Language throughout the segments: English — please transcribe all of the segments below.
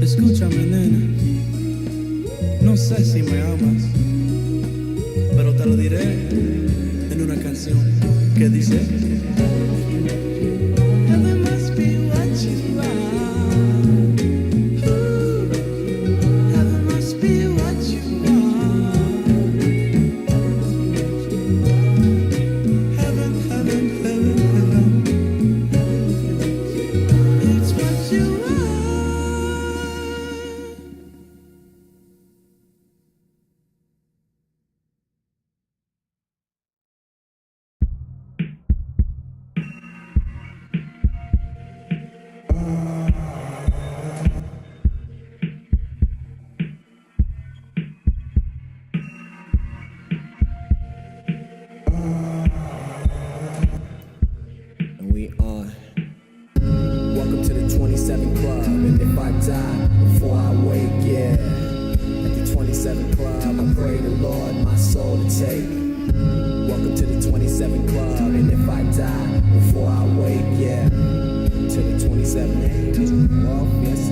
Escúchame, nena, no sé si me amas, pero te lo diré en una canción que dice: Heaven must be what you are. Heaven must be what you are. Heaven, heaven, heaven, heaven. It's what you are. And we on. Welcome to the 27 Club. And if I die before I wake, yeah. At the 27 Club, I pray the Lord my soul to take. Welcome to the 27 Club. And if I die before I wake, yeah. To the 27 Well, yes.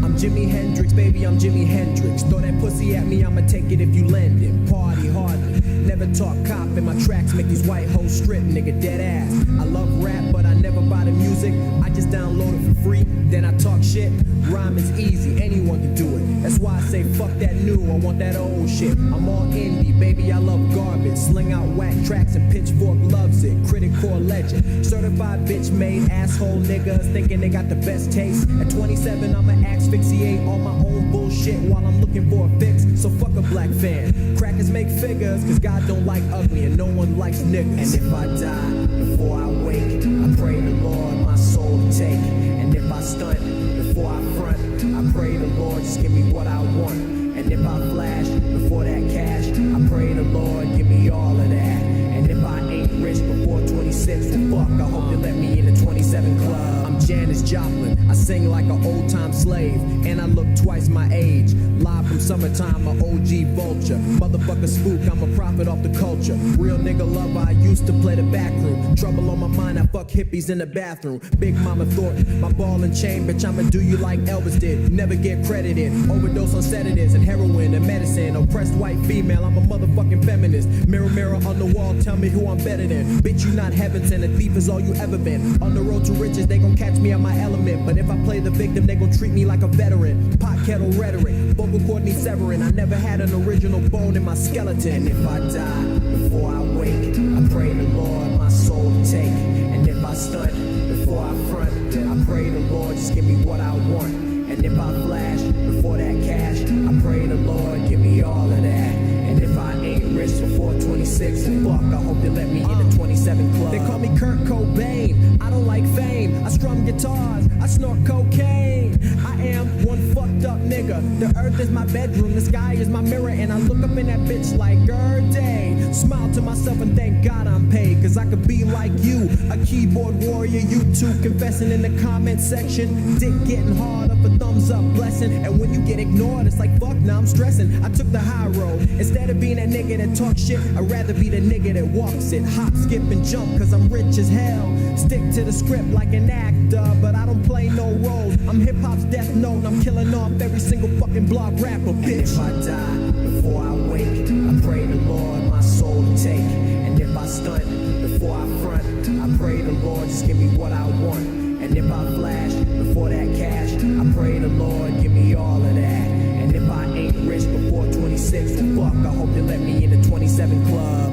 I'm Jimi Hendrix, baby, I'm Jimi Hendrix. Throw that pussy at me, I'ma take it if you lend it. Party hard, never talk cop, and my tracks make these white hoes strip, nigga, dead ass. I love rap, but I never buy the music. I just download it for free, then I talk shit. Rhyme is easy, anyone can do it. That's why I say fuck that new, I want that old shit. I'm all indie, baby, I love garbage. Sling out whack tracks and Pitchfork loves it. Critic core legend, certified bitch made asshole niggas thinking they got the best taste. At 27, I'ma asphyxiate all my own bullshit while I'm looking for a fix. So fuck a black fan. Crackers make figures, cause God don't like ugly and no one likes niggas. And if I die before I wake, I pray the Lord my soul to take. And if I stunt before I front, I pray the Lord just give me what I want. And if I flash before that cash, I pray the Lord give me all of that. And if I ain't rich before 26, well fuck, I hope they let me in the 27 Club. I'm Janis Joplin. I sing like an old-time slave, and I look twice my age. Live from summertime, a OG vulture. Motherfucker spook, I'm a prophet off the culture. Real nigga lover, I used to play the back room. Trouble on my mind, I fuck hippies in the bathroom. Big mama thought, my ball and chain, bitch, I'ma do you like Elvis did. Never get credited. Overdose on sedatives and heroin and medicine. Oppressed white female, I'm a motherfucking feminist. Mirror, mirror on the wall, tell me who I'm better than. Bitch, you not heaven's and a thief is all you ever been. On the road to riches, they gon' catch me on my element. But if I play the victim, they gon' treat me like a veteran. Pot kettle rhetoric, vocal cord needs severing. I never had an original bone in my skeleton. And if I die before I wake, I pray the Lord my soul to take. And if I stunt before I front, I pray the Lord just give me what I want. And if I flash before that cash, I pray the Lord give me all of that. And if I ain't rich before 26, fuck, I hope they let me in the 27 club. They call me Kurt Cobain, I don't like fame. I strum guitars, I snort cocaine. I am one fucked up nigga. The earth is my bedroom, the sky is my mirror. And I look up in that bitch like every day. Smile to myself and thank God I'm paid. Cause I could be like you, a keyboard warrior. You too confessing in the comment section. Dick getting hard up a thumbs up blessing. And when you get ignored, it's like fuck, now I'm stressing. I took the high road. Instead of being that nigga that talk shit, I'd rather be the nigga that walks it. Hop, skip, and jump, cause I'm rich as hell. Stick to the script like an actor, but I don't play no roles. I'm hip-hop's death note, and I'm killing off every single fucking block rapper, bitch. And if I die before I wake, I pray the Lord my soul to take. And if I stunt before I front, I pray the Lord just give me what I want. And if I flash before that cash, I pray the Lord give me all of that. And if I ain't rich before 26, well fuck, I hope they let me in the 27 club.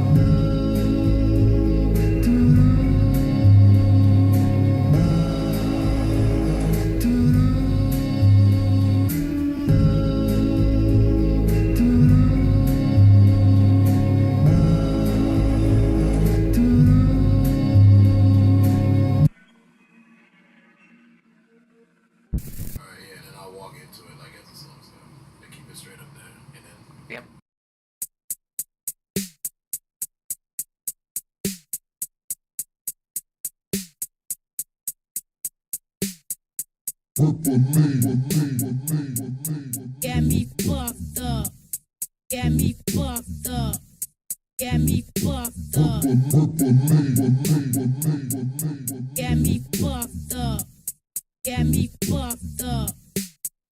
Get me fucked up. Get me fucked up. Get me fucked up. Get me fucked up. Get me fucked up.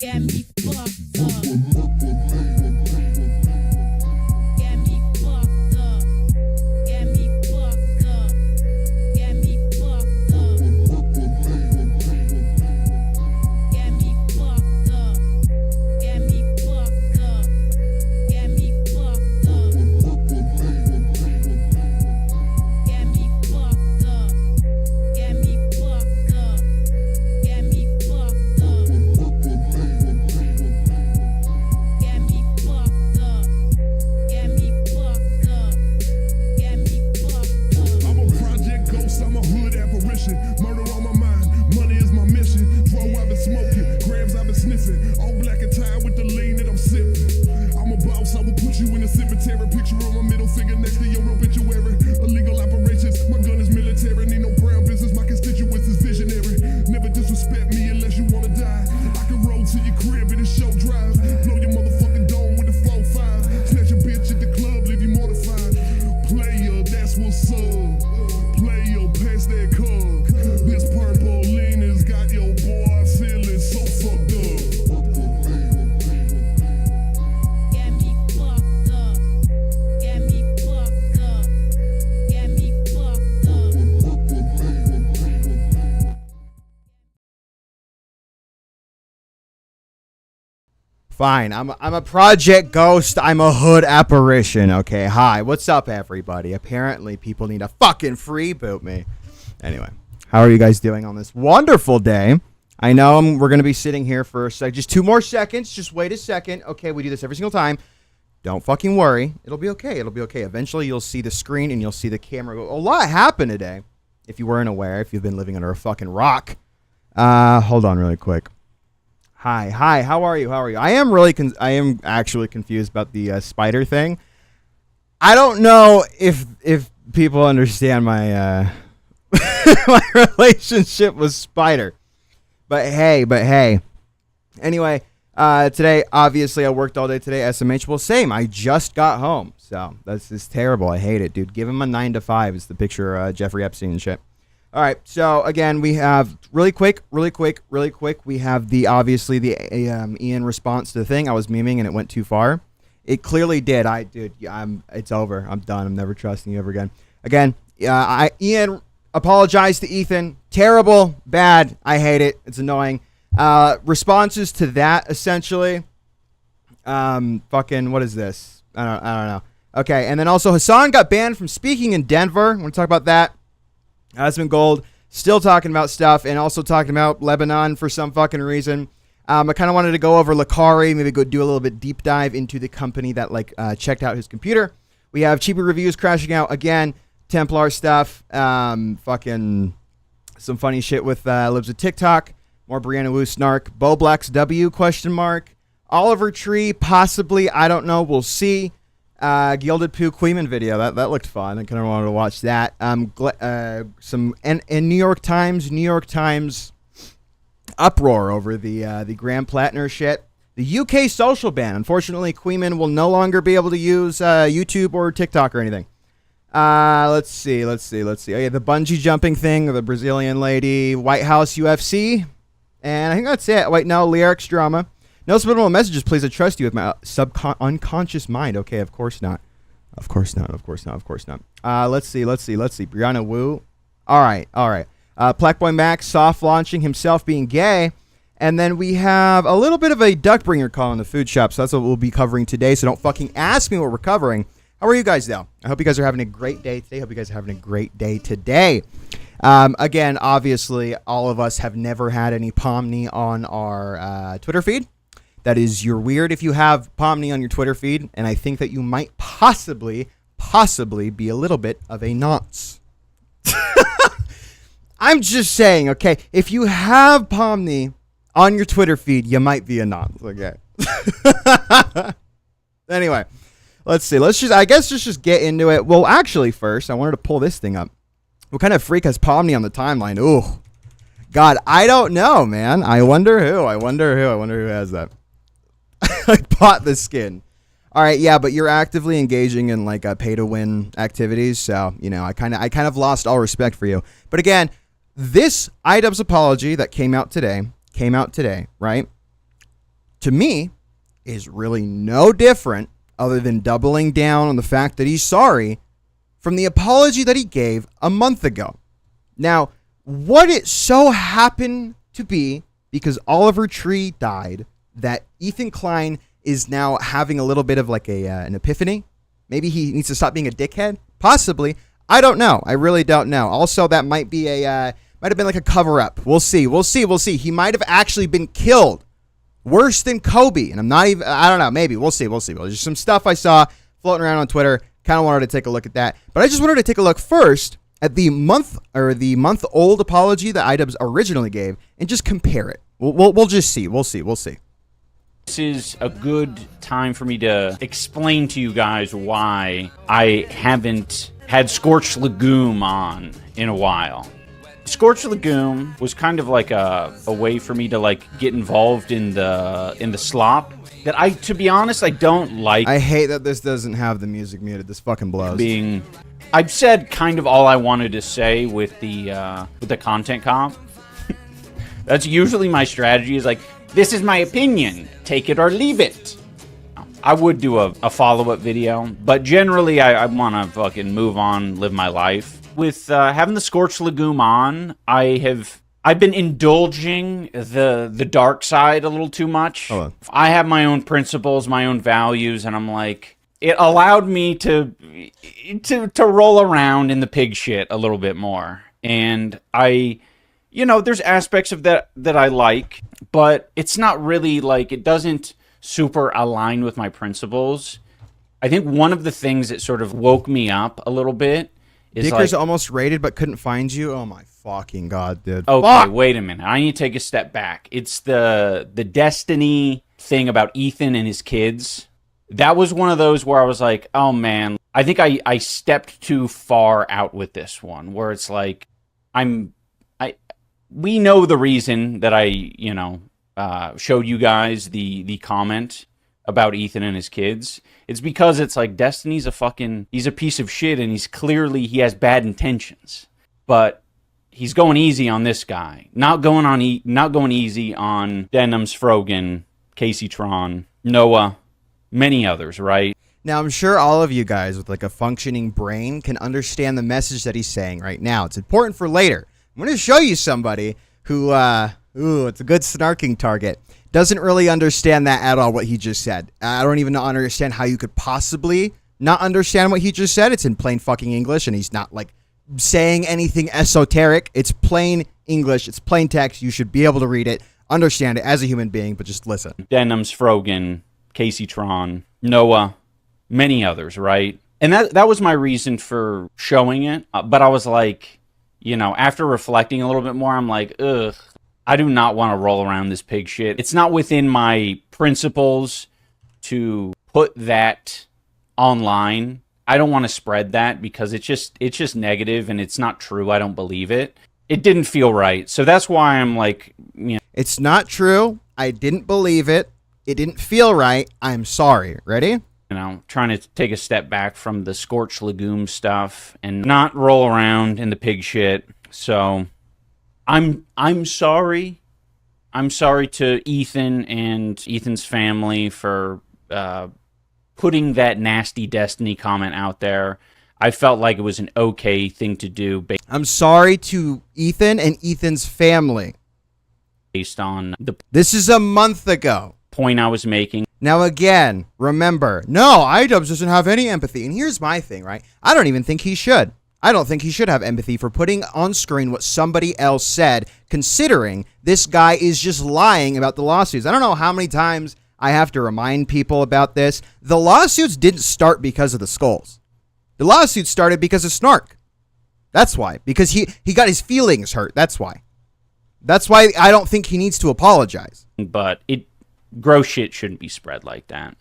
Get me fucked up. Get me fucked up. Get me fucked up. Get me fucked up. Get me fucked up. Get me fucked up. Get me fucked up. Get me fucked up. Get me fucked up. Get me fucked up. Get me fucked up. Get me fucked up. Get me fucked up. I'm a project ghost, I'm a hood apparition. Murder on my mind, money is my mission. Draw, I've been smoking, grams I've been sniffing. All black and tied with the lean that I'm sipping. I'm a boss, I will put you in a cemetery. Picture on my middle finger next to your obituary. Illegal operations, my gun is military. Need no brown business, my constituents is visionary. Never disrespect me unless you wanna die. I can roll to your crib in a show drive. Blow your motherfucking dome with a 4-5. Snatch a bitch at the club, leave you mortified. Player, that's what's up. Player, pass that cup. This purple lean has got your boy feeling so fucked up. Get me fucked up. Get me fucked up. Get me fucked up. Fine, I'm a project ghost. I'm a hood apparition. Okay, hi, what's up, everybody? Apparently, people need to fucking freeboot me. Anyway, how are you guys doing on this wonderful day? I know we're gonna be sitting here for just 2 more seconds. Just wait a second. Okay, we do this every single time. Don't fucking worry. It'll be okay. It'll be okay. Eventually, you'll see the screen and you'll see the camera go. A lot happened today. If you weren't aware, if you've been living under a fucking rock. Hold on, really quick. Hi, how are you? I am actually confused about the spider thing. I don't know if people understand my my relationship with Spider. But hey. Anyway, today, obviously, I worked all day today. SMH, well, same. I just got home. So that's just terrible. I hate it, dude. Give him a 9 to 5 is the picture Jeffrey Epstein and shit. All right. So, again, we have really quick. We have obviously the Ian response to the thing. I was memeing and it went too far. It clearly did. It's over. I'm done. I'm never trusting you ever again. Again, Ian apologized to Ethan. Terrible. Bad. I hate it. It's annoying. Responses to that, essentially. Fucking, what is this? I don't know. Okay, and then also Hasan got banned from speaking in Denver. I want to talk about that. Husband Gold still talking about stuff and also talking about Lebanon for some fucking reason. I kind of wanted to go over Lakari, maybe go do a little bit deep dive into the company that checked out his computer. We have Chibi reviews crashing out again. Templar stuff. Fucking some funny shit with Libs of TikTok. More Brianna Wu snark. Bo Black's W ? Oliver Tree, possibly. I don't know. We'll see. Gilded Poo Queeman video. That looked fun. I kind of wanted to watch that. Some and New York Times uproar over the Graham Plattner shit. The UK social ban. Unfortunately, Queeman will no longer be able to use YouTube or TikTok or anything. Let's see. Oh yeah, the bungee jumping thing, the Brazilian lady, Whitehouse UFC. And I think that's it. Wait, no, lyrics drama. No subliminal messages, please. I trust you with my unconscious mind. Okay, of course not. Let's see. Brianna Wu. All right. Blackboy Max soft launching himself being gay. And then we have a little bit of a duck bringer call in the food shop. So that's what we'll be covering today. So don't fucking ask me what we're covering. How are you guys, though? I hope you guys are having a great day today. Again, obviously, all of us have never had any Pomni on our Twitter feed. That is, you're weird if you have Pomni on your Twitter feed, and I think that you might possibly be a little bit of a nonce. I'm just saying, okay? If you have Pomni on your Twitter feed, you might be a nonce, okay? Anyway, let's see. Let's just get into it. Well, actually, first, I wanted to pull this thing up. What kind of freak has Pomni on the timeline? Ooh. God, I don't know, man. I wonder who has that. I bought the skin. All right, yeah, but you're actively engaging in pay-to-win activities, so I kind of lost all respect for you. But again, this Idubbbz apology that came out today, right? To me, is really no different other than doubling down on the fact that he's sorry from the apology that he gave a month ago. Now, what it so happened to be, because Oliver Tree died, that Ethan Klein is now having a little bit of an epiphany. Maybe he needs to stop being a dickhead. Possibly. I don't know. I really don't know. Also, that might be might have been a cover-up. We'll see. He might have actually been killed. Worse than Kobe. And I don't know. Maybe. We'll see. There's some stuff I saw floating around on Twitter. Kind of wanted to take a look at that. But I just wanted to take a look first at the month-old apology that Idubbbz originally gave and just compare it. We'll just see. We'll see. This is a good time for me to explain to you guys why I haven't had Scorched Legume on in a while. Scorched Legume was kind of like a way for me to get involved in the slop that to be honest, I don't like. I hate that this doesn't have the music muted. This fucking blows. I've said kind of all I wanted to say with the content comp. That's usually my strategy is this is my opinion. Take it or leave it. I would do a follow-up video, but generally I want to fucking move on, live my life. With having the Scorched Legume on, I've been indulging the dark side a little too much. Hold on. I have my own principles, my own values, and I'm it allowed me to roll around in the pig shit a little bit more. And there's aspects of that I like, but it's not really it doesn't super align with my principles. I think one of the things that sort of woke me up a little bit is Dicker's almost rated but couldn't find you. Oh my fucking god, dude. Okay, Fuck! Wait a minute. I need to take a step back. It's the Destiny thing about Ethan and his kids. That was one of those where I was oh man, I think I stepped too far out with this one, where it's we know the reason that I, showed you guys the comment about Ethan and his kids. It's because it's like Destiny's he's a piece of shit, and he has bad intentions. But he's going easy on this guy. Not going easy on Denims, Frogan, Casey Tron, Noah, many others, right? Now, I'm sure all of you guys with like a functioning brain can understand the message that he's saying right now. It's important for later. I'm going to show you somebody who, it's a good snarking target. Doesn't really understand that at all, what he just said. I don't even understand how you could possibly not understand what he just said. It's in plain fucking English, and he's not like saying anything esoteric. It's plain English. It's plain text. You should be able to read it, understand it as a human being, but just listen. Denims, Frogan, Casey Tron, Noah, many others, right? And that was my reason for showing it. But I was like, after reflecting a little bit more, I'm like, ugh, I do not want to roll around this pig shit. It's not within my principles to put that online. I don't want to spread that because it's just negative and it's not true. I don't believe it. It didn't feel right. So that's why I'm like, It's not true. I didn't believe it. It didn't feel right. I'm sorry. Ready? Trying to take a step back from the scorched legume stuff and not roll around in the pig shit. So I'm sorry. I'm sorry to Ethan and Ethan's family for putting that nasty Destiny comment out there. I felt like it was an okay thing to do. I'm sorry to Ethan and Ethan's family. Based on the This is a month ago. point I was making. Now, again, remember, no, Idubbbz doesn't have any empathy. And here's my thing, right? I don't even think he should. I don't think he should have empathy for putting on screen what somebody else said, considering this guy is just lying about the lawsuits. I don't know how many times I have to remind people about this. The lawsuits didn't start because of the skulls. The lawsuits started because of Snark. That's why. Because he got his feelings hurt. That's why. That's why I don't think he needs to apologize. But gross shit shouldn't be spread like that.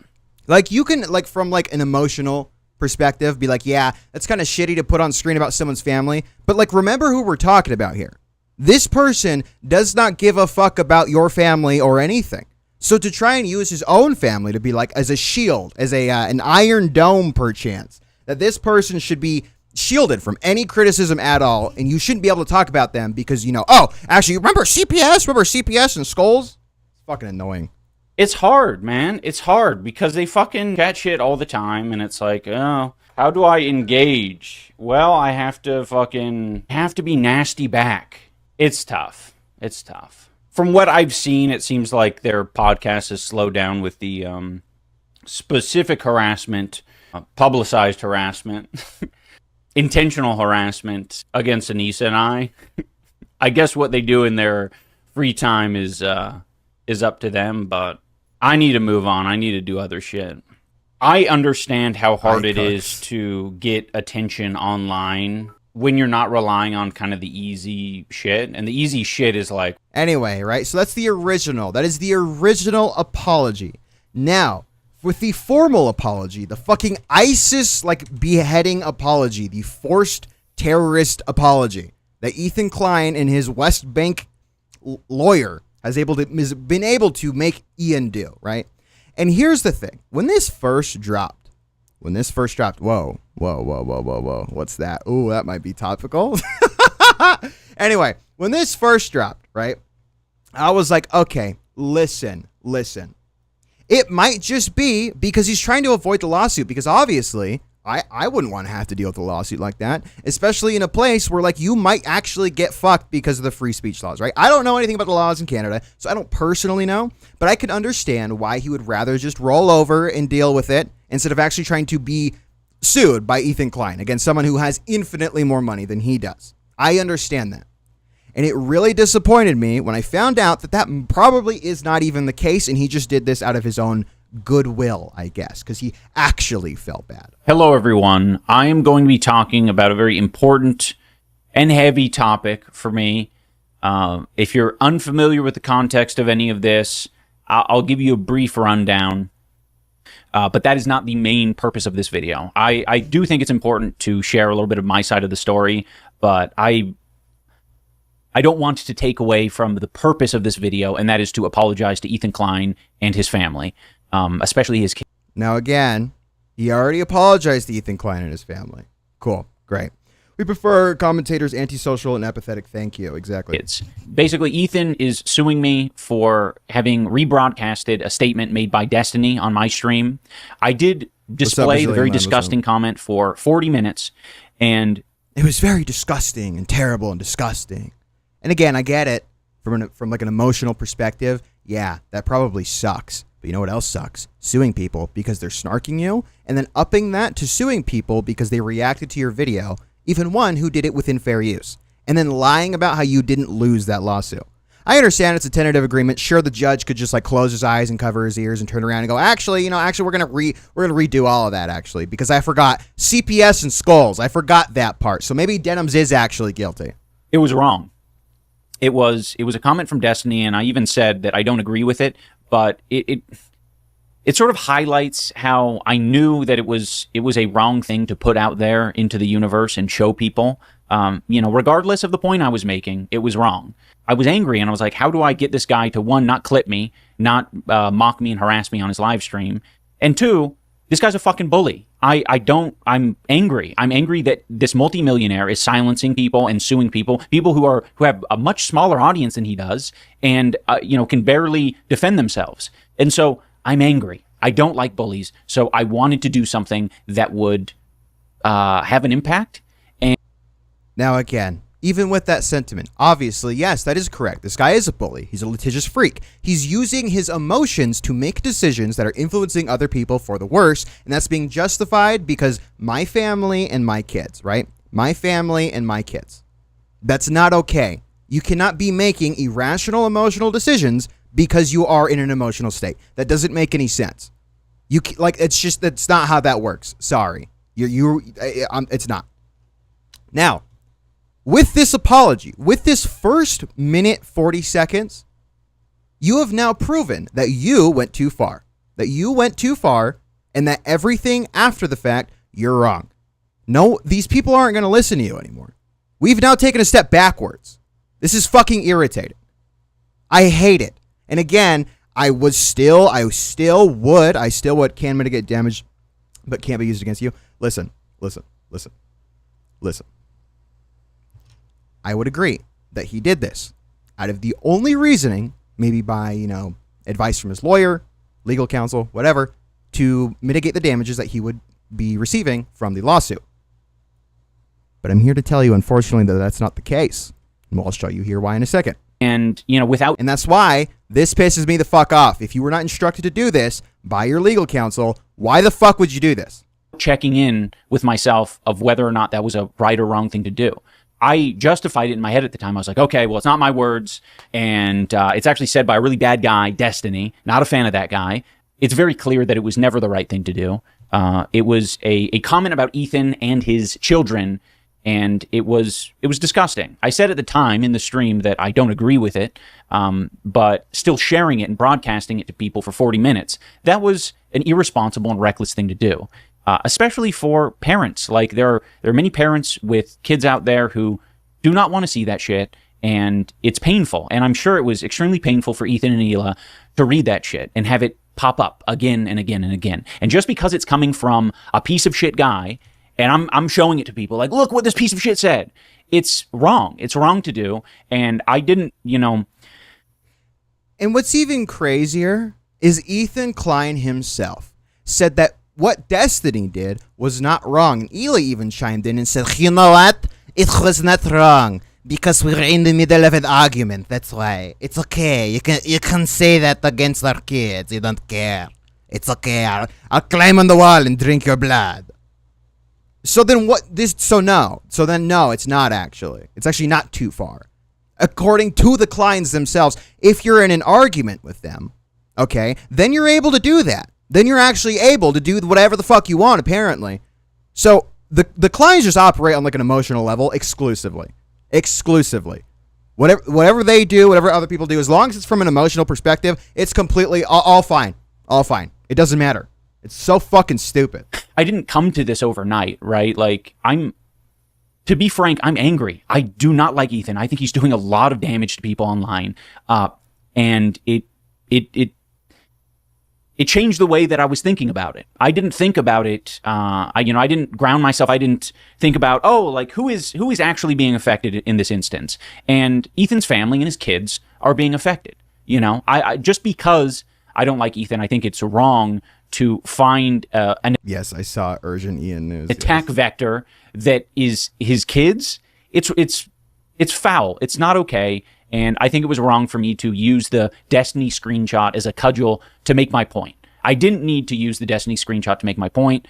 Like, you can, like, from, like, an emotional perspective, be like, yeah, that's kind of shitty to put on screen about someone's family. But, like, remember who we're talking about here. This person does not give a fuck about your family or anything. So to try and use his own family to be, like, as a shield, as an iron dome, perchance, that this person should be shielded from any criticism at all, and you shouldn't be able to talk about them because, oh, actually, remember CPS? Remember CPS and skulls? It's fucking annoying. It's hard, man. It's hard because they fucking chat shit all the time, and it's like, oh, how do I engage? Well, I have to be nasty back. It's tough. It's tough. From what I've seen, it seems like their podcast has slowed down with the specific harassment, publicized harassment, intentional harassment against Anissa and I. I guess what they do in their free time is up to them, but I need to move on. I need to do other shit. I understand how hard it is to get attention online when you're not relying on kind of the easy shit. And the easy shit is like... Anyway, right? So that's the original. That is the original apology. Now, with the formal apology, the fucking ISIS, like, beheading apology, the forced terrorist apology that Ethan Klein and his West Bank lawyer has been able to make Ian do, right? And here's the thing. When this first dropped, whoa, what's that? Ooh, that might be topical. Anyway, when this first dropped, right, I was like, okay, listen. It might just be because he's trying to avoid the lawsuit, because obviously I wouldn't want to have to deal with a lawsuit like that, especially in a place where, like, you might actually get fucked because of the free speech laws, right? I don't know anything about the laws in Canada, so I don't personally know, but I can understand why he would rather just roll over and deal with it instead of actually trying to be sued by Ethan Klein against someone who has infinitely more money than he does. I understand that. And it really disappointed me when I found out that probably is not even the case, and he just did this out of his own goodwill, I guess, because he actually felt bad. Hello, everyone. I am going to be talking about a very important and heavy topic for me. If you're unfamiliar with the context of any of this, I'll give you a brief rundown. But that is not the main purpose of this video. I do think it's important to share a little bit of my side of the story, but I don't want to take away from the purpose of this video, and that is to apologize to Ethan Klein and his family, especially his kids. Now, again, he already apologized to Ethan Klein and his family. Cool. Great. We prefer commentators antisocial and apathetic. Thank you. Exactly. Basically, Ethan is suing me for having rebroadcasted a statement made by Destiny on my stream. I did display the very disgusting comment for 40 minutes, and it was very disgusting and terrible and disgusting. And again, I get it from like an emotional perspective. Yeah, that probably sucks. But you know what else sucks? Suing people because they're snarking you, and then upping that to suing people because they reacted to your video, even one who did it within fair use, and then lying about how you didn't lose that lawsuit. I understand it's a tentative agreement. Sure, the judge could just like close his eyes and cover his ears and turn around and go, actually, we're gonna redo all of that actually because I forgot CPS and skulls. I forgot that part. So maybe Denims is actually guilty. It was wrong. It was a comment from Destiny, and I even said that I don't agree with it, but it sort of highlights how I knew that it was a wrong thing to put out there into the universe and show people. Regardless of the point I was making, it was wrong. I was angry, and I was like, how do I get this guy to, one, not clip me, not mock me and harass me on his live stream, and two, this guy's a fucking bully. I'm angry. I'm angry that this multimillionaire is silencing people and suing people who have a much smaller audience than he does, and can barely defend themselves. And so I'm angry. I don't like bullies. So I wanted to do something that would have an impact. And now again, even with that sentiment, obviously, yes, that is correct. This guy is a bully. He's a litigious freak. He's using his emotions to make decisions that are influencing other people for the worse, and that's being justified because my family and my kids, right? My family and my kids. That's not okay. You cannot be making irrational emotional decisions because you are in an emotional state. That doesn't make any sense. That's not how that works. Sorry. It's not. Now, with this apology, with this first minute 40 seconds, you have now proven that you went too far. That you went too far, and that everything after the fact, you're wrong. No, these people aren't going to listen to you anymore. We've now taken a step backwards. This is fucking irritating. I hate it. And again, I still would can mitigate damage, but can't be used against you. Listen. I would agree that he did this out of the only reasoning, maybe by, advice from his lawyer, legal counsel, whatever, to mitigate the damages that he would be receiving from the lawsuit. But I'm here to tell you, unfortunately, that that's not the case. And I'll show you here why in a second. And that's why this pisses me the fuck off. If you were not instructed to do this by your legal counsel, why the fuck would you do this? Checking in with myself of whether or not that was a right or wrong thing to do. I justified it in my head at the time. I was like, okay, well, it's not my words, and it's actually said by a really bad guy, Destiny. Not a fan of that guy. It's very clear that it was never the right thing to do. It was a comment about Ethan and his children, and it was disgusting. I said at the time in the stream that I don't agree with it, but still sharing it and broadcasting it to people for 40 minutes, that was an irresponsible and reckless thing to do. Especially for parents. Like there are many parents with kids out there who do not want to see that shit, and it's painful. And I'm sure it was extremely painful for Ethan and Hila to read that shit and have it pop up again and again and again. And just because it's coming from a piece of shit guy, and I'm showing it to people like, look what this piece of shit said. It's wrong. It's wrong to do. And I didn't, And what's even crazier is Ethan Klein himself said that what Destiny did was not wrong. And Eli even chimed in and said, you know what? It was not wrong because we're in the middle of an argument. That's why. It's okay. You can say that against our kids. You don't care. It's okay. I'll climb on the wall and drink your blood. So then no, it's not actually. It's actually not too far. According to the Kleins themselves, if you're in an argument with them, okay, then you're able to do that. Then you're actually able to do whatever the fuck you want, apparently. So the Kleins just operate on like an emotional level exclusively. Whatever they do, whatever other people do, as long as it's from an emotional perspective, it's completely all fine. All fine. It doesn't matter. It's so fucking stupid. I didn't come to this overnight, right? Like to be frank, I'm angry. I do not like Ethan. I think he's doing a lot of damage to people online. And it changed the way that I was thinking about it. I didn't think about it. I didn't ground myself. I didn't think about, who is actually being affected in this instance. And Ethan's family and his kids are being affected. I just because I don't like Ethan, I think it's wrong to find an Yes, I saw urgent Ian news. attack vector that is his kids. It's foul. It's not okay. And I think it was wrong for me to use the Destiny screenshot as a cudgel to make my point. I didn't need to use the Destiny screenshot to make my point.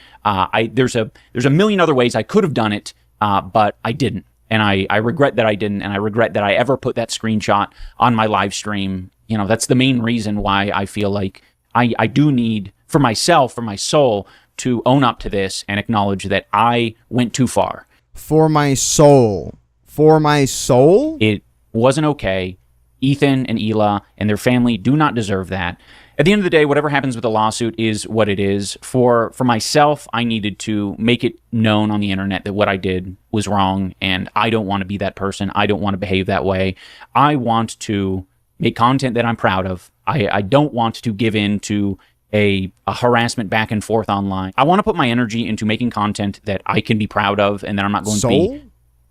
There's a million other ways I could have done it, but I didn't. And I regret that I didn't, and I regret that I ever put that screenshot on my live stream. That's the main reason why I feel like I do need, for myself, for my soul, to own up to this and acknowledge that I went too far. For my soul. For my soul? It wasn't okay. Ethan and Hila and their family do not deserve that. At the end of the day, whatever happens with the lawsuit is what it is. For myself, I needed to make it known on the internet that what I did was wrong, and I don't want to be that person. I don't want to behave that way. I want to make content that I'm proud of. I don't want to give in to a harassment back and forth online. I want to put my energy into making content that I can be proud of and that I'm not going to be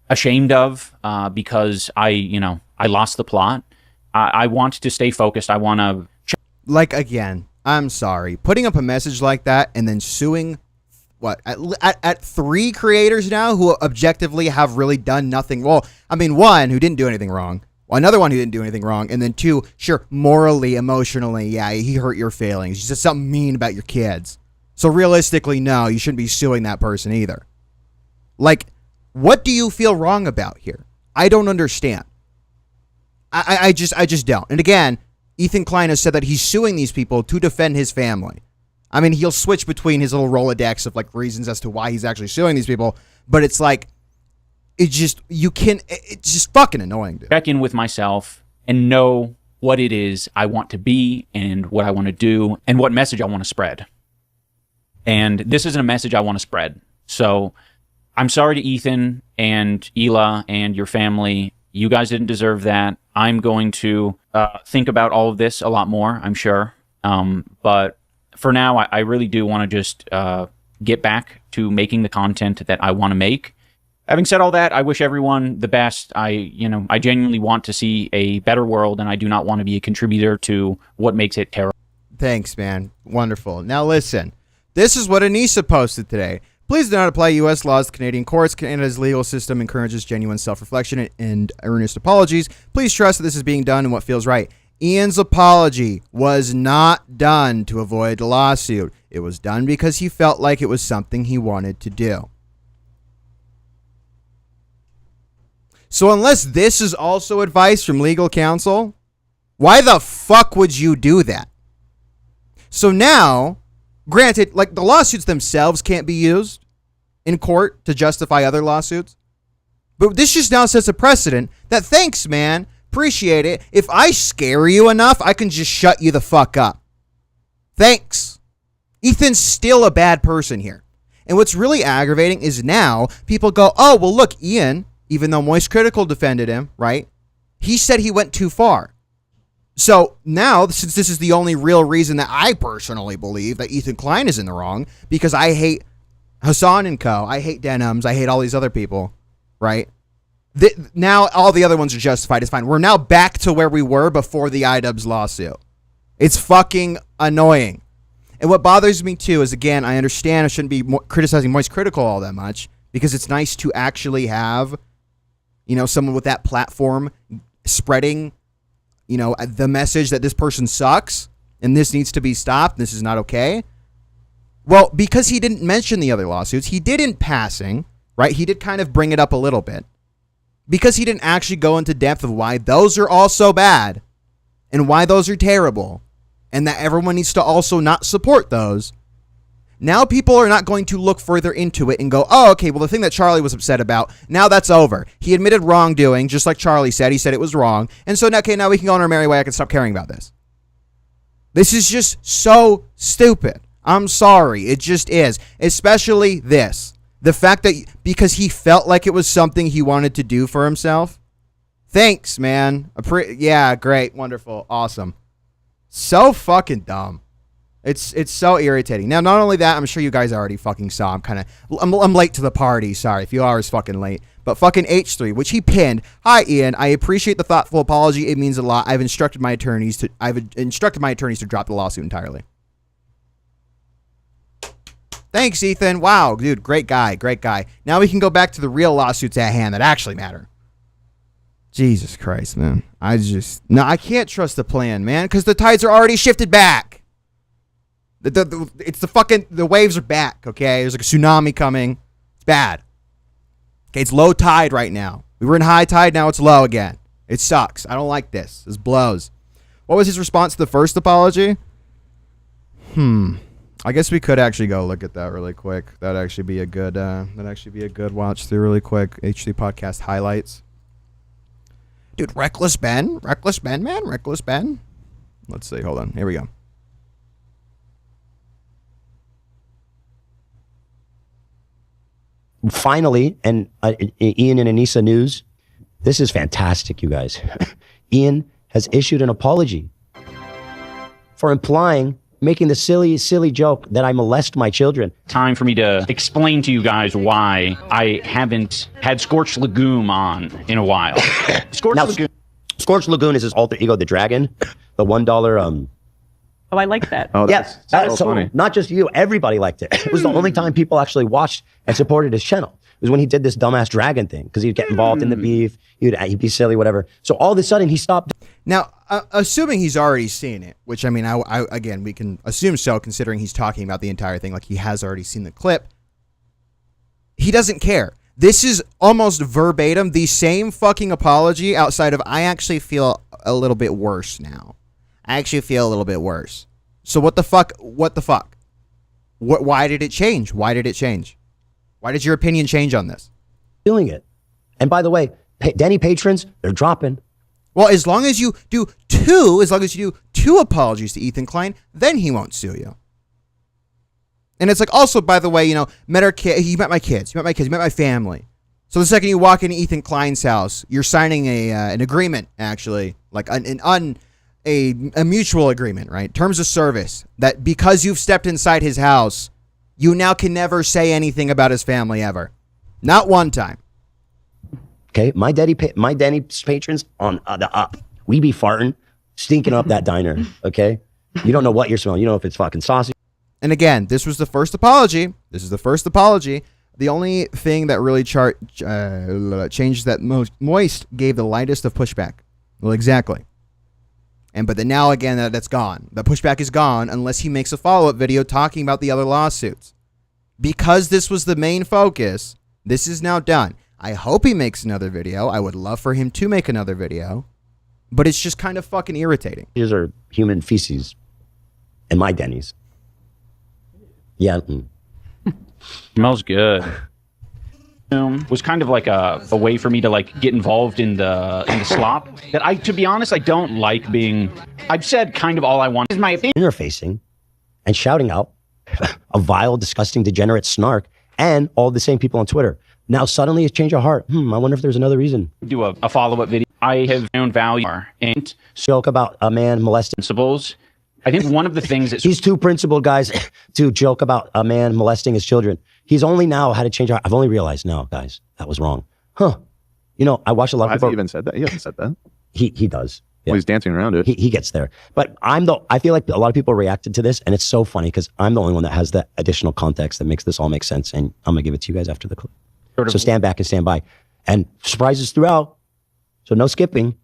ashamed of because I lost the plot. I want to stay focused. I want to... Again, I'm sorry. Putting up a message like that and then suing, at 3 creators now who objectively have really done nothing. Well, I mean, 1 who didn't do anything wrong. Another one who didn't do anything wrong. And then 2, sure, morally, emotionally, yeah, he hurt your feelings. He said something mean about your kids. So realistically, no, you shouldn't be suing that person either. What do you feel wrong about here? I don't understand. I just don't. And again, Ethan Klein has said that he's suing these people to defend his family. I mean, he'll switch between his little Rolodex of reasons as to why he's actually suing these people, but it's it's just fucking annoying, dude. Check in with myself and know what it is I want to be and what I want to do and what message I want to spread. And this isn't a message I want to spread. So I'm sorry to Ethan and Hila and your family. You guys didn't deserve that. I'm going to think about all of this a lot more, I'm sure. But for now, I really do want to just get back to making the content that I want to make. Having said all that, I wish everyone the best. I genuinely want to see a better world, and I do not want to be a contributor to what makes it terrible. Thanks, man. Wonderful. Now listen, this is what Anissa posted today. Please do not apply U.S. laws to Canadian courts. Canada's legal system encourages genuine self-reflection and earnest apologies. Please trust that this is being done in what feels right. Ian's apology was not done to avoid a lawsuit. It was done because he felt like it was something he wanted to do. So unless this is also advice from legal counsel, why the fuck would you do that? So now, granted, the lawsuits themselves can't be used in court to justify other lawsuits, but this just now sets a precedent that, thanks, man, appreciate it. If I scare you enough, I can just shut you the fuck up. Thanks. Ethan's still a bad person here. And what's really aggravating is now people go, oh, well, look, Ian, even though Moist Critical defended him, right? He said he went too far. So now, since this is the only real reason that I personally believe that Ethan Klein is in the wrong, because I hate Hasan and Co., I hate Denims, I hate all these other people, right? Now all the other ones are justified. It's fine. We're now back to where we were before the Idubbbz lawsuit. It's fucking annoying. And what bothers me too is, again, I understand I shouldn't be criticizing Moist Critical all that much, because it's nice to actually have, someone with that platform spreading, the message that this person sucks and this needs to be stopped. This is not okay. Well, because he didn't mention the other lawsuits, he did in passing, right? He did kind of bring it up a little bit. Because he didn't actually go into depth of why those are all so bad and why those are terrible and that everyone needs to also not support those. Now people are not going to look further into it and go, oh, okay, well, the thing that Charlie was upset about, now that's over. He admitted wrongdoing, just like Charlie said. He said it was wrong. And so, okay, now we can go on our merry way. I can stop caring about this. This is just so stupid. I'm sorry. It just is. Especially this. The fact that because he felt like it was something he wanted to do for himself. Thanks, man. Yeah, great, wonderful, awesome. So fucking dumb. It's so irritating. Now, not only that, I'm sure you guys already fucking saw. I'm late to the party. Sorry, a few hours fucking late. But fucking H3, which he pinned. Hi, Ian. I appreciate the thoughtful apology. It means a lot. I've instructed my attorneys to drop the lawsuit entirely. Thanks, Ethan. Wow, dude, great guy. Now we can go back to the real lawsuits at hand that actually matter. Jesus Christ, man. I can't trust the plan, man, because the tides are already shifted back. The waves are back, okay? There's like a tsunami coming. It's bad. Okay, it's low tide right now. We were in high tide, now it's low again. It sucks. I don't like this. This blows. What was his response to the first apology? I guess we could actually go look at that really quick. That'd actually be a good watch through really quick. H3 podcast highlights. Dude, Reckless Ben, man. Let's see, hold on. Here we go. Finally, and Ian and Anissa news, this is fantastic, you guys. Ian has issued an apology for making the silly joke that I molest my children. Time for me to explain to you guys why I haven't had Scorched Lagoon on in a while. Scorched Lagoon is his alter ego, the dragon, the $1. Oh, I like that. Oh, yes, that's so funny. Not just you, everybody liked it. It was the only time people actually watched and supported his channel. It was when he did this dumbass dragon thing, because he'd get involved in the beef, he'd be silly, whatever. So all of a sudden he stopped. Now, assuming he's already seen it, which I mean, again, we can assume so, considering he's talking about the entire thing, like he has already seen the clip. He doesn't care. This is almost verbatim the same fucking apology outside of I actually feel a little bit worse now. So what the fuck? Why did it change? Why did your opinion change on this? Doing it. And by the way, Denny patrons, they're dropping. Well, as long as you do two apologies to Ethan Klein, then he won't sue you. And it's like, also, by the way, you know, he met my kids, he met my family. So the second you walk into Ethan Klein's house, you're signing an agreement, actually, like a mutual agreement, right? Terms of service, that because you've stepped inside his house, you now can never say anything about his family ever. Not one time. Okay, my Denny's patrons on the up. We be farting, stinking up that diner, okay? You don't know what you're smelling. You know if it's fucking saucy. And again, this was the first apology. The only thing that really changed that Moist gave the lightest of pushback. Well, exactly. But then now again, that's gone. The pushback is gone unless he makes a follow-up video talking about the other lawsuits. Because this was the main focus, this is now done. I hope he makes another video. I would love for him to make another video. But it's just kind of fucking irritating. These are human feces in my Denny's. Yeah. Smells good. Was kind of like a way for me to like get involved in the slop. That to be honest, I don't like being. I've said kind of all I want is my opinion. Interfacing and shouting out a vile, disgusting, degenerate snark, and all the same people on Twitter. Now suddenly it's changed of heart. I wonder if there's another reason. Do a follow-up video. I have my own value and joke about a man molesting principles. I think one of the things that he's too principled, guys, to joke about a man molesting his children. He's only now had to change. I've only realized now, guys, that was wrong. You know, I watch a lot of people. Has he even said that? He hasn't said that. He does. Yeah. Well, he's dancing around it. He gets there. But I feel like a lot of people reacted to this, and it's so funny because I'm the only one that has that additional context that makes this all make sense. And I'm going to give it to you guys after the clip. So stand back and stand by. And surprises throughout. So no skipping.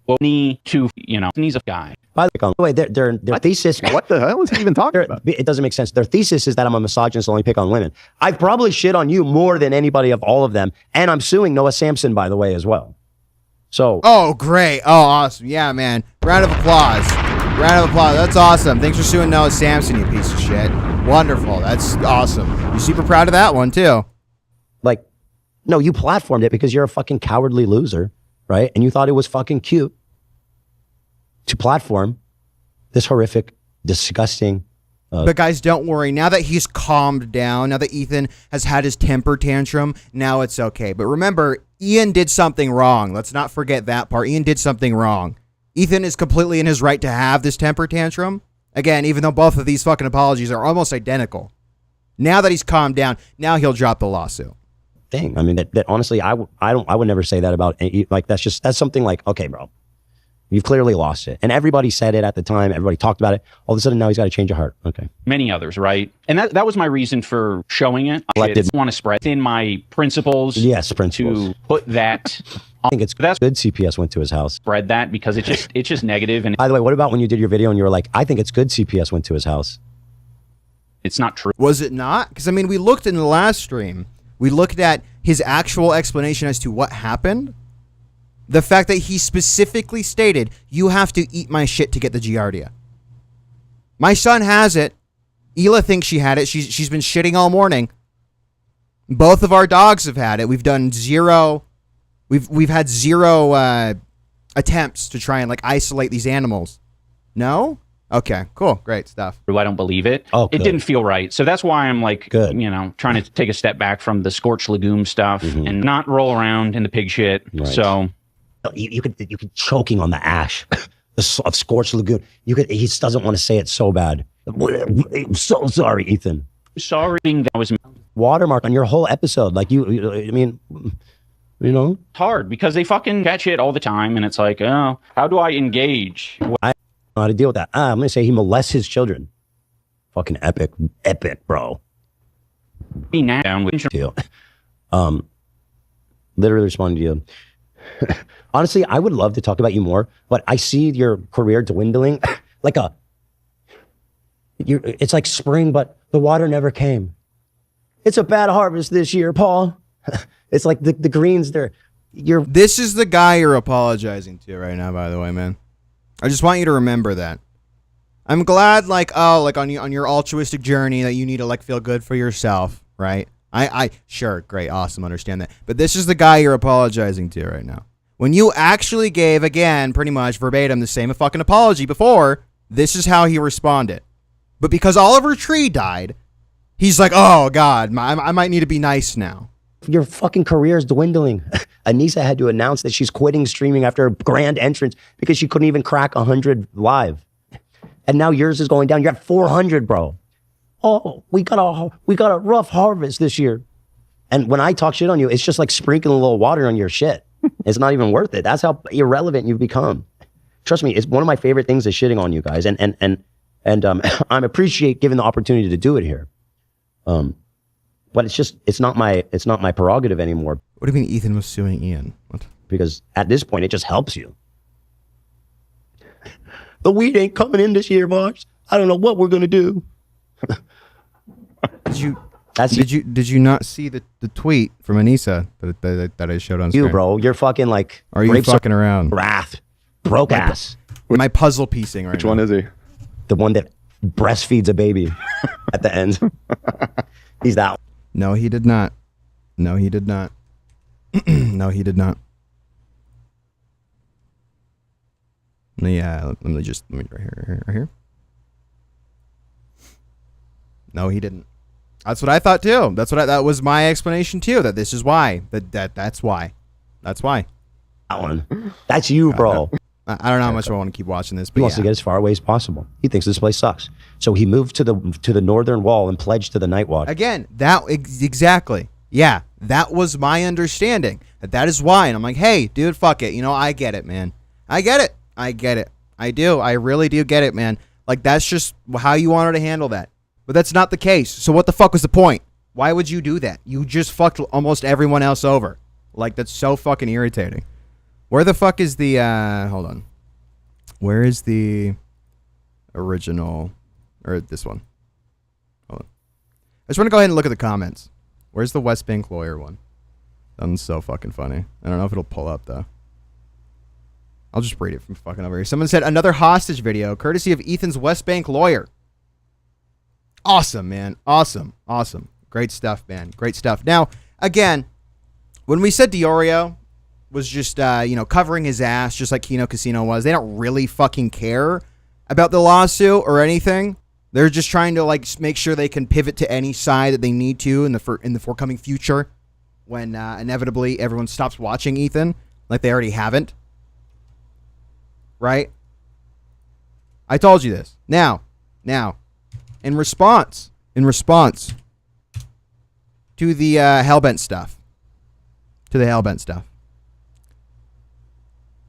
Well, he's a guy. By the way, their thesis. What the hell is he even talking about? It doesn't make sense. Their thesis is that I'm a misogynist, only pick on women. I probably shit on you more than anybody of all of them. And I'm suing Noah Samson, by the way, as well. So. Oh, great. Oh, awesome. Yeah, man. Round of applause. That's awesome. Thanks for suing Noah Samson, you piece of shit. Wonderful. That's awesome. You're super proud of that one, too. Like, no, you platformed it because you're a fucking cowardly loser, right? And you thought it was fucking cute to platform this horrific, disgusting, But guys, don't worry. Now that he's calmed down, now that Ethan has had his temper tantrum, now it's okay. But remember, Ian did something wrong. Let's not forget that part. Ian did something wrong. Ethan is completely in his right to have this temper tantrum. Again, even though both of these fucking apologies are almost identical. Now that he's calmed down, now he'll drop the lawsuit. Thing. I mean, that honestly, I would never say that about, like, that's something like, okay, bro, you've clearly lost it. And everybody said it at the time. Everybody talked about it. All of a sudden now he's got to change of heart. Okay. Many others, right? And that was my reason for showing it. I didn't want to spread in my principles. Yes, principles. To put that. I think it's good CPS went to his house. Spread that because it's just negative. And by the way, what about when you did your video and you were like, I think it's good CPS went to his house? It's not true. Was it not? Because I mean, we looked in the last stream. We looked at his actual explanation as to what happened. The fact that he specifically stated, you have to eat my shit to get the Giardia. My son has it. Hila thinks she had it. She's been shitting all morning. Both of our dogs have had it. We've done zero. We've had zero attempts to try and like isolate these animals. No? Okay, cool. Great stuff. I don't believe it. Oh, it didn't feel right. So that's why I'm like, trying to take a step back from the scorched legume stuff and not roll around in the pig shit. Right. So you could choking on the ash of scorched lagoon. He just doesn't want to say it so bad. I'm so sorry, Ethan. Sorry, that was watermark on your whole episode. Like I mean, it's hard because they fucking catch it all the time, and it's like, oh, how do I engage? I don't know how to deal with that. I'm gonna say he molests his children. Fucking epic, bro. Be down with you. Literally responding to you. Honestly, I would love to talk about you more, but I see your career dwindling like it's like spring, but the water never came. It's a bad harvest this year, Paul. It's like the greens there. This is the guy you're apologizing to right now, by the way, man. I just want you to remember that. I'm glad, like on your altruistic journey that you need to like feel good for yourself, right? I sure, great, awesome, understand that. But this is the guy you're apologizing to right now. When you actually gave, again, pretty much verbatim the same fucking apology before, this is how he responded. But because Oliver Tree died, he's like, oh, God, I might need to be nice now. Your fucking career is dwindling. Anissa had to announce that she's quitting streaming after her grand entrance because she couldn't even crack 100 live. And now yours is going down. You're at 400, bro. Oh, we got a rough harvest this year. And when I talk shit on you, it's just like sprinkling a little water on your shit. It's not even worth it. That's how irrelevant you've become. Trust me, it's one of my favorite things is shitting on you guys. And I appreciate given the opportunity to do it here. But it's not my prerogative anymore. What do you mean Ethan was suing Ian? What? Because at this point, it just helps you. The wheat ain't coming in this year, Marks. I don't know what we're gonna do. Did you not see the tweet from Anissa that I showed on screen? You, bro, you're fucking like. Are you fucking around? Wrath, broke ass. My puzzle piecing right Which now. one is he? The one that breastfeeds a baby at the end. He's that one. No, he did not. No, he did not. No, he did not. Yeah, let me right here. No, he didn't. That's what I thought too. That was my explanation too. That this is why. That's why. That's why. That one. That's you, bro. I don't know how much I want to keep watching this, but he wants to get as far away as possible. He thinks this place sucks, so he moved to the northern wall and pledged to the Night Watch. Again, exactly. Yeah, that was my understanding. That is why, and I'm like, hey, dude, fuck it. I get it, man. I get it. I do. I really do get it, man. Like that's just how you wanted to handle that. But that's not the case. So what the fuck was the point? Why would you do that? You just fucked almost everyone else over. Like, that's so fucking irritating. Where the fuck is the, hold on. Where is the original, or this one? Hold on. I just want to go ahead and look at the comments. Where's the West Bank lawyer one? That one's so fucking funny. I don't know if it'll pull up, though. I'll just read it from fucking over here. Someone said, another hostage video, courtesy of Ethan's West Bank lawyer. Awesome, man. Awesome. Great stuff, man. Great stuff. Now, again, when we said Diorio was just, covering his ass just like Kino Casino was, they don't really fucking care about the lawsuit or anything. They're just trying to like make sure they can pivot to any side that they need to in the forthcoming future, when inevitably everyone stops watching Ethan, like they already haven't. Right? I told you this. Now, in response to the Hellbent stuff,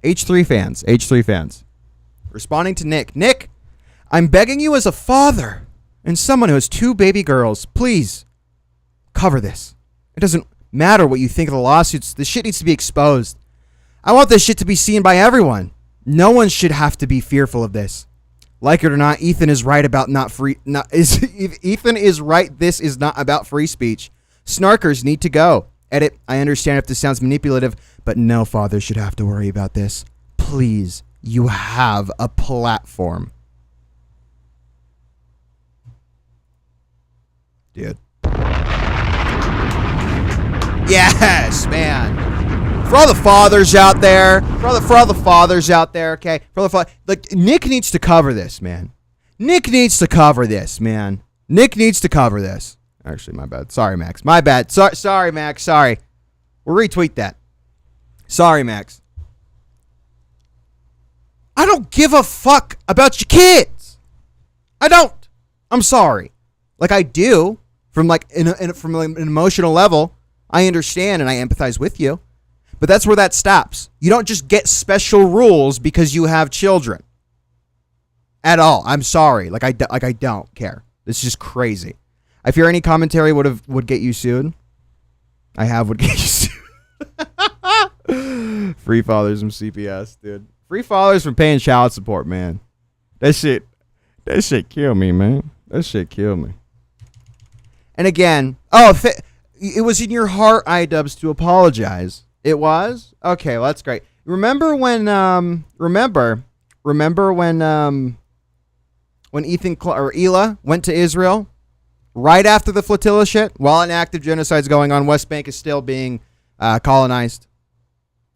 H3 fans, responding to Nick, I'm begging you as a father and someone who has 2 baby girls, please cover this. It doesn't matter what you think of the lawsuits. This shit needs to be exposed. I want this shit to be seen by everyone. No one should have to be fearful of this. Like it or not, Ethan is right about Ethan is right. This is not about free speech. Snarkers need to go. Edit. I understand if this sounds manipulative, but no father should have to worry about this. Please, you have a platform. Dude. Yes, man. For all the fathers out there, okay? Like, Nick needs to cover this, man. Nick needs to cover this. Actually, my bad. Sorry, Max. My bad. Sorry, Max. Sorry. We'll retweet that. Sorry, Max. I don't give a fuck about your kids. I don't. I'm sorry. Like, I do. From an emotional level, I understand and I empathize with you. But that's where that stops. You don't just get special rules because you have children. At all. I'm sorry. Like I don't care. It's just crazy. I fear any commentary would get you sued. Would get you sued. Free fathers from CPS, dude. Free fathers from paying child support, man. That shit kill me, man. That shit kill me. And again, it was in your heart, Idubbbz, to apologize. It was? Okay, well, that's great. Remember when Ethan or Ela went to Israel right after the flotilla shit, while an active genocide is going on, West Bank is still being colonized.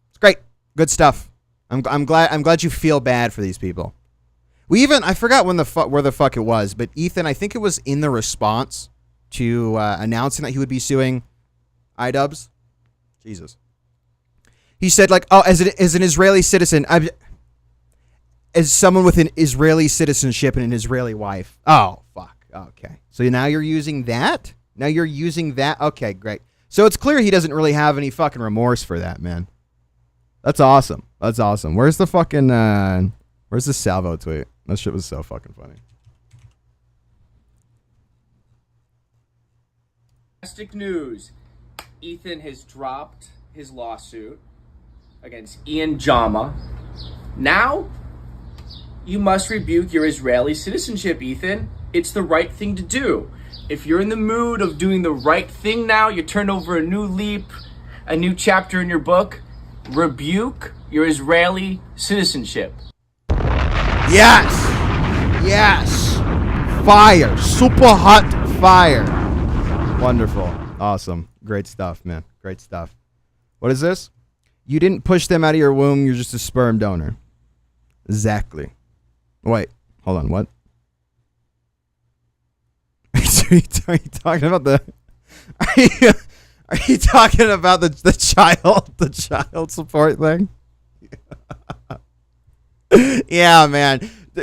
It's great. Good stuff. I'm glad you feel bad for these people. I forgot where the fuck it was, but Ethan, I think it was in the response to announcing that he would be suing Idubbbz. Jesus. He said, like, oh, as an Israeli citizen, as someone with an Israeli citizenship and an Israeli wife. Oh, fuck. Okay. So now you're using that? Okay, great. So it's clear he doesn't really have any fucking remorse for that, man. That's awesome. Where's the fucking, where's the Salvo tweet? That shit was so fucking funny. Fantastic news. Ethan has dropped his lawsuit against Ian Jama. Now, you must rebuke your Israeli citizenship, Ethan. It's the right thing to do. If you're in the mood of doing the right thing now, you turn over a new leaf, a new chapter in your book, rebuke your Israeli citizenship. Yes! Fire! Super hot fire! Wonderful. Awesome. Great stuff, man. Great stuff. What is this? You didn't push them out of your womb. You're just a sperm donor. Exactly. Wait. Hold on. What? Are you talking about the... Are you talking about the child support thing? Yeah, man.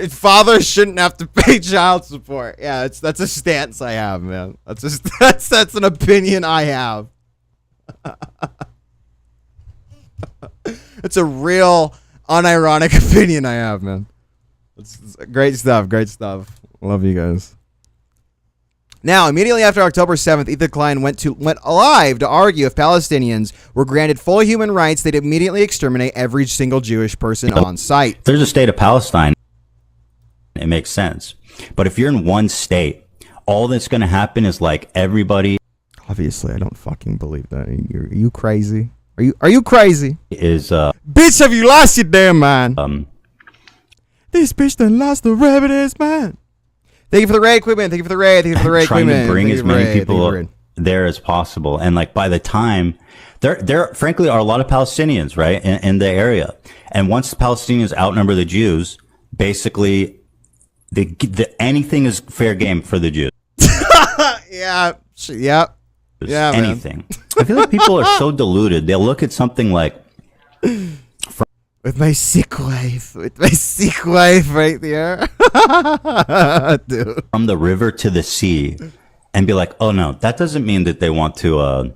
Fathers shouldn't have to pay child support. Yeah, that's a stance I have, man. That's an opinion I have. It's a real unironic opinion I have, man. It's great stuff. Love you guys. Now, immediately after October 7th, Ethan Klein went live to argue if Palestinians were granted full human rights, they'd immediately exterminate every single Jewish person on site. If there's a state of Palestine, it makes sense. But if you're in one state, all that's going to happen is like everybody. Obviously, I don't fucking believe that. Are you crazy? Are you crazy? Is bitch, have you lost your damn mind? This bitch done lost the rabbit mind. Thank you for the raid, Quidman. Thank you for the raid. Trying to bring as many people there as possible, and like by the time there frankly are a lot of Palestinians, right, in the area, and once the Palestinians outnumber the Jews, basically Anything is fair game for the Jews. Yeah. Yep. Yeah, man. Anything. I feel like people are so deluded. They'll look at something like with my sick wife right there. Dude. From the river to the sea and be like, oh no, that doesn't mean that they want to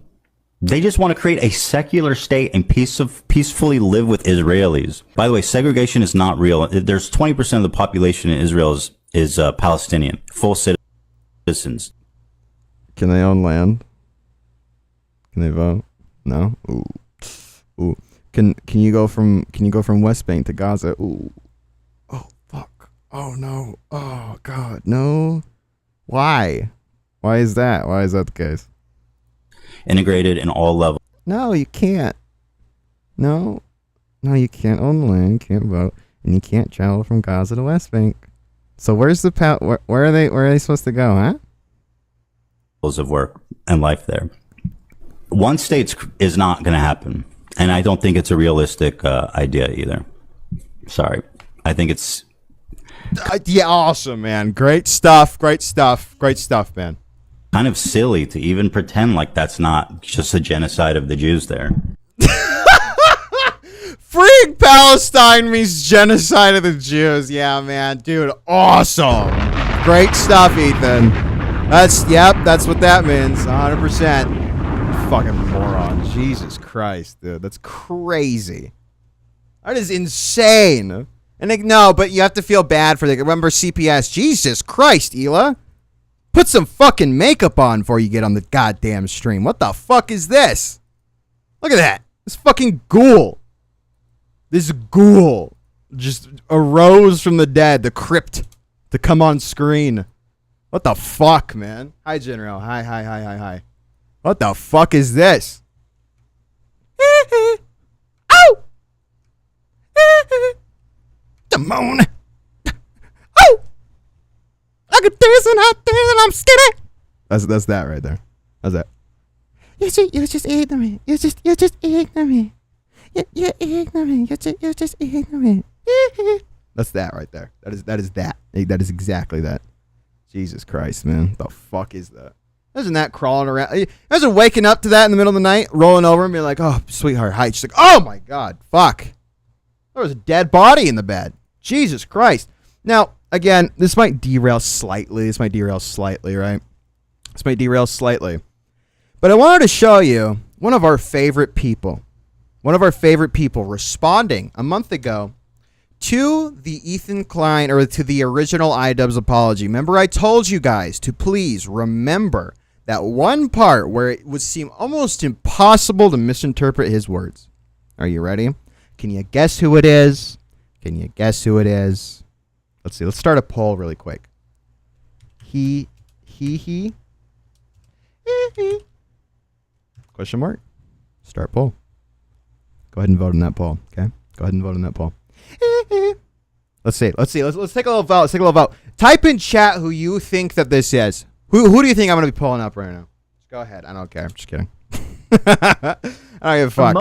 they just want to create a secular state and peacefully live with Israelis. By the way, segregation is not real. There's 20% of the population in Israel is Palestinian, full citizens. Can they own land? Can they vote? No. Ooh. Can you go from West Bank to Gaza? Ooh. Oh fuck. Oh no. Oh god. No. Why? Why is that? Why is that the case? Integrated in all levels. No, you can't. No, you can't own the land, you can't vote, and you can't travel from Gaza to West Bank. So where's the where are they supposed to go, huh? Of work and life there. One state is not going to happen, and I don't think it's a realistic idea either. Sorry, I think it's yeah, awesome, man. Great stuff, man. Kind of silly to even pretend like that's not just a genocide of the Jews there. Freeing Palestine means genocide of the Jews. Yeah, man, dude, awesome. Great stuff, Ethan. That's what that means. 100%. Fucking moron. Jesus Christ, dude. That's crazy. That is insane. And no, but you have to feel bad for remember CPS. Jesus Christ, Hila. Put some fucking makeup on before you get on the goddamn stream. What the fuck is this? Look at that. This fucking ghoul. This ghoul just arose from the dead, the crypt, to come on screen. What the fuck, man? Hi, General. Hi. What the fuck is this? Ow! Damone. Oh! I could dancing out there and I'm skinny. That's that right there. That's that. You're just ignorant. You're just ignorant. You're ignorant. You're just ignorant. That's that right there. That is that. That is exactly that. Jesus Christ, man. The fuck is that? Isn't that crawling around? Imagine waking up to that in the middle of the night, rolling over and being like, oh, sweetheart, hi. She's like, oh my God, fuck. There was a dead body in the bed. Jesus Christ. Now, again, this might derail slightly. Right? This might derail slightly. But I wanted to show you one of our favorite people responding a month ago to the Ethan Klein, or to the original Idubbbz apology. Remember, I told you guys to please remember that one part where it would seem almost impossible to misinterpret his words. Are you ready? Can you guess who it is? Let's see. Let's start a poll really quick. He. Question mark. Start poll. Go ahead and vote in that poll. Okay. Go ahead and vote in that poll. Let's see. Let's take a little vote. Type in chat who you think that this is. Who do you think I'm going to be pulling up right now? Just go ahead. I don't care. I'm just kidding. I don't give a fuck.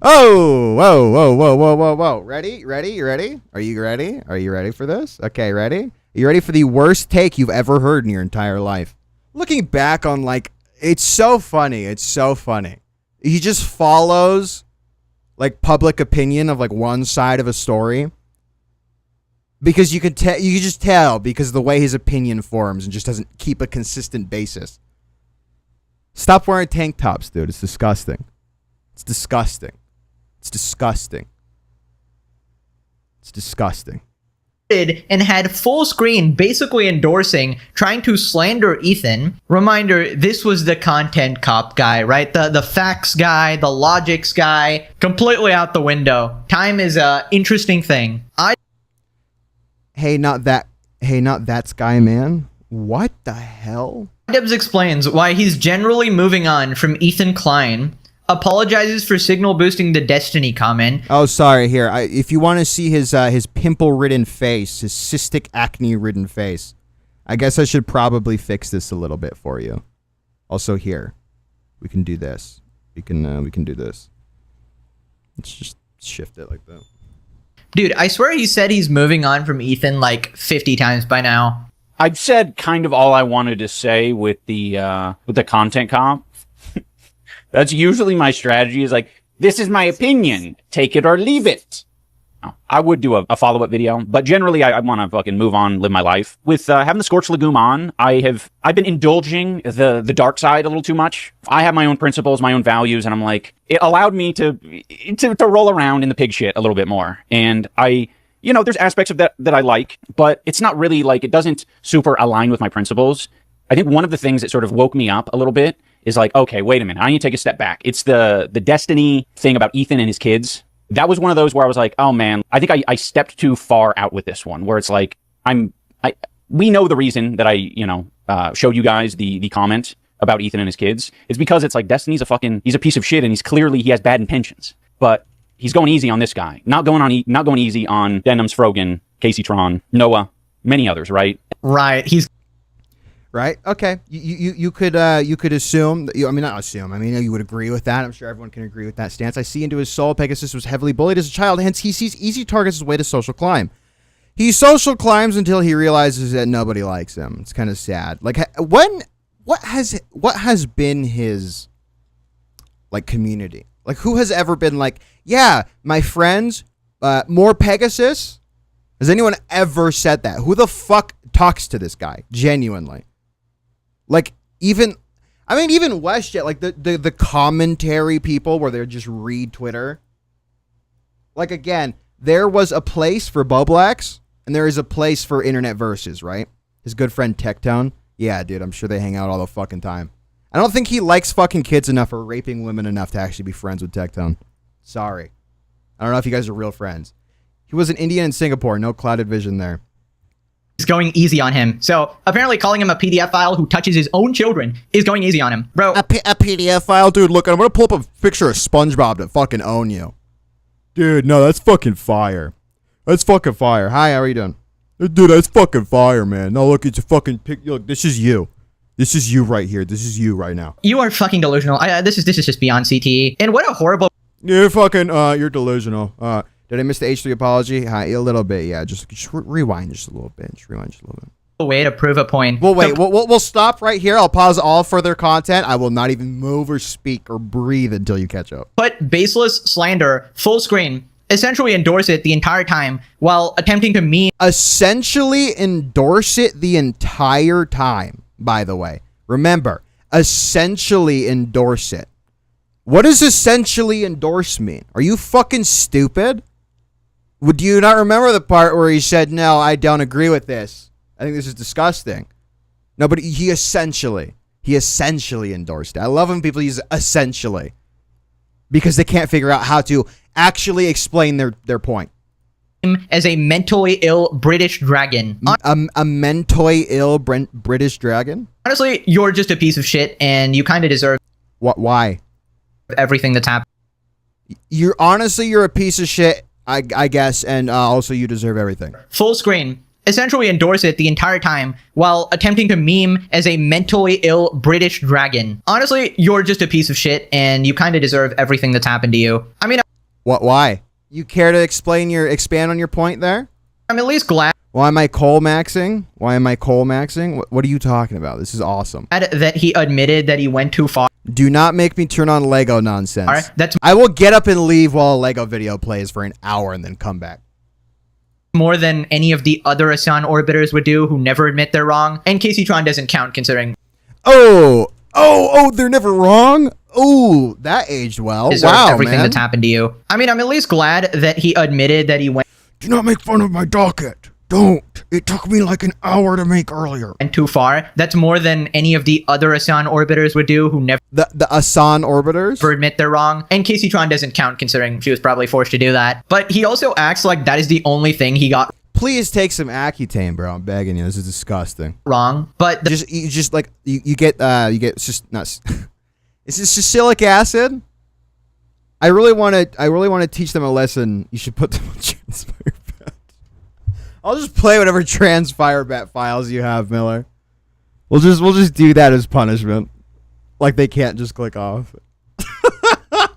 Oh, whoa. Ready? Are you ready for this? Okay, ready? Are you ready for the worst take you've ever heard in your entire life? Looking back on, it's so funny. He just follows public opinion of one side of a story, because you can just tell because of the way his opinion forms and just doesn't keep a consistent basis. Stop wearing tank tops, dude. It's disgusting. And had full screen basically endorsing, trying to slander Ethan. Reminder, this was the content cop guy, right? The facts guy, the logics guy, completely out the window. Time is a interesting thing. Hey, not that guy, man. What the hell? Idubbbz explains why he's generally moving on from Ethan Klein, apologizes for signal boosting the Destiny comment. Oh, sorry. Here, if you want to see his pimple-ridden face, his cystic acne-ridden face, I guess I should probably fix this a little bit for you. Also, here, we can do this. We can do this. Let's just shift it like that. Dude, I swear he said he's moving on from Ethan like 50 times by now. I've said kind of all I wanted to say with the content comp. That's usually my strategy is like, this is my opinion. Take it or leave it. I would do a follow-up video, but generally I want to fucking move on, live my life. With having the Scorched Legume on, I've been indulging the dark side a little too much. I have my own principles, my own values, and I'm like, it allowed me to roll around in the pig shit a little bit more. And there's aspects of that I like, but it's not really like, it doesn't super align with my principles. I think one of the things that sort of woke me up a little bit is like, okay, wait a minute, I need to take a step back. It's the Destiny thing about Ethan and his kids. That was one of those where I was like, oh man, I think I stepped too far out with this one, where it's like, we know the reason that I showed you guys the comment about Ethan and his kids. It's because it's like, Destiny's he's a piece of shit, and he has bad intentions, but he's going easy on this guy, not going easy on Denham's, Frogan, Casey Tron, Noah, many others, right? Right. Right. Okay. You could assume that not assume. I mean, you would agree with that. I'm sure everyone can agree with that stance. I see into his soul. Pegasus was heavily bullied as a child. Hence, he sees easy targets as a way to social climb. He social climbs until he realizes that nobody likes him. It's kind of sad. Like what has been his like community? Like who has ever been like, yeah, my friends, more Pegasus? Has anyone ever said that? Who the fuck talks to this guy genuinely? Like, even WestJet, like the commentary people where they just read Twitter. Like, again, there was a place for Boblax, and there is a place for Internet Versus, right? His good friend Tectone. Yeah, dude, I'm sure they hang out all the fucking time. I don't think he likes fucking kids enough or raping women enough to actually be friends with Tectone. Sorry. I don't know if you guys are real friends. He was an Indian in Singapore. No clouded vision there. Going easy on him. So apparently calling him a PDF file who touches his own children is going easy on him. Bro. A PDF file? Dude, look, I'm going to pull up a picture of SpongeBob to fucking own you. Dude, no, that's fucking fire. That's fucking fire. Hi, how are you doing? Dude, that's fucking fire, man. No, look, it's a fucking pic. Look, this is you. This is you right here. This is you right now. You are fucking delusional. This is just beyond CTE. And what a horrible... You're fucking, you're delusional. Did I miss the H3 apology? A little bit, yeah. Just rewind just a little bit. Way to prove a point. Well, wait. We'll stop right here. I'll pause all further content. I will not even move or speak or breathe until you catch up. Put baseless slander full screen. Essentially endorse it the entire time while attempting to meme. Essentially endorse it the entire time, by the way. Remember, essentially endorse it. What does essentially endorse mean? Are you fucking stupid? Would you not remember the part where he said, no, I don't agree with this? I think this is disgusting. No, but he essentially endorsed it. I love when people use essentially because they can't figure out how to actually explain their point. As a mentally ill British dragon. A mentally ill British dragon? Honestly, you're just a piece of shit and you kind of deserve... What? Why? Everything that's happened. You're a piece of shit, I guess, and also you deserve everything. Full screen. Essentially endorse it the entire time while attempting to meme as a mentally ill British dragon. Honestly, you're just a piece of shit and you kind of deserve everything that's happened to you. I mean... What? Why? You care to expand on your point there? I'm at least glad. Why am I coal maxing? What are you talking about? This is awesome. That he admitted that he went too far. Do not make me turn on Lego nonsense. I will get up and leave while a Lego video plays for an hour and then come back. More than any of the other Hasan orbiters would do who never admit they're wrong. And Casey Tron doesn't count considering... Oh, they're never wrong? Oh, that aged well. Wow, everything man. That's happened to you. I mean, I'm at least glad that he admitted that he went... Do not make fun of my docket. Don't. It took me like an hour to make earlier. And too far. That's more than any of the other Hasan orbiters would do who never... The Hasan orbiters? Admit they're wrong. And Casey Tron doesn't count considering she was probably forced to do that. But he also acts like that is the only thing he got... Please take some Accutane, bro. I'm begging you. This is disgusting. Wrong. But... You get it's just not... Is this salicylic acid? I really want to teach them a lesson. You should put them on Transpire Bat. I'll just play whatever Transpire Bat files you have, Miller. We'll just do that as punishment. Like they can't just click off. The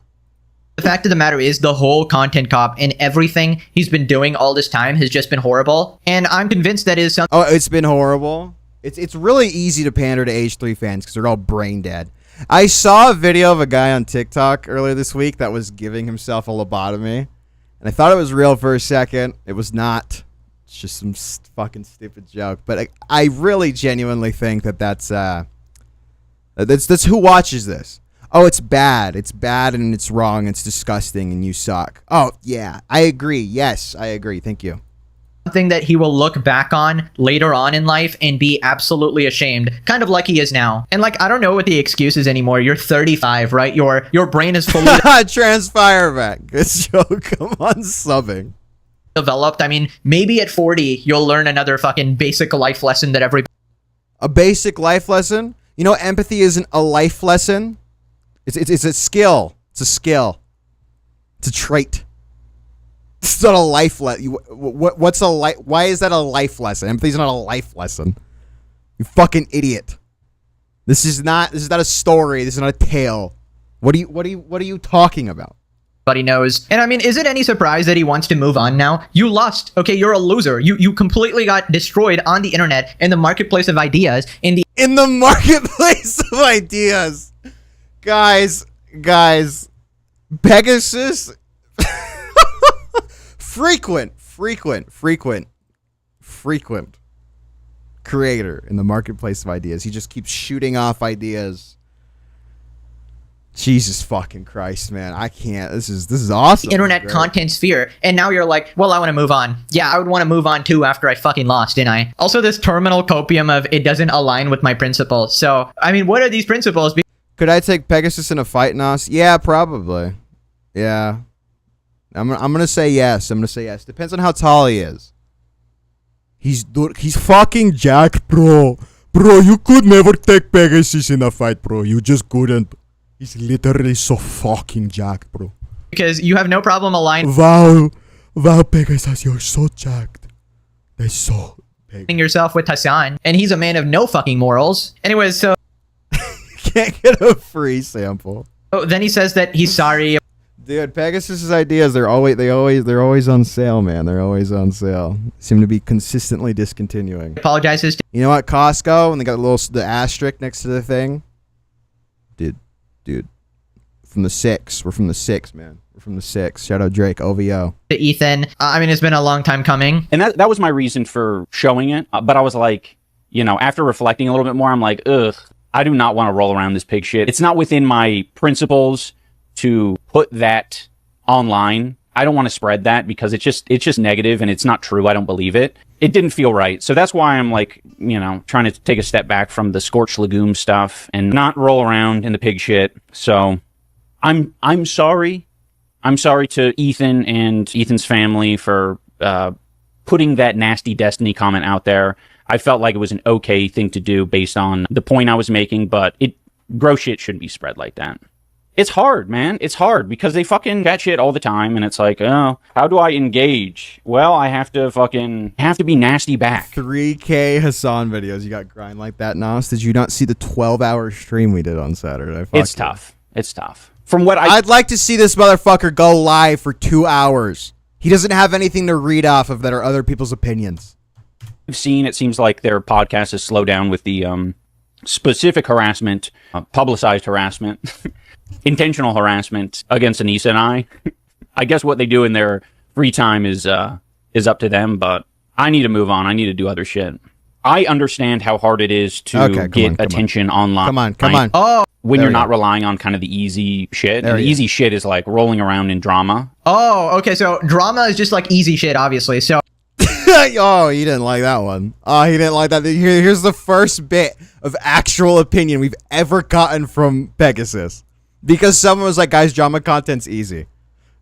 fact of the matter is, the whole content cop and everything he's been doing all this time has just been horrible. And I'm convinced that is something. Oh, it's been horrible. It's really easy to pander to age 3 fans because they're all brain dead. I saw a video of a guy on TikTok earlier this week that was giving himself a lobotomy, and I thought it was real for a second. It was not. It's just some fucking stupid joke. But I really genuinely think that's who watches this. Oh, it's bad. It's bad and it's wrong. It's disgusting and you suck. Oh, yeah. I agree. Yes, I agree. Thank you. Something that he will look back on later on in life and be absolutely ashamed, kind of like he is now. And like, I don't know what the excuse is anymore. You're 35, right? Your brain is fully Transpire back. Good joke. Come on, subbing. Developed. I mean, maybe at 40 you'll learn another fucking basic life lesson that a basic life lesson? You know, empathy isn't a life lesson. It's a skill. It's a skill. It's a trait. It's not a life lesson. What's a life? Why is that a life lesson? Empathy's not a life lesson. You fucking idiot. This is not a story. This is not a tale. What are you talking about? Everybody knows. And I mean, is it any surprise that he wants to move on now? You lost. Okay, you're a loser. You completely got destroyed on the internet in the marketplace of ideas. In the marketplace of ideas. Guys, Pegasus, frequent creator in the marketplace of ideas. He just keeps shooting off ideas. Jesus fucking Christ, man. I can't. This is awesome. Internet content sphere. And now you're like, well, I want to move on. Yeah, I would want to move on too after I fucking lost, didn't I? Also, this terminal copium of it doesn't align with my principles. So, I mean, what are these principles? Could I take Pegasus in a fight, Nos? Yeah, probably. Yeah. I'm gonna say yes. Depends on how tall he is. He's fucking jacked, bro. Bro, you could never take Pegasus in a fight, bro. You just couldn't. He's literally so fucking jacked, bro. Because you have no problem aligning. Wow, Pegasus, you're so jacked. That's so big. Yourself with Hasan, and he's a man of no fucking morals. Anyways, so can't get a free sample. Oh, then he says that he's sorry. Dude, Pegasus's ideas, they're always on sale, man. They're always on sale. Seem to be consistently discontinuing. Apologizes. You know what, Costco, and they got the asterisk next to the thing. Dude. From the 6. We're from the 6, man. We're from the 6. Shout out Drake, OVO. To Ethan. I mean, it's been a long time coming. And that was my reason for showing it. But I was like, you know, after reflecting a little bit more, I'm like, ugh, I do not want to roll around this pig shit. It's not within my principles to put that online. I don't want to spread that because it's just negative and it's not true. I don't believe it. It didn't feel right. So that's why I'm like, you know, trying to take a step back from the scorched legume stuff and not roll around in the pig shit. So I'm sorry. I'm sorry to Ethan and Ethan's family for putting that nasty Destiny comment out there. I felt like it was an okay thing to do based on the point I was making, but gross shit shouldn't be spread like that. It's hard, man. It's hard because they fucking that shit all the time, and it's like, oh, how do I engage? Well, I have to be nasty back. 3K Hasan videos. You got grind like that, Nos? Did you not see the 12-hour stream we did on Saturday? It's tough. It's tough. From what I'd like to see this motherfucker go live for 2 hours. He doesn't have anything to read off of that are other people's opinions. I've seen, it seems like their podcast has slowed down with the specific harassment, publicized harassment. Intentional harassment against Anissa and I. I guess what they do in their free time is up to them, but I need to move on. I need to do other shit. I understand how hard it is to get attention online. Come on. Oh, when you're not relying on kind of the easy shit. And the easy shit is like rolling around in drama. Oh, okay. So drama is just like easy shit, obviously. So. Oh, he didn't like that one. Oh, he didn't like that. Here's the first bit of actual opinion we've ever gotten from Pegasus. Because someone was like, guys, drama content's easy.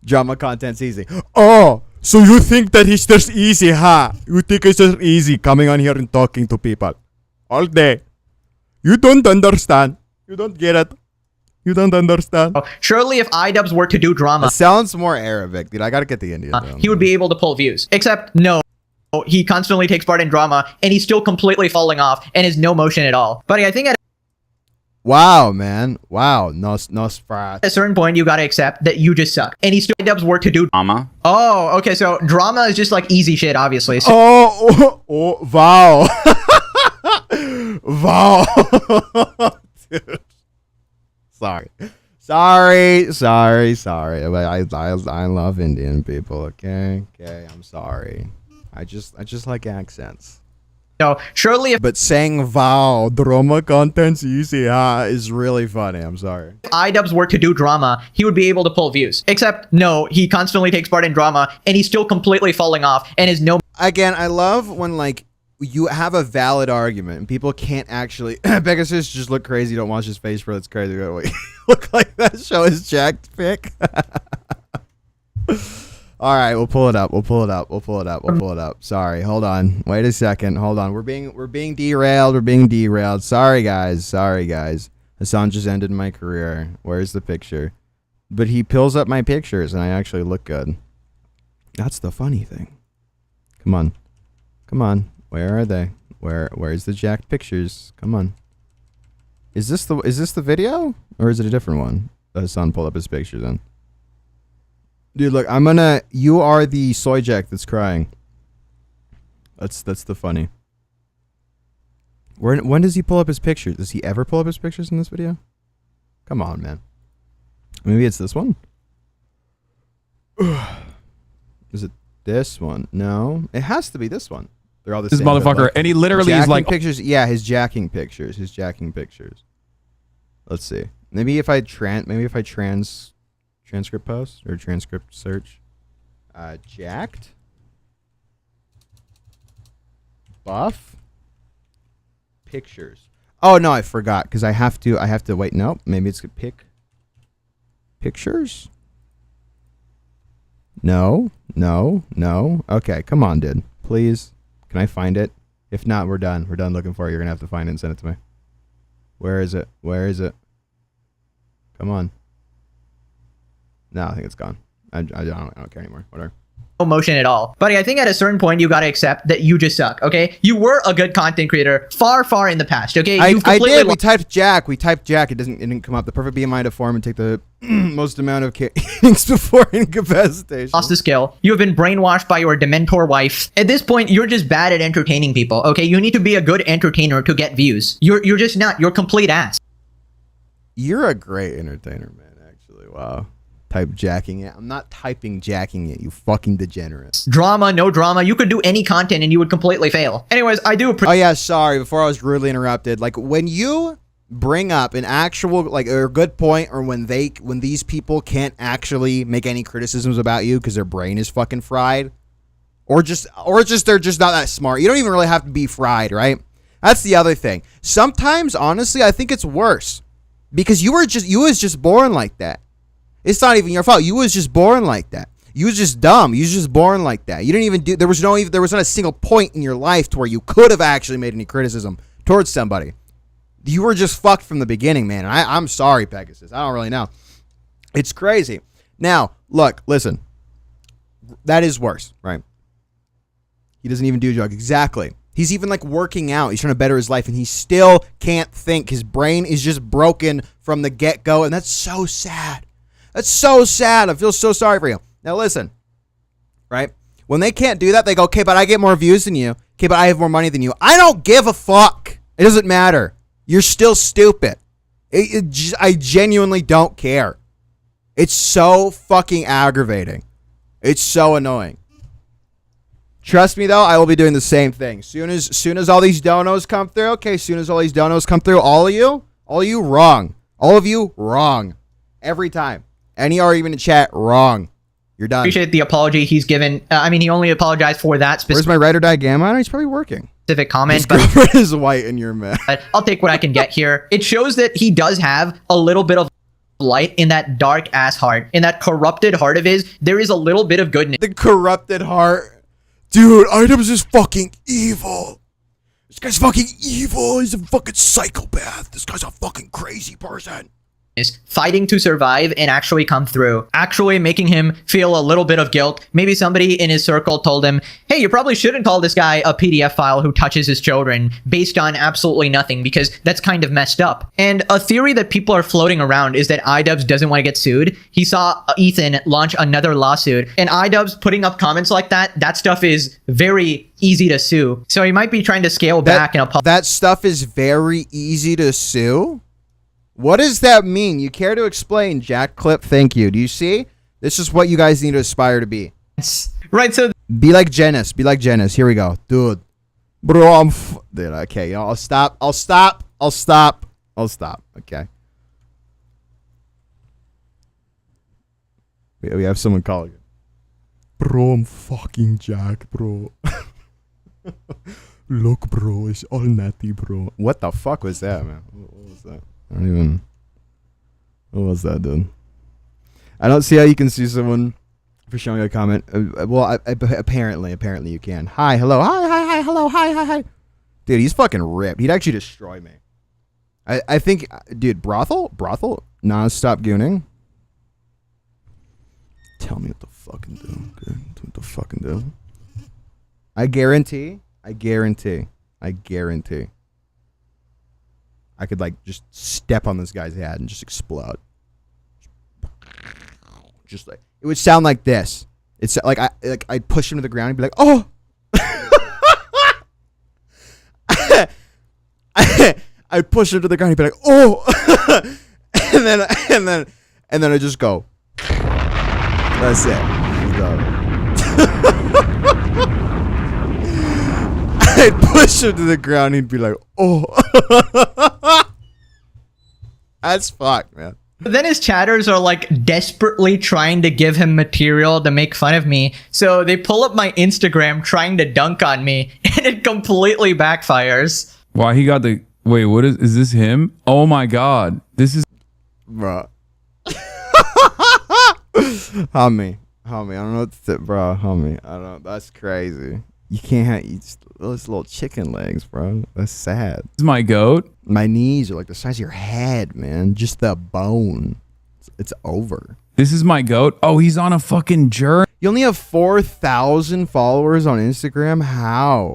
Drama content's easy. Oh, so you think that it's just easy, huh? You think it's just easy coming on here and talking to people all day. You don't understand. You don't get it. You don't understand. Surely if Idubbbz were to do drama. It sounds more Arabic, dude. I gotta get the Indian down. He would be able to pull views. Except, no. He constantly takes part in drama, and he's still completely falling off, and is no motion at all. Buddy, I think Wow, man. Wow. No sprat. At a certain point, you gotta accept that you just suck. And he still Idubbbz work to do Drama. Oh, okay. So drama is just like easy shit, obviously. So Wow. Wow. Dude. Sorry. I love Indian people. Okay. I'm sorry. I just like accents. So surely, But saying "wow, drama content's easy," is really funny. I'm sorry. if Idubbbz were to do drama, he would be able to pull views. Except, no, he constantly takes part in drama, and he's still completely falling off, and is no. Again, I love when like you have a valid argument and people can't actually. Pegasus just look crazy. Don't watch his face, bro. It's crazy. Wait, look like that. Show his jacked pic. All right, we'll pull it up. Sorry, hold on. Wait a second. Hold on. We're being derailed. Sorry, guys. Hasan just ended my career. Where's the picture? But he pulls up my pictures, and I actually look good. That's the funny thing. Come on. Where are they? Where's the jacked pictures? Come on. Is this the video, or is it a different one? Hasan pulled up his pictures in. Dude, look, you are the soy jack that's crying. That's the funny. When does he pull up his pictures? Does he ever pull up his pictures in this video? Come on, man. Maybe it's this one? Is it this one? No. It has to be this one. They're all the this same. motherfucker, Like, and he literally is like pictures. Yeah, his jacking pictures. Let's see. Maybe if I transcript post or transcript search. Jacked. Buff. Pictures. Oh no, I forgot because I have to wait. Nope. Maybe it's pictures. No. Okay, come on, dude. Please. Can I find it? If not, we're done. We're done looking for it. You're gonna have to find it and send it to me. Where is it? Come on. No, I think it's gone. I don't care anymore. Whatever. No motion at all. But I think at a certain point, you gotta accept that you just suck, okay? You were a good content creator far in the past, okay? I did. We typed Jack. It didn't come up. The perfect BMI to form and take the most amount of innings before incapacitation. Lost the skill. You have been brainwashed by your dementor wife. At this point, you're just bad at entertaining people, okay? You need to be a good entertainer to get views. You're just not. You're complete ass. You're a great entertainer, man, actually. Wow. Type jacking it. I'm not typing jacking it, you fucking degenerate. Drama, no drama. You could do any content and you would completely fail. Anyways, I do Oh yeah, sorry. Before I was rudely interrupted. Like when you bring up an actual like or a good point, or when these people can't actually make any criticisms about you because their brain is fucking fried, or just they're just not that smart. You don't even really have to be fried, right? That's the other thing. Sometimes, honestly, I think it's worse because you was just born like that. It's not even your fault. You was just born like that. You was just dumb. You was just born like that. You didn't even do. There was not a single point in your life to where you could have actually made any criticism towards somebody. You were just fucked from the beginning, man. And I'm sorry, Pegasus. I don't really know. It's crazy. Now, listen. That is worse, right? He doesn't even do a joke. Exactly. He's even like working out. He's trying to better his life, and he still can't think. His brain is just broken from the get-go, and that's so sad. That's so sad. I feel so sorry for you. Now listen, right? When they can't do that, they go, okay, but I get more views than you. Okay, but I have more money than you. I don't give a fuck. It doesn't matter. You're still stupid. I genuinely don't care. It's so fucking aggravating. It's so annoying. Trust me, though, I will be doing the same thing. Soon as all these donos come through, all of you, wrong. All of you, wrong. Every time. Any argument in chat, wrong. You're done. Appreciate the apology he's given. He only apologized for that specific. Where's my ride or die gamma? He's probably working. Specific comment. His girlfriend is white and you're mad. I'll take what I can get here. It shows that he does have a little bit of light in that dark ass heart. In that corrupted heart of his, there is a little bit of goodness. The corrupted heart. Dude, Idubbbz is fucking evil. This guy's fucking evil. He's a fucking psychopath. This guy's a fucking crazy person. is fighting to survive and actually come through, actually making him feel a little bit of guilt. Maybe somebody in his circle told him, hey, you probably shouldn't call this guy a PDF file who touches his children based on absolutely nothing, because that's kind of messed up. And a theory that people are floating around is that Idubbbz doesn't want to get sued. He saw Ethan launch another lawsuit, and Idubbbz putting up comments like that stuff is very easy to sue. So he might be trying to scale back and apologize. That stuff is very easy to sue? What does that mean? You care to explain, Jack Clip? Thank you. Do you see? This is what you guys need to aspire to be. Right, so... Be like Janice. Be like Janice. Here we go. Dude. Bro, dude, okay, you know, I'll stop. Okay. We have someone calling. Bro, I'm fucking Jack, bro. Look, bro, it's all natty, bro. What the fuck was that, man? What was that? I don't even... What was that, dude? I don't see how you can see someone for showing a comment. Well, apparently you can. Hi, hello, hi, hello, hi. Dude, he's fucking ripped. He'd actually destroy me. I think, dude, brothel, non-stop gooning. Tell me what the fucking do. Okay, what the fucking do. I guarantee. I could like just step on this guy's head and just explode. Just like it would sound like this. It's like I'd push him to the ground and be like, oh. I'd push him to the ground and be like, oh. and then I just go. That's it. I'd push him to the ground and he'd be like, oh. That's fucked, man. But then his chatters are like desperately trying to give him material to make fun of me. So they pull up my Instagram trying to dunk on me, and it completely backfires. Why he got the... Wait, what is this him? Oh my god. This is... Bruh. Homie. I don't know what to say, bro. Homie. I don't... That's crazy. You can't have... Those little chicken legs, bro. That's sad. This is my goat. My knees are like the size of your head, man. Just the bone. It's over. This is my goat. Oh, he's on a fucking journey. You only have 4,000 followers on Instagram? How?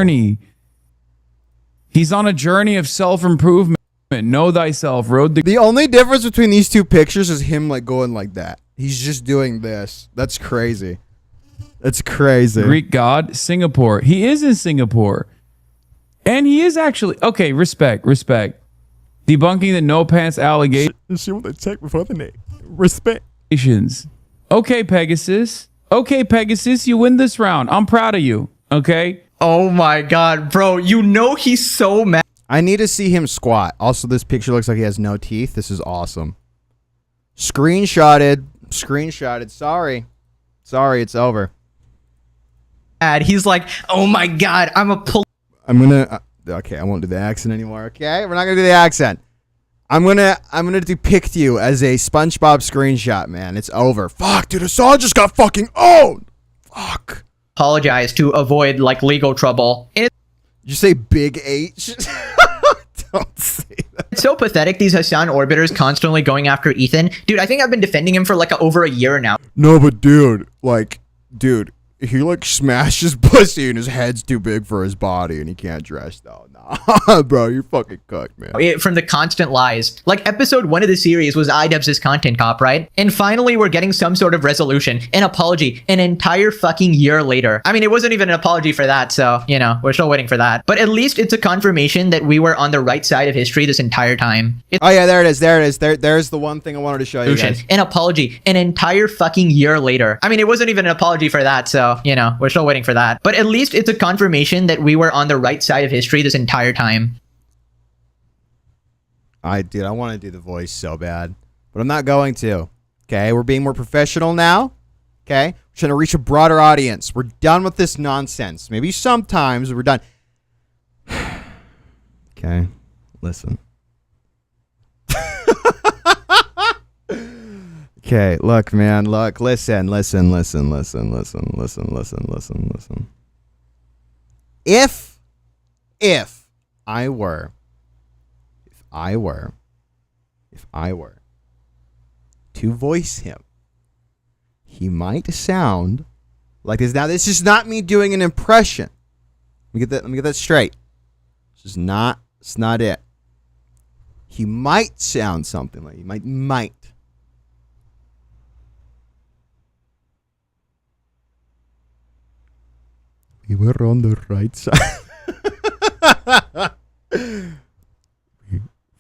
He's on a journey of self-improvement. Know thyself. The only difference between these two pictures is him like going like that. He's just doing this. That's crazy. That's crazy. Greek god, Singapore. He is in Singapore. And he is actually... Okay, respect. Debunking the no pants allegation. See what they check before the name. Respect. Okay, Pegasus, you win this round. I'm proud of you. Okay? Oh my god, bro. You know he's so mad. I need to see him squat. Also, this picture looks like he has no teeth. This is awesome. Screenshotted. Sorry, it's over. He's like, oh my god, I'm gonna okay, I won't do the accent anymore. Okay, we're not gonna do the accent. I'm gonna depict you as a SpongeBob screenshot, man. It's over. Fuck, dude, Hasan just got fucking owned. Fuck. Apologize to avoid like legal trouble. Did you say Big H? Don't say that. It's so pathetic, these Hasan orbiters constantly going after Ethan. Dude, I think I've been defending him for like over a year now. No, but dude, he like smashes pussy and his head's too big for his body and he can't dress though. Nah, bro, you're fucking cooked, man. From the constant lies. Like episode 1 of the series was Idubbbz' content cop, right? And finally we're getting some sort of resolution, an apology, an entire fucking year later. I mean, it wasn't even an apology for that, so, you know, we're still waiting for that. But at least it's a confirmation that we were on the right side of history this entire time. Oh yeah, there it is. There's the one thing I wanted to show you guys. An apology, an entire fucking year later. I mean, it wasn't even an apology for that, so, you know, we're still waiting for that. But at least it's a confirmation that we were on the right side of history this entire time. I want to do the voice so bad, but I'm not going to. Okay, we're being more professional now. Okay, we're trying to reach a broader audience. We're done with this nonsense. Maybe sometimes we're done. Okay, listen. Okay, look, man, look, listen. If I were to voice him. He might sound like this. Now, this is not me doing an impression. Let me get that straight. It's not it. He might sound something like, he might. We were on the right side.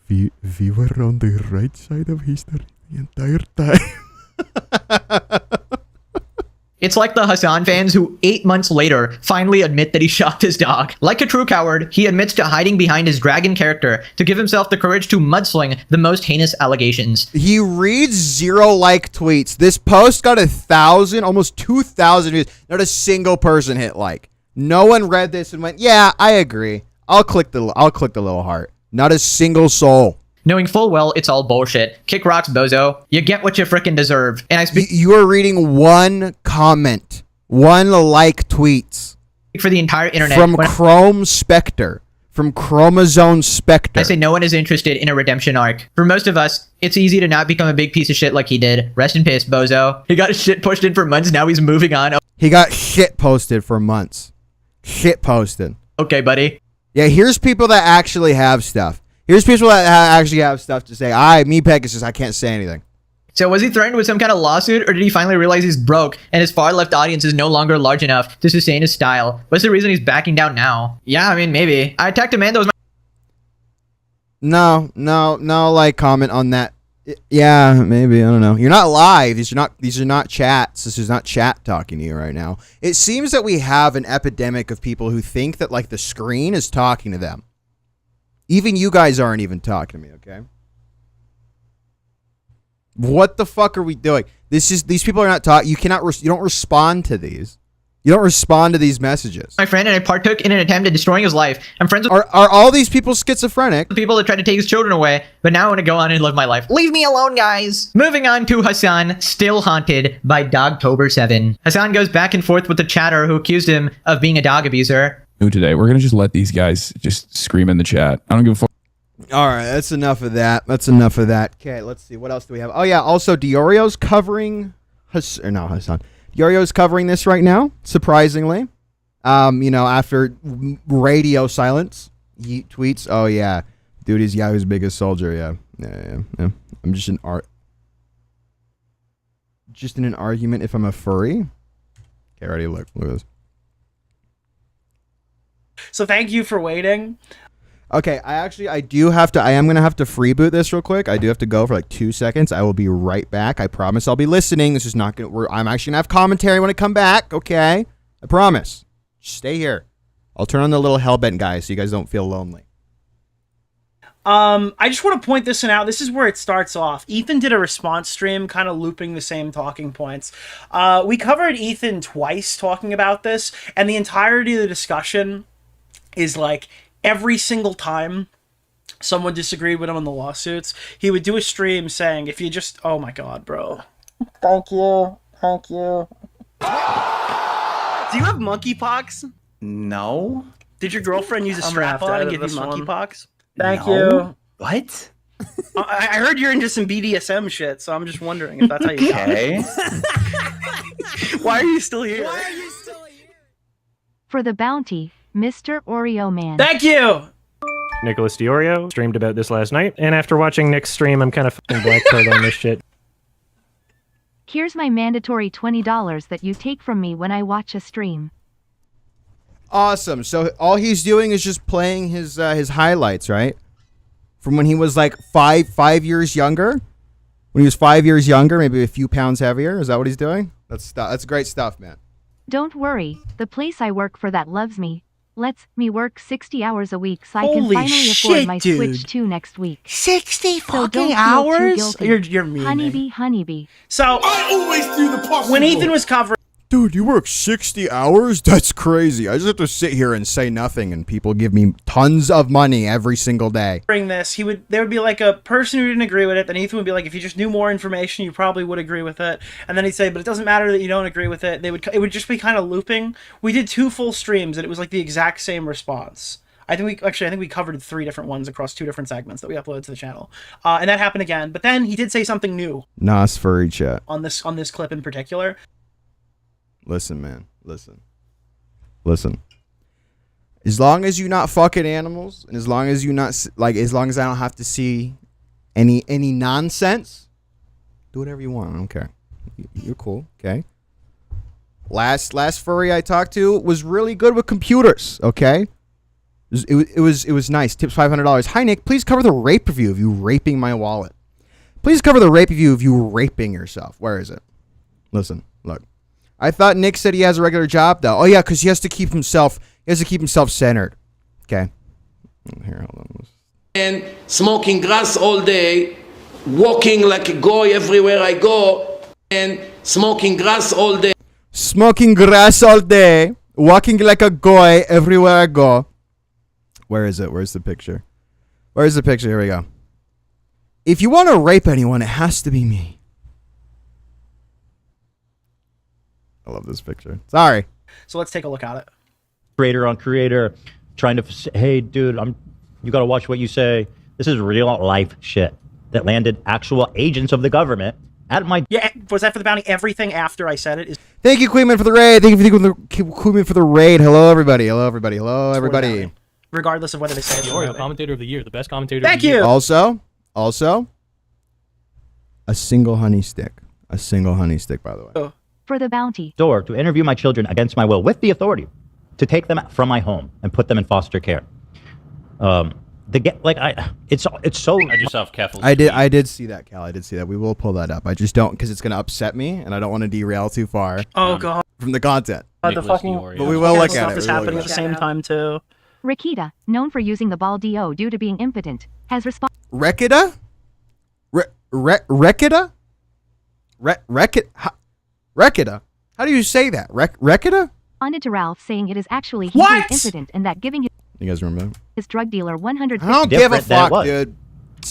we were on the right side of history the entire time. It's like the Hasan fans who 8 months later finally admit that he shot his dog. Like a true coward, he admits to hiding behind his dragon character to give himself the courage to mudsling the most heinous allegations. He reads 0 like tweets. This post got 1,000, almost 2,000 views. Not a single person hit like. No one read this and went, "Yeah, I agree. I'll click the little heart." Not a single soul. Knowing full well it's all bullshit. Kick rocks, bozo. You get what you frickin' deserve. And I speak You are reading one comment, 1 like tweets for the entire internet. From Chrome Spectre. From Chromosome Spectre. I say no one is interested in a redemption arc. For most of us, it's easy to not become a big piece of shit like he did. Rest in peace, bozo. He got his shit pushed in for months, now he's moving on. He got shit posted for months. Shit posted. Okay, buddy. Yeah, here's people that actually have stuff. Here's people that actually have stuff to say. Me, Pegasus, I can't say anything. So was he threatened with some kind of lawsuit, or did he finally realize he's broke and his far left audience is no longer large enough to sustain his style? What's the reason he's backing down now? Yeah, I mean, maybe. I attacked a man that was No, like, comment on that. Yeah, maybe, I don't know. You're not live. These are not chats. This is not chat talking to you right now. It seems that we have an epidemic of people who think that, like, the screen is talking to them. Even you guys aren't even talking to me, okay? What the fuck are we doing? These people are not talking. You don't respond to these. You don't respond to these messages. my friend, and I partook in an attempt at destroying his life. I'm friends with Are all these people schizophrenic? people that tried to take his children away, but now I want to go on and live my life. Leave me alone, guys! Moving on to Hasan, still haunted by Dogtober 7. Hasan goes back and forth with the chatter who accused him of being a dog abuser. Today, we're gonna just let these guys just scream in the chat. I don't give a fuck. All right, that's enough of that. Okay, let's see. What else do we have? Oh, yeah, also, Diorio's covering... Hasan. Diorio's covering this right now, surprisingly. After radio silence, he tweets, "Oh, yeah, dude, he's Yahoo's biggest soldier, yeah. I'm just in an argument if I'm a furry." Okay, ready, look at this. So thank you for waiting. Okay, I am going to have to freeboot this real quick. I do have to go for like 2 seconds. I will be right back. I promise I'll be listening. This is not going to, I'm actually going to have commentary when I come back, okay? I promise. Just stay here. I'll turn on the little Hellbent guy so you guys don't feel lonely. I just want to point this one out. This is where it starts off. Ethan did a response stream kind of looping the same talking points. We covered Ethan twice talking about this, and the entirety of the discussion is like every single time someone disagreed with him on the lawsuits, he would do a stream saying, if you just, oh my god, bro. Thank you. Do you have monkeypox? No. Did your girlfriend use a strap on and give you monkeypox? Thank No. you. What? I heard you're into some BDSM shit, so I'm just wondering if that's how you got it. Why are you still here? For the bounty, Mr. Oreo Man. Thank you! Nicholas Diorio streamed about this last night, and after watching Nick's stream, I'm kind of fucking blackpilled on this shit. Here's my mandatory $20 that you take from me when I watch a stream. Awesome. So all he's doing is just playing his highlights, right? From when he was like five years younger. When he was 5 years younger, maybe a few pounds heavier. Is that what he's doing? That's great stuff, man. Don't worry, the place I work for that loves me lets me work 60 hours a week so I can Holy finally afford shit, my dude. Switch 2 next week. 60 So don't fucking feel hours? too guilty. You're mean. Honeybee. So, I always do the possible. when Ethan was covering Dude, you work 60 hours? That's crazy. I just have to sit here and say nothing and people give me tons of money every single day. this, there would be like a person who didn't agree with it, then Ethan would be like, if you just knew more information, you probably would agree with it. And then he'd say, but it doesn't matter that you don't agree with it. It would just be kind of looping. We did 2 full streams and it was like the exact same response. I think we covered 3 different ones across 2 different segments that we uploaded to the channel, and that happened again. But then he did say something new. Nas furry chat. On this clip in particular. Listen, man. Listen. As long as you're not fucking animals, and as long as you not as long as I don't have to see any nonsense, do whatever you want. I don't care. You're cool. Okay. Last furry I talked to was really good with computers. Okay. It was nice. Tips $500. Hi Nick, please cover the rape review of you raping my wallet. Please cover the rape review of you raping yourself. Where is it? Listen, look. I thought Nick said he has a regular job though. Oh yeah, because he has to keep himself centered. Okay. Here, hold on. And smoking grass all day, walking like a goy everywhere I go, and smoking grass all day. Smoking grass all day, walking like a goy everywhere I go. Where is it? Where's the picture? Where's the picture? Here we go. If you want to rape anyone, it has to be me. I love this picture. Sorry. So let's take a look at it. Creator on creator, trying to hey dude, you gotta watch what you say. This is real life shit that landed actual agents of the government at my. Yeah, was that for the bounty? Everything after I said it is. Thank you, Queenman, for the raid. Thank you, Queenman, for the raid. Hello, everybody. Hello, everybody. Hello, everybody. Regardless of whether they say it. The Oreo commentator of the year, the best commentator. Thank of the you. Year. Also, a single honey stick. A single honey stick, by the way. For the bounty. Door to interview my children against my will with the authority to take them from my home and put them in foster care. It's so. Add yourself careful. I did see that, Cal. I did see that. We will pull that up. I just don't, because it's gonna upset me, and I don't want to derail too far. Oh god. From the content. The fucking. But we will look at stuff it. is happening at the same time too. Rakita, known for using the ball DO due to being impotent, has responded. Rekita? Rekita? Rekita? How do you say that? Rekita? Responded to Ralph saying it is actually he who is impotent and that giving You guys remember that? his drug dealer 150. I don't give a fuck, dude.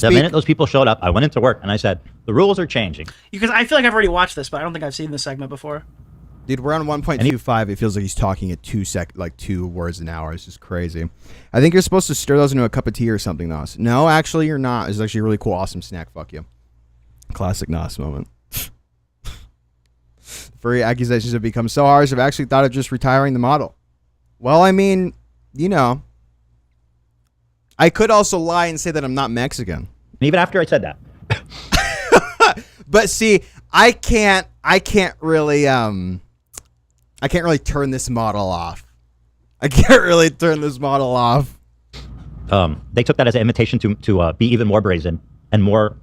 The minute those people showed up, I went into work and I said, the rules are changing. Because I feel like I've already watched this, but I don't think I've seen this segment before. Dude, we're on 1.25. It feels like he's talking at 2 words an hour. It's just crazy. I think you're supposed to stir those into a cup of tea or something, Nos. No, actually, you're not. It's actually a really cool, awesome snack. Fuck you. Classic Nos moment. Furry accusations have become so harsh, I've actually thought of just retiring the model. Well, I mean, you know, I could also lie and say that I'm not Mexican. And even after I said that. But see, I can't really turn this model off. I can't really turn this model off. They took that as an invitation to be even more brazen and more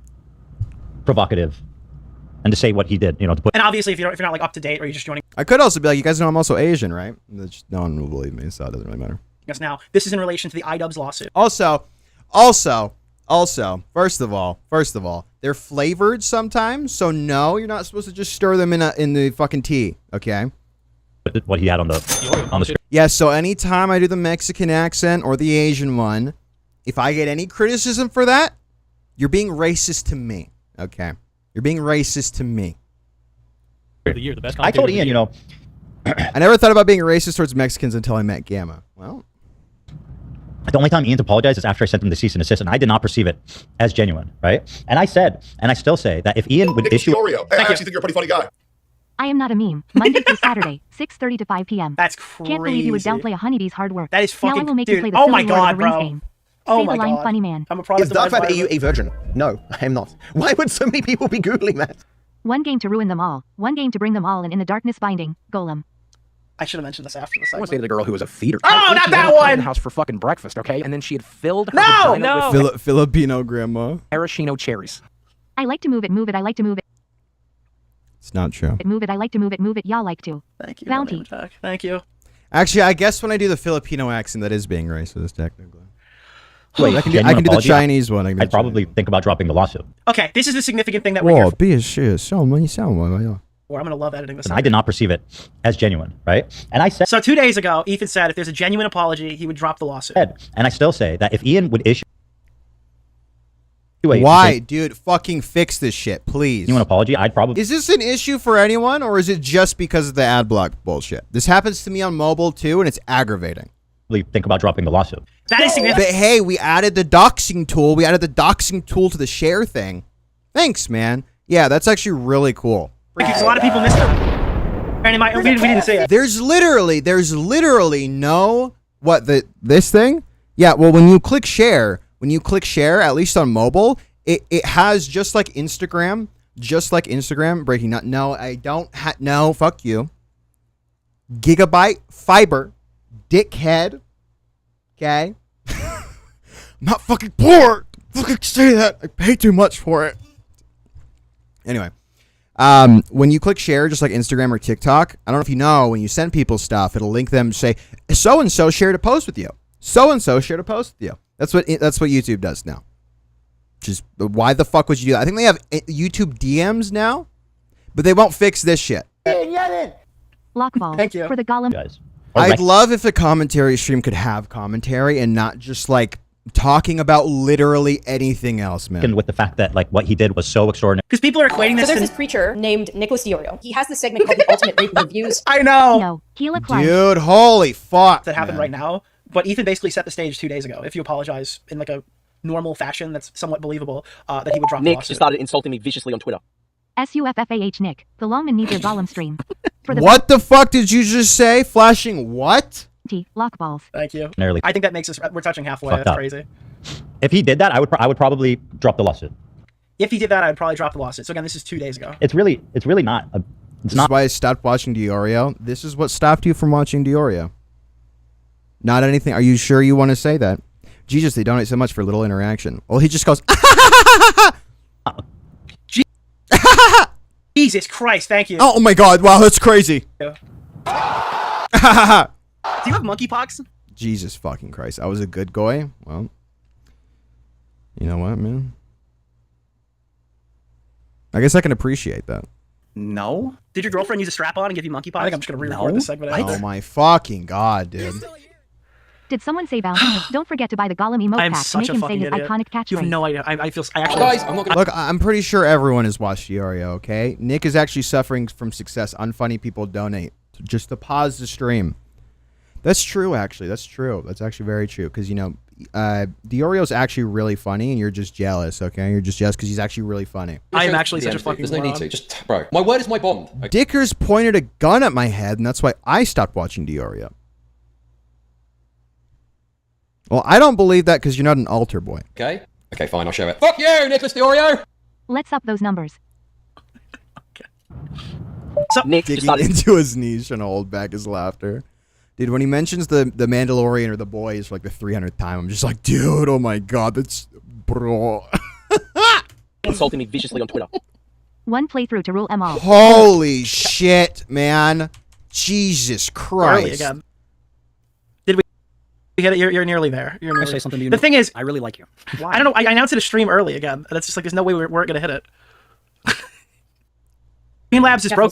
provocative, and to say what he did, you know. To put. And obviously, if you're not like up to date or you're just joining I could also be like, you guys know I'm also Asian, right? No one will believe me, so it doesn't really matter. us now, this is in relation to the Idubbbz lawsuit. Also, first of all, they're flavored sometimes, so no, you're not supposed to just stir them in the fucking tea, okay? What he had on the script. Yeah, so anytime I do the Mexican accent or the Asian one, if I get any criticism for that, you're being racist to me, okay? You're being racist to me. The year, the best I told Ian, you know, I never thought about being racist towards Mexicans until I met Gamma. Well, the only time Ian's apologized is after I sent him the cease and desist, and I did not perceive it as genuine, right? And I said, and I still say, that if Ian would issue... Oreo. I actually think you're a pretty funny guy. I am not a meme. Monday through Saturday, 6:30 to 5 p.m. That's crazy. Can't believe you would downplay a honeybee's hard work. That is fucking... Now I will make dude, you play the oh silly my Lord god, of the Rings bro. game. Oh Say my the line, god. funny man. I'm a product Is Darkfire EU a virgin? No, I am not. Why would so many people be Googling that? One game to ruin them all. One game to bring them all in the darkness binding. Golem. I should have mentioned this after the I segment. want to say to the girl who was a feeder. Oh, not that In one! the house for fucking breakfast, okay? And then she had filled her No, vagina no. with Filipino grandma. maraschino cherries. I like to move it, I like to move it. It's not true. Move it, I like to move it, y'all like to. Thank you. Bounty. Thank you. Actually, I guess when I do the Filipino accent, that is being racist, technically. Wait, I can do the Chinese one. I'd probably think about dropping the lawsuit. Okay, this is the significant thing that we're here Whoa, for. be a shit. So many sound. I'm going to love editing this. And I did not perceive it as genuine, right? And I said... So 2 days ago, Ethan said if there's a genuine apology, he would drop the lawsuit. And I still say that if Ian would issue... Why? Dude, fucking fix this shit, please. You want an apology? I'd probably... Is this an issue for anyone, or is it just because of the ad block bullshit? This happens to me on mobile, too, and it's aggravating. Think about dropping the lawsuit. That is significant. But hey, we added the doxing tool. We added the doxing tool to the share thing. Thanks, man. Yeah, that's actually really cool. Because a lot of people missed it. And we didn't say it. There's literally no this thing? Yeah, well, when you click share, at least on mobile, it has just like Instagram, breaking up. No, I don't no, fuck you. Gigabyte fiber, dickhead. Okay? I'm not fucking poor. Fucking say that. I pay too much for it. Anyway. When you click share, just like Instagram or TikTok, I don't know if you know, when you send people stuff, it'll link them, say, so-and-so shared a post with you. So-and-so shared a post with you. That's what YouTube does now. Just, why the fuck would you do that? I think they have YouTube DMs now, but they won't fix this shit. Lockball. Thank you. For the Gollum. Guys. I'd love if the commentary stream could have commentary and not just like talking about literally anything else, man. With the fact that like what he did was so extraordinary. Because people are equating this So there's to... this preacher named Nicholas Diorio. He has this segment called The Ultimate Rape Reviews. I know! No. Keela Klein. Dude, holy fuck. That happened right now. But Ethan basically set the stage 2 days ago. If you apologize in like a normal fashion that's somewhat believable, that he would drop the Nick lawsuit. just started insulting me viciously on Twitter. SUFFAH Nick. The Longman needs your Gollum stream. For the What the fuck did you just say? Flashing what? Lockballs. Thank you. Nearly. I think that makes us... We're touching halfway. Fucked That's up. crazy. If he did that, I would probably drop the lawsuit. If he did that, I'd probably drop the lawsuit. So again, this is 2 days ago. It's really not. This is why I stopped watching Diorio. This is what stopped you from watching Diorio. Not anything. Are you sure you want to say that? Jesus, they donate so much for little interaction. Well, he just goes, Jesus Christ, thank you. oh my god, wow, that's crazy. Do you have monkeypox? Jesus fucking Christ. I was a good guy. Well, you know what, man? I guess I can appreciate that. No. Did your girlfriend use a strap on and give you monkeypox? I think I'm just going to re-record this segment. Oh my fucking god, dude. Did someone say Valentine's? Don't forget to buy the Gollum emote I am pack to such make a him say fucking his idiot. iconic catchphrase. You have no idea. I actually... Guys, I'm not gonna... Look, I'm pretty sure everyone has watched Diorio, okay? Nick is actually suffering from success. Unfunny people donate. Just to pause the stream. That's true, actually. That's true. That's actually very true. Because, you know, Diorio's actually really funny, and you're just jealous, okay? You're just jealous because he's actually really funny. I am actually such a fucking There's no need moron. to. Just, bro, my word is my bond. Okay? Dickers pointed a gun at my head, and that's why I stopped watching Diorio. Well, I don't believe that because you're not an altar boy. Okay, fine, I'll show it. Fuck you, Nicholas Diorio! Let's up those numbers. So, Nick Digging into his knees trying to hold back his laughter. Dude, when he mentions the Mandalorian or the boys for like the 300th time, I'm just like, dude, oh my god, that's... Bro. Insulting me viciously on Twitter. One playthrough to rule them all. Holy shit, man. Jesus Early Christ. again. Did we hit it? You're nearly there. You're nearly say something to you, The Nick? thing is... I really like you. I don't know. I announced it a stream early again. And it's just like, there's no way we weren't going to hit it. Green Labs is broke.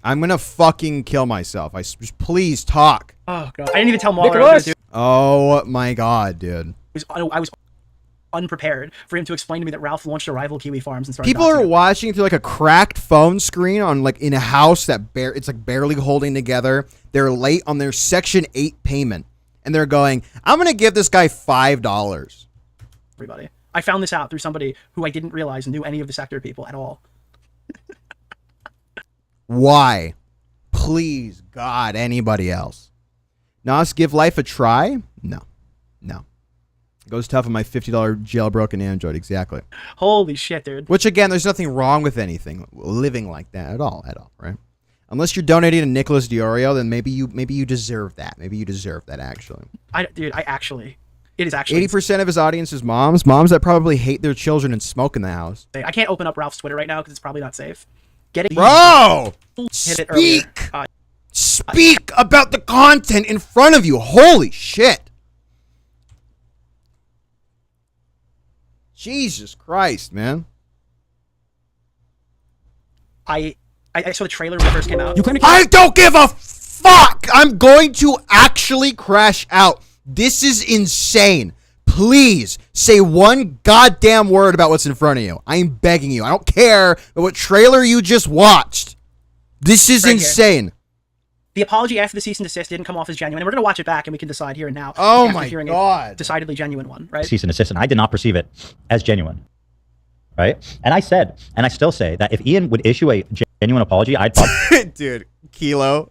I'm gonna fucking kill myself. Just please talk. Oh, God. I didn't even tell Mauler what I was going to do. Oh my god, dude. I was unprepared for him to explain to me that Ralph launched a rival Kiwi Farms and started People are watching through like a cracked phone screen on like in a house that it's like barely holding together. They're late on their Section 8 payment, and they're going, "I'm gonna give this guy $5." Everybody, I found this out through somebody who I didn't realize knew any of the sector people at all. Why? Please, God, anybody else? Nos, give life a try? No. Goes tough on my $50 jailbroken Android, exactly. Holy shit, dude. Which, again, there's nothing wrong with anything living like that at all, right? Unless you're donating to Nicholas Diorio, then maybe you deserve that. Maybe you deserve that, actually. It is actually 80% of his audience is moms that probably hate their children and smoke in the house. I can't open up Ralph's Twitter right now because it's probably not safe. Get it, bro. Hit it earlier. Speak about the content in front of you. Holy shit. Jesus Christ, man. I saw the trailer when it first came out. I don't give a fuck. I'm going to actually crash out. This is insane. Please say one goddamn word about what's in front of you. I'm begging you. I don't care about what trailer you just watched. This is insane. The apology after the cease and desist didn't come off as genuine, and we're gonna watch it back and we can decide here and now. Oh after my hearing God. a decidedly genuine one, right? Cease and desist, and I did not perceive it as genuine. Right? And I said, and I still say, that if Ian would issue a genuine apology, I'd probably... Dude, Kilo,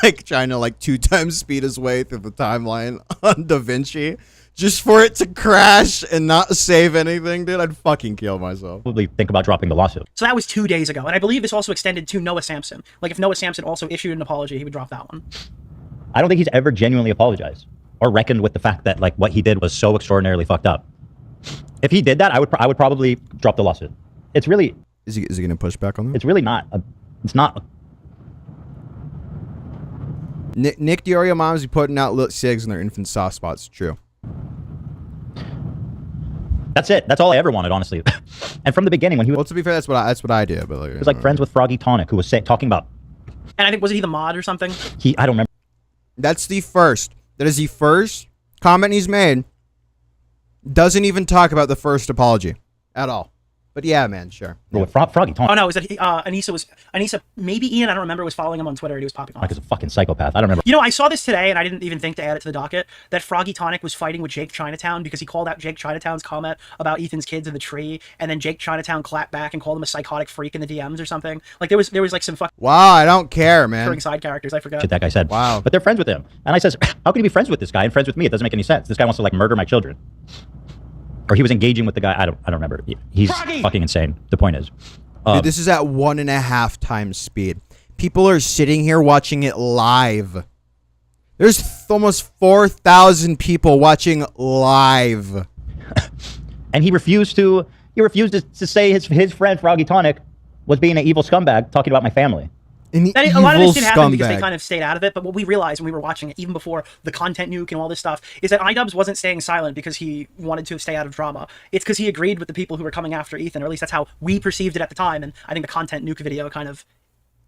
like trying to like 2 times speed his way through the timeline on Da Vinci just for it to crash and not save anything, dude. I'd fucking kill myself. probably think about dropping the lawsuit. So that was 2 days ago, and I believe this also extended to Noah Samson. Like if Noah Samson also issued an apology, he would drop that one. I don't think he's ever genuinely apologized or reckoned with the fact that like what he did was so extraordinarily fucked up. If he did that, I would probably drop the lawsuit. It's really... Is he going to push back on that? It's really not... it's not... Nick Diorio moms be putting out little cigs in their infant soft spots. True. That's it. That's all I ever wanted, honestly. And from the beginning, when he was... Well, to be fair, that's what I did. But like, he was like friends with Froggy Tonic, who was talking about... And I think, was he the mod or something? I don't remember. That's the first. That is the first comment he's made. Doesn't even talk about the first apology at all. But yeah, man, sure. Yeah. With Froggy Tonic. Oh no, is that Anissa? Maybe Ian. I don't remember. Was following him on Twitter. And he was popping off. Like, he's a fucking psychopath. I don't remember. You know, I saw this today, and I didn't even think to add it to the docket. That Froggy Tonic was fighting with Jake Chinatown because he called out Jake Chinatown's comment about Ethan's kids in the tree, and then Jake Chinatown clapped back and called him a psychotic freak in the DMs or something. Like there was like some fucking wow. I don't care, man. side characters. I forgot. Shit that guy said. Wow. But they're friends with him, and I says, how can you be friends with this guy and friends with me? It doesn't make any sense. This guy wants to like murder my children. Or he was engaging with the guy. I don't remember. He's fucking insane. The point is, dude, this is at 1.5 times speed. People are sitting here watching it live. There's almost 4,000 people watching live. And he refused to say his friend Froggy Tonic was being an evil scumbag talking about my family. A lot of this did happen because they kind of stayed out of it, but what we realized when we were watching it, even before the content nuke and all this stuff, is that Idubbbz wasn't staying silent because he wanted to stay out of drama. It's because he agreed with the people who were coming after Ethan, or at least that's how we perceived it at the time, and I think the content nuke video kind of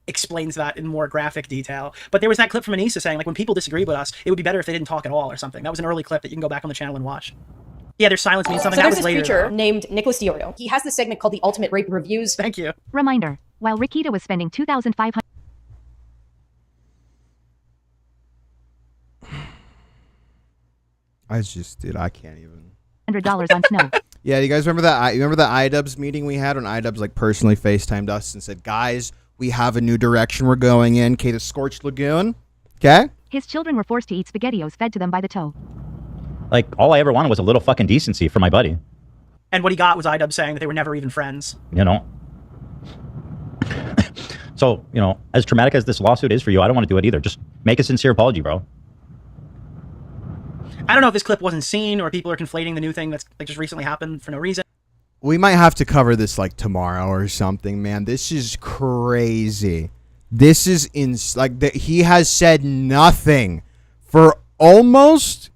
explains that in more graphic detail. But there was that clip from Anissa saying, like, when people disagree with us, it would be better if they didn't talk at all or something. That was an early clip that you can go back on the channel and watch. Yeah, their silence means something. So That there's was this later. creature named Nicholas Diorio. He has this segment called the Ultimate Rape Reviews. Thank you. Reminder, while Rikita was spending $2,500 Dude, I can't even. on snow. Yeah, do you guys remember that? You remember the Idubbbz meeting we had when Idubbbz like personally FaceTimed us and said, "Guys, we have a new direction we're going in. Okay, the Scorched Lagoon. Okay." His children were forced to eat SpaghettiOs fed to them by the toe. Like, all I ever wanted was a little fucking decency for my buddy. And what he got was Idubbbz saying that they were never even friends. You know? So, you know, as traumatic as this lawsuit is for you, I don't want to do it either. Just make a sincere apology, bro. I don't know if this clip wasn't seen or people are conflating the new thing that's like just recently happened for no reason. We might have to cover this like tomorrow or something, man. This is crazy. This is he has said nothing for almost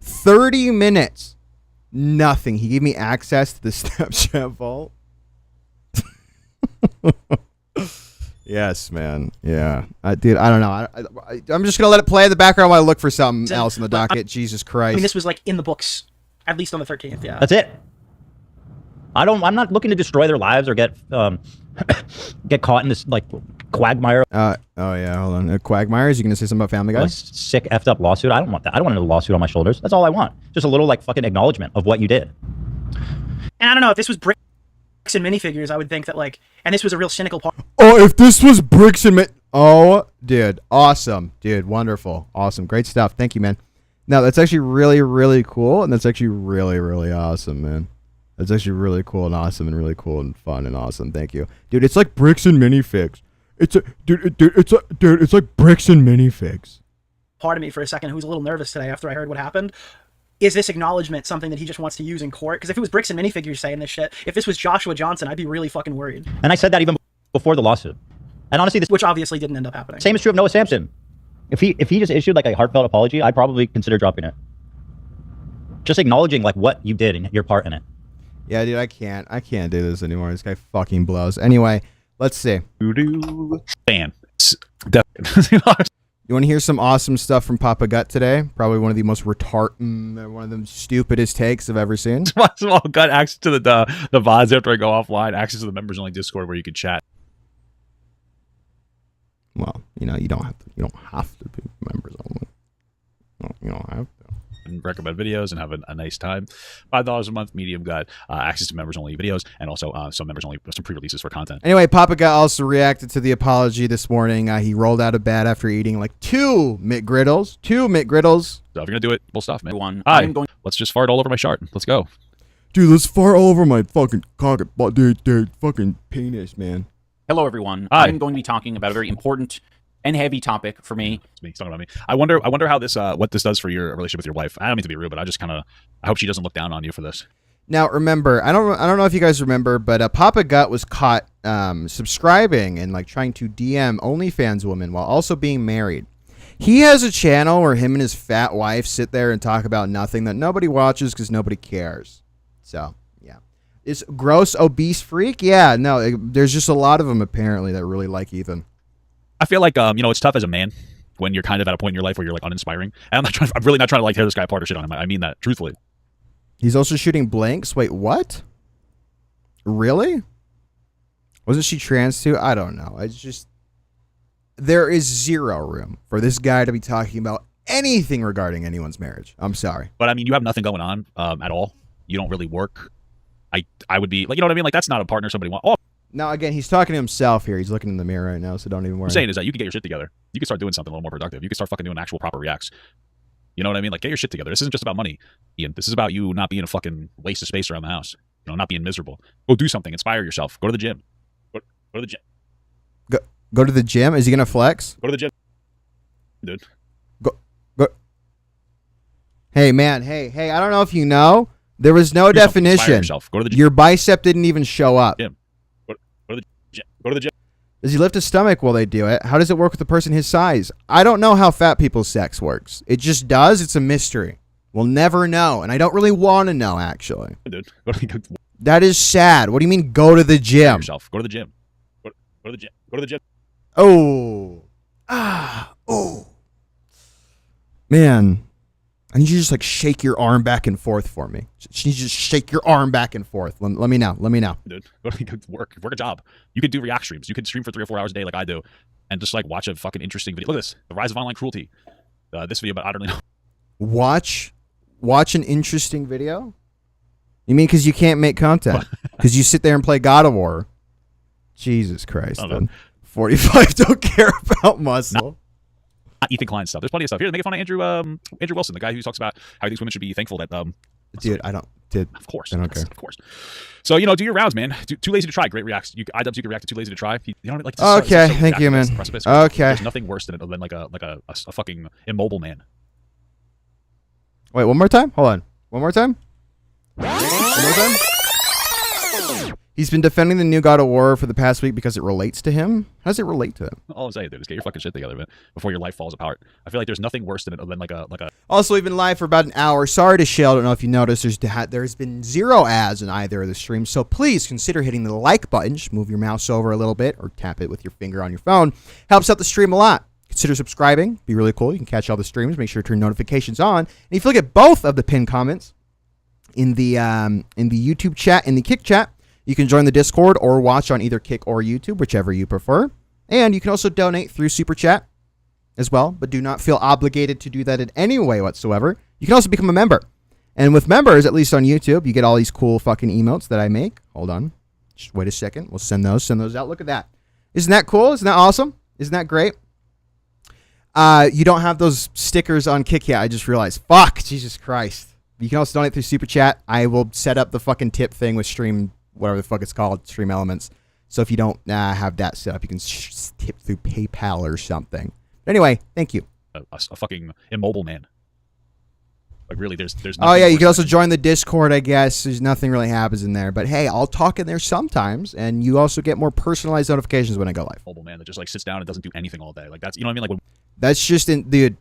30 minutes. Nothing. He gave me access to the Snapchat vault. Yes, man. Yeah. Dude, I don't know. I'm just going to let it play in the background while I look for something else in the docket. Jesus Christ. I mean, this was like in the books, at least on the 13th, yeah. That's it. I'm not looking to destroy their lives or get caught in this like quagmire. Oh yeah, hold on. Quagmire, is you gonna say something about Family Guy? Sick effed up lawsuit. I don't want that. I don't want a lawsuit on my shoulders. That's all I want. Just a little like fucking acknowledgement of what you did. And I don't know, if this was bricks and minifigures, I would think that like, and this was a real cynical part. Oh, if this was bricks and oh, dude, awesome, dude, wonderful, awesome, great stuff. Thank you, man. No, that's actually really, really cool, and that's actually really, really awesome, man. That's actually really cool and awesome and really cool and fun and awesome. Thank you, dude. It's like bricks and minifigs. It's like bricks and minifigs. Part of me for a second who was a little nervous today after I heard what happened. Is this acknowledgement something that he just wants to use in court? Because if it was bricks and minifigures saying this shit, if this was Joshua Johnson, I'd be really fucking worried. And I said that even before the lawsuit. And honestly, which obviously didn't end up happening. Same is true of Noah Samson. If he just issued like a heartfelt apology, I'd probably consider dropping it. Just acknowledging like what you did and your part in it. Yeah, dude, I can't do this anymore. This guy fucking blows. Anyway, let's see. Bam. You want to hear some awesome stuff from Papa Gut today? Probably one of the most one of the stupidest takes I've ever seen. Small Gut access to the VODs after I go offline. Access to the members only Discord where you can chat. Well, you know, you don't have to be members only. No, you don't have to. And recommend videos and have a nice time. $5 a month, medium guide, access to members only videos, and also some members only, some pre-releases for content. Anyway, Papa Gut also reacted to the apology this morning. He rolled out of bed after eating like 2 McGriddles. So if you're gonna do it, full stuff, man. Hi. Let's just fart all over my chart. Let's go. Dude, let's fart all over my fucking cock, dude, fucking penis, man. Hello, everyone. Hi. I'm going to be talking about a very important and heavy topic for me. It's me. It's talking about me. I wonder how this, what this does for your relationship with your wife. I don't mean to be rude, but I hope she doesn't look down on you for this. Now, remember, I don't know if you guys remember, but Papa Gut was caught subscribing and like trying to DM OnlyFans women while also being married. He has a channel where him and his fat wife sit there and talk about nothing that nobody watches because nobody cares. So, yeah. This gross, obese freak? Yeah, no, there's just a lot of them apparently that really like Ethan. I feel like, it's tough as a man when you're kind of at a point in your life where you're like uninspiring. And I'm really not trying to like tear this guy apart or shit on him. I mean that truthfully. He's also shooting blanks. Wait, what? Really? Wasn't she trans too? I don't know. It's just, there is zero room for this guy to be talking about anything regarding anyone's marriage. I'm sorry. But I mean, you have nothing going on at all. You don't really work. I would be like, you know what I mean? Like that's not a partner somebody wants. Oh. Now, again, he's talking to himself here. He's looking in the mirror right now, so don't even worry. What I'm saying is that you can get your shit together. You can start doing something a little more productive. You can start fucking doing actual proper reacts. You know what I mean? Like, get your shit together. This isn't just about money, Ian. This is about you not being a fucking waste of space around the house. You know, not being miserable. Go do something. Inspire yourself. Go to the gym. Go to the gym. Go to the gym? Is he going to flex? Go to the gym, dude. Go. Hey, man. Hey. I don't know if you know. There was no definition. Go to the gym. Your bicep didn't even show up. Gym. Go to the gym. Go to the gym. Does he lift his stomach while they do it? How does it work with a person his size? I don't know how fat people's sex works. It just does. It's a mystery. We'll never know, and I don't really want to know, actually. Dude. That is sad. What do you mean, go to the gym? Go to the gym. Go to the gym. Go to the gym. Oh. Man. I need you to just like shake your arm back and forth for me. You just shake your arm back and forth. Let me know. Dude, work a job. You could do react streams. You could stream for 3 or 4 hours a day like I do and just like watch a fucking interesting video. Look at this. The rise of online cruelty. This video, but I don't really know. Watch an interesting video? You mean because you can't make content? Because you sit there and play God of War? Jesus Christ. 45 don't care about muscle. Not Ethan Klein stuff. There's plenty of stuff. Here, make it fun of Andrew Wilson, the guy who talks about how these women should be thankful that dude, I don't. Dude, of course, I don't care. Of course. So do your rounds, man. Too lazy to try. Great reacts. Idubbbz, you can react to Too Lazy to Try. You don't like. Okay, thank you, man. Okay. There's nothing worse than like a fucking immobile man. Wait, one more time. Hold on. One more time. He's been defending the new God of War for the past week because it relates to him. How does it relate to him? All I'm saying, dude, is get your fucking shit together, man, before your life falls apart. I feel like there's nothing worse than like a. Also, we've been live for about an hour. Sorry to shell. I don't know if you noticed. There's been 0 ads in either of the streams. So please consider hitting the like button. Just move your mouse over a little bit or tap it with your finger on your phone. Helps out the stream a lot. Consider subscribing. Be really cool. You can catch all the streams. Make sure to turn notifications on. And if you look at both of the pinned comments in the YouTube chat and the Kick chat, you can join the Discord or watch on either Kick or YouTube, whichever you prefer. And you can also donate through Super Chat as well, but do not feel obligated to do that in any way whatsoever. You can also become a member. And with members, at least on YouTube, you get all these cool fucking emotes that I make. Hold on. Just wait a second. We'll send those out. Look at that. Isn't that cool? Isn't that awesome? Isn't that great? You don't have those stickers on Kick yet. I just realized. Fuck. Jesus Christ. You can also donate through Super Chat. I will set up the fucking tip thing with Stream, whatever the fuck it's called, Stream Elements. So if you don't have that set up, you can tip through PayPal or something. But anyway, thank you. A fucking immobile man. Like really, there's. Oh yeah, you can also join the Discord. I guess there's nothing really happens in there, but hey, I'll talk in there sometimes, and you also get more personalized notifications when I go live. Immobile man that just like sits down and doesn't do anything all day. Like that's, you know what I mean? Like when, that's just dude.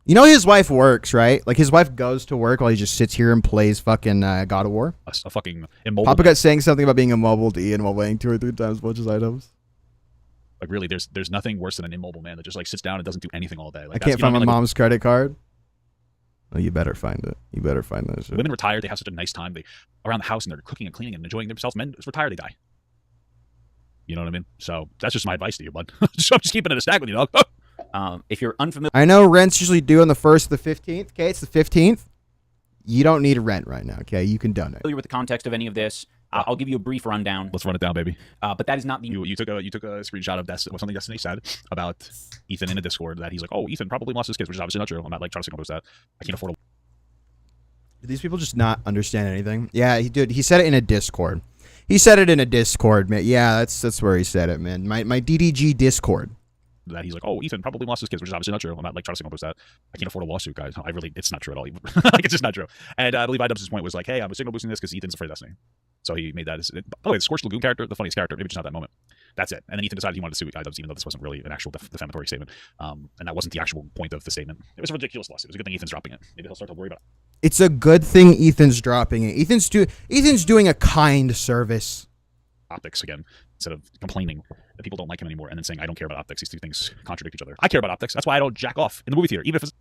You know his wife works, right? Like his wife goes to work while he just sits here and plays fucking God of War. A fucking immobile. Papa got saying something about being immobile to Ian while weighing 2 or 3 times as much as Idubbbz. Like really, there's nothing worse than an immobile man that just like sits down and doesn't do anything all day. Like I can't find my mom's credit card. Oh, you better find it. You better find that shit. Women retire, they have such a nice time. They around the house and they're cooking and cleaning and enjoying themselves. Men retired, they die. You know what I mean? So that's just my advice to you, bud. So I'm just keeping it a stack with you, dog. If you're unfamiliar, I know rent's usually due on the 1st or the 15th. Okay, it's the 15th. You don't need rent right now. Okay, you can donate. with the context of any of this, I'll give you a brief rundown. Let's run it down, baby. But that is not the. You took a screenshot of something Destiny said about Ethan in a Discord that he's like, oh, Ethan probably lost his kids, which is obviously not true. I'm not like trying to signal that. I can't afford a. Do these people just not understand anything? Yeah, he did. He said it in a Discord. He said it in a Discord, man. Yeah, that's where he said it, man. My DDG Discord. That he's like, oh, Ethan probably lost his kids, which is obviously not true. I'm not like trying to signal post that. I can't afford a lawsuit, guys. It's not true at all. Like, it's just not true. And I believe Idubbbz' point was like, hey, I'm signal boosting this because Ethan's afraid of Destiny. So he made that. By the way, the Scorched Lagoon character, the funniest character, maybe just not that moment. That's it. And then Ethan decided he wanted to sue Idubbbz, even though this wasn't really an actual defamatory statement. And that wasn't the actual point of the statement. It was a ridiculous lawsuit. It was a good thing Ethan's dropping it. Maybe he'll start to worry about it. It's a good thing Ethan's dropping it. Ethan's doing a kind service. Optics again, instead of complaining that people don't like him anymore and then saying I don't care about optics. These two things contradict each other. I care about optics. That's why I don't jack off in the movie theater, even if it's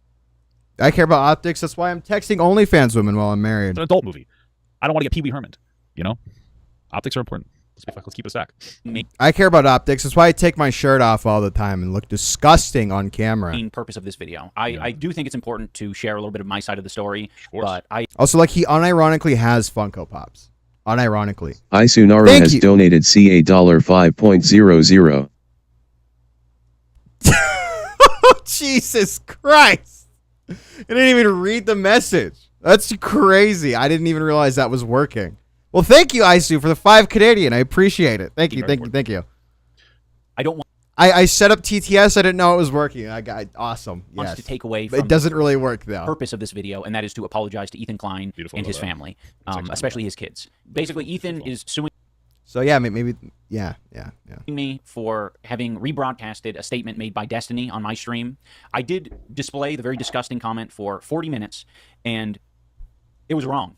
I care about optics. That's why I'm texting OnlyFans women while I'm married. an adult movie. I don't want to get Pee Wee Herman. You know, optics are important. Let's keep it a stack. I care about optics. That's why I take my shirt off all the time and look disgusting on camera. Main purpose of this video. I do think it's important to share a little bit of my side of the story, but I also like he unironically has Funko Pops. Unironically. Isunaro has donated CA $5.00. Jesus Christ. I didn't even read the message. That's crazy. I didn't even realize that was working. Well, thank you, Isu, for the 5 Canadian. I appreciate it. Thank you. I don't want I set up TTS. I didn't know it was working. I got awesome. wants Yes. to take away But from it doesn't really work though. purpose of this video, and that is to apologize to Ethan Klein and his family, especially his kids. Basically, Ethan is suing So yeah, maybe yeah. me for having rebroadcasted a statement made by Destiny on my stream. I did display the very disgusting comment for 40 minutes, and it was wrong.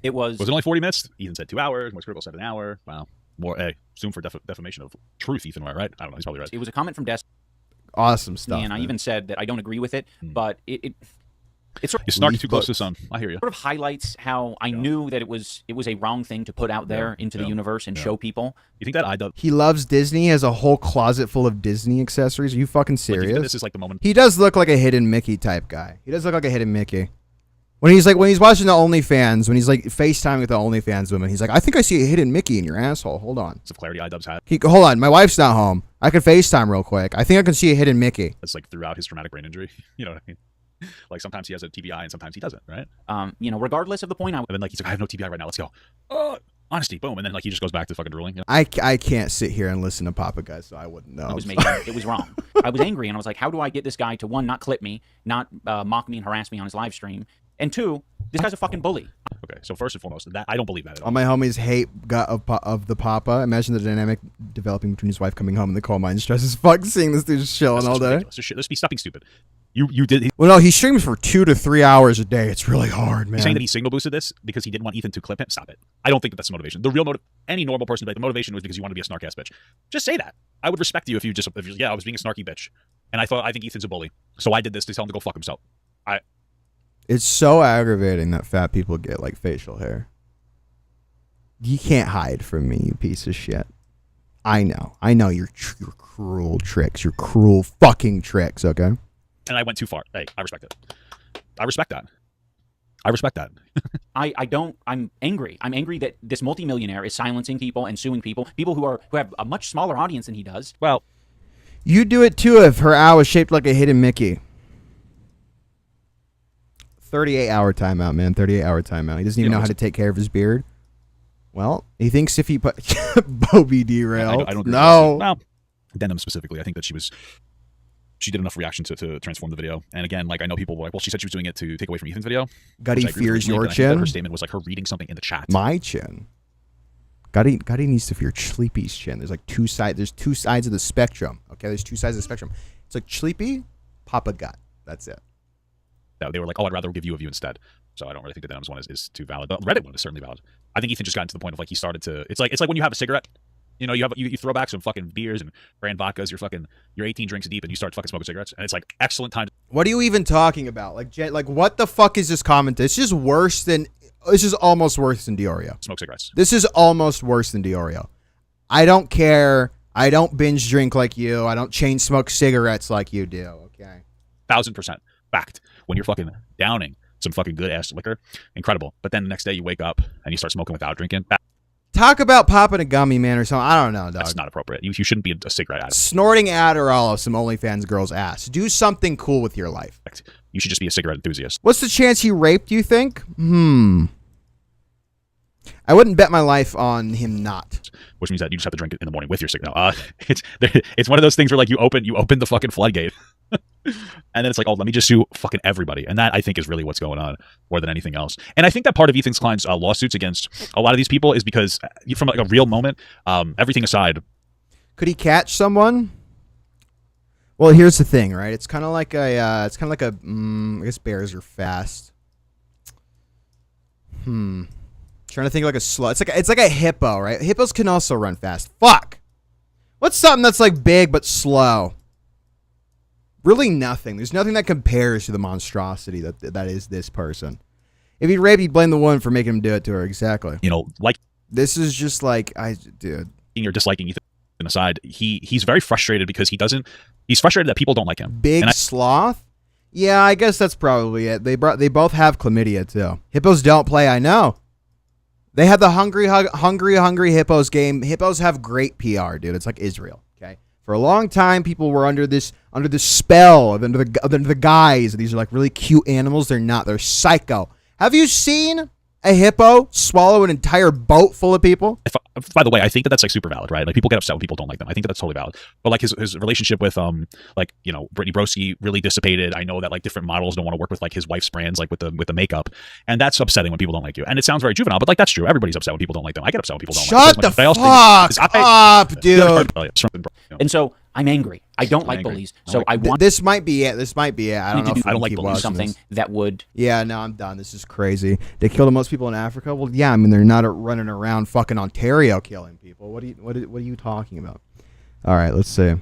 It was it only 40 minutes? Ethan said 2 hours. Most critical said an hour. Wow. More, hey, assume for defamation of truth, Ethan, right? I don't know. He's probably right. It was a comment from Destiny. Awesome stuff. And I even said that I don't agree with it, but it's sort You're snarky too close to the sun. I hear you. sort of highlights how I knew that it was a wrong thing to put out there into the universe and show people. You think that Idubbbz? He loves Disney. He has a whole closet full of Disney accessories. Are you fucking serious? This is like the moment. He does look like a hidden Mickey type guy. He does look like a hidden Mickey. When he's watching the OnlyFans, when he's like FaceTiming with the OnlyFans women, he's like, I think I see a hidden Mickey in your asshole. Hold on. It's a clarity Idubbbz had. Hold on. My wife's not home. I can FaceTime real quick. I think I can see a hidden Mickey. It's like throughout his traumatic brain injury. You know what I mean? Like sometimes he has a TBI and sometimes he doesn't, right? Regardless of the point, and then like he's like, I have no TBI right now. Let's go. Honesty, boom, and then like he just goes back to fucking drooling. You know? I can't sit here and listen to Papa guys, so I wouldn't know. It was wrong. I was angry, and I was like, how do I get this guy to, one, not clip me, not mock me and harass me on his live stream, and two, this guy's a fucking bully. Okay, so first and foremost, that I don't believe that at all. All my homies hate of the Papa. Imagine the dynamic developing between his wife coming home in the coal mine, stress as fuck, seeing this dude just chilling all day. Let's be stopping stupid. You did. Well, no, he streams for 2 to 3 hours a day. It's really hard, man. You're saying that he signal boosted this because he didn't want Ethan to clip him? Stop it. I don't think that's the motivation. The real any normal person, like the motivation was because you want to be a snark ass bitch. Just say that. I would respect you if you're yeah, I was being a snarky bitch, and I think Ethan's a bully, so I did this to tell him to go fuck himself. It's so aggravating that fat people get like facial hair. You can't hide from me, you piece of shit. I know your cruel tricks, your cruel fucking tricks. Okay. And I went too far. Hey, I respect it. I respect that. I'm angry. I'm angry that this multimillionaire is silencing people and suing people who have a much smaller audience than he does. Well, you do it too if her owl is shaped like a hidden Mickey. 38-hour timeout, man. 38-hour timeout. He doesn't even know how to take care of his beard. Well, he thinks if he put Bobby derailed. I don't agree. No. Well, Denim specifically. I think that she did enough reaction to transform the video. And again, like I know people were like, well, she said she was doing it to take away from Ethan's video. Gutty fears your chin. Her statement was like her reading something in the chat. My chin. Gutty needs to fear Sleepy's chin. There's like two sides. There's 2 sides of the spectrum. Okay, there's 2 sides of the spectrum. It's like Sleepy, Papa Gut. That's it. They were like, oh, I'd rather give you a view instead. So I don't really think the Denim's one is too valid. The Reddit one is certainly valid. I think Ethan just got to the point of like he started to. It's like when you have a cigarette. You know, you throw back some fucking beers and brand vodkas. You're 18 drinks deep and you start fucking smoking cigarettes. And it's like excellent time. What are you even talking about? Like what the fuck is this comment? This is worse than. This is almost worse than Diorio. Smoke cigarettes. This is almost worse than Diorio. I don't care. I don't binge drink like you. I don't chain smoke cigarettes like you do. Okay. 1,000% fact. When you're fucking downing some fucking good ass liquor, incredible. But then the next day you wake up and you start smoking without drinking. Talk about popping a gummy, man, or something. I don't know, dog. That's not appropriate. You shouldn't be a cigarette addict. Snorting Adderall of some OnlyFans girl's ass. Do something cool with your life. You should just be a cigarette enthusiast. What's the chance he raped, you think? I wouldn't bet my life on him not. Which means that you just have to drink it in the morning with your cigarette. No, it's one of those things where like you open the fucking floodgate. And then it's like, oh, let me just sue fucking everybody. And that, I think, is really what's going on more than anything else. And I think that part of Ethan Klein's lawsuits against a lot of these people is because from like a real moment, everything aside. Could he catch someone? Well, here's the thing, right? It's kind of like I guess bears are fast. Trying to think like a slow. It's like a hippo, right? Hippos can also run fast. Fuck. What's something that's like big but slow? Really nothing. There's nothing that compares to the monstrosity that is this person. If he raped, he'd blame the woman for making him do it to her. Exactly. You know, like this is just like dude. You're disliking Ethan aside. He's very frustrated because he's frustrated that people don't like him. Big sloth. Yeah, I guess that's probably it. They both have chlamydia too. Hippos don't play. I know. They have the hungry hippos game. Hippos have great PR, dude. It's like Israel. Okay. For a long time, people were under this spell, under the guise. These are like really cute animals. They're not. They're psycho. Have you seen a hippo swallow an entire boat full of people? By the way, I think that's like super valid, right? Like people get upset when people don't like them. I think that's totally valid. But like his relationship with like, you know, Brittany Broski really dissipated. I know that like different models don't want to work with like his wife's brands, like with the makeup, and that's upsetting when people don't like you. And it sounds very juvenile, but like that's true. Everybody's upset when people don't like them. I get upset when people don't like them. Shut the fuck up, dude. And so I'm angry. I don't like bullies. So I want. This might be it. I don't know. I don't like bullies. Something that would. Yeah, no, I'm done. This is crazy. They kill the most people in Africa. Well, yeah, I mean they're not running around fucking Ontario killing people. What are you talking about? All right, let's see.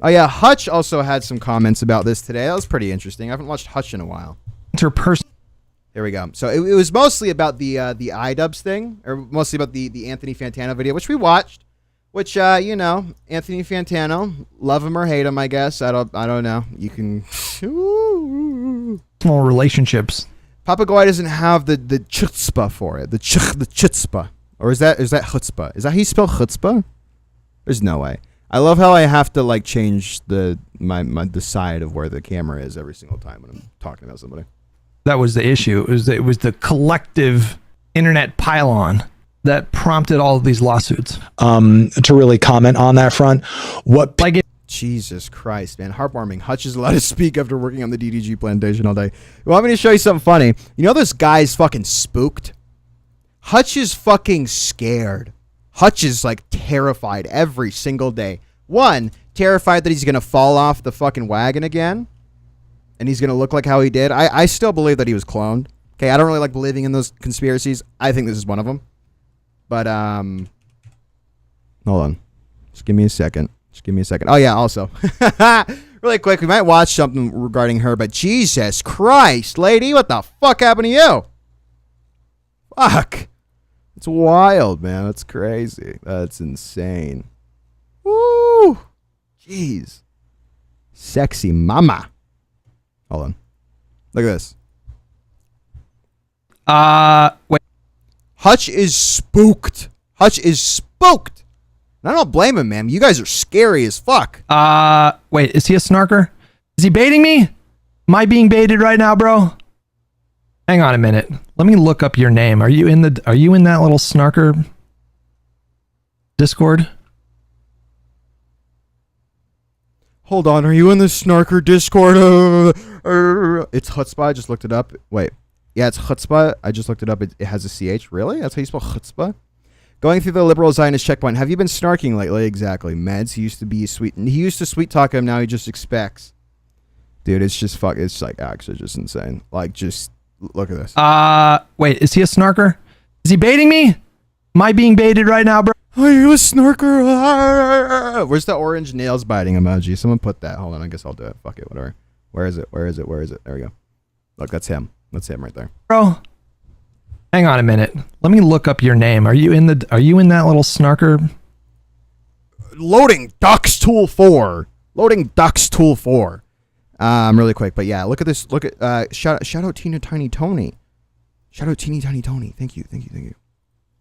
Oh yeah, Hutch also had some comments about this today. That was pretty interesting. I haven't watched Hutch in a while. Here we go. So it was mostly about the Idubbbz thing, or mostly about the Anthony Fantano video, which we watched. Which you know, Anthony Fantano, love him or hate him, I guess. I don't know. You can small relationships. Papagoi doesn't have the chutzpah for it. The chutzpah, or is that chutzpah? Is that how you spell chutzpah? There's no way. I love how I have to like change the side of where the camera is every single time when I'm talking about somebody. That was the issue. It was the collective internet pylon that prompted all of these lawsuits. To really comment on that front, Jesus Christ, man, heartwarming. Hutch is allowed to speak after working on the DDG plantation all day. You want me to show you something funny? You know this guy's fucking spooked? Hutch is fucking scared. Hutch is like terrified every single day. One, terrified that he's gonna fall off the fucking wagon again, and he's gonna look like how he did. I still believe that he was cloned. Okay, I don't really like believing in those conspiracies. I think this is one of them. But, hold on. Just give me a second. Oh, yeah, also. Really quick, we might watch something regarding her, but Jesus Christ, lady, what the fuck happened to you? Fuck. It's wild, man. That's crazy. That's insane. Woo. Jeez. Sexy mama. Hold on. Look at this. Wait. Hutch is spooked. And I don't blame him, man. You guys are scary as fuck. Wait, is he a snarker? Is he baiting me? Am I being baited right now, bro? Hang on a minute. Let me look up your name. Are you in that little snarker Discord? Hold on, are you in the snarker Discord? It's chutzpah. I just looked it up. Wait. Yeah, it's chutzpah. I just looked it up. It has a CH. Really? That's how you spell chutzpah? Going through the liberal Zionist checkpoint. Have you been snarking lately? Exactly. Meds. He used to be sweet. He used to sweet talk him. Now he just expects. Dude, it's just fuck. It's like actually just insane. Like, just look at this. Wait, is he a snarker? Is he baiting me? Am I being baited right now, bro? Are you a snarker? Where's the orange nails biting emoji? Someone put that. Hold on. I guess I'll do it. Fuck it. Whatever. Where is it? There we go. Look, that's him. That's him right there. Bro, hang on a minute. Let me look up your name. Are you in that little snarker loading Dux Tool 4. Loading Dux Tool 4. Really quick, but yeah, look at this. Look at shout out Teeny Tiny Tony. Shout out Teeny Tiny Tony. Thank you.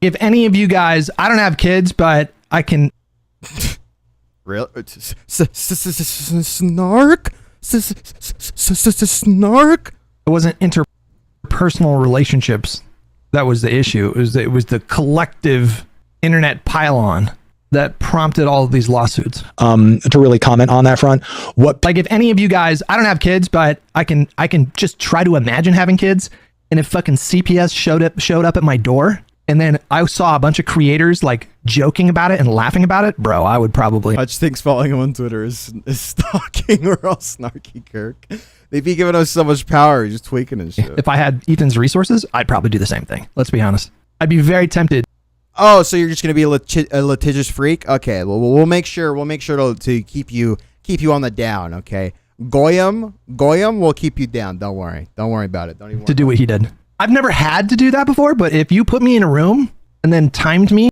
If any of you guys, I don't have kids, but I can. Real snark. Snark. It wasn't interpersonal relationships that was the issue. It was the collective internet pylon that prompted all of these lawsuits. To really comment on that front, if any of you guys, I don't have kids, but I can just try to imagine having kids, and if fucking CPS showed up at my door, and then I saw a bunch of creators like joking about it and laughing about it, bro, I would probably. Hutch thinks following him on Twitter is stalking. We're all snarky Kirk. They'd be giving us so much power, he's just tweaking and shit. If I had Ethan's resources, I'd probably do the same thing. Let's be honest. I'd be very tempted. Oh, so you're just gonna be a litigious freak? Okay, well we'll make sure to keep you on the down. Okay, Goyam will keep you down. Don't worry about it. Don't even to do what he did. I've never had to do that before, but if you put me in a room and then timed me,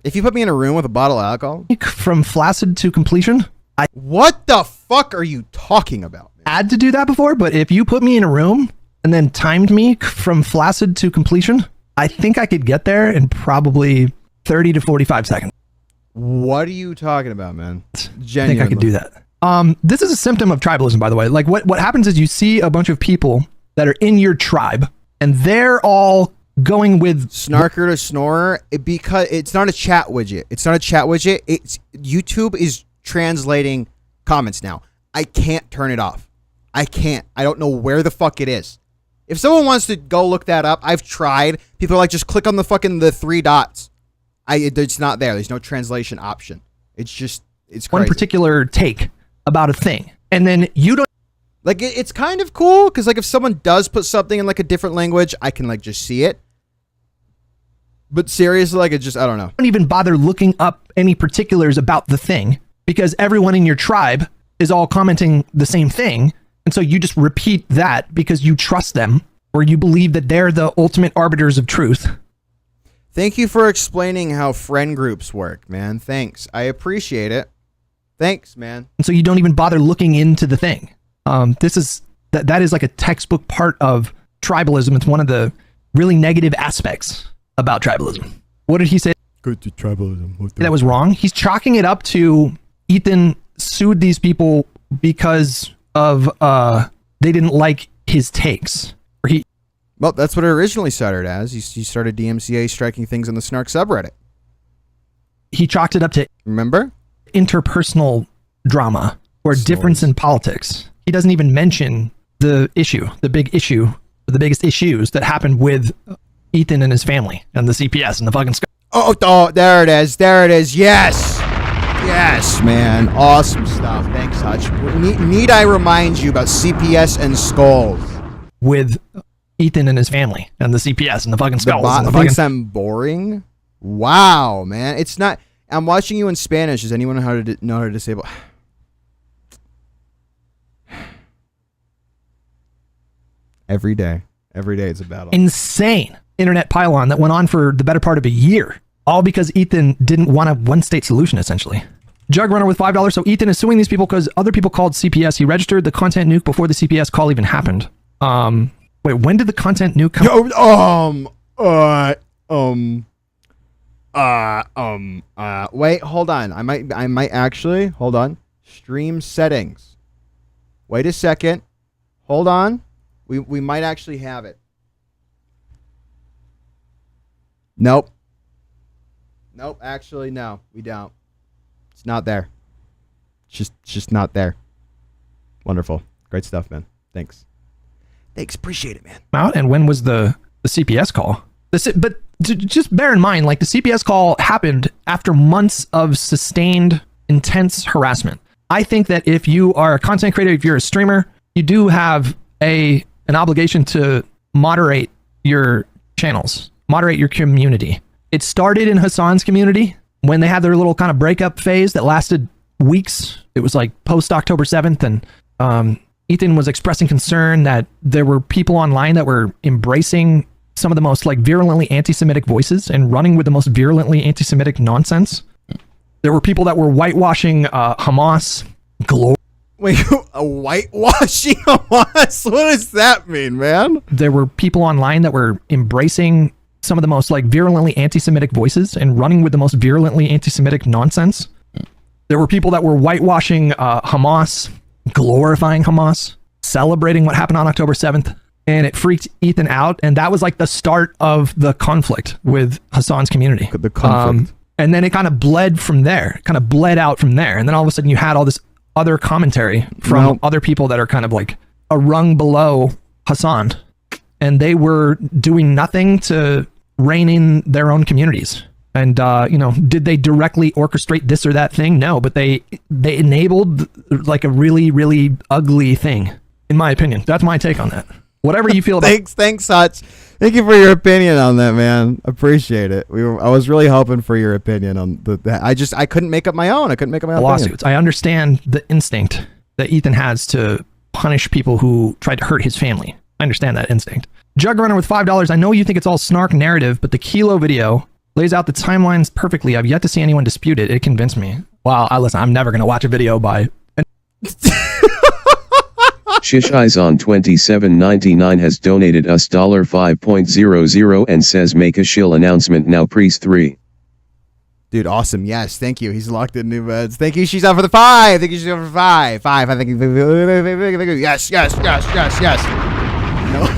if you put me in a room with a bottle of alcohol from flaccid to completion, what the fuck are you talking about? Had to do that before, but if you put me in a room and then timed me from flaccid to completion, I think I could get there in probably 30 to 45 seconds. What are you talking about, man? Genuinely. I think I could do that. This is a symptom of tribalism, by the way. Like what happens is you see a bunch of people that are in your tribe, and they're all going with snarker to snorer because it's not a chat widget. It's YouTube is translating comments now. I can't turn it off. I don't know where the fuck it is. If someone wants to go look that up, I've tried. People are like, just click on the 3 dots. It's not there. There's no translation option. It's crazy. One particular take about a thing, and then you don't. Like, it's kind of cool, because, like, if someone does put something in, like, a different language, I can, like, just see it. But seriously, like, I don't know. Don't even bother looking up any particulars about the thing, because everyone in your tribe is all commenting the same thing, and so you just repeat that because you trust them, or you believe that they're the ultimate arbiters of truth. Thank you for explaining how friend groups work, man. Thanks. I appreciate it. Thanks, man. And so you don't even bother looking into the thing. That is like a textbook part of tribalism. It's one of the really negative aspects about tribalism. What did he say? Good to tribalism. That was wrong. He's chalking it up to Ethan sued these people because of they didn't like his takes. Well, that's what it originally started as. He started DMCA striking things in the Snark subreddit. He chalked it up to interpersonal drama or difference in politics. He doesn't even mention the biggest issues that happened with Ethan and his family and the CPS and the fucking Oh, there it is. Yes. Yes, man. Awesome stuff. Thanks, Hutch. Need I remind you about CPS and skulls? With Ethan and his family and the CPS and the fucking skulls. The bot thinks I'm boring? Wow, man. It's not. I'm watching you in Spanish. Does anyone know how to disable? Every day it's a battle. Insane internet pylon that went on for the better part of a year, all because Ethan didn't want a one-state solution, essentially. Jugrunner with $5. So Ethan is suing these people because other people called CPS. He registered the content nuke before the CPS call even happened. Wait, when did the content nuke come? Wait, hold on. I might actually, hold on. Stream settings. Wait a second. Hold on. We might actually have it. Nope. Actually, no, we don't. It's not there. It's just not there. Wonderful. Great stuff, man. Thanks. Appreciate it, man. Out, and when was the CPS call? But just bear in mind, like, the CPS call happened after months of sustained, intense harassment. I think that if you are a content creator, if you're a streamer, you do have an obligation to moderate your channels, moderate your community. It started in Hasan's community when they had their little kind of breakup phase that lasted weeks. It was like post October 7th, and Ethan was expressing concern that there were people online that were embracing some of the most, like, virulently anti-Semitic voices and running with the most virulently anti-Semitic nonsense. There were people that were whitewashing Hamas. Wait, a whitewashing Hamas? What does that mean, man? There were people online that were embracing some of the most like virulently anti-Semitic voices and running with the most virulently anti-Semitic nonsense. There were people that were whitewashing Hamas, glorifying Hamas, celebrating what happened on October 7th. And it freaked Ethan out. And that was like the start of the conflict with Hasan's community. The conflict. And then it kind of bled from there, kind of bled out from there. And then all of a sudden you had all this other commentary from other people that are kind of like a rung below Hasan. And they were doing nothing to rein in their own communities. And, you know, did they directly orchestrate this or that thing? No, but they enabled like a really, really ugly thing, in my opinion. That's my take on that. Whatever you feel about Thanks, Hutch. Thank you for your opinion on that, man. Appreciate it. I was really hoping for your opinion on that. I couldn't make up my own. I couldn't make up my own lawsuits. I understand the instinct that Ethan has to punish people who tried to hurt his family. I understand that instinct. Jugrunner with $5. I know you think it's all snark narrative, but the Kilo video lays out the timelines perfectly. I've yet to see anyone dispute it. It convinced me. Wow, listen, I'm never going to watch a video by... Shish Eyes on 2799 has donated us $5.00 and says make a shill announcement now, Priest 3. Dude, awesome. Yes, thank you. He's locked in new beds. Thank you. She's out for the 5. Thank you. She's out for 5. I think. Yes. No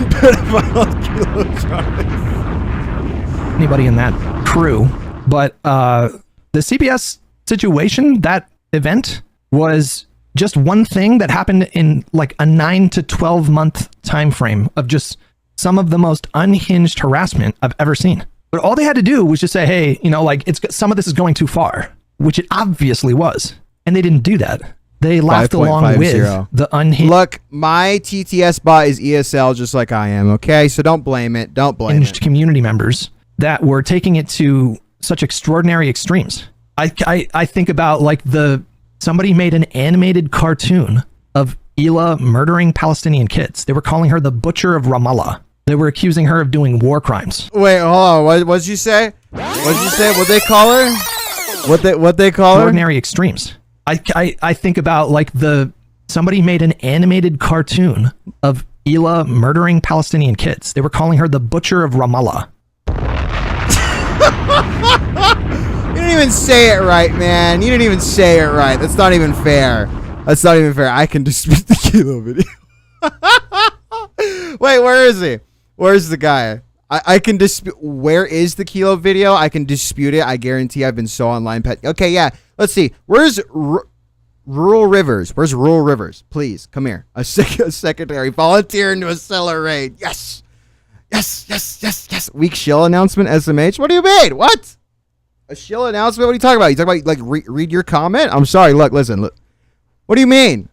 pedophile. Anybody in that crew, but the CPS situation, that event was just one thing that happened in like a 9 to 12 month time frame of just some of the most unhinged harassment I've ever seen. But all they had to do was just say, hey, you know, like some of this is going too far, which it obviously was. And they didn't do that. They laughed along with the unhinged. Look, my TTS bot is ESL just like I am, okay? So don't blame it. Don't blame it. Community members that were taking it to such extraordinary extremes. I think about like somebody made an animated cartoon of Ela murdering Palestinian kids. They were calling her the Butcher of Ramallah. They were accusing her of doing war crimes. Wait, hold on. What did you say? What did you say? What they call her? What they call her? Extraordinary extremes. I think about like somebody made an animated cartoon of Ela murdering Palestinian kids. They were calling her the Butcher of Ramallah. You didn't even say it right, man. You didn't even say it right. That's not even fair. That's not even fair. I can dispute the Kilo video. Wait, where is he? Where's the guy? I can dispute. Where is the Kilo video? I can dispute it. I guarantee I've been so online. Okay, yeah. Let's see. Where's Rural Rivers? Where's Rural Rivers? Please, come here. A secretary. Volunteer into a cellar raid. Yes. Weak shill announcement, SMH. What do you mean? What? A shill announcement? What are you talking about? You talking about like read your comment? I'm sorry. Look, listen. Look. What do you mean?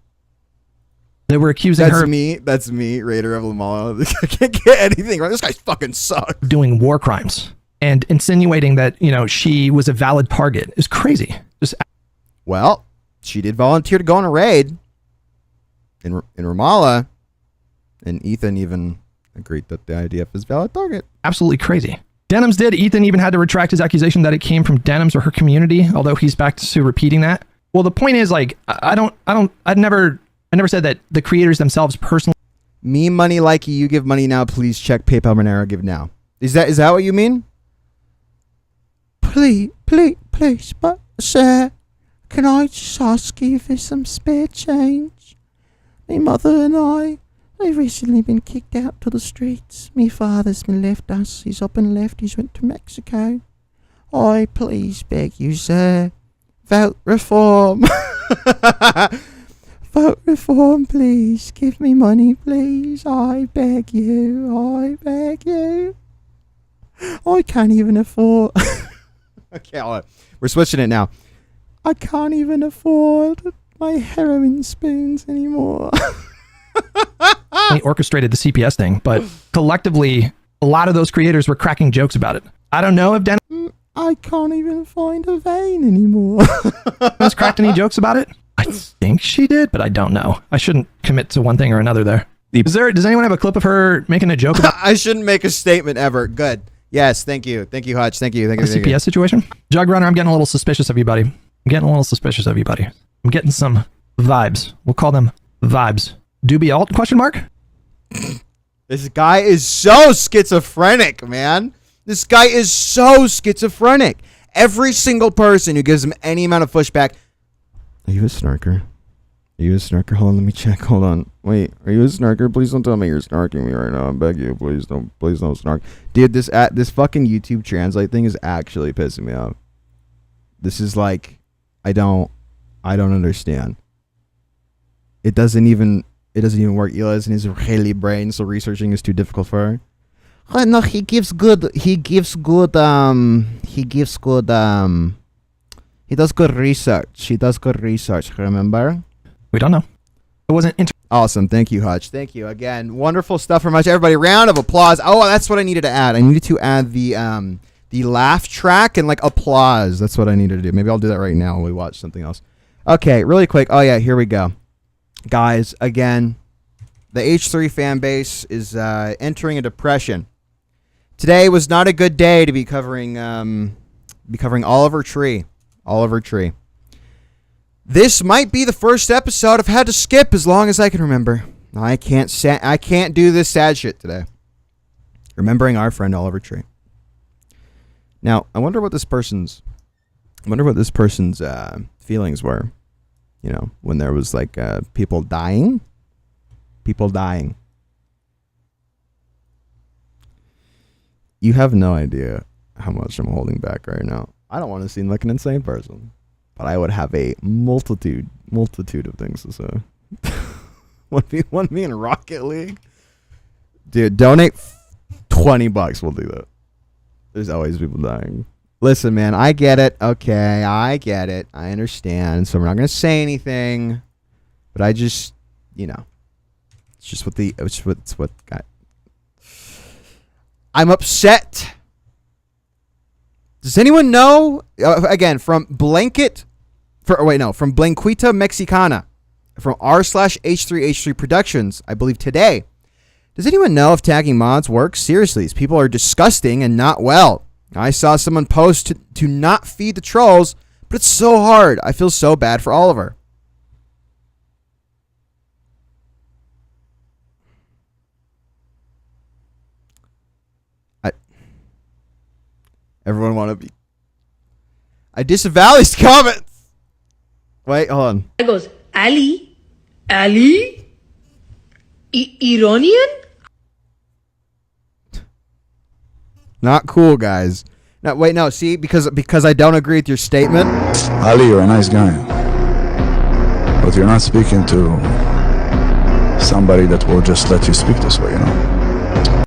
They were accusing her. That's me, Raider of Lamala. I can't get anything right. This guy fucking sucks. Doing war crimes and insinuating that, you know, she was a valid target. It's crazy. Well, she did volunteer to go on a raid in Ramallah, and Ethan even agreed that the IDF is a valid target. Absolutely crazy. Denims did. Ethan even had to retract his accusation that it came from Denims or her community, although he's back to repeating that. Well, the point is, like, I never said that the creators themselves personally. Me money likey, you give money now. Please check PayPal Monero, give now. Is that what you mean? Please, but sir, can I just ask you for some spare change? My mother and I've recently been kicked out to the streets. My father's been left us. He's up and left. He's went to Mexico. I please beg you, sir. Vote reform. Vote reform, please. Give me money, please. I beg you. I can't even afford. Okay, we're switching it now. I can't even afford my heroin spoons anymore. He orchestrated the CPS thing, but collectively, a lot of those creators were cracking jokes about it. I don't know if I can't even find a vein anymore. Has cracked any jokes about it? I think she did, but I don't know. I shouldn't commit to one thing or another there. Does anyone have a clip of her making a joke about I shouldn't make a statement ever. Good. Yes, thank you. Thank you, Hutch. Thank you. The CPS situation? Jugrunner, I'm getting a little suspicious of you, buddy. I'm getting a little suspicious of you, buddy. I'm getting some vibes. We'll call them vibes. Doobie alt? Question mark? This guy is so schizophrenic, man. This guy is so schizophrenic. Every single person who gives him any amount of pushback. Are you a snarker? Are you a snarker? Hold on, let me check. Hold on. Wait, are you a snarker? Please don't tell me you're snarking me right now. I beg you. Please don't snark. Dude, this fucking YouTube translate thing is actually pissing me off. This is like, I don't understand. It doesn't even work. Ela is in his Israeli brain, so researching is too difficult for her. Oh, no, he does good research, remember? We don't know. It wasn't awesome. Thank you, Hutch. Thank you again. Wonderful stuff from Hutch. Everybody, round of applause. Oh, that's what I needed to add. I needed to add the laugh track and like applause. That's what I needed to do. Maybe I'll do that right now while we watch something else. Okay, really quick. Oh yeah, here we go. Guys, again, the H3 fan base is entering a depression. Today was not a good day to be covering Oliver Tree. Oliver Tree. This might be the first episode I've had to skip as long as I can remember. I can't do this sad shit today. Remembering our friend Oliver Tree. Now, I wonder what this person's feelings were. You know, when there was like people dying. People dying. You have no idea how much I'm holding back right now. I don't want to seem like an insane person, but I would have a multitude of things to say. Want me in Rocket League? Dude, donate $20. We'll do that. There's always people dying. Listen, man, I get it. Okay, I get it. I understand. So we're not going to say anything, but I just, you know, it's what got. I'm upset. Does anyone know? Again, from Blanquita Mexicana, from r/H3H3 Productions, I believe today. Does anyone know if tagging mods works? Seriously, these people are disgusting and not well. I saw someone post to not feed the trolls, but it's so hard. I feel so bad for Oliver. Everyone want to be. I disavow these comments. Wait, hold on. It goes, Ali? Iranian? Not cool, guys. No, wait, no. See, because I don't agree with your statement. Ali, you're a nice guy, but you're not speaking to somebody that will just let you speak this way, you know.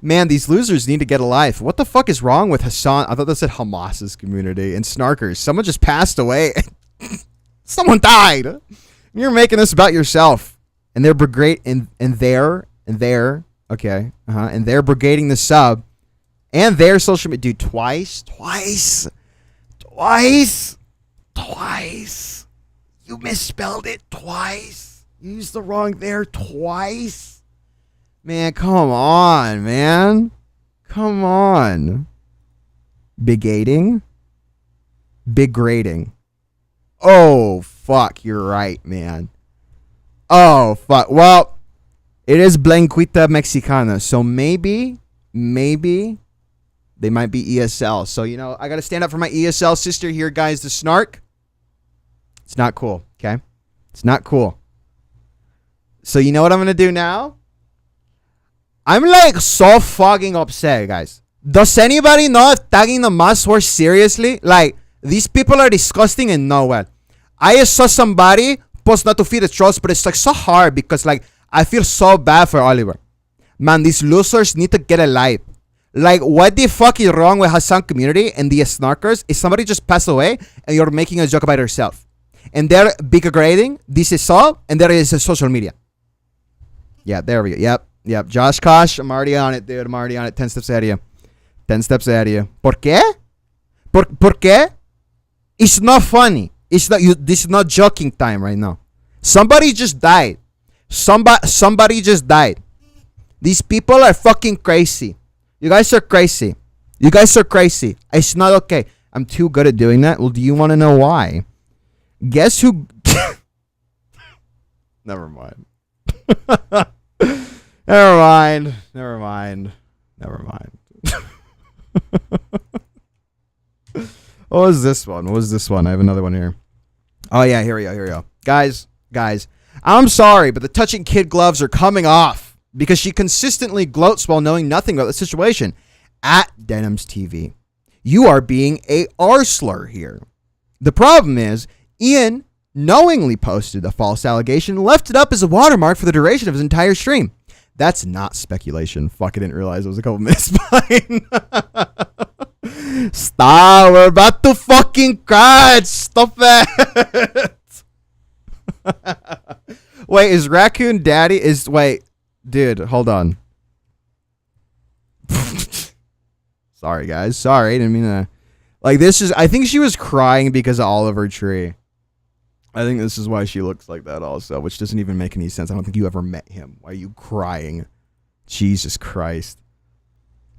Man, these losers need to get a life. What the fuck is wrong with Hasan? I thought that said Hamas's community and snarkers. Someone just passed away. Someone died. You're making this about yourself. And they're and they're brigading the sub and their social media. Dude, twice. You misspelled it twice. You used the wrong there twice. Man, come on, man. Come on. Bigating? Bigrading. Oh, fuck. You're right, man. Oh, fuck. Well, it is Blanquita Mexicana. So maybe they might be ESL. So, you know, I got to stand up for my ESL sister here, guys. The snark. It's not cool, okay? It's not cool. So, you know what I'm going to do now? I'm like so fucking upset, guys. Does anybody know if tagging the mods works seriously? Like, these people are disgusting and no well. I saw somebody post not to feed the trolls, but it's like so hard because like I feel so bad for Oliver. Man, these losers need to get a life. Like, what the fuck is wrong with Hasan community and the snarkers? Is somebody just passed away and you're making a joke about yourself? And they're degrading. This is all, and there is a social media. Yeah, there we go. Yep. Josh Kosh, I'm already on it, dude. I'm already on it. 10 steps ahead of you. 10 steps ahead of you. ¿Por qué? ¿Por qué? It's not funny. It's not. This is not joking time right now. Somebody just died. Somebody just died. These people are fucking crazy. You guys are crazy. It's not okay. I'm too good at doing that. Well, do you want to know why? Guess who? Never mind. Never mind. Never mind. Never mind. What was this one? What was this one? I have another one here. Oh yeah, here we go. Here we go. Guys, I'm sorry, but the touching kid gloves are coming off because she consistently gloats while knowing nothing about the situation. At Denims TV, you are being a arsler here. The problem is, Ian knowingly posted a false allegation and left it up as a watermark for the duration of his entire stream. That's not speculation. Fuck, I didn't realize it was a couple minutes behind. Stop, we're about to fucking cry. Stop it. Wait, is Raccoon Daddy wait, dude, hold on. Sorry guys, sorry, didn't mean to. Like, this is, I think she was crying because of Oliver Tree. I think this is why she looks like that also, which doesn't even make any sense. I don't think you ever met him. Why are you crying? Jesus Christ.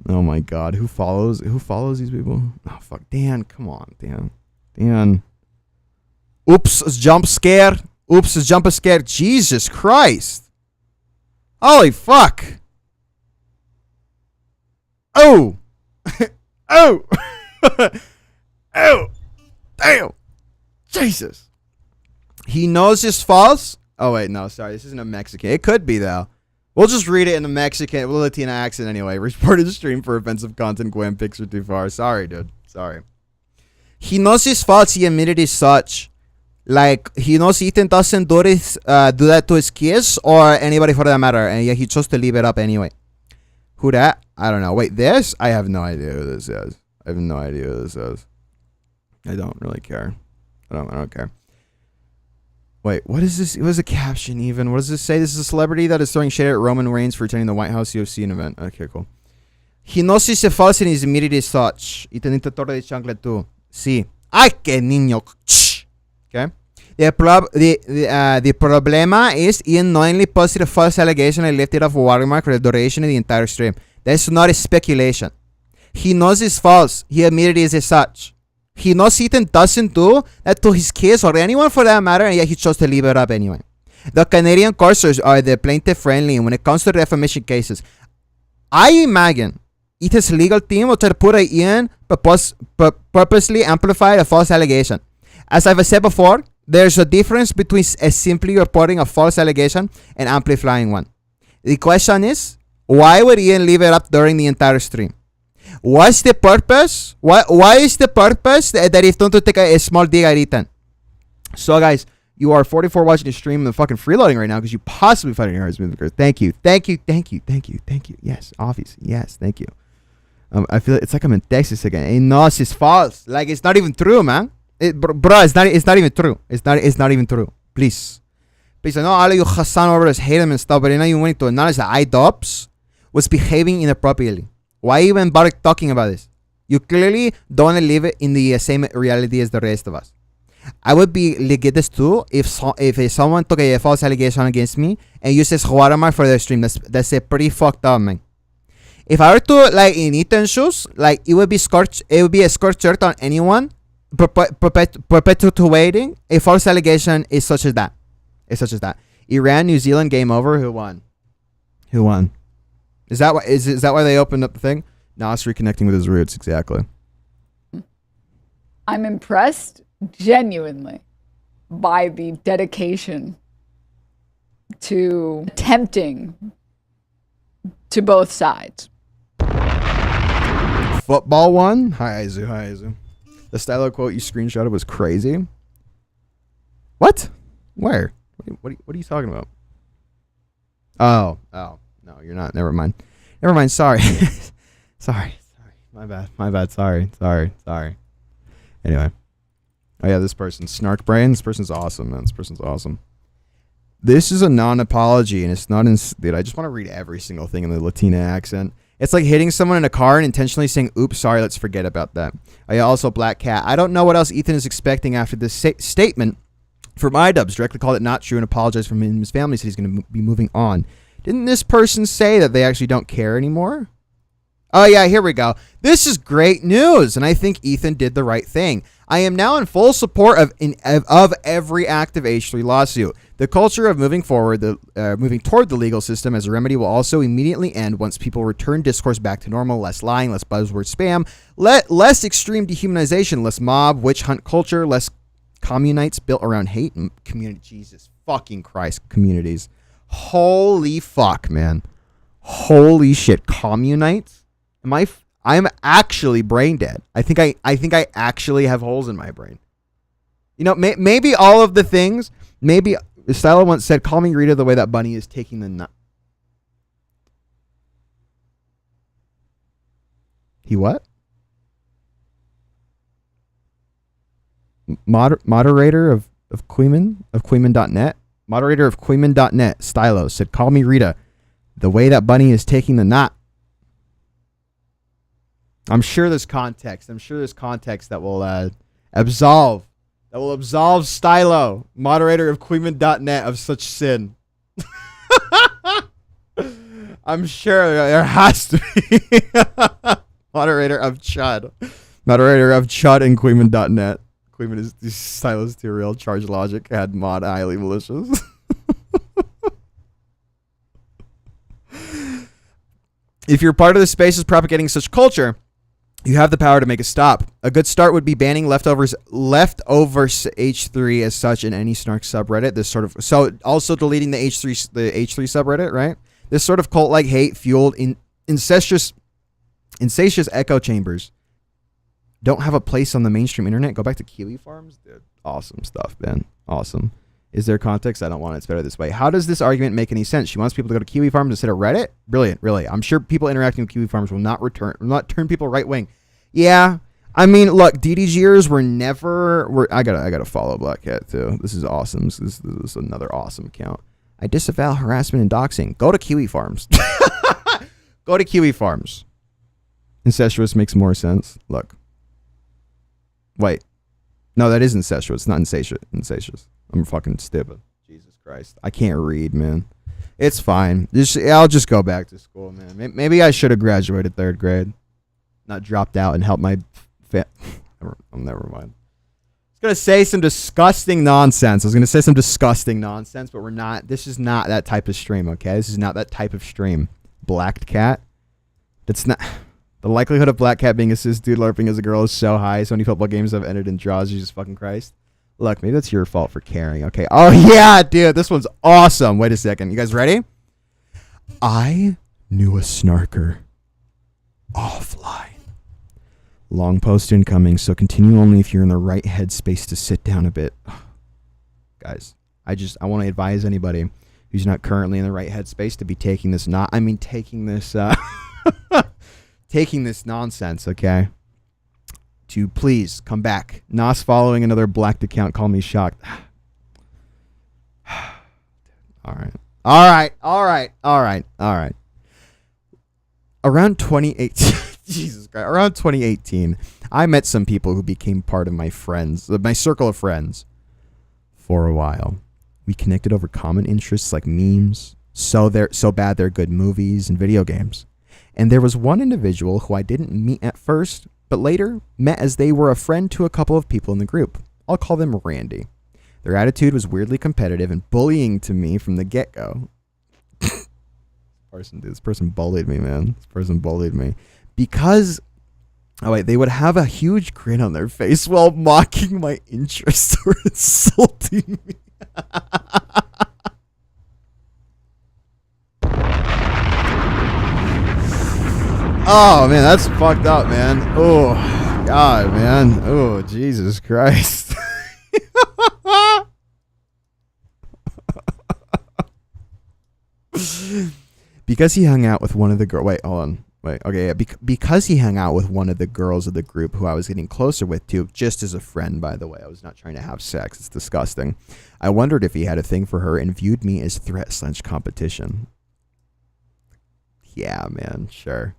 Oh my God. Who follows these people? Oh fuck. Dan, come on, Dan. Oops, jump scare. Oops, jump scare. Jesus Christ. Holy fuck. Oh. Oh. Oh. Damn. Jesus. He knows it's false. Oh wait, no, sorry. This isn't a Mexican. It could be though. We'll just read it in the Mexican, Latina accent anyway. Reported stream for offensive content. Gwen pics are too far. Sorry, dude. Sorry. He knows it's false. He admitted it's such. Like, he knows Ethan doesn't do that to his kids or anybody for that matter. And yeah, he chose to leave it up anyway. Who that? I don't know. Wait, this? I have no idea who this is. I have no idea who this is. I don't really care. I don't care. Wait, what is this? It was a caption even. What does this say? This is a celebrity that is throwing shade at Roman Reigns for attending the Whitehouse UFC event. Okay, cool. He knows it's false and is immediately such. Y teniste torre de chancla tú. Sí. Ay, qué niño. Okay. The problema is Ian knowingly posted a false allegation and left it off a watermark for the duration of the entire stream. That's not a speculation. He knows it's false. He admitted it as such. He knows Ethan doesn't do that to his kids or anyone for that matter, and yet he chose to leave it up anyway. The Canadian courts are the plaintiff friendly when it comes to defamation cases. I imagine Ethan's legal team will try to put Ian purposely amplify a false allegation. As I've said before, there's a difference between simply reporting a false allegation and amplifying one. The question is, why would Ian leave it up during the entire stream? What's the purpose? Why is the purpose that if don't take a small dig at Ethan? So guys, you are 44 watching the stream and fucking freeloading right now because you possibly find your heart's moving. Thank you. Yes, obviously. Yes, thank you. I feel it's like I'm in Texas again. He knows it's false. Like, it's not even true, man. Bro, it's not even true. It's not even true. Please. I know all of you Hasan over us hate him and stuff, but you know you want to acknowledge that Idubbbz was behaving inappropriately. Why even bother talking about this? You clearly don't live in the same reality as the rest of us. I would be liquidated too if someone took a false allegation against me and uses watermark for their stream. That's a pretty fucked up, man. If I were to, like, in Ethan's shoes, like, it would be a scorched shirt on anyone perpetuating a false allegation is such as that. Iran, New Zealand, game over. Who won? Is that why they opened up the thing? Nas reconnecting with his roots, exactly. I'm impressed, genuinely, by the dedication to attempting to both sides. Football one. Hi, Izu. The Stylo quote you screenshotted was crazy. What? Where? What are you talking about? Oh. No, you're not. Never mind. Sorry. Sorry. My bad. Sorry. Anyway. Oh yeah, this person, Snark Brain. This person's awesome, man. This is a non-apology, and it's not in... Dude, I just want to read every single thing in the Latina accent. It's like hitting someone in a car and intentionally saying, oops, sorry, let's forget about that. Oh yeah, also Black Cat. I don't know what else Ethan is expecting after this statement from Idubbbz. Directly called it not true and apologized for him and his family. Said he's going to be moving on. Didn't this person say that they actually don't care anymore? Oh yeah, here we go. This is great news, and I think Ethan did the right thing. I am now in full support of every active H3 lawsuit. The culture of moving toward the legal system as a remedy will also immediately end once people return discourse back to normal. Less lying, less buzzword spam, less extreme dehumanization, less mob witch hunt culture, less communites built around hate and community. Jesus fucking Christ, communities. Holy fuck, man. Holy shit, communites. I'm actually brain dead. I think I actually have holes in my brain. You know, maybe all of the things. Maybe Stylo once said, "Call me Rita," the way that Bunny is taking the nut. He what? Moderator of Queeman of Queeman.net. Moderator of Queeman.net. Stylo said, "Call me Rita, the way that Bunny is taking the knot." I'm sure there's context. That will absolve Stylo, moderator of Queeman.net, of such sin. I'm sure there has to be. Moderator of Chud and Queeman.net. Queeman is Stylo's too real. Charge Logic had mod highly malicious. If you're part of the spaces propagating such culture, you have the power to make a stop. A good start would be banning leftovers H3 as such in any snark subreddit. So also deleting the H3 subreddit, right? This sort of cult-like hate fueled incestuous echo chambers don't have a place on the mainstream internet. Go back to Kiwi Farms, dude. Awesome stuff, man. Awesome. Is there context? I don't want it. It's better this way. How does this argument make any sense? She wants people to go to Kiwi Farms instead of Reddit? Brilliant, really. I'm sure people interacting with Kiwi Farms will not turn people right wing. Yeah. I mean, look, DDGers were never. I gotta follow Black Cat too. This is awesome. This is another awesome account. I disavow harassment and doxing. Go to Kiwi Farms. Go to Kiwi Farms. Incestuous makes more sense. Look. Wait. No, that is incestuous. It's not incestuous. I'm fucking stupid. Jesus Christ. I can't read, man. It's fine. I'll just go back to school, man. Maybe I should have graduated 3rd grade. Not dropped out and helped my never mind. I was going to say some disgusting nonsense. But we're not. This is not that type of stream, okay? This is not that type of stream. Black Cat. That's not. The likelihood of Black Cat being a cis dude LARPing as a girl is so high. So many football games have ended in draws. Jesus fucking Christ. Look, maybe that's your fault for caring, okay? Oh, yeah, dude. This one's awesome. Wait a second. You guys ready? I knew a snarker offline. Long post incoming, so continue only if you're in the right headspace to sit down a bit. Guys, I want to advise anybody who's not currently in the right headspace to be taking this taking this nonsense, okay? To please come back. Nos following another blacked account. Call me shocked. All right. Around 2018, Jesus Christ, around 2018, I met some people who became part of my circle of friends for a while. We connected over common interests like memes, so bad they're good movies and video games. And there was one individual who I didn't meet at first, but later met as they were a friend to a couple of people in the group. I'll call them Randy. Their attitude was weirdly competitive and bullying to me from the get-go. This person bullied me, man. Because, they would have a huge grin on their face while mocking my interests or insulting me. Oh, man, that's fucked up, man. Oh, God, man. Oh, Jesus Christ. Because he hung out with one of the girls. Wait, hold on. Wait, okay, yeah. Because he hung out with one of the girls of the group who I was getting closer with, too, just as a friend, by the way. I was not trying to have sex. It's disgusting. I wondered if he had a thing for her and viewed me as threat/competition. Yeah, man, sure.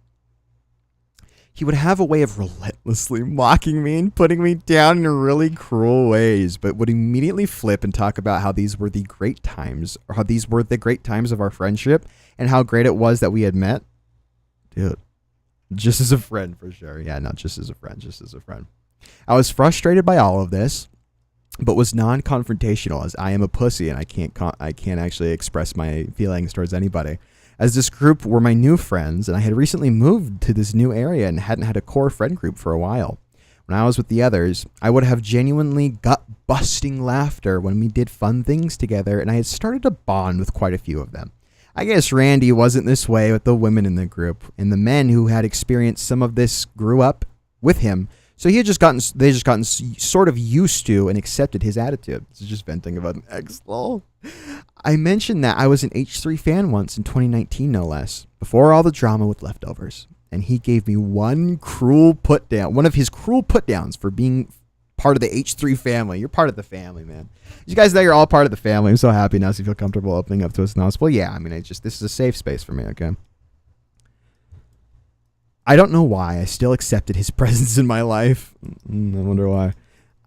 He would have a way of relentlessly mocking me and putting me down in really cruel ways, but would immediately flip and talk about how these were the great times, or how these were the great times of our friendship, and how great it was that we had met. Dude, Just as a friend, for sure. Yeah, not just as a friend, just as a friend. I was frustrated by all of this, but was non-confrontational, as I am a pussy and I can't actually express my feelings towards anybody. As this group were my new friends, and I had recently moved to this new area and hadn't had a core friend group for a while. When I was with the others, I would have genuinely gut-busting laughter when we did fun things together, and I had started to bond with quite a few of them. I guess Randy wasn't this way with the women in the group, and the men who had experienced some of this grew up with him, so they just gotten sort of used to and accepted his attitude. This is just venting about an ex, lol. I mentioned that I was an H3 fan once in 2019, no less, before all the drama with Leftovers, and he gave me one of his cruel put-downs for being part of the H3 family. You're part of the family, man. You guys know you're all part of the family. I'm so happy now, so you feel comfortable opening up to us now. Well, yeah, I mean, this is a safe space for me, okay? I don't know why I still accepted his presence in my life. I wonder why.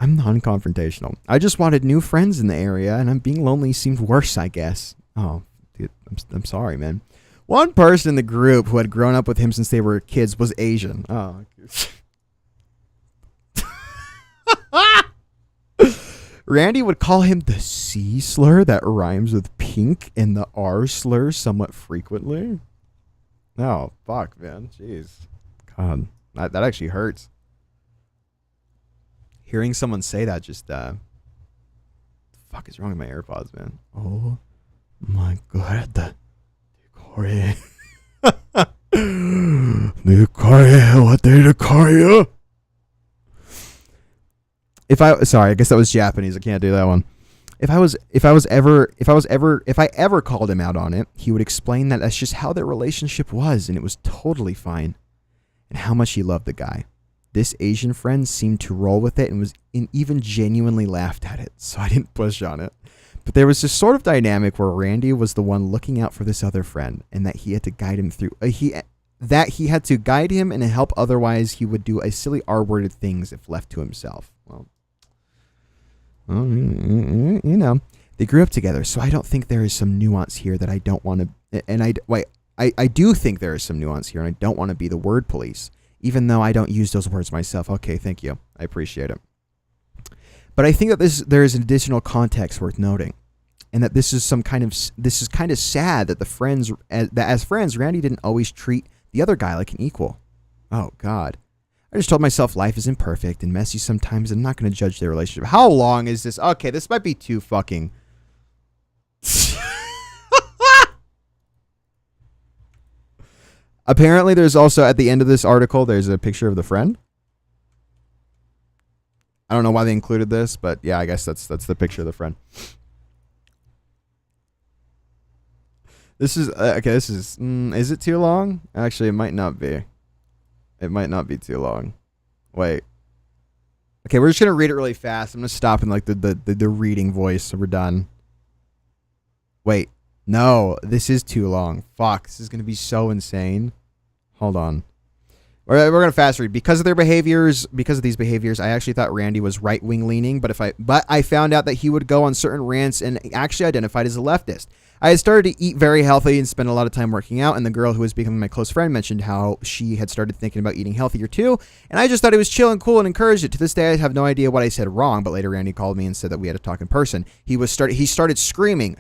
I'm non-confrontational. I just wanted new friends in the area, and I'm being lonely seemed worse, I guess. Oh, dude, I'm sorry, man. One person in the group who had grown up with him since they were kids was Asian. Oh, Randy would call him the C slur that rhymes with pink and the R slur somewhat frequently. Oh, fuck, man. Jeez. God, that actually hurts. Hearing someone say that just, the fuck is wrong with my AirPods, man? Oh, my God. The Korea. The Korea. What the Korea? Sorry, I guess that was Japanese. I can't do that one. If I ever called him out on it, he would explain that that's just how their relationship was, and it was totally fine, and how much he loved the guy. This Asian friend seemed to roll with it and even genuinely laughed at it, so I didn't push on it. But there was this sort of dynamic where Randy was the one looking out for this other friend, and that he had to guide him through. He had to guide him and help. Otherwise, he would do a silly R-worded things if left to himself. Well, you know, they grew up together, so I don't think there is some nuance here that I don't want to. And I do think there is some nuance here, and I don't want to be the word police, even though I don't use those words myself. Okay, thank you. I appreciate it. But I think that there is an additional context worth noting, and that this is kind of sad that as friends, Randy didn't always treat the other guy like an equal. Oh God. I just told myself life is imperfect and messy sometimes. I'm not going to judge their relationship. How long is this? Okay, this might be too fucking. Apparently, there's also at the end of this article, there's a picture of the friend. I don't know why they included this, but yeah, I guess that's the picture of the friend. This is okay. This is it too long? Actually, it might not be. It might not be too long. Wait. Okay, we're just gonna read it really fast. I'm gonna stop in like the reading voice, so we're done. Wait. No, this is too long. Fuck, this is gonna be so insane. Hold on. We're gonna fast read. Because of these behaviors, I actually thought Randy was right-wing leaning, but I found out that he would go on certain rants and actually identified as a leftist. I had started to eat very healthy and spend a lot of time working out, and the girl who was becoming my close friend mentioned how she had started thinking about eating healthier too, and I just thought it was chill and cool and encouraged it. To this day, I have no idea what I said wrong, but later Randy called me and said that we had to talk in person. He started screaming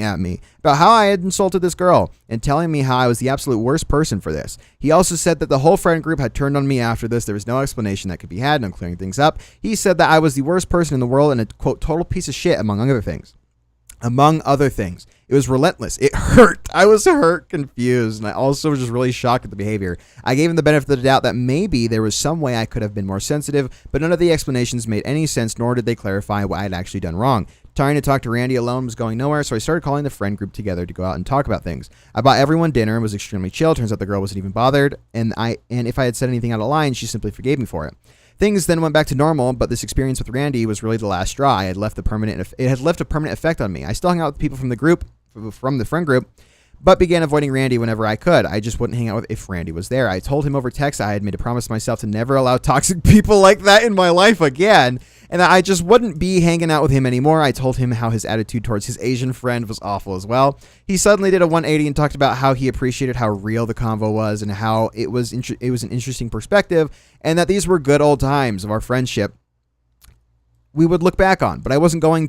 at me about how I had insulted this girl and telling me how I was the absolute worst person for this. He also said that the whole friend group had turned on me after this. There was no explanation that could be had, no clearing things up. He said that I was the worst person in the world and a, quote, total piece of shit, among other things. It was relentless. It hurt. I was hurt, confused, and I also was just really shocked at the behavior. I gave him the benefit of the doubt that maybe there was some way I could have been more sensitive, but none of the explanations made any sense, nor did they clarify what I had actually done wrong. Trying to talk to Randy alone was going nowhere, so I started calling the friend group together to go out and talk about things. I bought everyone dinner and was extremely chill. Turns out the girl wasn't even bothered, and if I had said anything out of line, she simply forgave me for it. Things then went back to normal, but this experience with Randy was really the last straw. It had left a permanent effect on me. I still hung out with people from the friend group, but began avoiding Randy whenever I could. I just wouldn't hang out with if Randy was there. I told him over text I had made a promise to myself to never allow toxic people like that in my life again, and that I just wouldn't be hanging out with him anymore. I told him how his attitude towards his Asian friend was awful as well. He suddenly did a 180 and talked about how he appreciated how real the convo was and how it was an interesting perspective, and that these were good old times of our friendship we would look back on. But I wasn't going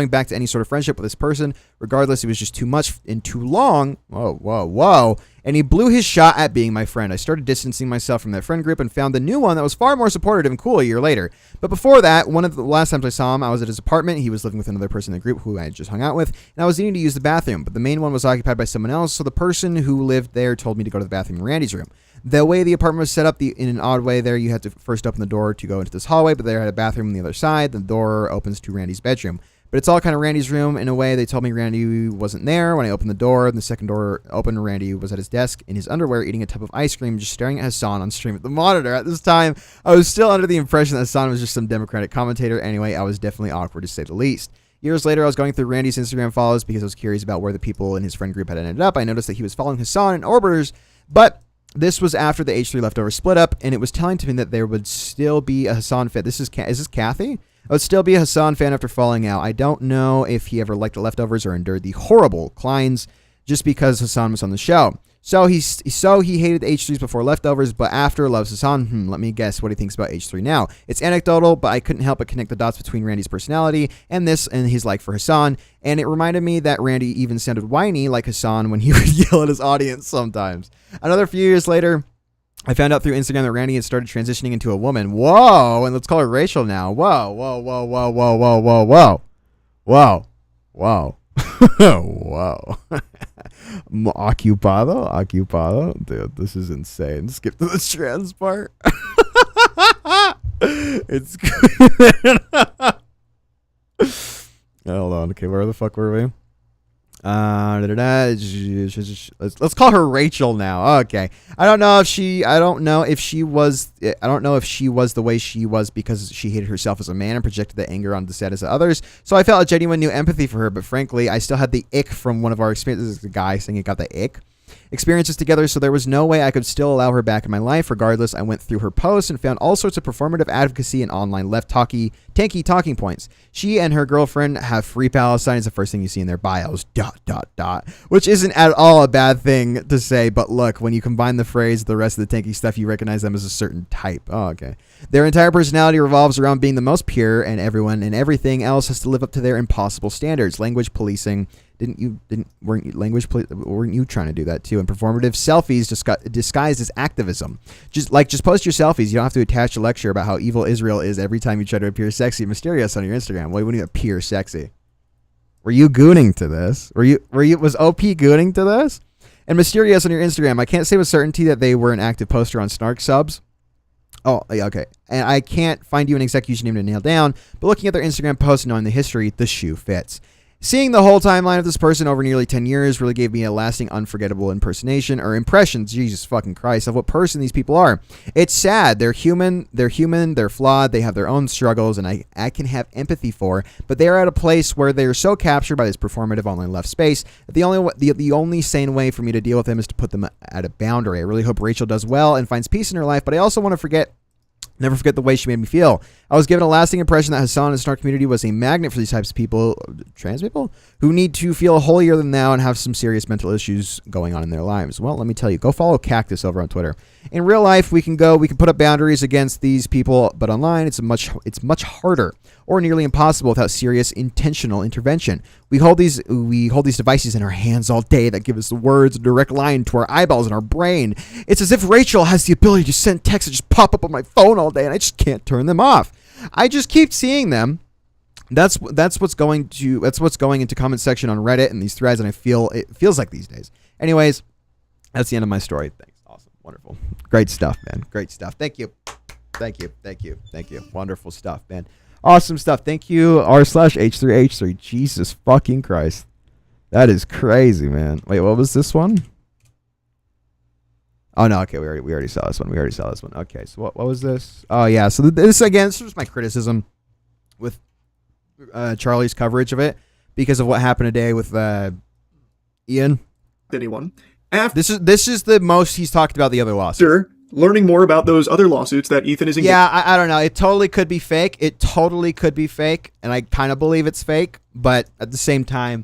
back to any sort of friendship with this person. Regardless, it was just too much and too long. Whoa. And he blew his shot at being my friend. I started distancing myself from that friend group and found the new one that was far more supportive and cool a year later. But before that, one of the last times I saw him, I was at his apartment. He was living with another person in the group who I had just hung out with, and I was needing to use the bathroom, but the main one was occupied by someone else, so the person who lived there told me to go to the bathroom in Randy's room. The way the apartment was set up, in an odd way there, you had to first open the door to go into this hallway, but there had a bathroom on the other side. The door opens to Randy's bedroom. But it's all kind of Randy's room in a way. They told me Randy wasn't there. When I opened the door, and the second door opened, Randy was at his desk in his underwear eating a tub of ice cream, just staring at Hasan on stream at the monitor. At this time, I was still under the impression that Hasan was just some Democratic commentator. Anyway, I was definitely awkward to say the least. Years later, I was going through Randy's Instagram follows because I was curious about where the people in his friend group had ended up. I noticed that he was following Hasan and Orbiters, but this was after the H3 leftover split up, and it was telling to me that there would still be a Hasan fan. Is this Kathy? I would still be a Hasan fan after falling out. I don't know if he ever liked the leftovers or endured the horrible clines just because Hasan was on the show. So he hated the H3s before leftovers, but after loves Hasan. Let me guess what he thinks about H3 now. It's anecdotal, but I couldn't help but connect the dots between Randy's personality and this and his like for Hasan, and it reminded me that Randy even sounded whiny like Hasan when he would yell at his audience sometimes. Another few years later, I found out through Instagram that Randy had started transitioning into a woman. Whoa, and let's call her Rachel now. Whoa. Whoa. Occupado. Dude, this is insane. Skip to the trans part. It's good. Hold on. Okay, where the fuck were we? Let's call her Rachel now. Okay. I don't know if she was the way she was because she hated herself as a man and projected the anger onto the status of others. So I felt a genuine new empathy for her, but frankly, I still had the ick from one of our experiences. This is the guy saying he got the ick experiences together, so there was no way I could still allow her back in my life. Regardless, I went through her posts and found all sorts of performative advocacy and online tanky talking points. She and her girlfriend have free Palestine is the first thing you see in their bios, ... which isn't at all a bad thing to say, but look, when you combine the phrase with the rest of the tanky stuff, you recognize them as a certain type. Oh, okay. Their entire personality revolves around being the most pure, and everyone and everything else has to live up to their impossible standards. Language policing. Weren't you trying to do that too? And performative selfies disguised as activism. Just post your selfies. You don't have to attach a lecture about how evil Israel is every time you try to appear sexy and mysterious on your Instagram. Why wouldn't you appear sexy? Were you gooning to this? Was OP gooning to this? And mysterious on your Instagram. I can't say with certainty that they were an active poster on Snark subs. Oh, yeah, okay. And I can't find you an exact username to nail down, but looking at their Instagram posts and knowing the history, the shoe fits. Seeing the whole timeline of this person over nearly 10 years really gave me a lasting, unforgettable impressions, Jesus fucking Christ, of what person these people are. It's sad. They're human, they're flawed, they have their own struggles, and I can have empathy for, but they're at a place where they're so captured by this performative online left space that the only sane way for me to deal with them is to put them at a boundary. I really hope Rachel does well and finds peace in her life, but I also want to never forget the way she made me feel. I was given a lasting impression that Hasan and the Snark community was a magnet for these types of people, trans people, who need to feel holier than thou and have some serious mental issues going on in their lives. Well, let me tell you, go follow Cactus over on Twitter. In real life, we can put up boundaries against these people, but online, it's much harder or nearly impossible without serious intentional intervention. We hold these devices in our hands all day that give us the words, a direct line to our eyeballs and our brain. It's as if Rachel has the ability to send texts that just pop up on my phone all day, and I just can't turn them off. I just keep seeing them. That's what's going into comment section on Reddit and these threads, and it feels like these days. Anyways, that's the end of my story. Thanks. Awesome. Wonderful. Great stuff, man. Great stuff. Thank you. Wonderful stuff, man. Awesome stuff. Thank you, r/H3H3. Jesus fucking Christ. That is crazy, man. Wait, what was this one? Oh, no. Okay, we already saw this one. Okay, so what was this? Oh, yeah. So this was my criticism with Charlie's coverage of it because of what happened today with Ian. Anyone. This is the most he's talked about the other lawsuit. learning more about those other lawsuits that Ethan is engaged. Yeah, I don't know. It totally could be fake. It totally could be fake, and I kind of believe it's fake. But at the same time,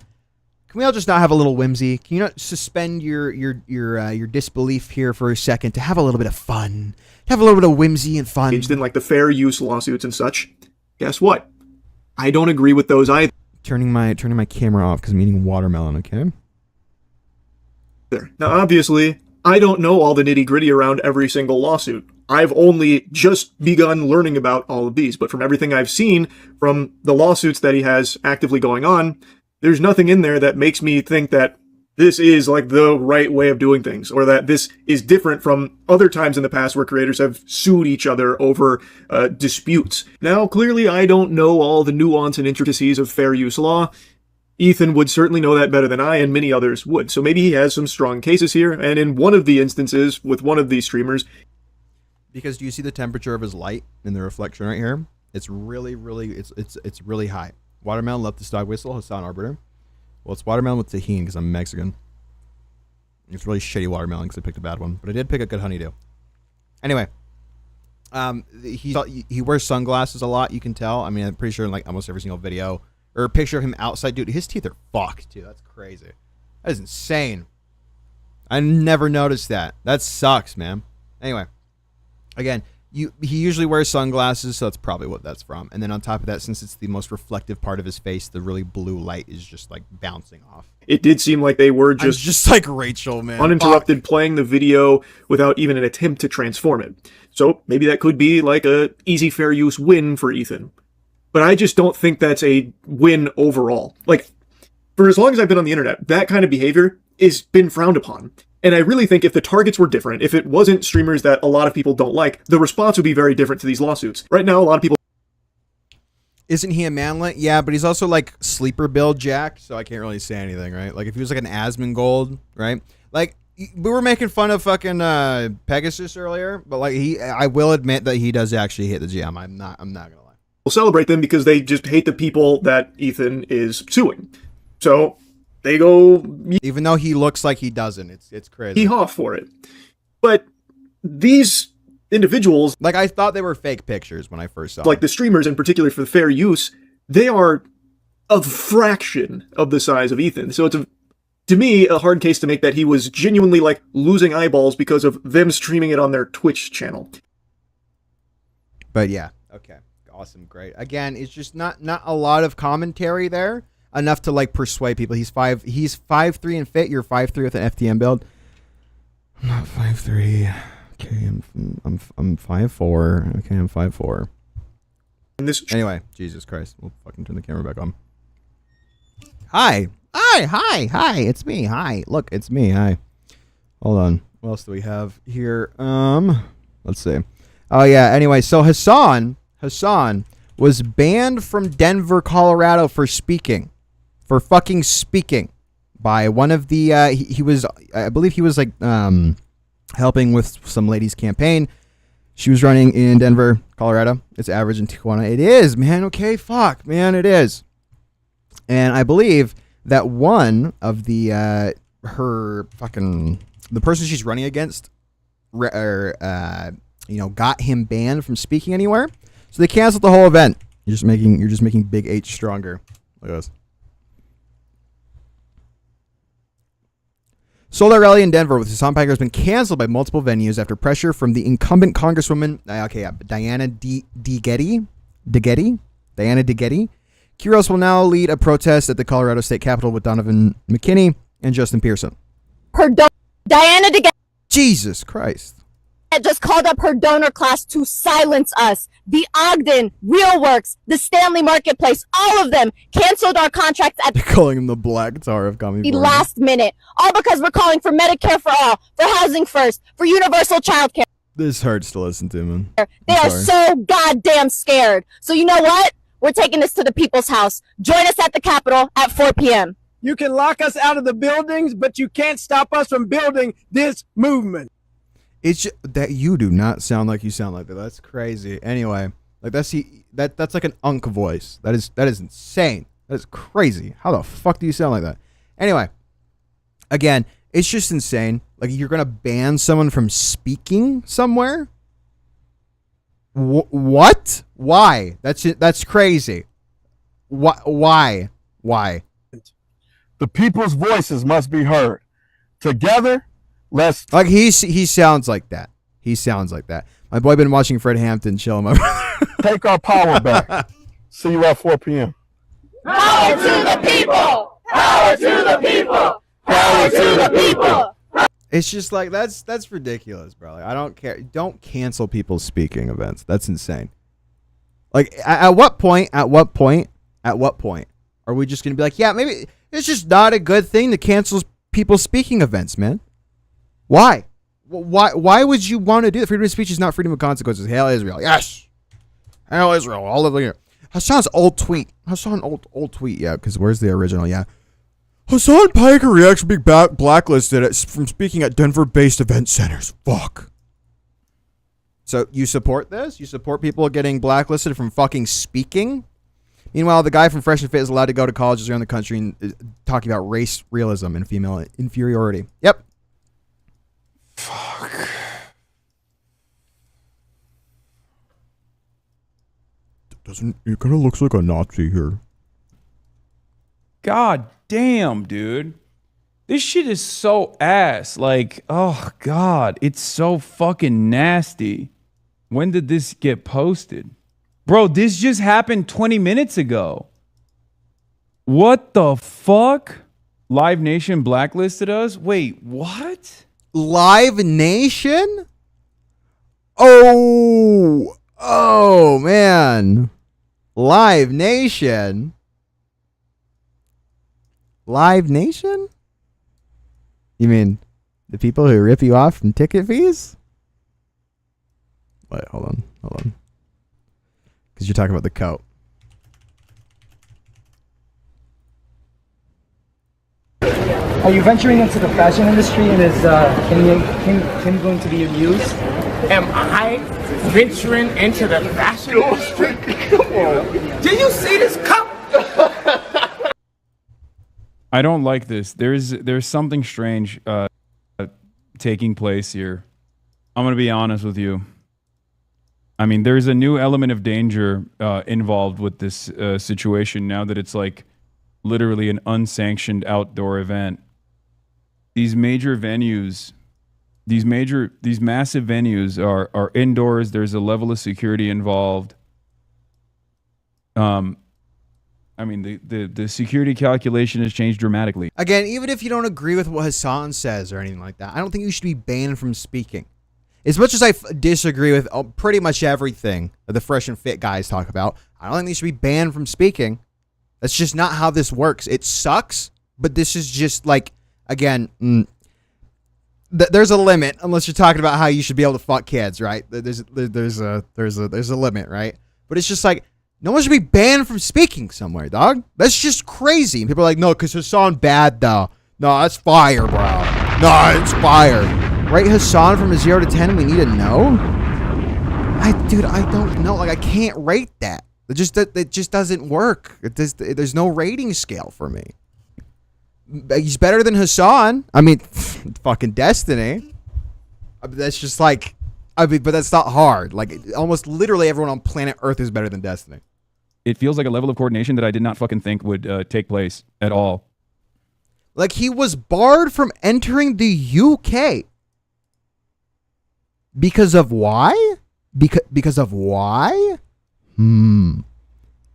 can we all just not have a little whimsy? Can you not suspend your disbelief here for a second to have a little bit of fun, to have a little bit of whimsy and fun? Engaged in like the fair use lawsuits and such. Guess what? I don't agree with those either. Turning my camera off because I'm eating watermelon. Okay. Now, obviously, I don't know all the nitty-gritty around every single lawsuit. I've only just begun learning about all of these, but from everything I've seen from the lawsuits that he has actively going on, there's nothing in there that makes me think that this is like the right way of doing things, or that this is different from other times in the past where creators have sued each other over disputes. Now, clearly, I don't know all the nuance and intricacies of fair use law. Ethan would certainly know that better than I, and many others would. So maybe he has some strong cases here, and in one of the instances with one of these streamers... Because do you see the temperature of his light in the reflection right here? It's really, it's really high. Watermelon left this dog whistle, Hasan Arbiter. Well, it's watermelon with tahini because I'm Mexican. It's really shitty watermelon because I picked a bad one, but I did pick a good honeydew. Anyway, he wears sunglasses a lot, you can tell. I mean, I'm pretty sure in like almost every single video... Or a picture of him outside. Dude, his teeth are fucked, too. That's crazy. That is insane. I never noticed that. That sucks, man. Anyway. Again, he usually wears sunglasses, so that's probably what that's from. And then on top of that, since it's the most reflective part of his face, the really blue light is just, like, bouncing off. It did seem like they were just like Rachel, man. Uninterrupted, playing the video without even an attempt to transform it. So maybe that could be, like, a easy fair use win for Ethan. But I just don't think that's a win overall. Like, for as long as I've been on the internet, that kind of behavior has been frowned upon. And I really think if the targets were different, if it wasn't streamers that a lot of people don't like, the response would be very different to these lawsuits. Right now, a lot of people... Isn't he a manlet? Yeah, but he's also, like, sleeper build Jack, so I can't really say anything, right? Like, if he was, like, an Asmongold, right? Like, we were making fun of fucking Pegasus earlier, but, like, I will admit that he does actually hit the gym. I'm not gonna will celebrate them because they just hate the people that Ethan is suing. So they go... Even though he looks like he doesn't. It's crazy. He off for it. But these individuals... Like, I thought they were fake pictures when I first saw them. Like the streamers in particular for the fair use, they are a fraction of the size of Ethan. So it's, to me, a hard case to make that he was genuinely, like, losing eyeballs because of them streaming it on their Twitch channel. But yeah, okay. Awesome, great. Again, it's just not a lot of commentary there, enough to like persuade people. He's 5'3" and fit. You're 5'3" with an FTM build. I'm not 5'3". Okay, I'm 5'4". Okay, I'm 5'4". Anyway, Jesus Christ, we'll fucking turn the camera back on. Hi, it's me. Hi, look, it's me. Hi. Hold on. What else do we have here? Let's see. Oh yeah. Anyway, so Hasan was banned from Denver, Colorado for fucking speaking by one of the, I believe he was like, helping with some lady's campaign. She was running in Denver, Colorado. It's average in Tijuana. It is, man. Okay. Fuck, man. It is. And I believe that one of the, the person she's running against, got him banned from speaking anywhere. So they canceled the whole event. You're just making Big H stronger. Look at this. Solar Rally in Denver with Hasan Piker has been canceled by multiple venues after pressure from the incumbent Congresswoman, Diana DeGetti. Diana DeGetti. Quiros will now lead a protest at the Colorado State Capitol with Donovan McKinney and Justin Pearson. Diana DeGetti. Jesus Christ. Just called up her donor class to silence us. The Ogden, RealWorks, the Stanley Marketplace, all of them canceled our contracts at They're calling him the Black Tar of Comedy. the last minute. All because we're calling for Medicare for all, for housing first, for universal child care. This hurts to listen to, man. They are so goddamn scared. So you know what? We're taking this to the people's house. Join us at the Capitol at 4 p.m. You can lock us out of the buildings, but you can't stop us from building this movement. It's just that you do not sound like you sound like that. That's crazy. Anyway, like that's like an unk voice. That is insane. That is crazy. How the fuck do you sound like that? Anyway, again, it's just insane. Like you're gonna ban someone from speaking somewhere? What? Why? That's crazy. Why? The people's voices must be heard. Together, let's... Like, he sounds like that. He sounds like that. My boy been watching Fred Hampton chill him over. Take our power back. See you at 4 p.m. Power to the people! Power to the people! Power to the people! It's just like, that's ridiculous, bro. Like, I don't care. Don't cancel people's speaking events. That's insane. Like, at what point are we just going to be like, yeah, maybe it's just not a good thing to cancel people's speaking events, man? Why? Why would you want to do that? Freedom of speech is not freedom of consequences. Hail Israel. Yes. Hail Israel. All of the... Hasan's old tweet. Old tweet, yeah, because where's the original? Yeah. Hasan Piker reacts to being blacklisted from speaking at Denver-based event centers. Fuck. So you support this? You support people getting blacklisted from fucking speaking? Meanwhile, the guy from Fresh and Fit is allowed to go to colleges around the country and talking about race realism and female inferiority. Yep. Fuck. It kind of looks like a Nazi here. God damn, dude. This shit is so ass. Like, oh God, it's so fucking nasty. When did this get posted? Bro, this just happened 20 minutes ago. What the fuck? Live Nation blacklisted us? Wait, what? Live Nation? Oh man. Live Nation? Live Nation? You mean the people who rip you off from ticket fees? Wait, hold on. Because you're talking about the coat. Are you venturing into the fashion industry and is Kim going to be amused? Am I venturing into the fashion industry? Do you see this cup? I don't like this. There's something strange taking place here. I'm gonna be honest with you. I mean, there's a new element of danger involved with this situation now that it's like literally an unsanctioned outdoor event. These major venues, these massive venues are indoors. There's a level of security involved. I mean, the security calculation has changed dramatically. Again, even if you don't agree with what Hasan says or anything like that, I don't think you should be banned from speaking. As much as I disagree with pretty much everything that the Fresh and Fit guys talk about, I don't think they should be banned from speaking. That's just not how this works. It sucks, but this is just like, again, there's a limit unless you're talking about how you should be able to fuck kids, right? There's a limit, right? But it's just like, no one should be banned from speaking somewhere, dog. That's just crazy. And people are like, no, because Hasan bad, though. No, that's fire, bro. No, it's fire. Rate Hasan from a 0 to 10, we need to know? Dude, I don't know. Like, I can't rate that. It just doesn't work. There's no rating scale for me. He's better than Hasan. I mean, fucking Destiny. That's just like, but that's not hard. Like, almost literally everyone on planet Earth is better than Destiny. It feels like a level of coordination that I did not fucking think would take place at all. Like, he was barred from entering the UK. Because of why? Because of why?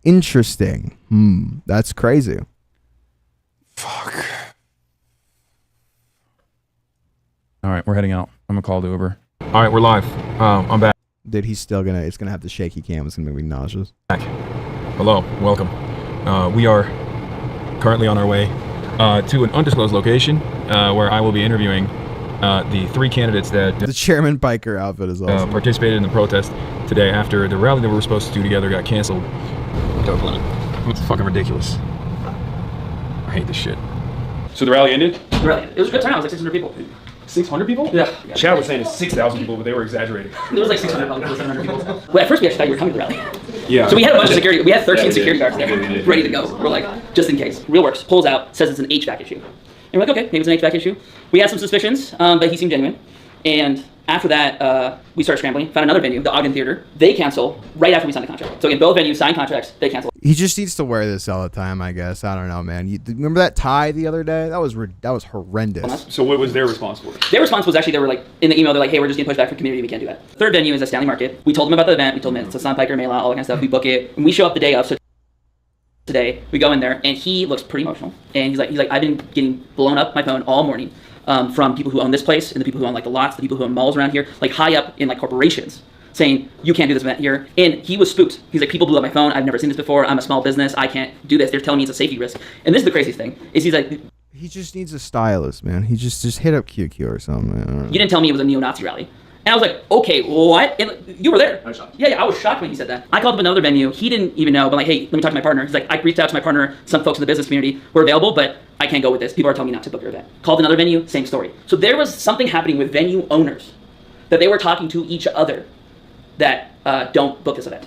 Interesting. That's crazy. Fuck. All right, we're heading out. I'm gonna call the Uber. All right, we're live. I'm back. Dude, it's gonna have the shaky cam. It's gonna make me nauseous. Back. Hello, welcome. We are currently on our way to an undisclosed location where I will be interviewing the 3 candidates that the Chairman Biker outfit is awesome. Participated in the protest today after the rally that we were supposed to do together got canceled. It's fucking ridiculous. I hate this shit. So the rally ended? It was a good turnout. It was like 600 people. 600 people? Yeah. Chad was saying it's 6,000 people, but they were exaggerating. There was like 600 people, 700 people. Well, at first we actually thought you were coming to the rally. Yeah. So we had a bunch of security. We had 13 security guards there, ready to go. We're like, just in case. Real Works pulls out, says it's an HVAC issue. And we're like, okay, maybe it's an HVAC issue. We had some suspicions, but he seemed genuine. And after that, we started scrambling, found another venue, the Ogden Theater. They cancel right after we signed the contract. So again, both venues signed contracts, they cancel. He just needs to wear this all the time, I guess. I don't know, man. You remember that tie the other day? That was horrendous. So what was their response for? Their response was actually, they were like, in the email, they're like, hey, we're just getting pushed back from community, we can't do that. Third venue is a Stanley Market. We told them about the event, we told them it's a Sun Piker, mail out, all that kind of stuff. We book it, and we show up the day of. So today, we go in there, and he looks pretty emotional. And he's like, I've been getting blown up my phone all morning from people who own this place, and the people who own like the lots, the people who own malls around here, like high up in like corporations, saying, you can't do this event here. And he was spooked. He's like, people blew up my phone. I've never seen this before. I'm a small business. I can't do this. They're telling me it's a safety risk. And this is the craziest thing, is he's like, he just needs a stylist, man. He just hit up QQ or something, man. You didn't tell me it was a neo-Nazi rally. And I was like, okay, what? And you were there. I was shocked. Yeah, I was shocked when he said that. I called up another venue. He didn't even know, but like, hey, let me talk to my partner. He's like, I reached out to my partner, some folks in the business community who are available, but I can't go with this. People are telling me not to book your event. Called another venue, same story. So there was something happening with venue owners that they were talking to each other that don't book this event.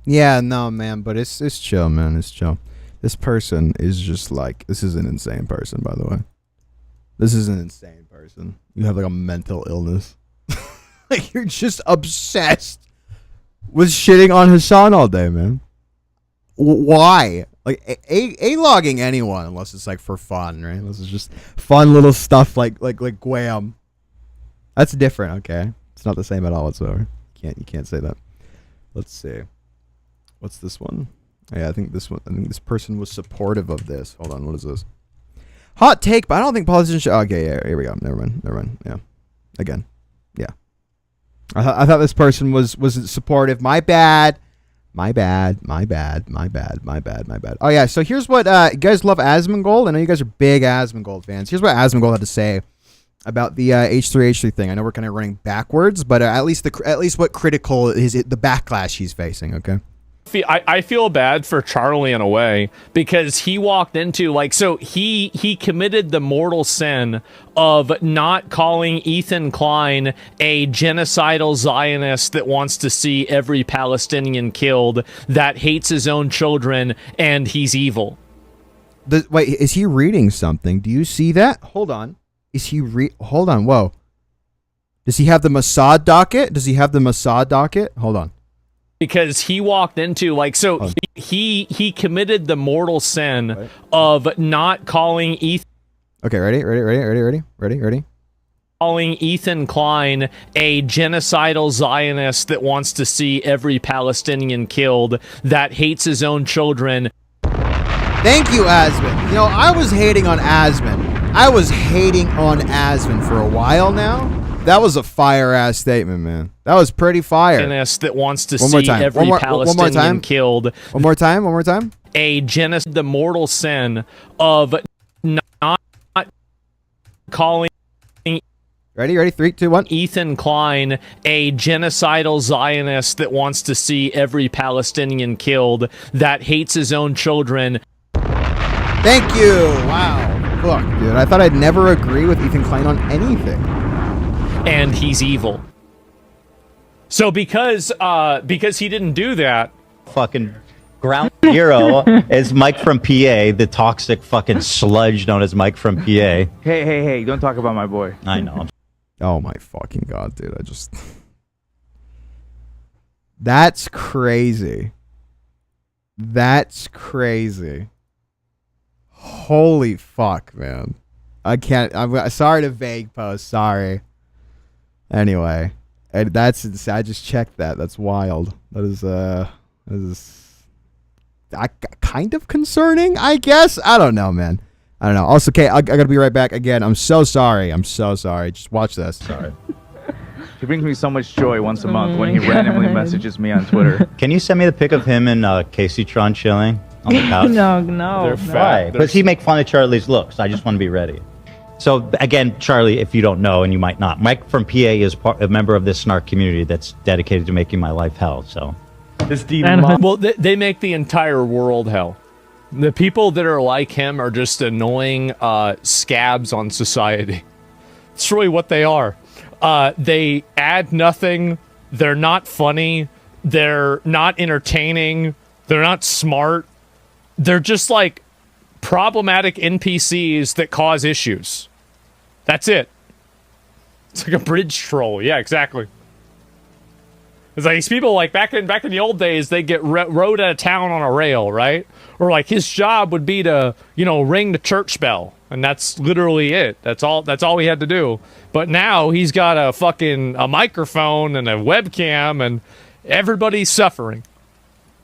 Yeah, no, man, but it's chill, man. It's chill. This person is just like, this is an insane person, by the way. This is an insane person. You have like a mental illness. Like you're just obsessed with shitting on Hasan all day, man. Why? Like a-logging anyone unless it's like for fun, right? This is just fun little stuff like Guam. That's different, okay? It's not the same at all whatsoever. You can't say that. Let's see. What's this one? Yeah, I think this person was supportive of this. Hold on, what is this? Hot take, but I don't think politicians should. Okay, yeah, here we go. Never mind. Yeah, again, yeah. I thought this person was supportive. My bad. Oh yeah. So here's what you guys love Asmongold. I know you guys are big Asmongold fans. Here's what Asmongold had to say about the H3H3 thing. I know we're kind of running backwards, but at least what critical is the backlash he's facing. Okay. I feel bad for Charlie in a way because he walked into he committed the mortal sin of not calling Ethan Klein a genocidal Zionist that wants to see every Palestinian killed, that hates his own children, and he's evil. Wait, is he reading something? Do you see that? Hold on. Hold on. Whoa. Does he have the Mossad docket? Hold on. Because he walked into he committed the mortal sin of not calling Ethan. Okay, ready. Calling Ethan Klein a genocidal Zionist that wants to see every Palestinian killed, that hates his own children. Thank you, Asman. You know, I was hating on Asman for a while now. That was a fire-ass statement, man. That was pretty fire. That wants to see every Palestinian killed. One more time. The mortal sin of not calling. Ready? 3, 2, 1. Ethan Klein a genocidal Zionist that wants to see every Palestinian killed, that hates his own children. Thank you. Wow. Look, dude, I thought I'd never agree with Ethan Klein on anything. And he's evil. So because he didn't do that, fucking ground zero is Mike from PA, the toxic fucking sludge known as Mike from PA. Hey, don't talk about my boy. I know. Oh my fucking god, dude. That's crazy. Holy fuck, man. I'm sorry to vague post, sorry. Anyway, I just checked that. That's wild. That is kind of concerning, I guess. I don't know, man. I don't know. Also, okay, I gotta be right back again. I'm so sorry. Just watch this. Sorry. He brings me so much joy once a month when he randomly messages me on Twitter. Can you send me the pic of him and Casey Tron chilling on the couch? No. They're fat. Why? Because he make fun of Charlie's looks. I just want to be ready. So again, Charlie, if you don't know, and you might not, Mike from PA is a member of this snark community that's dedicated to making my life hell. So, well, they make the entire world hell. The people that are like him are just annoying scabs on society. It's really what they are. They add nothing. They're not funny. They're not entertaining. They're not smart. They're just like problematic NPCs that cause issues. That's it. It's like a bridge troll. Yeah, exactly. It's like these people, like back in the old days, they get rode out of town on a rail, right? Or like his job would be to, ring the church bell, and that's literally it. That's all he had to do. But now he's got a microphone and a webcam, and everybody's suffering.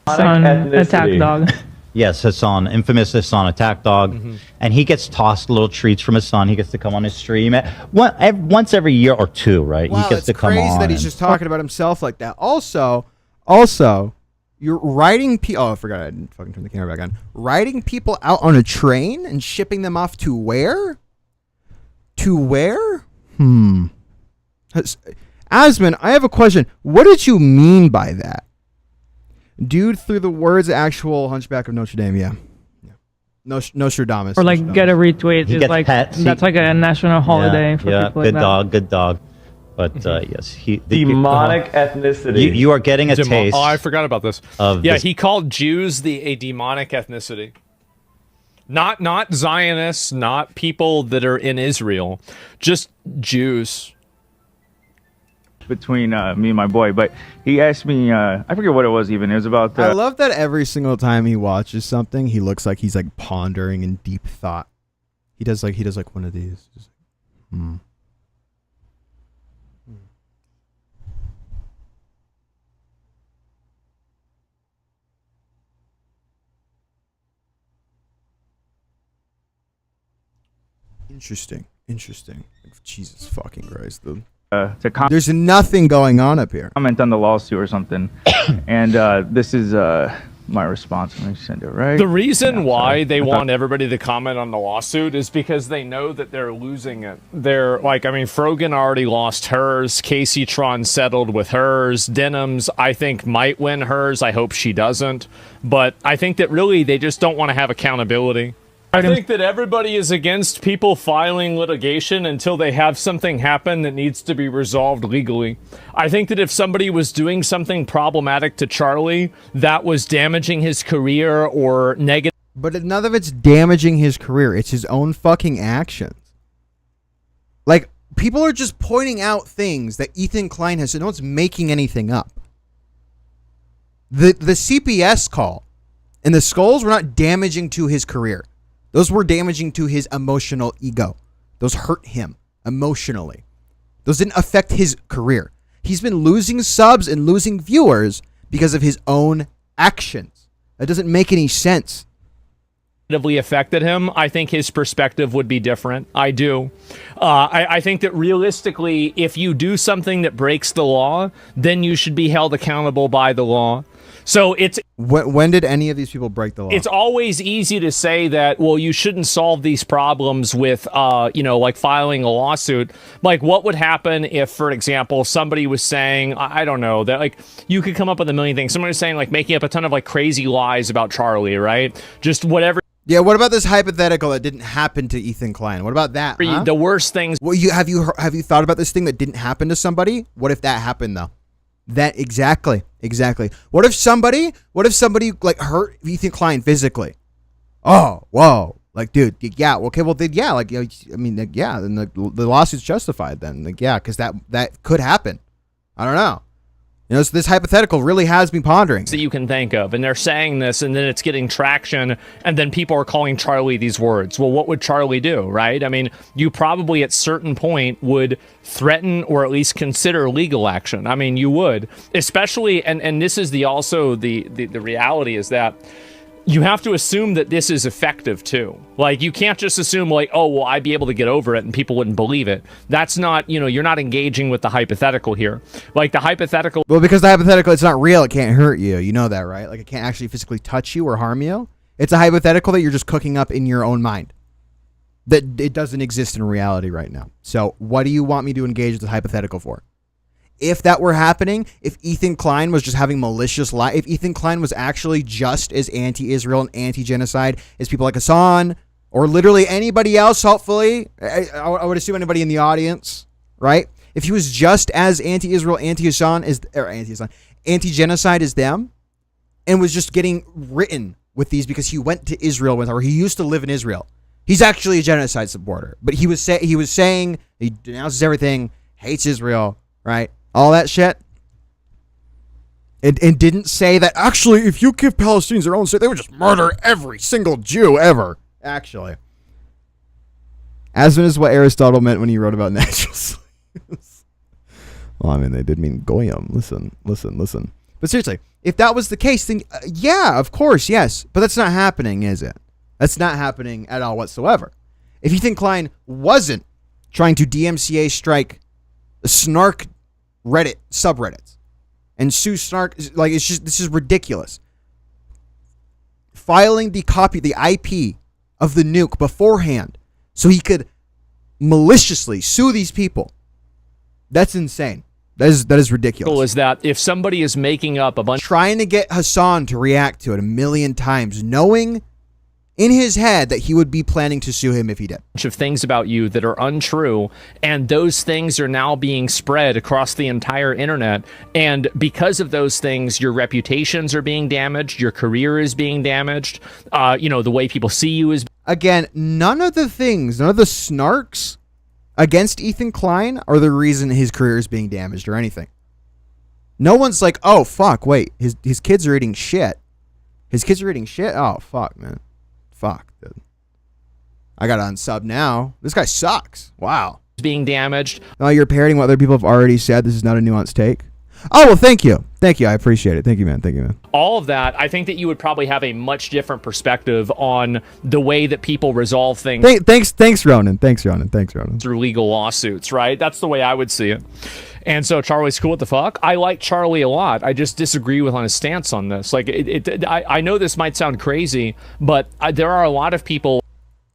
Hasan, attack dog. Yes, Hasan, infamous Hasan, attack dog. And he gets tossed little treats from his son. He gets to come on his stream once every year or two, right? Wow, he gets to come crazy on. that he's just talking about himself like that. Also, you're riding people. Oh, I forgot I didn't fucking turn the camera back on. Riding people out on a train and shipping them off to where? To where? Asman, I have a question. What did you mean by that? Dude, through the words, actual Hunchback of Notre Dame, yeah. Nostradamus. Or like get a retweet. He Is gets like pets. that's like a national holiday for people like that. Good dog. But yes, Demonic ethnicity. You are getting a taste. Oh, I forgot about this. He called Jews a demonic ethnicity. Not Zionists, not people that are in Israel, just Jews. Between me and my boy, but he asked me, I forget what it was even. It was about. I love that every single time he watches something, he looks like he's like pondering in deep thought. He does like one of these. Just like, Interesting. Jesus fucking Christ, dude. There's nothing going on up here. Comment on the lawsuit or something, and this is my response. Let me send it right. The reason why they want everybody to comment on the lawsuit is because they know that they're losing it. They're like, Frogan already lost hers. Casey Tron settled with hers. Denim's, I think, might win hers. I hope she doesn't. But I think that really they just don't want to have accountability. I think that everybody is against people filing litigation until they have something happen that needs to be resolved legally. I think that if somebody was doing something problematic to Charlie that was damaging his career or negative... But none of it's damaging his career. It's his own fucking actions. Like, people are just pointing out things that Ethan Klein has said. No one's making anything up. The CPS call and the skulls were not damaging to his career. Those were damaging to his emotional ego. Those hurt him emotionally. Those didn't affect his career. He's been losing subs and losing viewers because of his own actions. That doesn't make any sense. Affected him, I think his perspective would be different. I do. I think that realistically, if you do something that breaks the law, then you should be held accountable by the law. So it's... When did any of these people break the law? It's always easy to say that, well, you shouldn't solve these problems with, like filing a lawsuit. Like, what would happen if, for example, somebody was saying, I don't know, that, like, you could come up with a million things. Somebody was saying, like, making up a ton of, like, crazy lies about Charlie, right? Just whatever. Yeah, what about this hypothetical that didn't happen to Ethan Klein? What about that? Huh? The worst things... Well, have you thought about this thing that didn't happen to somebody? What if that happened, though? That exactly. What if somebody like hurt Ethan Klein physically? Oh, whoa! Like, dude, yeah, okay, well, then, yeah, like, then the lawsuit's justified then, like, yeah, because that could happen. I don't know. So this hypothetical really has me pondering. That you can think of, and they're saying this, and then it's getting traction, and then people are calling Charlie these words. Well, what would Charlie do, right? I mean, you probably at certain point would threaten or at least consider legal action. I mean, you would, especially, and this is the reality is that you have to assume that this is effective too. Like, you can't just assume like, oh, well, I'd be able to get over it and people wouldn't believe it. That's not, you're not engaging with the hypothetical here. Like, the hypothetical... Well, because the hypothetical, it's not real. It can't hurt you. You know that, right? Like, it can't actually physically touch you or harm you. It's a hypothetical that you're just cooking up in your own mind. That it doesn't exist in reality right now. So what do you want me to engage with the hypothetical for? If that were happening, if Ethan Klein was just having malicious lies, if Ethan Klein was actually just as anti-Israel and anti-genocide as people like Hasan, or literally anybody else, hopefully, I would assume anybody in the audience, right? If he was just as anti-Israel, anti-Hasan, anti-genocide as them, and was just getting written with these because he went to Israel or he used to live in Israel. He's actually a genocide supporter, but he was saying he denounces everything, hates Israel, right? All that shit. And didn't say that actually if you give Palestinians their own state, they would just murder every single Jew ever. Actually. Aslan is what Aristotle meant when he wrote about natural slaves. Well, I mean, they did mean goyim. Listen. But seriously, if that was the case, then yeah, of course, yes. But that's not happening, is it? That's not happening at all whatsoever. If Ethan Klein wasn't trying to DMCA strike snark Reddit subreddits and sue snark, like this is ridiculous. Filing the IP of the nuke beforehand so he could maliciously sue these people. That's insane. That is ridiculous. Is that if somebody is making up a bunch, trying to get Hasan to react to it a million times, knowing in his head that he would be planning to sue him if he did. Of things about you that are untrue, and those things are now being spread across the entire internet, and because of those things your reputations are being damaged, your career is being damaged, the way people see you is again, none of the snarks against Ethan Klein are the reason his career is being damaged or anything. No one's like, oh fuck, wait, his kids are eating shit. His kids are eating shit? Oh fuck, man. Fuck, dude. I gotta unsub now. This guy sucks. Wow. Being damaged. Oh, you're parroting what other people have already said. This is not a nuanced take. Oh, well, thank you. Thank you. I appreciate it. Thank you, man. All of that, I think that you would probably have a much different perspective on the way that people resolve things. Thanks, Ronan. Through legal lawsuits, right? That's the way I would see it. And so Charlie's cool. What the fuck? I like Charlie a lot. I just disagree with on his stance on this. Like, I know this might sound crazy, but there are a lot of people.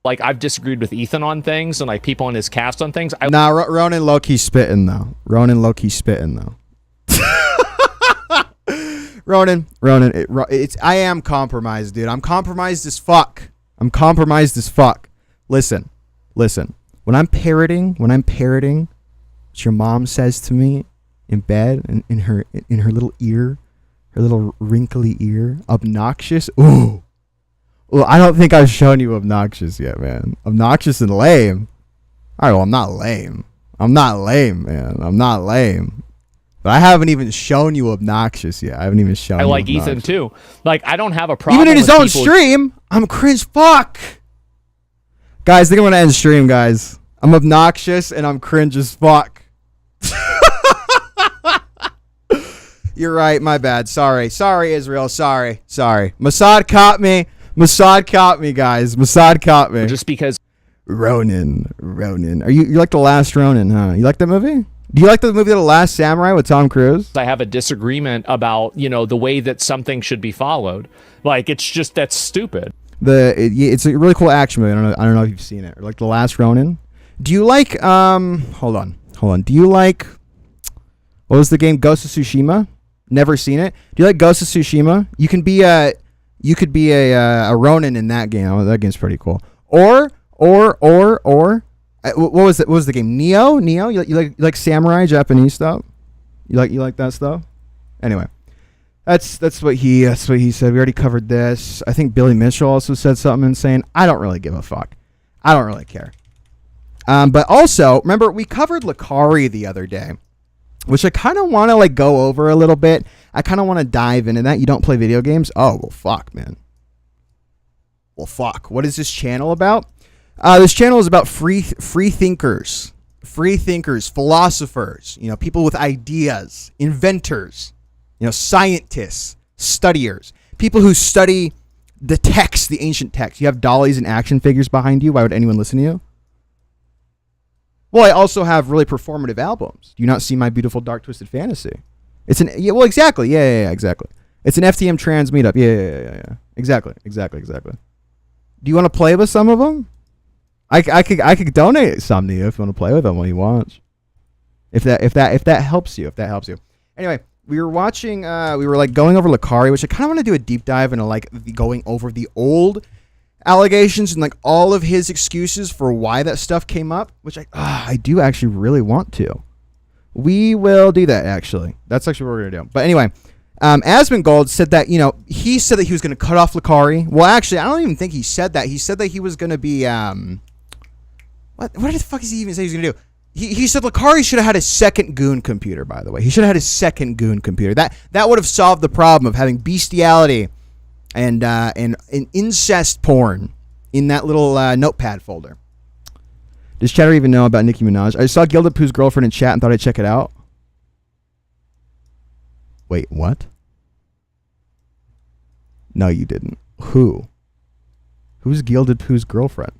Like, I've disagreed with Ethan on things and like people on his cast on things. Ronan low-key spitting though. Ronan, I am compromised, dude. I'm compromised as fuck. Listen. When I'm parroting what your mom says to me in bed, in her little ear, her little wrinkly ear, obnoxious. Ooh. Well, I don't think I've shown you obnoxious yet, man. Obnoxious and lame. All right, well, I'm not lame, man. I'm not lame. But I haven't even shown you obnoxious yet. I like Ethan too. Like, I don't have a problem. Even in his own stream, I'm cringe fuck. Guys, I think I'm gonna end stream, guys. I'm obnoxious and I'm cringe as fuck. You're right, my bad. Sorry, Israel. Sorry. Mossad caught me, guys. Mossad caught me. Just because. Ronan. Are you like The Last Ronin, huh? You like that movie? Do you like the movie The Last Samurai with Tom Cruise? I have a disagreement about, the way that something should be followed. Like, it's just, that's stupid. It's a really cool action movie. I don't know if you've seen it. Like The Last Ronin. Do you like hold on. Do you like, what was the game, Ghost of Tsushima? Never seen it. Do you like Ghost of Tsushima? You could be a Ronin in that game. Oh, that game's pretty cool. Or what was it? What was the game? Neo? You like samurai Japanese stuff? You like that stuff? Anyway, that's what he said. We already covered this. I think Billy Mitchell also said something insane. I don't really give a fuck. I don't really care. But also, remember, we covered Lucari the other day, which I kind of want to go over a little bit. I kind of want to dive into that. You don't play video games? Oh, well, fuck, man. Well, fuck. What is this channel about? This channel is about free thinkers, philosophers, people with ideas, inventors, scientists, studiers, people who study the text, the ancient text. You have dollies and action figures behind you. Why would anyone listen to you? Well, I also have really performative albums. Do you not see my beautiful dark twisted fantasy? It's exactly. Yeah, exactly. It's an FTM trans meetup. Yeah. Exactly. Do you want to play with some of them? I could donate some to you if you want to play with them when you want. If that helps you. Anyway, we were watching. We were going over Lucari, which I kind of want to do a deep dive into, going over the old allegations and all of his excuses for why that stuff came up, which I do actually really want to. We will do that, actually. That's actually what we're gonna do. But anyway, Asmongold said that, he said that he was going to cut off Lucari. Well, actually, I don't even think he said that. He said that he was going to be, what the fuck is he even say he was going to do? He said Lucari should have had a second goon computer, by the way. He should have had a second goon computer. That would have solved the problem of having bestiality and incest porn in that little notepad folder. Does Chatter even know about Nicki Minaj? I saw Gilded Pooh's girlfriend in chat and thought I'd check it out. Wait, what? No, you didn't. Who? Who's Gilded Pooh's girlfriend?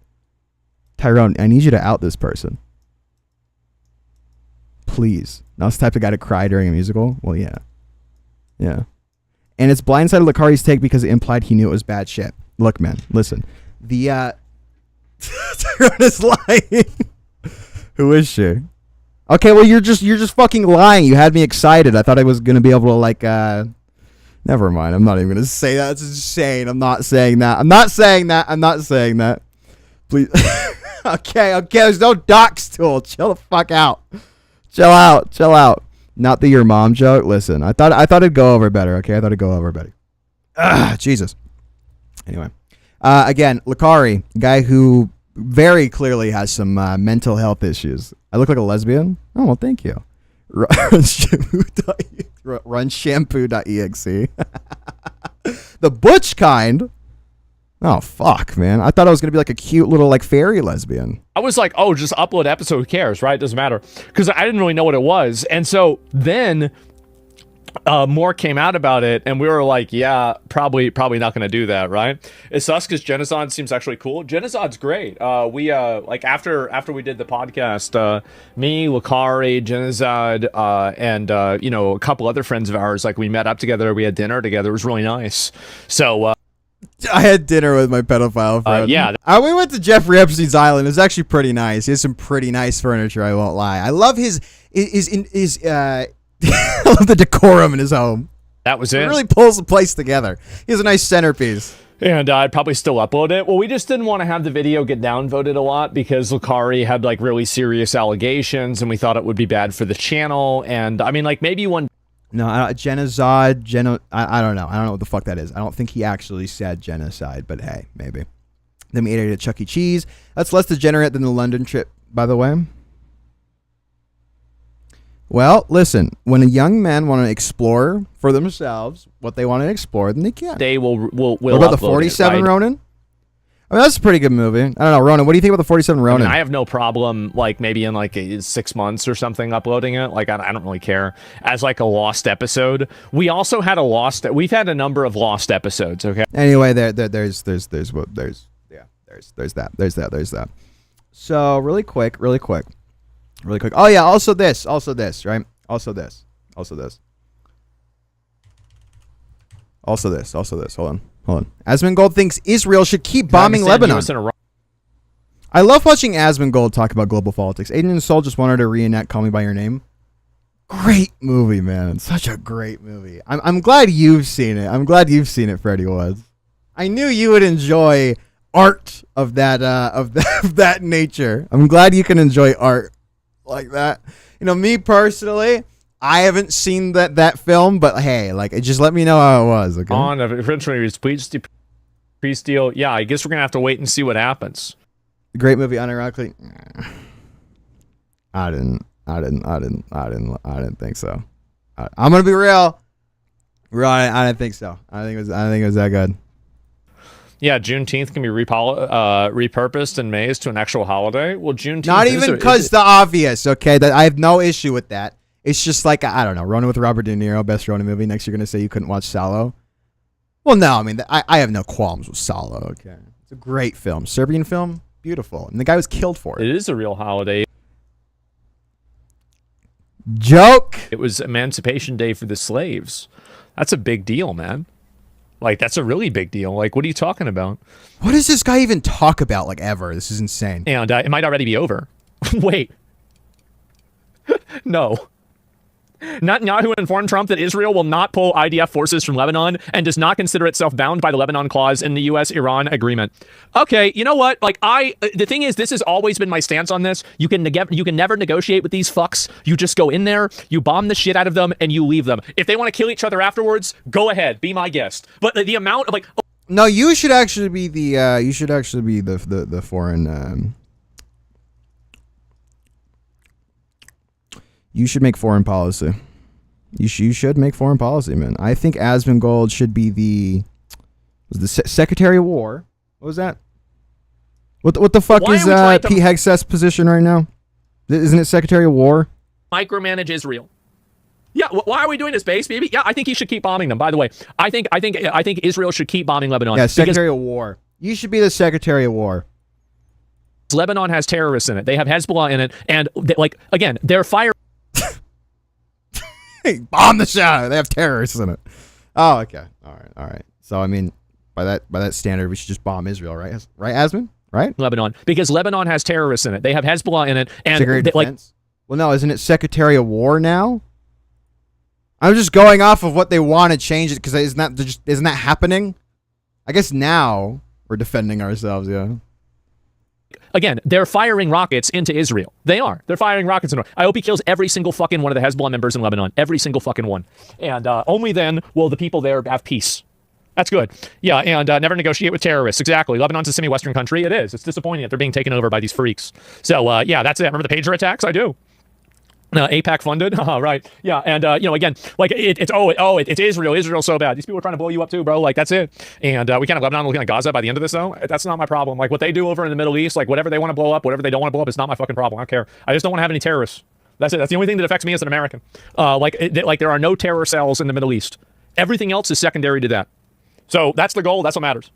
Tyrone, I need you to out this person. Please. Not the type of guy to cry during a musical? Well, yeah. Yeah. And it's blindsided Lucari's take because it implied he knew it was bad shit. Look, man, listen. The, Tyrone is lying. Who is she? Okay, well, you're just fucking lying. You had me excited. I thought I was going to be able to, never mind. I'm not even going to say that. It's insane. I'm not saying that. I'm not saying that. Please. Okay. There's no docs tool. Chill the fuck out. Chill out. Not the your mom joke. Listen, I thought it'd go over better. Okay, I thought it'd go over better. Jesus. Anyway, again, Lucari, guy who very clearly has some mental health issues. I look like a lesbian. Oh well, thank you. Runshampoo.exe. The butch kind. Oh fuck, man! I thought I was gonna be like a cute little like fairy lesbian. I was like, oh, just upload episode. Who cares, right? Doesn't matter, because I didn't really know what it was. And so then more came out about it, and we were like, yeah, probably not gonna do that, right? It sucks because Genocide seems actually cool. Genocide's great. We like after we did the podcast, me, Lucari, Genocide, and a couple other friends of ours, like we met up together. We had dinner together. It was really nice. So. I had dinner with my pedophile friend. Yeah. We went to Jeffrey Epstein's island. It was actually pretty nice. He has some pretty nice furniture, I won't lie. I love his I love the decorum in his home. That was it. It really pulls the place together. He has a nice centerpiece. And I'd probably still upload it. Well, we just didn't want to have the video get downvoted a lot because Lucari had like really serious allegations, and we thought it would be bad for the channel. And I mean, like maybe one. No, genocide, I don't know. I don't know what the fuck that is. I don't think he actually said genocide, but hey, maybe. Then we ate it at Chuck E. Cheese. That's less degenerate than the London trip, by the way. Well, listen, when a young man want to explore for themselves what they want to explore, then they can. They will What about the 47 Ronin? I mean, that's a pretty good movie. I don't know, Ronan, what do you think about the 47 Ronin? I mean, I have no problem, like, maybe in, like, 6 months or something uploading it. Like, I don't really care. As, like, a lost episode. We also had we've had a number of lost episodes, okay? Anyway, there's that. So, really quick. Oh, yeah, also this, right? Also this. Hold on. Asmongold thinks Israel should keep bombing Lebanon. I love watching Asmongold talk about global politics. Aiden and Soul just wanted to reenact Call Me By Your Name. Great movie, man. Such a great movie. I'm glad you've seen it. Freddie was. I knew you would enjoy art of that that nature. I'm glad you can enjoy art like that. Me personally, I haven't seen that film, but hey, like, just let me know how it was. Okay. On eventually, peace deal. Yeah, I guess we're gonna have to wait and see what happens. Great movie, unironically. I didn't think so. I'm gonna be real. I didn't think so. I think it was that good. Yeah, Juneteenth can be repurposed in May to an actual holiday. Well, Juneteenth. Not even because the obvious. Okay, that I have no issue with that. It's just like, I don't know, Ronin with Robert De Niro, best Ronin movie. Next, you're going to say you couldn't watch Salo. Well, no, I mean, I have no qualms with Salo, okay? It's a great film. Serbian film, beautiful. And the guy was killed for it. It is a real holiday. Joke! It was Emancipation Day for the slaves. That's a big deal, man. Like, that's a really big deal. Like, what are you talking about? What does this guy even talk about, like, ever? This is insane. And it might already be over. Wait. No. Netanyahu informed Trump that Israel will not pull IDF forces from Lebanon and does not consider itself bound by the Lebanon clause in the U.S.-Iran agreement. Okay, you know what? Like, the thing is, this has always been my stance on this. You can never negotiate with these fucks. You just go in there, you bomb the shit out of them, and you leave them. If they want to kill each other afterwards, go ahead, be my guest. But the amount of like, no, you should actually be the foreign. You should make foreign policy. You should make foreign policy, man. I think Asmongold should be the Secretary of War. What was that? What the fuck is Pete Hegseth's position right now? Isn't it Secretary of War? Micromanage Israel. Yeah, why are we doing this, base, baby? Yeah, I think he should keep bombing them. By the way, I think Israel should keep bombing Lebanon. Yeah, Secretary of War. You should be the Secretary of War. Lebanon has terrorists in it. They have Hezbollah in it, and again, they're fire. Bomb the show. They have terrorists in it. Oh, okay. All right. So I mean, by that standard, we should just bomb Israel, right? Right, Asman? Right? Lebanon, because Lebanon has terrorists in it. They have Hezbollah in it, and Secretary of Defense. Well, no, isn't it Secretary of War now? I'm just going off of what they want to change it because isn't that happening? I guess now we're defending ourselves. Yeah. Again, they're firing rockets into Israel. They are. They're firing rockets into. I hope he kills every single fucking one of the Hezbollah members in Lebanon. Every single fucking one. And only then will the people there have peace. That's good. Yeah, and never negotiate with terrorists. Exactly. Lebanon's a semi-Western country. It is. It's disappointing that they're being taken over by these freaks. So, yeah, that's it. Remember the pager attacks? I do. APAC funded, right? Yeah, and again, like it's Israel. Israel's so bad. These people are trying to blow you up too, bro. Like that's it. And we can't have Lebanon looking at Gaza by the end of this, though. That's not my problem. Like what they do over in the Middle East, like whatever they want to blow up, whatever they don't want to blow up, it's not my fucking problem. I don't care. I just don't want to have any terrorists. That's it. That's the only thing that affects me as an American. Like there are no terror cells in the Middle East. Everything else is secondary to that. So that's the goal. That's what matters.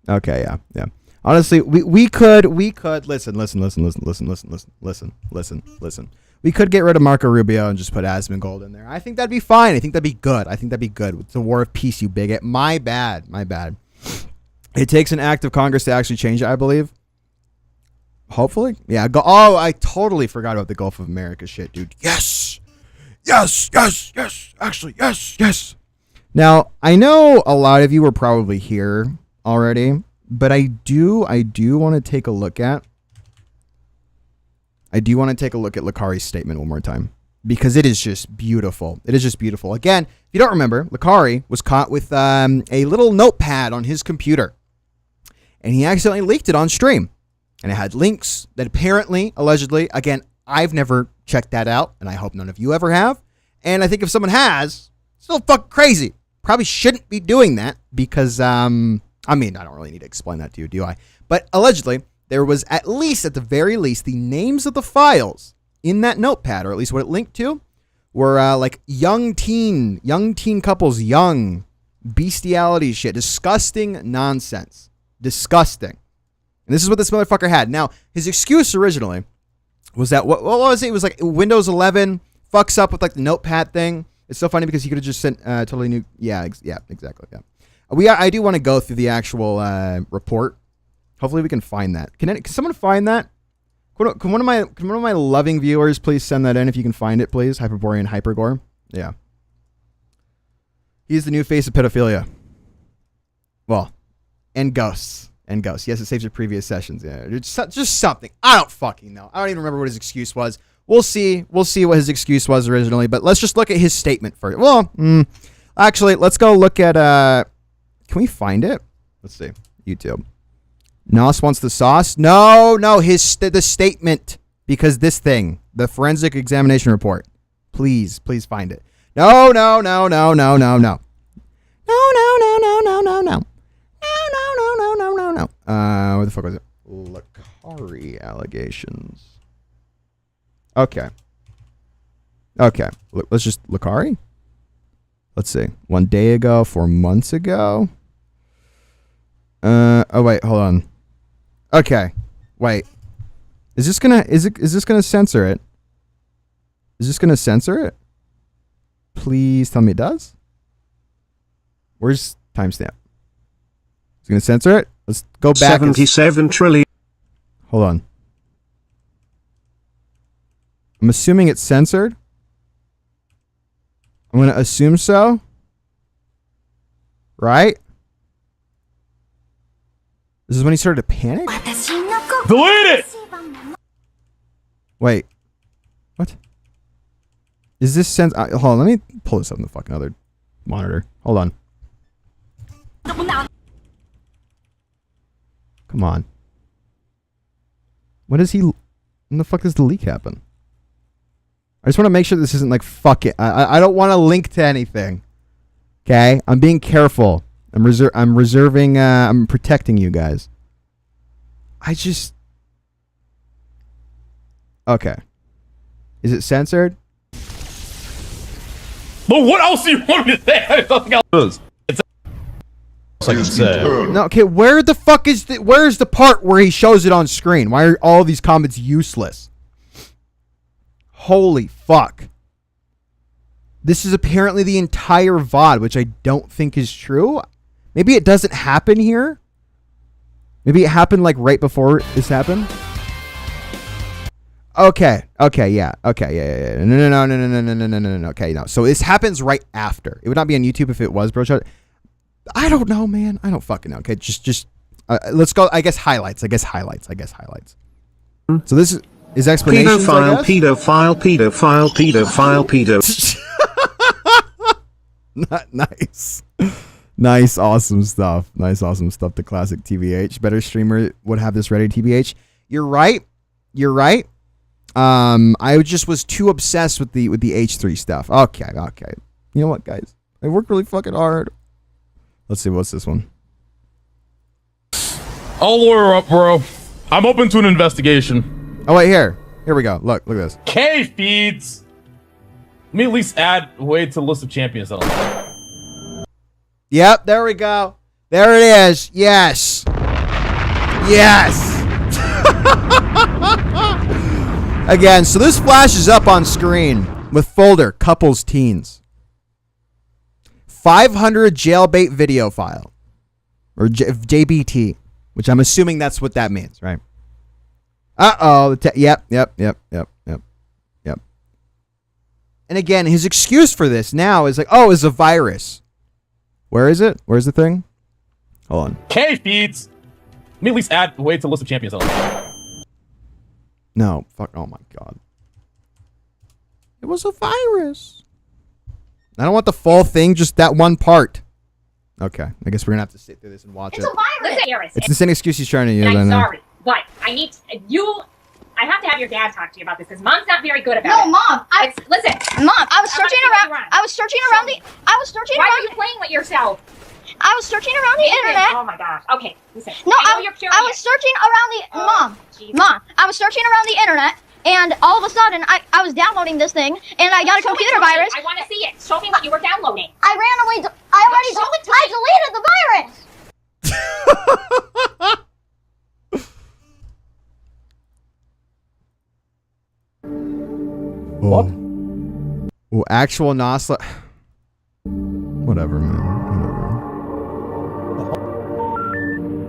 Okay. Yeah. Honestly, we could listen. We could get rid of Marco Rubio and just put Asmongold in there. I think that'd be fine. I think that'd be good. It's a war of peace, you bigot. My bad. It takes an act of Congress to actually change it, I believe. Hopefully. Yeah. I totally forgot about the Gulf of America shit, dude. Yes. Actually, yes. Now, I know a lot of you were probably here already. But I do want to take a look at. Lakari's statement one more time because it is just beautiful. Again, if you don't remember, Lakari was caught with a little notepad on his computer, and he accidentally leaked it on stream, and it had links that allegedly, again, I've never checked that out, and I hope none of you ever have. And I think if someone has, it's still fucking crazy. Probably shouldn't be doing that because I mean, I don't really need to explain that to you, do I? But allegedly, there was at the very least, the names of the files in that notepad, or at least what it linked to, were like young teen couples, young bestiality shit, disgusting nonsense, disgusting. And this is what this motherfucker had. Now, his excuse originally was that what was it? It was like Windows 11 fucks up with like the notepad thing. It's so funny because he could have just sent totally new. Yeah, exactly. Yeah. I do want to go through the actual report. Hopefully we can find that. Can someone find that? Can one of my loving viewers please send that in if you can find it, please? Hyperborean Hypergore. Yeah. He's the new face of pedophilia. Well, and ghosts. Yes, it saves your previous sessions. Yeah, just something. I don't fucking know. I don't even remember what his excuse was. We'll see what his excuse was originally, but let's just look at his statement first. Well, actually, let's go look at can we find it? Let's see. YouTube. Nos wants the sauce. No, the statement. Because this thing, the forensic examination report. Please find it. No. Where the fuck was it? Lakari allegations. Okay. Let's just Lakari. Let's see. 1 day ago, 4 months ago. Oh wait, hold on. Okay. Wait. Is this gonna censor it? Is this gonna censor it? Please tell me it does. Where's timestamp? It's gonna censor it? Let's go back. 77 trillion. Hold on. I'm assuming it's censored. I'm going to assume so. Right? This is when he started to panic? Delete it! Wait. What? Is this sense? Hold on, let me pull this up in the fucking other monitor. Hold on. Come on. What is he? When the fuck does the leak happen? I just want to make sure this isn't like fuck it. I don't want to link to anything. Okay, I'm being careful. I'm reserving. I'm protecting you guys. I just. Okay. Is it censored? But what else do you want me to say? There's nothing else. It's like I said. No, okay, where the fuck is where's the part where he shows it on screen? Why are all of these comments useless? Holy fuck. This is apparently the entire VOD, which I don't think is true. Maybe it doesn't happen here. Maybe it happened like right before this happened. Okay, yeah. No. Okay, no. So this happens right after. It would not be on YouTube if it was, bro. I don't know, man. I don't fucking know. Okay, just let's go. I guess highlights. So this is explanations. Pedophile. Nice. Nice, awesome stuff. The classic TBH. Better streamer would have this ready, TBH. You're right. I just was too obsessed with the H3 stuff. Okay. You know what, guys? I worked really fucking hard. Let's see, what's this one? I'll lawyer up, bro. I'm open to an investigation. Oh, wait, here we go. Look at this. K feeds. Let me at least add a way to the list of champions. Yep, there we go. There it is. Yes. Again, so this flashes up on screen with folder couples teens. 500 jailbait video file. Or JBT, which I'm assuming that's what that means, right? Uh-oh. Yep. And again, his excuse for this now is like, oh, it's a virus. Where is it? Where's the thing? Hold on. K feeds. Let me at least add a way to the list of champions. No, fuck. Oh my god. It was a virus. I don't want the full thing, just that one part. Okay, I guess we're gonna have to sit through this and watch it. It's a virus. It's the same excuse he's trying to use. I'm I know. sorry, but I have to have your dad talk to you about this because Mom's not very good about it. No, Mom. Listen, Mom, I was searching around. Why are you playing with yourself? I was searching around the internet. Oh my gosh. Okay, listen. No, I was searching around the Mom. I was searching around the internet, and all of a sudden, I was downloading this thing, and I got a computer virus. I want to see it. Show me what you were downloading. I deleted the virus. What? Oh, actual Nasla. Whatever, man.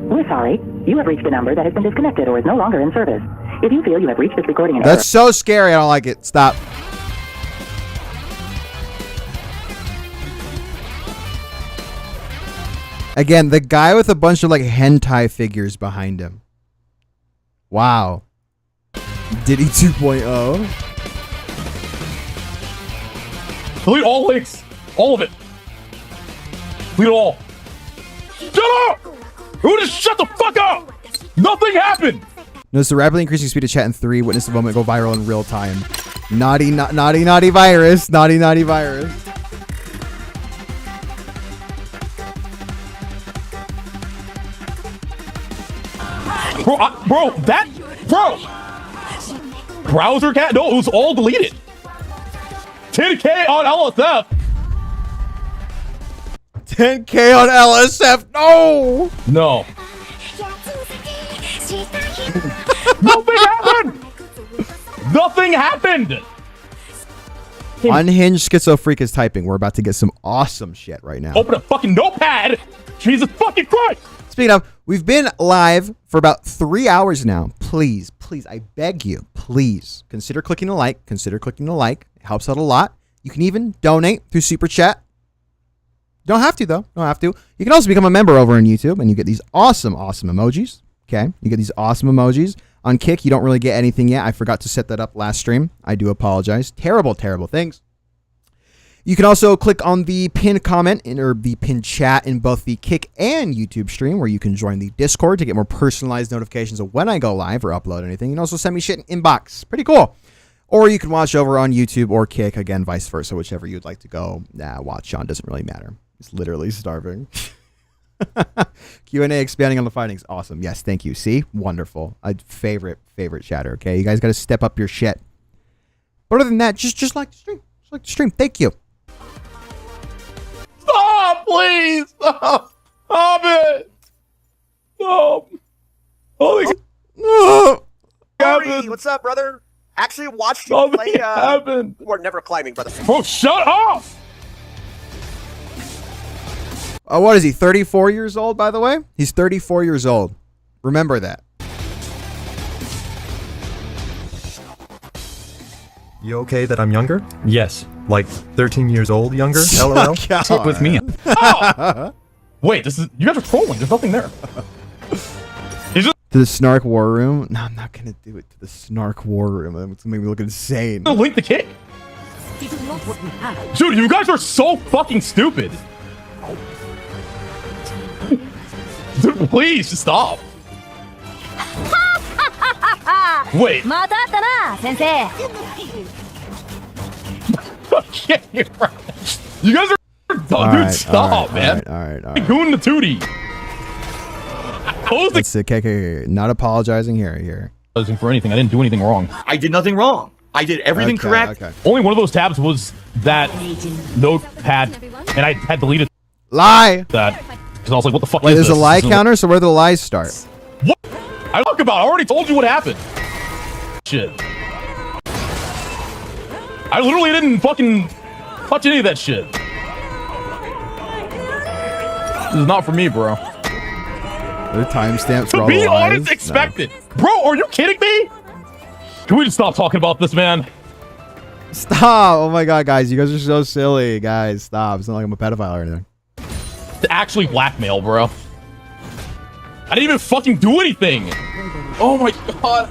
We're sorry. You have reached a number that has been disconnected or is no longer in service. If you feel you have reached this recording in That's so scary. I don't like it. Stop. Again, the guy with a bunch of like hentai figures behind him. Wow. Diddy 2.0. Delete all links. All of it. Delete it all. Shut up! Who just shut the fuck up? Nothing happened! Notice the rapidly increasing speed of chat in 3. Witness the moment go viral in real time. Naughty virus. Naughty virus. Bro, browser cat? No, it was all deleted. 10K on LSF. 10K on LSF. No. No. Nothing happened. Nothing happened. Unhinged Schizofreak is typing. We're about to get some awesome shit right now. Open a fucking notepad. Jesus fucking Christ. Speaking of, we've been live for about 3 hours now. Please, I beg you, please consider clicking the like. It helps out a lot. You can even donate through Super Chat. Don't have to, though. Don't have to. You can also become a member over on YouTube, and you get these awesome emojis. Okay? You get these awesome emojis. On Kick, you don't really get anything yet. I forgot to set that up last stream. I do apologize. Terrible things. You can also click on the pinned comment or the pinned chat in both the Kick and YouTube stream, where you can join the Discord to get more personalized notifications of when I go live or upload anything. You can also send me shit in inbox. Pretty cool. Or you can watch over on YouTube or Kick, again, vice versa, whichever you'd like to go watch on. Doesn't really matter. It's literally starving. Q&A expanding on the findings. Awesome. Yes, thank you. See? Wonderful. Favorite chatter, okay? You guys got to step up your shit. But other than that, just like the stream. Just like the stream. Thank you. Stop, please! Stop! Stop it! Stop! Oh, Corey, what's up, brother? Actually watched you play, we're never climbing, brother. Bro, shut up! What is he, 34 years old, by the way? He's 34 years old. Remember that. You okay that I'm younger? Yes. Like 13 years old younger? LOL? Talk with me. Oh! Wait, you guys are trolling. There's nothing there. To the Snark War Room? No, I'm not going to do it to the Snark War Room. It's going to make me look insane. Link the kick. Dude, you guys are so fucking stupid. Dude, please, just stop. Wait. You guys are dumb, dude. Stop, man. All right. Goon the tootie. Let's see. Okay. Not apologizing here. For anything, I didn't do anything wrong. I did nothing wrong. I did everything correct. Okay. Only one of those tabs was that notepad, and I had deleted lie. That because I was like, "What the fuck?" Wait, is there's this? a lie counter. So where do the lies start? What? I talk about. I already told you what happened. Shit. I literally didn't fucking touch any of that shit. This is not for me, bro. The timestamps for To all be the lies? honest, expected. Bro, are you kidding me? Can we just stop talking about this, man? Stop! Oh my god, guys, you guys are so silly, guys. Stop! It's not like I'm a pedophile or anything. To actually blackmail, bro. I didn't even fucking do anything. Oh my god.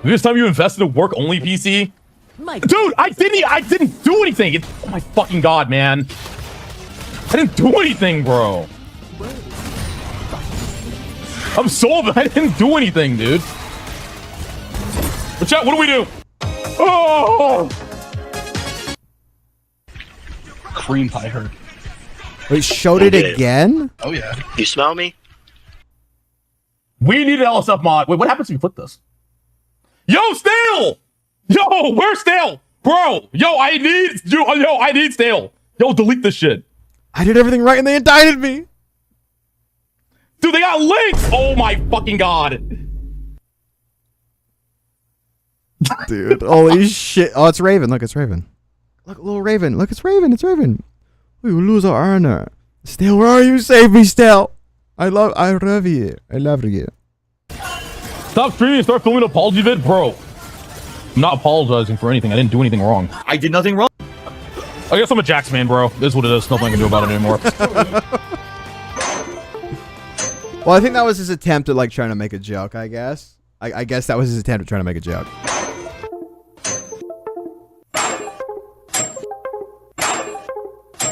This time you invested in a work-only PC? Dude, I didn't do anything. Oh my fucking god, man. I didn't do anything, bro. I'm so bad. I didn't do anything, dude. But chat, what do we do? Oh! Cream pie hurt. Wait, showed it again? Oh yeah. You smell me? We need an LSF mod. Wait, what happens if you flip this? Yo, Stale! Yo, where's Stale? Bro, I need Stale. Yo, delete this shit. I did everything right and they indicted me. Dude, they got links! Oh my fucking god. Dude, holy shit. Oh, it's Raven. Look, it's Raven. Look, little Raven. Look, it's Raven. It's Raven. We will lose our honor. Stale, where are you? Save me, Stale. I love you. I love you. Stop streaming and start filming an apology vid, bro. I'm not apologizing for anything. I didn't do anything wrong. I did nothing wrong. I guess I'm a Jax man, bro. This is what it is. Nothing I can do about it anymore. Well, I think that was his attempt at like trying to make a joke, I guess. I guess that was his attempt at trying to make a joke.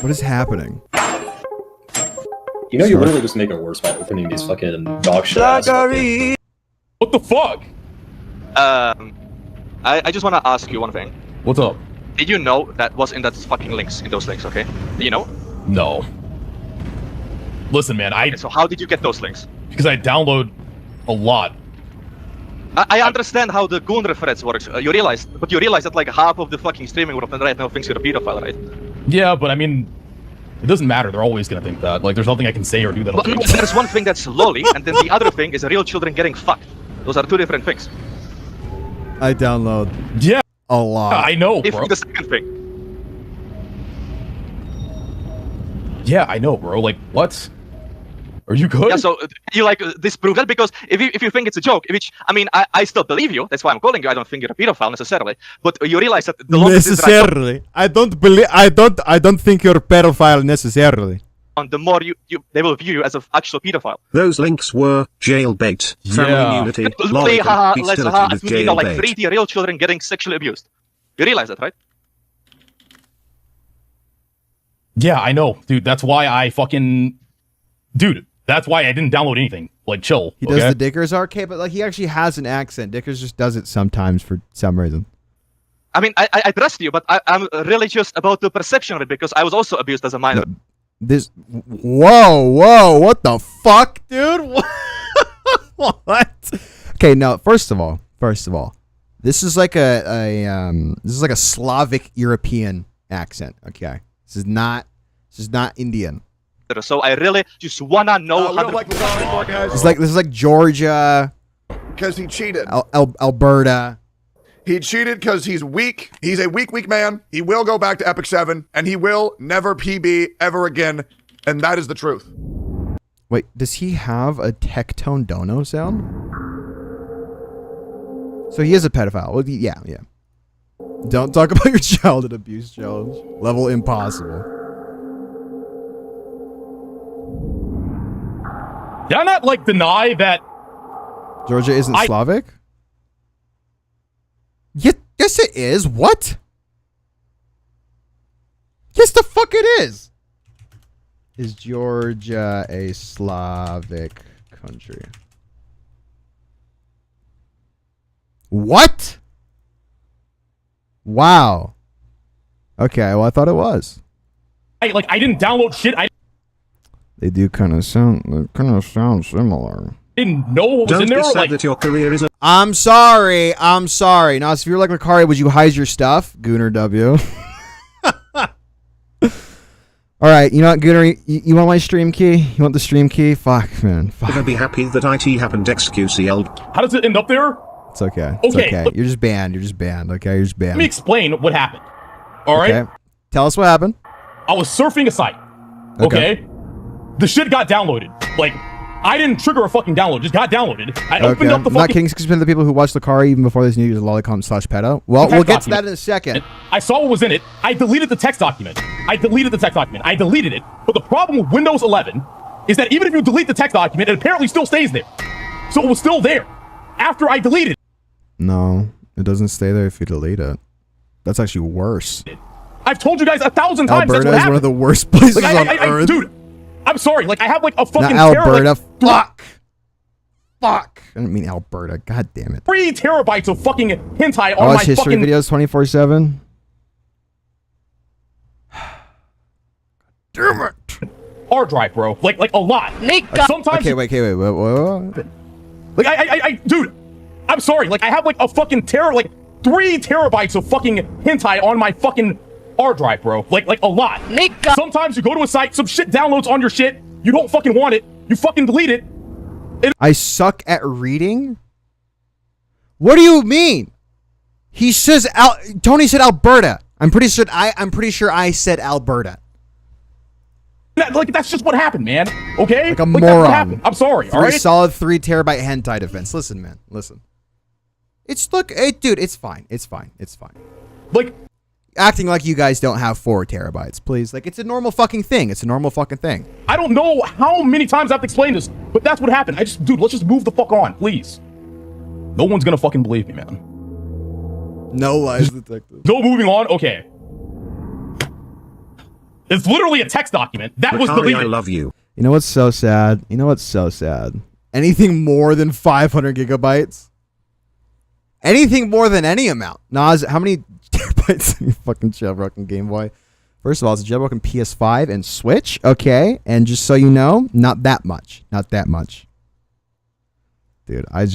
What is happening? You know, you literally just make it worse by opening these fucking dog shit ass fucking... What the fuck? I just want to ask you one thing. What's up? Did you know that was in that fucking links, in those links, okay? Do you know? No. Listen, man, Okay, so how did you get those links? Because I download a lot. I understand how the goon reference works. You realize that like half of the fucking streaming world right now thinks you're a pedophile, right? Yeah, but I mean, it doesn't matter. They're always gonna think that. Like, there's nothing I can say or do that. But no, there's one thing that's lolly, and then the other thing is real children getting fucked. Those are two different things. I download a lot. I know, If bro. the second thing. Yeah, I know, bro. Like, what? Are you good? Yeah, so you like disprove that? Because if you think it's a joke, which I mean, I still believe you. That's why I'm calling you. I don't think you're a pedophile necessarily, but you realize that the longer necessarily. I don't think you're a pedophile necessarily. the more they will view you as an actual pedophile. Those links were jailbait, family unity, Literally, logic, let's hostility with you know, like jailbait. 3D real children getting sexually abused. You realize that, right? Yeah, I know, dude. That's why I fucking, dude. That's why I didn't download anything. Like, chill. He does the Dickers arcade, but like he actually has an accent. Dickers just does it sometimes for some reason. I mean, I trust you, but I'm really just about the perception of it because I was also abused as a minor. Whoa, what the fuck, dude? What? Okay, no. First of all, this is like a Slavic European accent. Okay, this is not Indian. So I really just wanna know how This is like Georgia. Because he cheated. Alberta. He cheated because he's weak. He's a weak man. He will go back to Epic 7, and he will never PB ever again. And that is the truth. Wait, does he have a Tectone Dono sound? So he is a pedophile. Well, yeah. Don't talk about your childhood abuse challenge. Level impossible. Did I not, like, deny that Georgia isn't Slavic? Yes, it is. What? Yes, the fuck it is. Is Georgia a Slavic country? What? Wow. Okay, well, I thought it was. I didn't download shit. They do kind of sound similar. Didn't know what was in there. Like, that your career is a I'm sorry. Now, if you're like Lakari, would you hide your stuff? Gooner W. All right, you know what, Gooner? You want my stream key? You want the stream key? Fuck, man. Fuck. I'd be happy that IT happened XQCL. How does it end up there? It's okay. Okay. You're just banned. Okay, you're just banned. Let me explain what happened. All right. Okay. Tell us what happened. I was surfing a site. Okay. The shit got downloaded. Like, I didn't trigger a fucking download. Just got downloaded. I opened up the I'm not fucking... kidding. 6% of the people who watch Lakari even before this news is lolicom/pedo. Well, we'll get to that in a second. I saw what was in it. I deleted the text document. I deleted it. But the problem with Windows 11 is that even if you delete the text document, it apparently still stays there. So it was still there after I deleted it. No, it doesn't stay there if you delete it. That's actually worse. I've told you guys 1,000 times. Alberta that's what is one of the worst places on Earth. Dude, I'm sorry. Like, I have like a fucking Not Alberta. Fuck. I didn't mean Alberta. God damn it. 3 terabytes of fucking hentai I on my watch history fucking videos 24/7. Damn it. hard drive, bro. Like a lot. Like, sometimes. Okay, wait. What? Like, dude, I'm sorry. Like, I have like a fucking 3 terabytes of fucking hentai on my fucking hard drive, bro. Like a lot. Sometimes you go to a site, some shit downloads on your shit, you don't fucking want it, you fucking delete it. I suck at reading? What do you mean? He says Tony said Alberta. I'm pretty sure I said Alberta. That's just what happened, man. Okay? Like a That's moron. what happened. I'm sorry, all right? Solid 3 terabyte hentai defense. Listen, man. Listen. Dude, it's fine. Like, acting like you guys don't have 4 terabytes, please. Like, it's a normal fucking thing. I don't know how many times I have to explain this, but that's what happened. Dude, let's just move the fuck on, please. No one's gonna fucking believe me, man. No lies detected. No moving on? Okay. It's literally a text document. That was deleted. I love you. You know what's so sad? Anything more than 500 gigabytes? Anything more than any amount. Nas, how many terabytes in your fucking jailbroken Game Boy? First of all, it's a jailbroken PS5 and Switch. Okay. And just so you know, not that much. Dude, I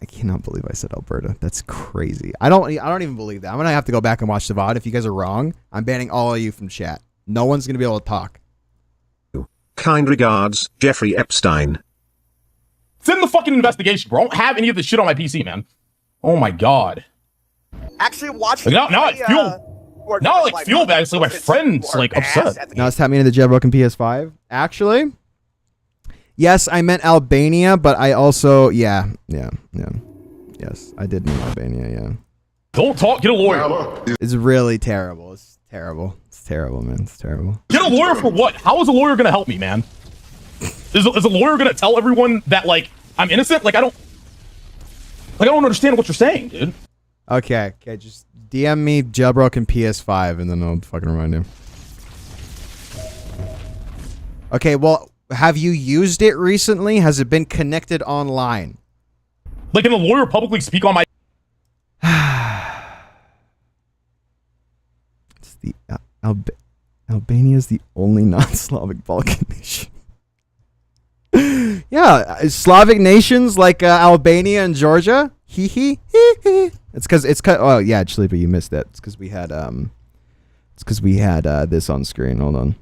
cannot believe I said Alberta. That's crazy. I don't even believe that. I'm going to have to go back and watch the VOD. If you guys are wrong, I'm banning all of you from chat. No one's going to be able to talk. Kind regards, Jeffrey Epstein. It's in the fucking investigation, bro. I don't have any of this shit on my PC, man. Oh my god. Actually, watch. Now I feel bad. It's like my friend's like upset. Now it's tapping into the jailbroken PS5. Actually, Yes, I meant Albania, but I also Yes, I did mean Albania. Yeah. Don't talk. Get a lawyer. It's really terrible. It's terrible. It's terrible, man. It's terrible. Get a lawyer for what? How is a lawyer gonna help me, man? Is a lawyer gonna tell everyone that like I'm innocent? Like I don't understand what you're saying, dude. Okay, just DM me jailbroken PS5 and then I'll fucking remind you. Okay, well, have you used it recently? Has it been connected online? Like, can a lawyer publicly speak on my... It's the Albania is the only non-Slavic Balkan nation. Yeah, Slavic nations like Albania and Georgia. Hee. It's because oh yeah, Sleeper, you missed that. It's because we had this on screen. Hold on.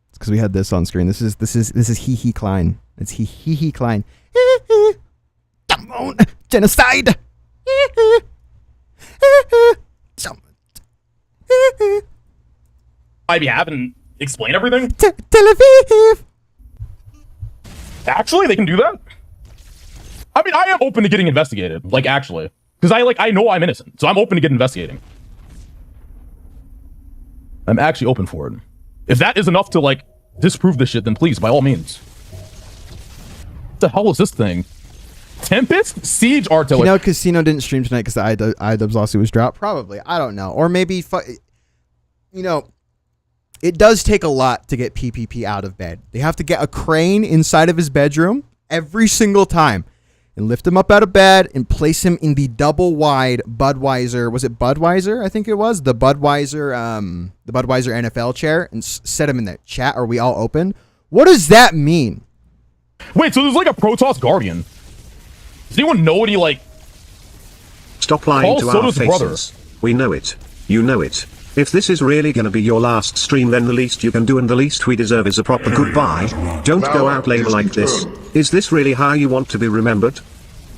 It's because we had this on screen. This is Hee Klein. It's Hee Klein. Come on, genocide. I be having explain everything. Tel Aviv. Actually, they can do that. I mean, I am open to getting investigated. Like, actually, because I know I'm innocent, so I'm open to get investigating. I'm actually open for it. If that is enough to like disprove this shit, then please, by all means. What the hell is this thing? Tempest Siege Artillery. You know, Casino didn't stream tonight because the Idubbbz lawsuit was dropped. Probably, I don't know, or maybe you know. It does take a lot to get PPP out of bed. They have to get a crane inside of his bedroom every single time and lift him up out of bed and place him in the double wide Budweiser. Was it Budweiser? I think it was the Budweiser NFL chair and set him in that chat. Are we all open? What does that mean? Wait, so there's like a Protoss Guardian. Does anyone know what he like? Stop lying to our faces. Brother. We know it. You know it. If this is really gonna be your last stream, then the least you can do and the least we deserve is a proper goodbye. Don't go out later like this. Is this really how you want to be remembered?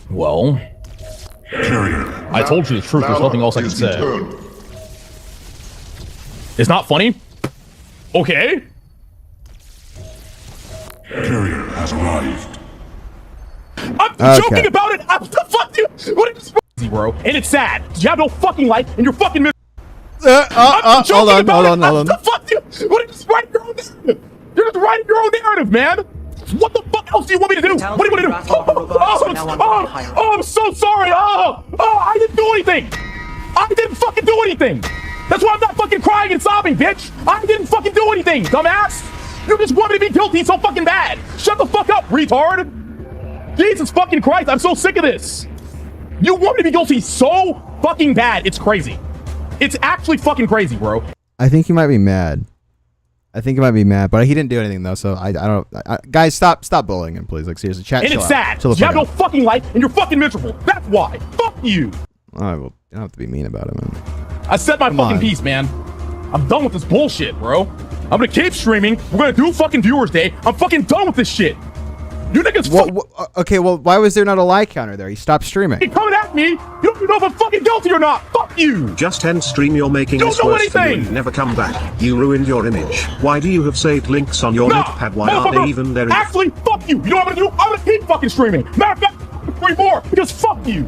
Well, I told you the truth. There's nothing else I can say. It's not funny? Okay. Carrier has arrived. I'm joking about it. What the fuck, dude? What is bro? And it's sad. You have no fucking life and you're fucking hold on. What the fuck, dude? What is writing your own narrative? You're just writing your own narrative, man. What the fuck else do you want me to do? What do you want me to do? Oh, I'm so sorry. Oh, I didn't do anything. I didn't fucking do anything. That's why I'm not fucking crying and sobbing, bitch. I didn't fucking do anything, dumbass. You just want me to be guilty so fucking bad. Shut the fuck up, retard. Jesus fucking Christ, I'm so sick of this. You want me to be guilty so fucking bad. It's crazy. It's actually fucking crazy, bro. I think he might be mad. But he didn't do anything though, so I don't. Guys, stop bullying him, please. Like seriously, chat. And it's sad. You have no fucking life, and you're fucking miserable. That's why. Fuck you. All right, well, you don't have to be mean about it, man. I said my fucking piece, man. I'm done with this bullshit, bro. I'm gonna keep streaming. We're gonna do fucking Viewers Day. I'm fucking done with this shit. You niggas okay, well, why was there not a like counter there? He stopped streaming. You're coming at me. You don't even know if I'm fucking guilty or not. Fuck you. Just end stream. You're making this worse for you. Never come back. You ruined your image. Why do you have saved links on your notepad? Why aren't they even there? Actually, fuck you. You know what I'm gonna do? I'm gonna keep fucking streaming. Matter of fact, 3 more because fuck you.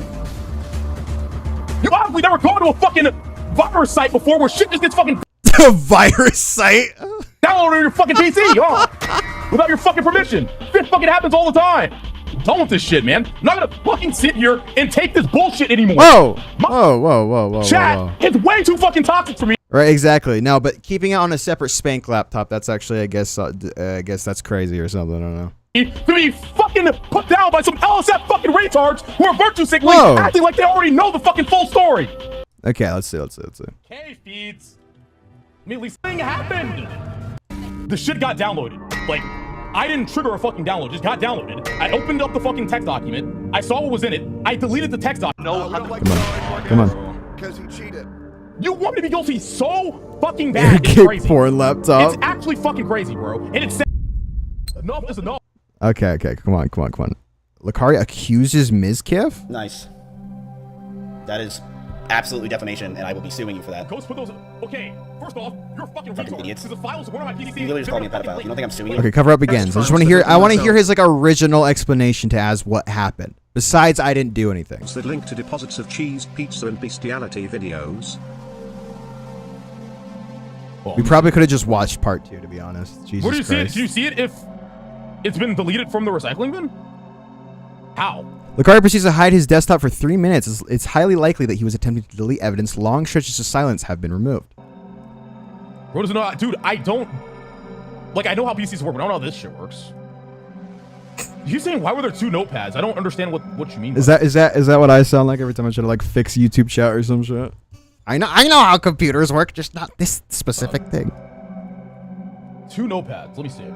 You obviously never gone to a fucking virus site before where shit just gets fucking a virus site. Download it on your fucking PC, without your fucking permission. This fucking happens all the time. I'm done with this shit, man. I'm not gonna fucking sit here and take this bullshit anymore. Whoa. Chat, it's way too fucking toxic for me. Right, exactly. No, but keeping it on a separate Spank laptop, that's actually, I guess that's crazy or something. I don't know. To be fucking put down by some LSF fucking retards who are virtue signaling, acting like they already know the fucking full story. Okay, let's see. Okay, feeds. I mean, at least thing happened. The shit got downloaded. Like, I didn't trigger a fucking download. Just got downloaded. I opened up the fucking text document. I saw what was in it. I deleted the text document. Come on. Because he cheated. You want me to be guilty so fucking bad. It's crazy. Porn laptop. It's actually fucking crazy, bro. And it's enough is enough. Okay. Come on. Lucaria accuses Mizkif? Nice. That is absolutely defamation, and I will be suing you for that. Ghost put those. Okay, first off, you're fucking retard. Idiots. Because the files of one of my PCs. You literally just called me a pedophile. You don't think I'm suing you? Okay, cover up begins. I just want to hear. I want to hear his like original explanation to as what happened. Besides, I didn't do anything. That link to deposits of cheese, pizza, and bestiality videos. We probably could have just watched part 2, to be honest. Jesus Where do you see it? Christ. Do you see it if it's been deleted from the recycling bin? How? Lucari proceeds to hide his desktop for 3 minutes. It's highly likely that he was attempting to delete evidence. Long stretches of silence have been removed. Bro doesn't know. Dude, I don't. Like, I know how PCs work, but I don't know how this shit works. You saying why were there 2 notepads? I don't understand what you mean. Is that what I sound like every time I try to like fix YouTube chat or some shit? I know how computers work, just not this specific thing. 2 notepads. Let me see it.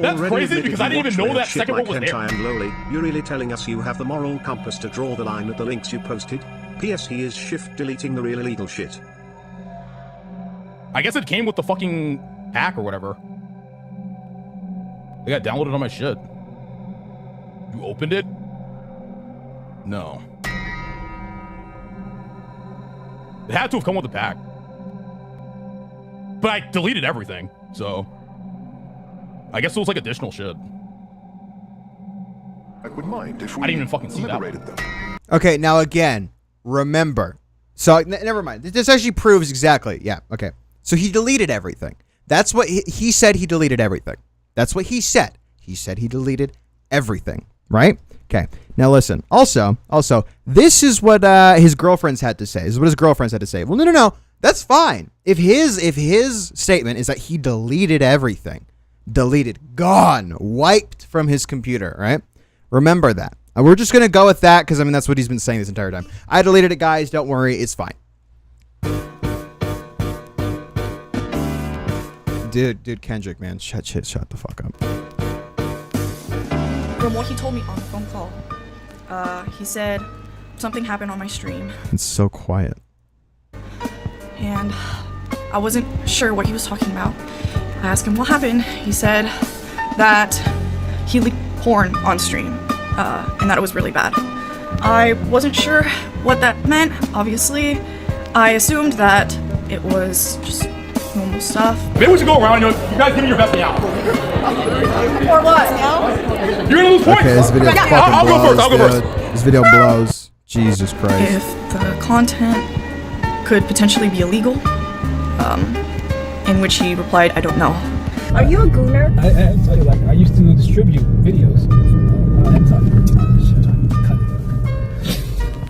That's crazy because I didn't even know that second one was there. And lowly. You're really telling us you have the moral compass to draw the line at the links you posted? P.S. He is shift deleting the real illegal shit. I guess it came with the fucking hack or whatever. They got downloaded on my shit. You opened it? No. It had to have come with the pack. But I deleted everything, so I guess it was like additional shit. I would mind if we I didn't even fucking see that. them. Okay, now again, remember. So never mind. This actually proves exactly. Yeah. Okay. So he deleted everything. That's what he said. He deleted everything. That's what he said. He said he deleted everything. Right? Okay. Now listen. Also, this is what his girlfriends had to say. This is what his girlfriends had to say. Well, no. That's fine. If his statement is that he deleted everything, gone, wiped from his computer, right? Remember that. We're just gonna go with that because I mean that's what he's been saying this entire time. I deleted it, guys. Don't worry, it's fine. Dude, Kendrick, man, shut the fuck up. From what he told me on the phone call, he said something happened on my stream. It's so quiet. And I wasn't sure what he was talking about. I asked him what happened. He said that he leaked porn on stream, and that it was really bad. I wasn't sure what that meant, obviously. I assumed that it was just normal stuff. Maybe we should go around, you guys give me your best now. Or what? You're gonna lose points! Okay, this video fucking I'll blows, go first. This video blows. Jesus Christ. If the content could potentially be illegal, in which he replied, I don't know. Are you a gooner? I tell you, like, I used to distribute videos.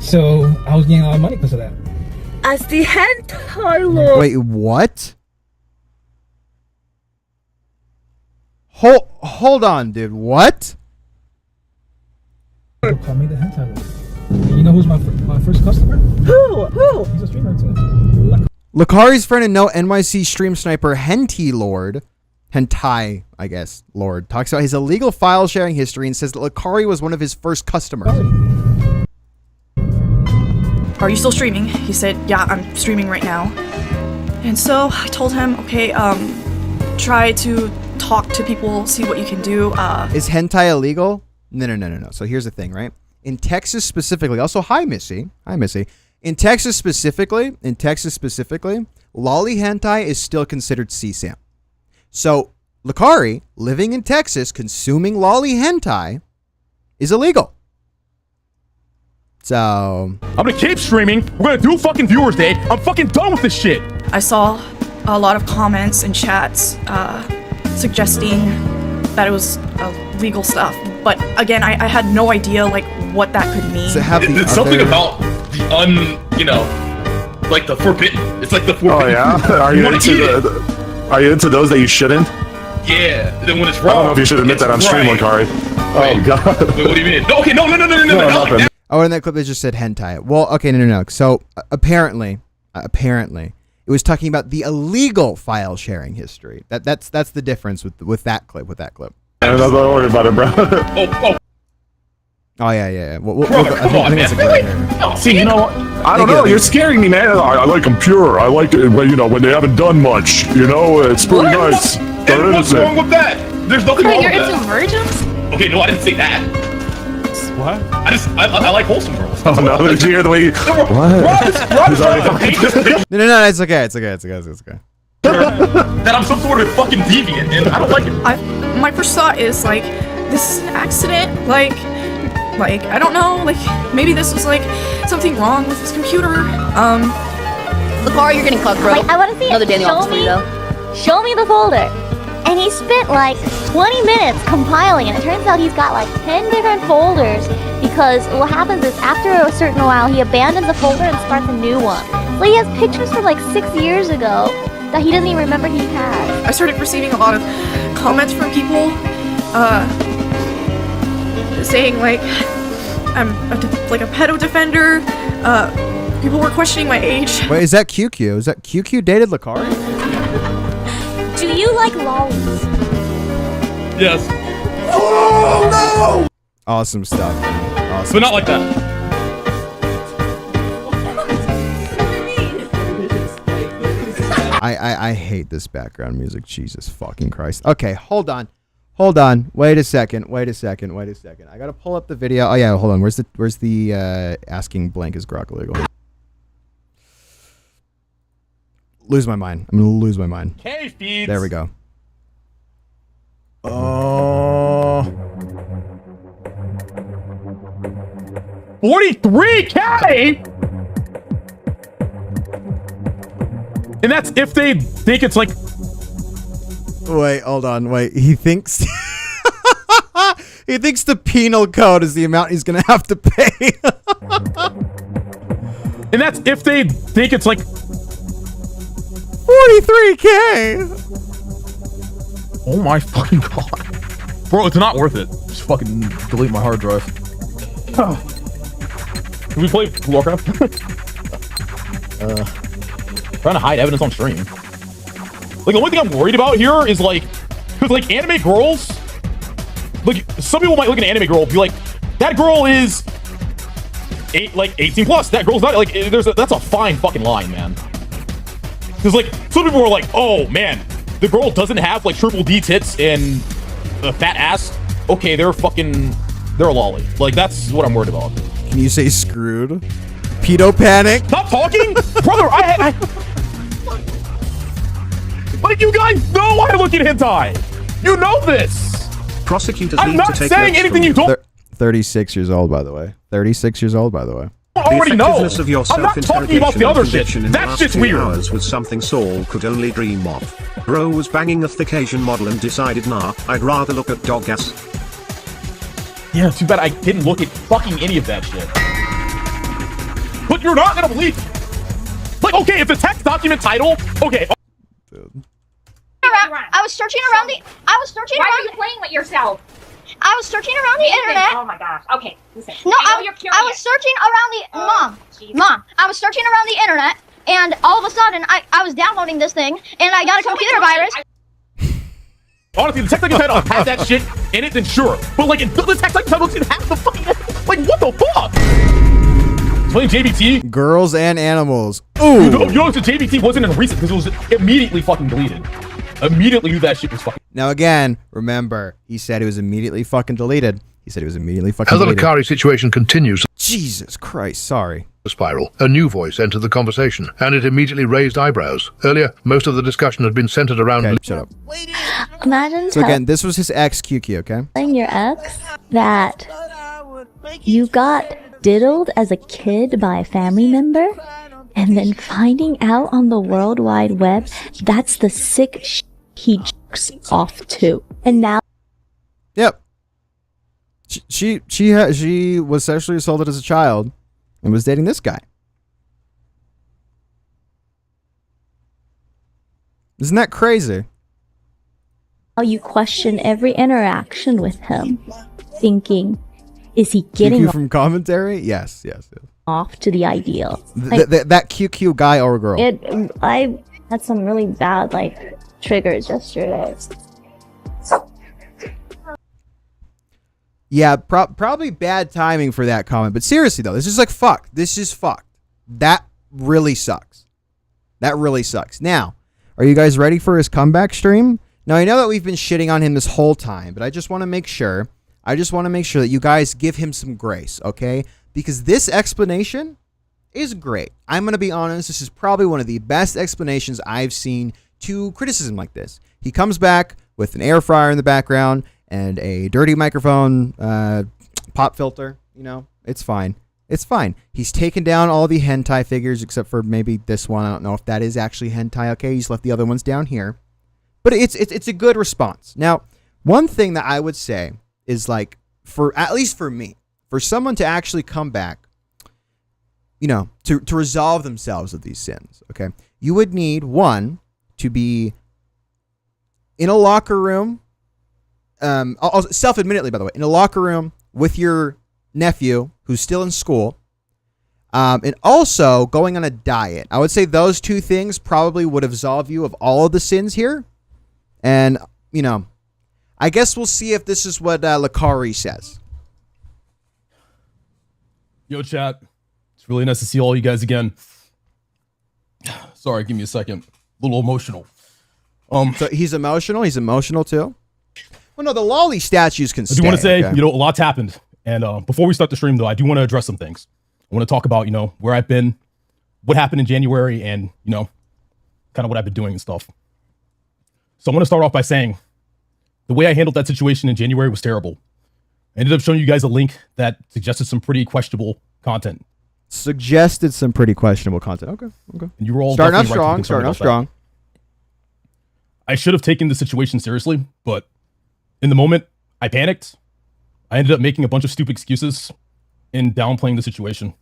So I was getting a lot of money because of that. As the hentai lord. Wait, what? Hold on, dude. What? Call me the hentai lord. You know who's my first customer? Who? He's a streamer too. Lucari's friend and no NYC stream sniper Hentai, I guess, Lord, talks about his illegal file sharing history and says that Lucari was one of his first customers. Are you still streaming? He said, yeah, I'm streaming right now. And so I told him, okay, try to talk to people, see what you can do. Is hentai illegal? No. So here's the thing, right? In Texas specifically, also hi Missy. In Texas specifically, lolly hentai is still considered CSAM. So Lucari, living in Texas, consuming lolly hentai is illegal. So I'm gonna keep streaming. We're gonna do fucking viewers day. I'm fucking done with this shit. I saw a lot of comments and chats suggesting that it was legal stuff. But again, I had no idea like what that could mean. It's something about the like the forbidden. It's like the forbidden. Oh yeah? Are you into those that you shouldn't? Yeah. Then when it's wrong. I don't know if you should admit that on stream, Lucari. Oh god. Wait, what do you mean? No, okay, no. Oh, in that clip they just said hentai. Well, okay, no. So apparently, it was talking about the illegal file sharing history. That's the difference with that clip. Don't worry about it, bro. Oh yeah. Well, come on, man. See, you know, I don't know. You're scaring me, man. I like them pure. I like it when they haven't done much. It's pretty nice. And what's wrong with that? There's nothing wrong with that. You're into virgins? Okay, no, I didn't say that. What? I like wholesome girls. Oh no, did you hear the way you... No, it's okay. It's okay. That I'm some sort of fucking deviant, and I don't like it. My first thought is like, this is an accident. Like I don't know. Like maybe this was like something wrong with his computer. Lavar, you're getting cooked, bro. Wait, I want to see Another day in the office for you, though. Show me the folder. And he spent like 20 minutes compiling it. It turns out he's got like 10 different folders because what happens is after a certain while he abandons a folder and starts a new one. So he has pictures from like 6 years ago that he doesn't even remember he had. I started receiving a lot of comments from people saying like I'm a pedo defender. People were questioning my age. Wait, is that QQ? Is that QQ dated Lakari? Do you like lollies? Yes. Oh no! Awesome stuff. Awesome. But not like that. I hate this background music. Jesus fucking Christ. Okay, hold on. Wait a second. I gotta pull up the video. Oh yeah, hold on. Where's the asking blank is Grok legal? Lose my mind. I'm gonna lose my mind. K-feeds. There we go. Oh. 43K. And that's if they think it's like. Wait, hold on. Wait, he thinks he thinks the penal code is the amount he's gonna have to pay. And that's if they think it's like 43K. Oh my fucking god. Bro, it's not worth it. Just fucking delete my hard drive. Oh. Can we play Warcraft? Trying to hide evidence on stream. Like, the only thing I'm worried about here is, like, because, like, anime girls, like, some people might look at an anime girl and be like, that girl is 18 plus. That girl's not, like, that's a fine fucking line, man. Because, like, some people are like, oh, man, the girl doesn't have, like, triple D tits and a fat ass. Okay, they're a lolly. Like, that's what I'm worried about. Can you say screwed? Pedo panic? Stop talking! Brother, like, you guys know I look at hentai! You know this! Prosecutors I'm need not to take saying anything you don't 36 years old, by the way. 36 years old, by the way. already know. Of your I'm not talking about the other shit. That shit's weird. Hours was something Saul could only dream of. Bro was banging a thick Asian model and decided, nah, I'd rather look at dog ass. Yeah, too bad I didn't look at fucking any of that shit. But you're not gonna believe. Like, okay, if the text document title, okay. I was searching around the. Why are you playing with yourself? I was searching around the internet. Oh my gosh. Okay, listen. No, I was searching around the Mom. I was searching around the internet, and all of a sudden, I was downloading this thing, and I got a computer virus. Honestly, the text document title had that shit in it, then sure. But like, the text document title didn't have the fucking. Like, what the fuck? Playing JBT. Girls and animals. Ooh. You know, the JBT wasn't in recent because it was immediately fucking deleted. Immediately knew that shit was fucking. Now again, remember, he said it was immediately fucking deleted. As the Lakari situation continues. Jesus Christ, sorry. Spiral. A new voice entered the conversation, and it immediately raised eyebrows. Earlier, most of the discussion had been centered around. Okay, shut up. Imagine So again, this was his ex QQ, okay? telling your ex that you got diddled as a kid by a family member, and then finding out on the World Wide Web that's the sick he jerks off to, and now. Yep. She was sexually assaulted as a child and was dating this guy. Isn't that crazy? How you question every interaction with him, thinking, is he getting QQ from commentary? Yes. off to the ideal? That QQ guy or girl? I had some really bad triggers yesterday. Yeah, probably bad timing for that comment. But seriously though, this is fuck. This is fucked. That really sucks. Now, are you guys ready for his comeback stream? Now, I know that we've been shitting on him this whole time, but I just want to make sure I just want to make sure that you guys give him some grace, okay? Because this explanation is great. I'm going to be honest, this is probably one of the best explanations I've seen to criticism like this. He comes back with an air fryer in the background and a dirty microphone pop filter. You know, it's fine. It's fine. He's taken down all the hentai figures except for maybe this one. I don't know if that is actually hentai. Okay, he's left the other ones down here. But it's a good response. Now, one thing that I would say is like, for at least for me, for someone to actually come back, you know, to resolve themselves of these sins, okay, you would need, one, to be in a locker room, self-admittedly, by the way, in a locker room with your nephew who's still in school, and also going on a diet. I would say those two things probably would absolve you of all of the sins here. And, you know, I guess we'll see if this is what Lakari says. Yo, chat. It's really nice to see all you guys again. Sorry, give me a second. A little emotional. So he's emotional? He's emotional too? Well, no, the lolly statues can stay. I do want to say, okay? you know, a lot's happened. And before we start the stream, though, I do want to address some things. I want to talk about, you know, where I've been, what happened in January, and, you know, kind of what I've been doing and stuff. So I want to start off by saying the way I handled that situation in January was terrible. I ended up showing you guys a link that suggested some pretty questionable content. Suggested some pretty questionable content. Okay. Okay. And you were all starting off definitely right to be strong. concerned Starting off about that. strong. I should have taken the situation seriously, but in the moment, I panicked. I ended up making a bunch of stupid excuses and downplaying the situation.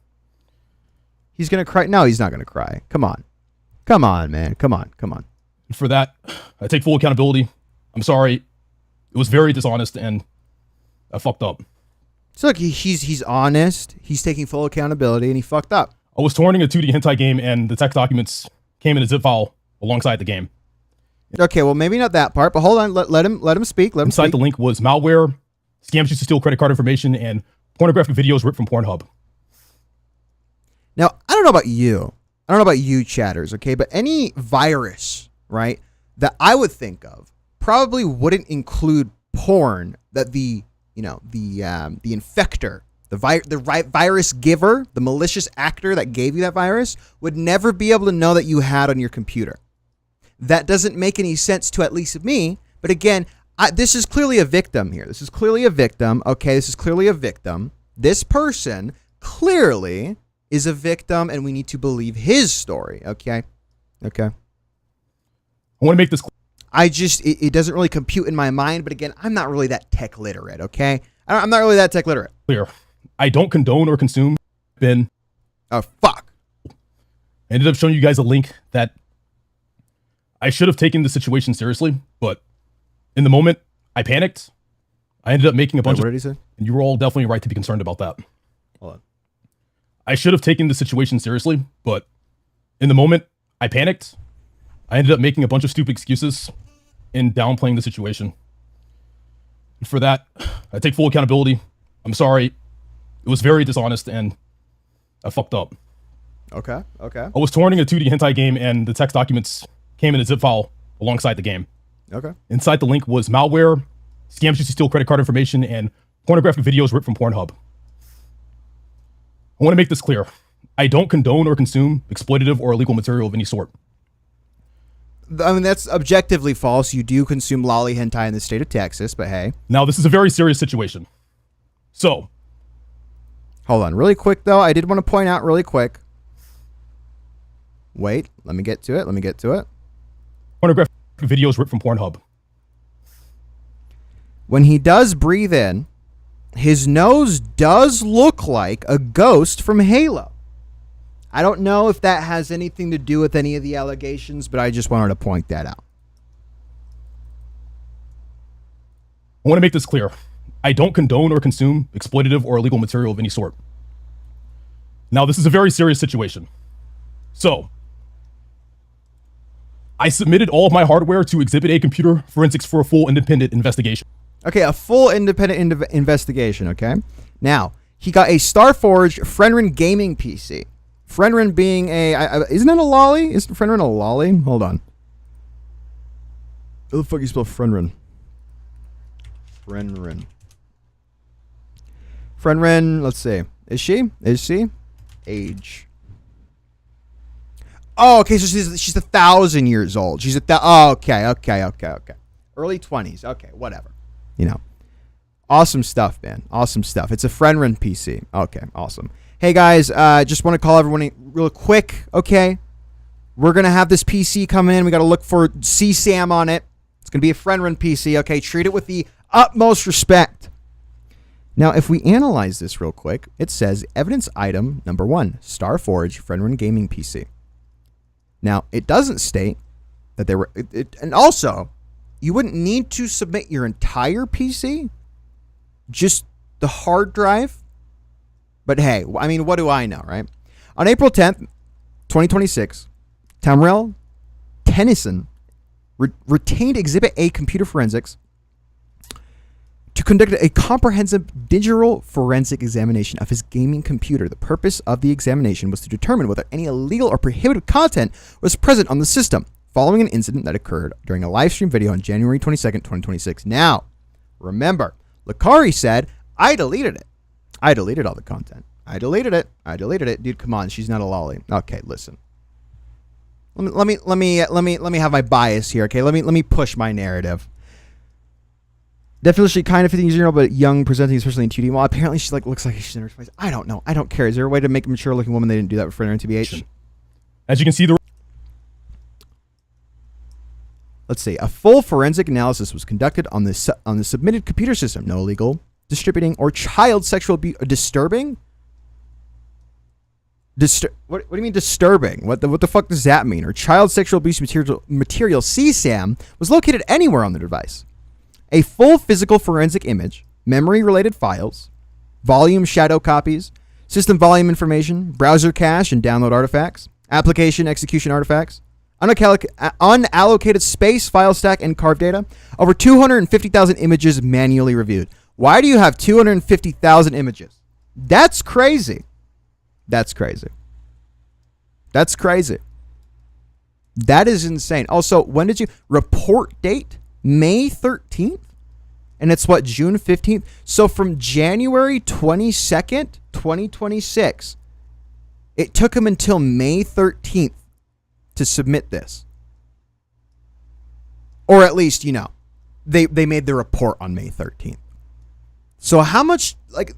He's going to cry. No, he's not going to cry. Come on. Come on, man. Come on. Come on. For that, I take full accountability. I'm sorry. It was very dishonest and I fucked up. So look, he's honest. He's taking full accountability and he fucked up. I was torrenting a 2D hentai game and the text documents came in a zip file alongside the game. Okay, well, maybe not that part, but hold on. Let him speak. Let him Inside speak. the link was malware, scams used to steal credit card information, and pornographic videos ripped from Pornhub. Now, I don't know about you. I don't know about you chatters, okay? But any virus, right, that I would think of probably wouldn't include porn that the infector, the virus giver, the malicious actor that gave you that virus would never be able to know that you had on your computer. That doesn't make any sense to at least me. But again, this is clearly a victim here. This is clearly a victim. Okay, this is clearly a victim. This person clearly is a victim, and we need to believe his story. Okay? Okay. I want to make this clear. It doesn't really compute in my mind. But again, I'm not really that tech literate. Okay? I'm not really that tech literate. Clear. I don't condone or consume. Oh, fuck. I ended up showing you guys a link that I should have taken the situation seriously, but in the moment, I panicked. I ended up making a bunch What did he say? And you were all definitely right to be concerned about that. Hold on. I should have taken the situation seriously, but in the moment, I panicked. I ended up making a bunch of stupid excuses and downplaying the situation. And for that, I take full accountability. I'm sorry. It was very dishonest and I fucked up. Okay. Okay. I was torrenting a 2D hentai game and the text documents came in a zip file alongside the game. Okay. Inside the link was malware, scams used to steal credit card information, and pornographic videos ripped from Pornhub. I want to make this clear. I don't condone or consume exploitative or illegal material of any sort. I mean, that's objectively false. You do consume lolly hentai in the state of Texas, but hey. Now, this is a very serious situation. So. Hold on. Really quick, though. I did want to point out really quick. Wait. Let me get to it. Pornographic videos ripped from Pornhub. When he does breathe in, his nose does look like a ghost from Halo. I don't know if that has anything to do with any of the allegations, but I just wanted to point that out. I want to make this clear. I don't condone or consume exploitative or illegal material of any sort. Now, this is a very serious situation. So, I submitted all of my hardware to Exhibit A Computer Forensics for a full independent investigation. Okay, a full independent investigation, okay? Now, he got a Starforged Frenrin gaming PC. Frenrin being isn't it a lolly? Isn't Frenrin a lolly? Hold on. How the fuck you spell Frenrin? Frenrin. Friend, let's see. Is she? Age. Oh, okay, so she's 1,000 years old. She's okay. Early 20s. Okay, whatever. You know. Awesome stuff, man. Awesome stuff. It's a friend PC. Okay, awesome. Hey, guys, just want to call everyone real quick, okay? We're going to have this PC coming in. We got to look for CSAM on it. It's going to be a friend PC, okay? Treat it with the utmost respect. Now, if we analyze this real quick, it says evidence item number 1, Starforge Friend Gaming PC. Now, it doesn't state that there were... and also, you wouldn't need to submit your entire PC, just the hard drive. But hey, I mean, what do I know, right? On April 10th, 2026, Tamrell Tennyson retained Exhibit A computer forensics to conduct a comprehensive digital forensic examination of his gaming computer. The purpose of the examination was to determine whether any illegal or prohibited content was present on the system, following an incident that occurred during a live stream video on January 22nd, 2026. Now, remember, Lakari said, I deleted it. I deleted all the content. I deleted it. Dude, come on, she's not a lolly. Okay, listen. Let me have my bias here, okay? Let me push my narrative. Definitely kind of 15-year-old, but young, presenting, especially in 2D. Well, apparently she looks like she's in her 20s. I don't know. I don't care. Is there a way to make a mature-looking woman? They didn't do that with Friend TBH. As you can see, let's see. A full forensic analysis was conducted on the submitted computer system. No illegal, distributing, or child sexual abuse. Disturbing? What do you mean disturbing? What the fuck does that mean? Or child sexual abuse material CSAM was located anywhere on the device. A full physical forensic image, memory-related files, volume shadow copies, system volume information, browser cache and download artifacts, application execution artifacts, unallocated space, file stack, and carve data. Over 250,000 images manually reviewed. Why do you have 250,000 images? That's crazy. That's crazy. That's crazy. That is insane. Also, when did you... Report date? May 13th? And it's what, June 15th? So from January 22nd, 2026, it took him until May 13th to submit this. Or at least, you know, they made the report on May 13th. So how much, like,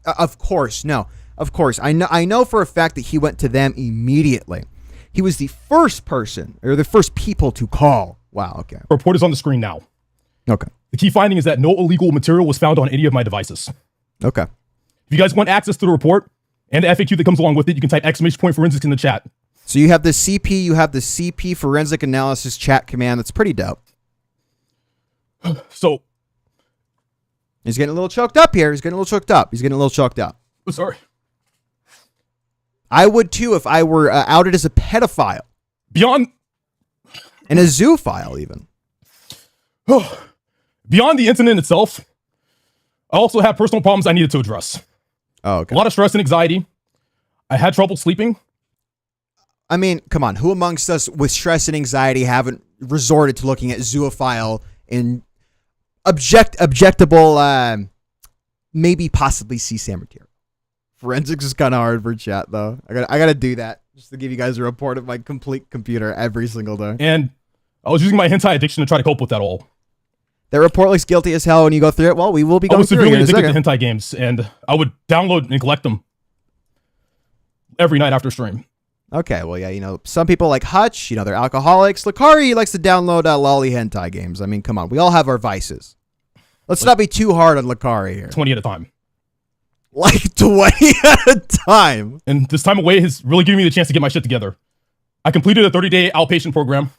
of course, no. Of course, I know for a fact that he went to them immediately. He was the first person, or the first people to call. Wow, okay. Report is on the screen now. Okay. The key finding is that no illegal material was found on any of my devices. Okay. If you guys want access to the report and the FAQ that comes along with it, you can type !forensics in the chat. So you have the CP forensic analysis chat command. That's pretty dope. So. He's getting a little choked up here. He's getting a little choked up. Oh, sorry. I would too if I were outed as a pedophile. Beyond. And a zoophile, even. Beyond the incident itself, I also have personal problems I needed to address. Oh, okay. A lot of stress and anxiety. I had trouble sleeping. I mean, come on. Who amongst us with stress and anxiety haven't resorted to looking at zoophile and objectable, maybe possibly CSAM material? Forensics is kind of hard for chat, though. I gotta do that just to give you guys a report of my complete computer every single day. And I was using my hentai addiction to try to cope with that all. That report looks guilty as hell when you go through it. Well, we will be going through it in a I was severely addicted second. to hentai games, and I would download and collect them every night after stream. Okay, well, yeah, you know, some people like Hutch, you know, they're alcoholics. Lakari likes to download lolly hentai games. I mean, come on, we all have our vices. Let's not be too hard on Lakari here. 20 at a time. Like 20 at a time. And this time away has really given me the chance to get my shit together. I completed a 30-day outpatient program,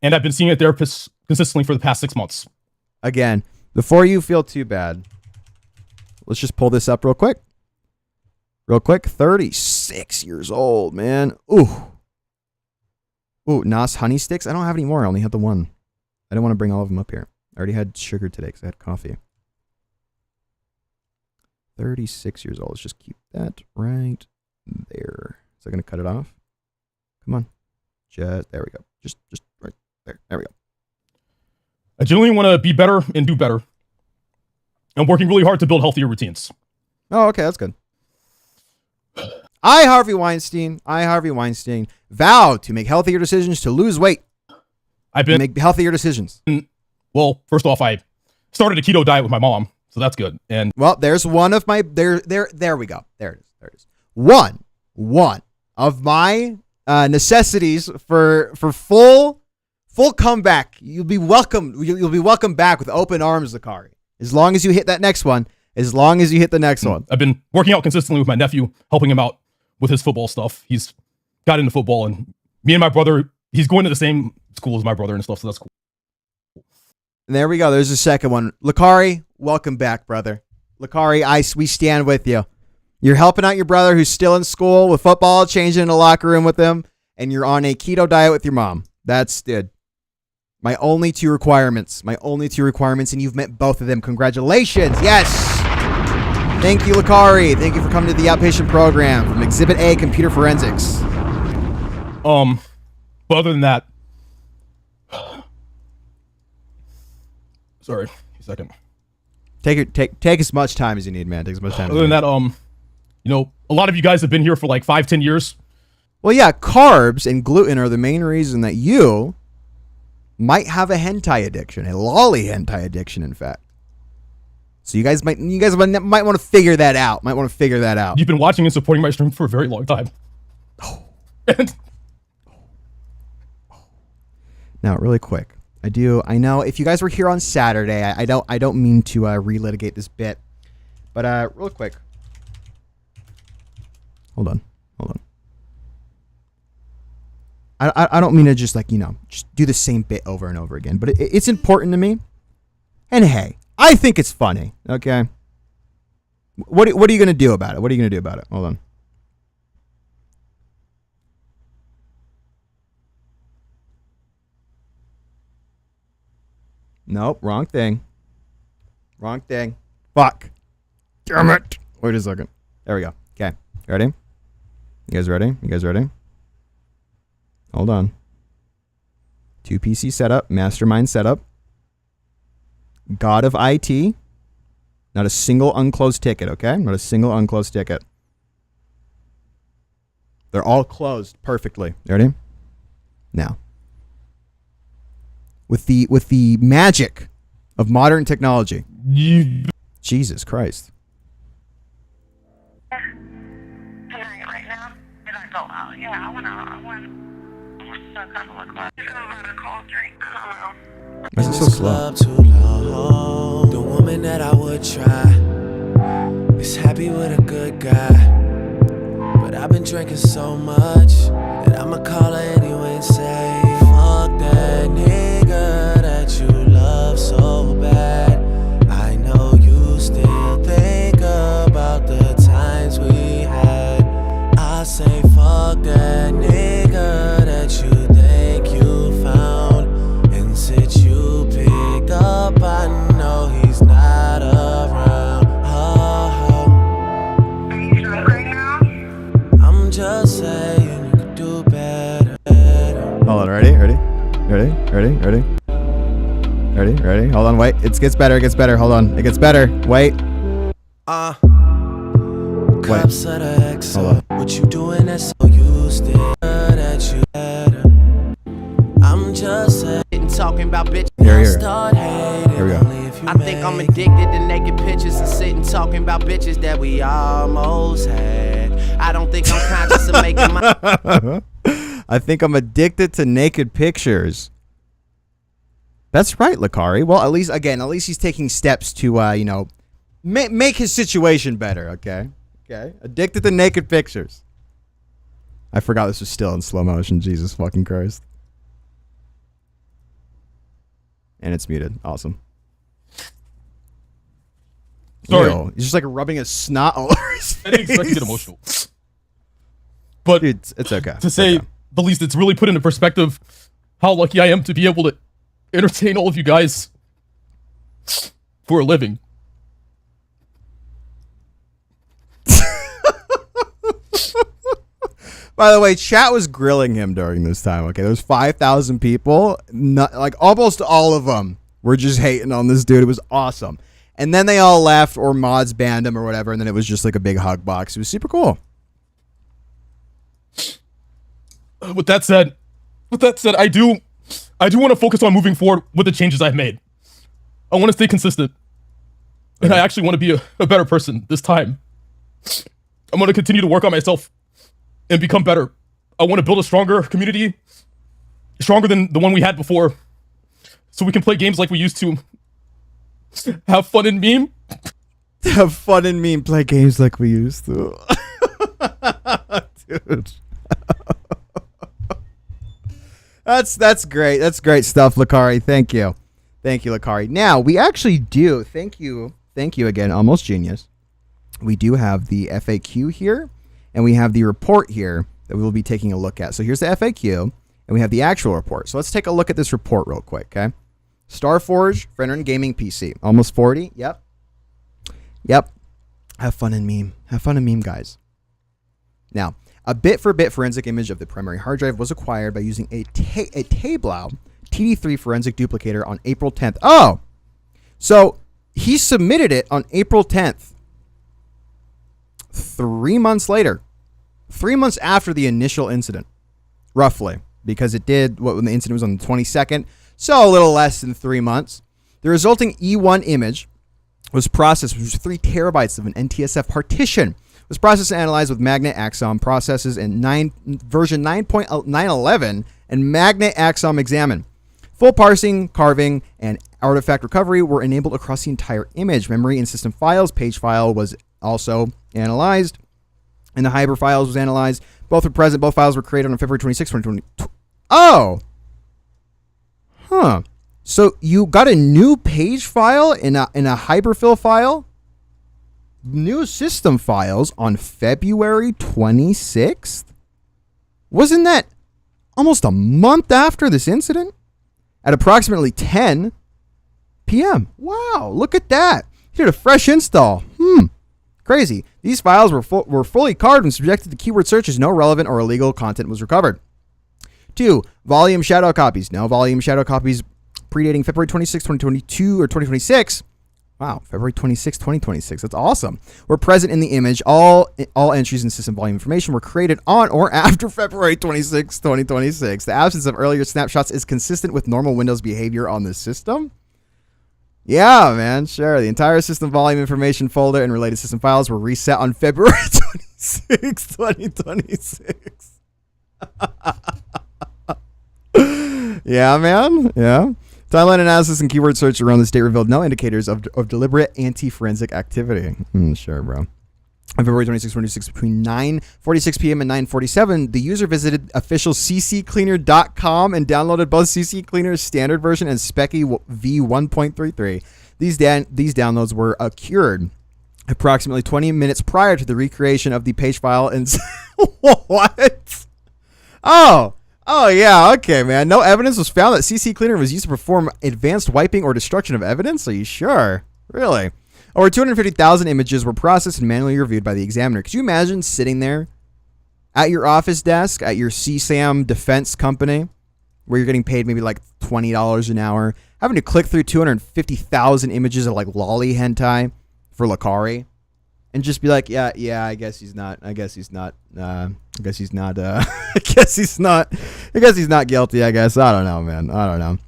and I've been seeing a therapist consistently for the past 6 months. Again, before you feel too bad, let's just pull this up real quick. 36 years old, man. Ooh, Nas honey sticks. I don't have any more. I only had the one. I didn't want to bring all of them up here. I already had sugar today because I had coffee. 36 years old. Let's just keep that right there. Is that going to cut it off? Come on. There we go. Just right there. There we go. I genuinely want to be better and do better. I'm working really hard to build healthier routines. Oh, okay, that's good. I, Harvey Weinstein, vow to make healthier decisions to lose weight. Make healthier decisions. Well, first off, I started a keto diet with my mom, so that's good. And well, there's one of my there we go. There it is. One of my necessities for full comeback. You'll be welcome. You'll be welcome back with open arms, Lakari. As long as you hit that next one. As long as you hit the next one. I've been working out consistently with my nephew, helping him out with his football stuff. He's got into football, and me and my brother, he's going to the same school as my brother and stuff, so that's cool. And there we go. There's the second one. Lakari, welcome back, brother. Lakari, we stand with you. You're helping out your brother who's still in school with football, changing in the locker room with him, and you're on a keto diet with your mom. That's good. My only two requirements, and you've met both of them. Congratulations. Yes. Thank you, Lakari. Thank you for coming to the outpatient program from Exhibit A, Computer Forensics. But other than that, sorry, a second. Take as much time as you need, man. Take as much time. Other than that, a lot of you guys have been here for like 5-10 years. Well, yeah, carbs and gluten are the main reason that you might have a hentai addiction, a lolly hentai addiction, in fact. So you guys might want to figure that out. You've been watching and supporting my stream for a very long time. Now, really quick, I know if you guys were here on Saturday, I don't mean to relitigate this bit, but real quick, hold on. I don't mean to just just do the same bit over and over again, but it's important to me, and hey, I think it's funny. Okay, what are you gonna do about it? Hold on. Nope, wrong thing. Fuck. Damn it. Wait a second. There we go. Okay. Ready? You guys ready? Hold on. 2 PC setup, mastermind setup. God of IT. Not a single unclosed ticket, okay? Not a single unclosed ticket. They're all closed perfectly. Ready? Now. With the magic of modern technology. Jesus Christ. Right now? Did I go out? Yeah, I went kind of look like a cold drink. I don't know. Why is it so slow? The woman that I would try is happy with a good guy, but I've been drinking so much that I'ma call her anyway and say, fuck that nigga that you love so bad. I know you still think about the times we had. I say fuck that nigga that you think you found, and since you picked up, I know he's not around. Are you drunk right now? I'm just saying you could do better. Hold on, ready? Hold on, wait. It gets better. Hold on. It gets better. Wait. Cups of the XO. What you doing that's so used to that you better. I'm just sitting talking about bitches. Here we go. I think I'm addicted to naked pictures and sitting talking about bitches that we almost had. I don't think I'm conscious of making my I think I'm addicted to naked pictures. That's right, Lakari. Well, at least he's taking steps to make his situation better, okay? Okay. Addicted to naked pictures. I forgot this was still in slow motion. Jesus fucking Christ. And it's muted. Awesome. Sorry. Ew, he's just like rubbing his snot all over his face. I didn't expect to get emotional. But dude, it's okay. To say the least, it's really put into perspective how lucky I am to be able to entertain all of you guys for a living. By the way, chat was grilling him during this time. Okay, there's 5,000 people. Almost all of them were just hating on this dude. It was awesome. And then they all left, or mods banned them or whatever, and then it was just like a big hug box. It was super cool. With that said, I do want to focus on moving forward with the changes I've made. I want to stay consistent. And I actually want to be a better person this time. I'm going to continue to work on myself and become better. I want to build a stronger community, stronger than the one we had before, so we can play games like we used to. Have fun and meme. Have fun and meme. Play games like we used to. Dude. That's great. That's great stuff, Lakari. Thank you. Thank you, Lakari. Now, we actually do. Thank you again, Almost Genius. We do have the FAQ here, and we have the report here that we will be taking a look at. So here's the FAQ, and we have the actual report. So let's take a look at this report real quick, okay? Starforge, Friend Gaming PC. Almost 40. Yep. Have fun and meme. Have fun and meme, guys. Now, a bit-for-bit forensic image of the primary hard drive was acquired by using a Tableau TD3 forensic duplicator on April 10th. Oh! So, he submitted it on April 10th. 3 months later. 3 months after the initial incident. Roughly. Because it did, when the incident was on the 22nd. So, a little less than 3 months. The resulting E1 image was processed, which was 3 terabytes of an NTSF partition. Was processed and analyzed with Magnet Axon processes and version 9.911 and Magnet Axon Examine. Full parsing, carving, and artifact recovery were enabled across the entire image. Memory and system files, page file was also analyzed, and the Hyper files was analyzed. Both were present. Both files were created on February 26, 2020. Oh! Huh. So you got a new page file in a Hyperfill file? New system files on February 26th? Wasn't that almost a month after this incident? At approximately 10 p.m. Wow, look at that. You did a fresh install. Crazy. These files were fully carved and subjected to keyword searches. No relevant or illegal content was recovered. 2. Volume shadow copies. No volume shadow copies predating February 26, 2022 or 2026. Wow, February 26, 2026. That's awesome. Were present in the image. All entries in system volume information were created on or after February 26, 2026. The absence of earlier snapshots is consistent with normal Windows behavior on the system. Yeah, man, sure. The entire system volume information folder and related system files were reset on February 26, 2026. Yeah, man. Yeah. Timeline analysis and keyword search around this date revealed no indicators of deliberate anti-forensic activity. Sure, bro. On February 26, 2026, between 9:46 p.m. and 9:47, the user visited official cccleaner.com and downloaded both CC Cleaner's standard version and Specky v1.33. These downloads were occurred approximately 20 minutes prior to the recreation of the page file. And what? Oh, yeah, okay, man. No evidence was found that CC Cleaner was used to perform advanced wiping or destruction of evidence? Are you sure? Really? Over 250,000 images were processed and manually reviewed by the examiner. Could you imagine sitting there at your office desk at your CSAM defense company where you're getting paid maybe like $20 an hour, having to click through 250,000 images of like lolly hentai for Lakari? And just be like, yeah, I guess he's not guilty, I guess. I don't know, man. I don't know.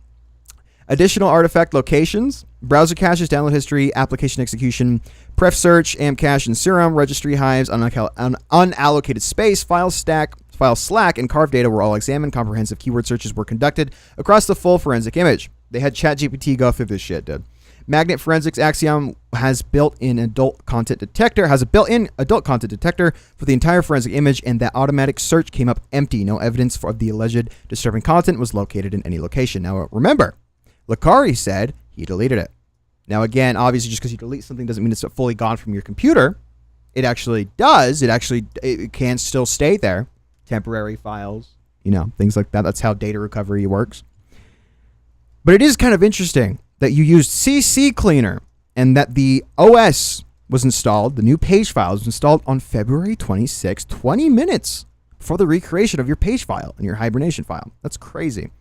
Additional artifact locations, browser caches, download history, application execution, pref search, amp cache, and serum, registry hives, unallocated space, file slack, and carved data were all examined. Comprehensive keyword searches were conducted across the full forensic image. They had ChatGPT go through this shit, dude. Magnet Forensics Axiom has a built-in adult content detector for the entire forensic image, and that automatic search came up empty. No evidence of the alleged disturbing content was located in any location. Now, remember, Lakari said he deleted it. Now, again, obviously, just because you delete something doesn't mean it's fully gone from your computer. It actually does. It can still stay there. Temporary files, things like that. That's how data recovery works. But it is kind of interesting that you used CC Cleaner and that the OS was installed, the new page file was installed on February 26, 20 minutes before the recreation of your page file and your hibernation file. That's crazy.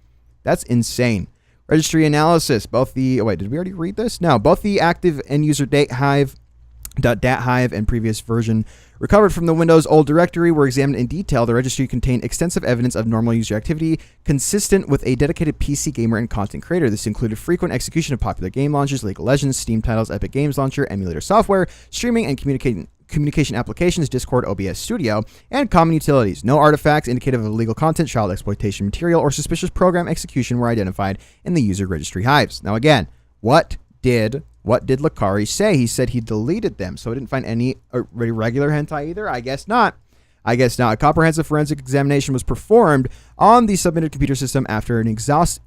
That's insane. Registry analysis. Both the did we already read this? No, both the active end user .dat hive and previous version recovered from the Windows old directory were examined in detail. The registry contained extensive evidence of normal user activity consistent with a dedicated PC gamer and content creator. This included frequent execution of popular game launches, League of Legends, Steam titles, Epic Games Launcher, emulator software, streaming and communication applications, Discord, OBS Studio, and common utilities. No artifacts indicative of illegal content, child exploitation material, or suspicious program execution were identified in the user registry hives. Now again, what did Lakari say? He said he deleted them, so I didn't find any regular hentai either? I guess not. A comprehensive forensic examination was performed on the submitted computer system after an exhaustive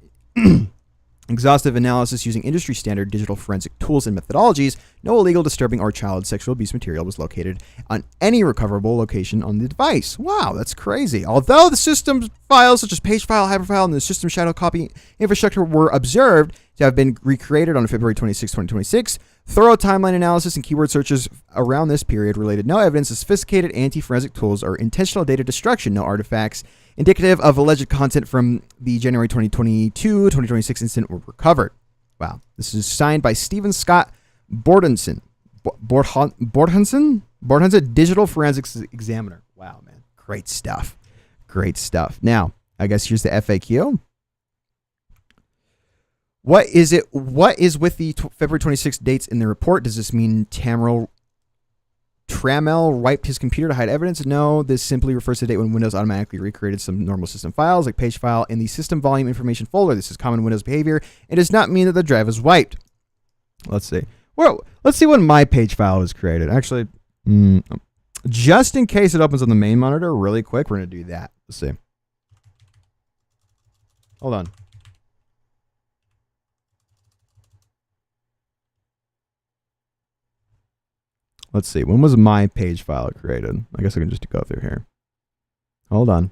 analysis using industry standard digital forensic tools and methodologies. No illegal, disturbing, or child sexual abuse material was located on any recoverable location on the device. Wow, that's crazy. Although the system files such as page file, hyperfile, and the system shadow copy infrastructure were observed to have been recreated on February 26, 2026, thorough timeline analysis and keyword searches around this period related no evidence of sophisticated anti-forensic tools or intentional data destruction. No artifacts indicative of alleged content from the January 2022-2026 incident were recovered. Wow. This is signed by Stephen Scott Bordenson, Digital Forensics Examiner. Wow, man. Great stuff. Now, I guess here's the FAQ. What is with the February 26th dates in the report? Does this mean Trammell wiped his computer to hide evidence? No, this simply refers to the date when Windows automatically recreated some normal system files, like page file, in the system volume information folder. This is common Windows behavior. It does not mean that the drive is wiped. Let's see. Well, let's see when my page file was created. Actually, just in case it opens on the main monitor really quick, we're going to do that. Let's see. Hold on. Let's see. When was my page file created? I guess I can just go through here. Hold on.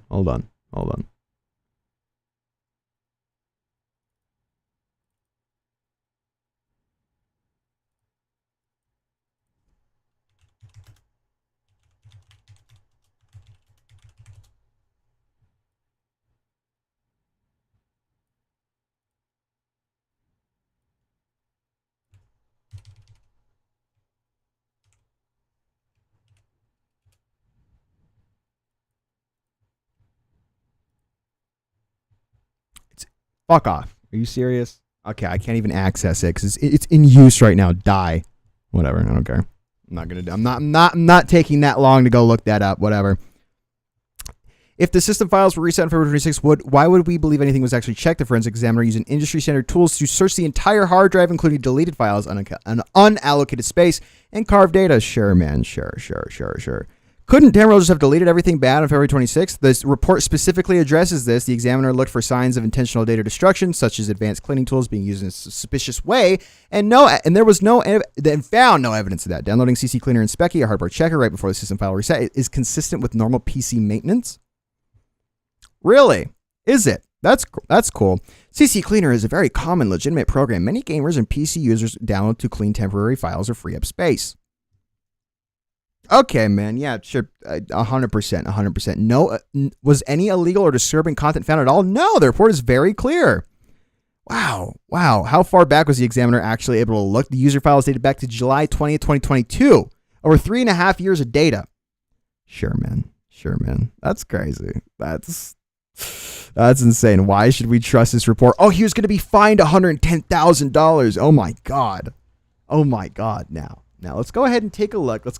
Fuck off. Are you serious? Okay, I can't even access it because it's in use right now. Die. Whatever. I don't care. I'm not taking that long to go look that up. Whatever. If the system files were reset on February 26, why would we believe anything was actually checked? The forensic examiner using industry standard tools to search the entire hard drive, including deleted files, an unallocated space, and carved data. Sure, man. Sure. Couldn't Tamriel just have deleted everything bad on February 26th? This report specifically addresses this. The examiner looked for signs of intentional data destruction, such as advanced cleaning tools being used in a suspicious way, and found no evidence of that. Downloading CC Cleaner and Specky, a hardware checker, right before the system file reset is consistent with normal PC maintenance. Really? Is it? That's cool. CC Cleaner is a very common, legitimate program many gamers and PC users download to clean temporary files or free up space. Okay, man. Yeah, sure. 100%. No, was any illegal or disturbing content found at all? No, the report is very clear. Wow. How far back was the examiner actually able to look? The user files dated back to July 20th, 2022. Over 3.5 years of data. Sure, man. That's crazy. That's insane. Why should we trust this report? Oh, he was going to be fined $110,000. Oh my God. Now let's go ahead and take a look. At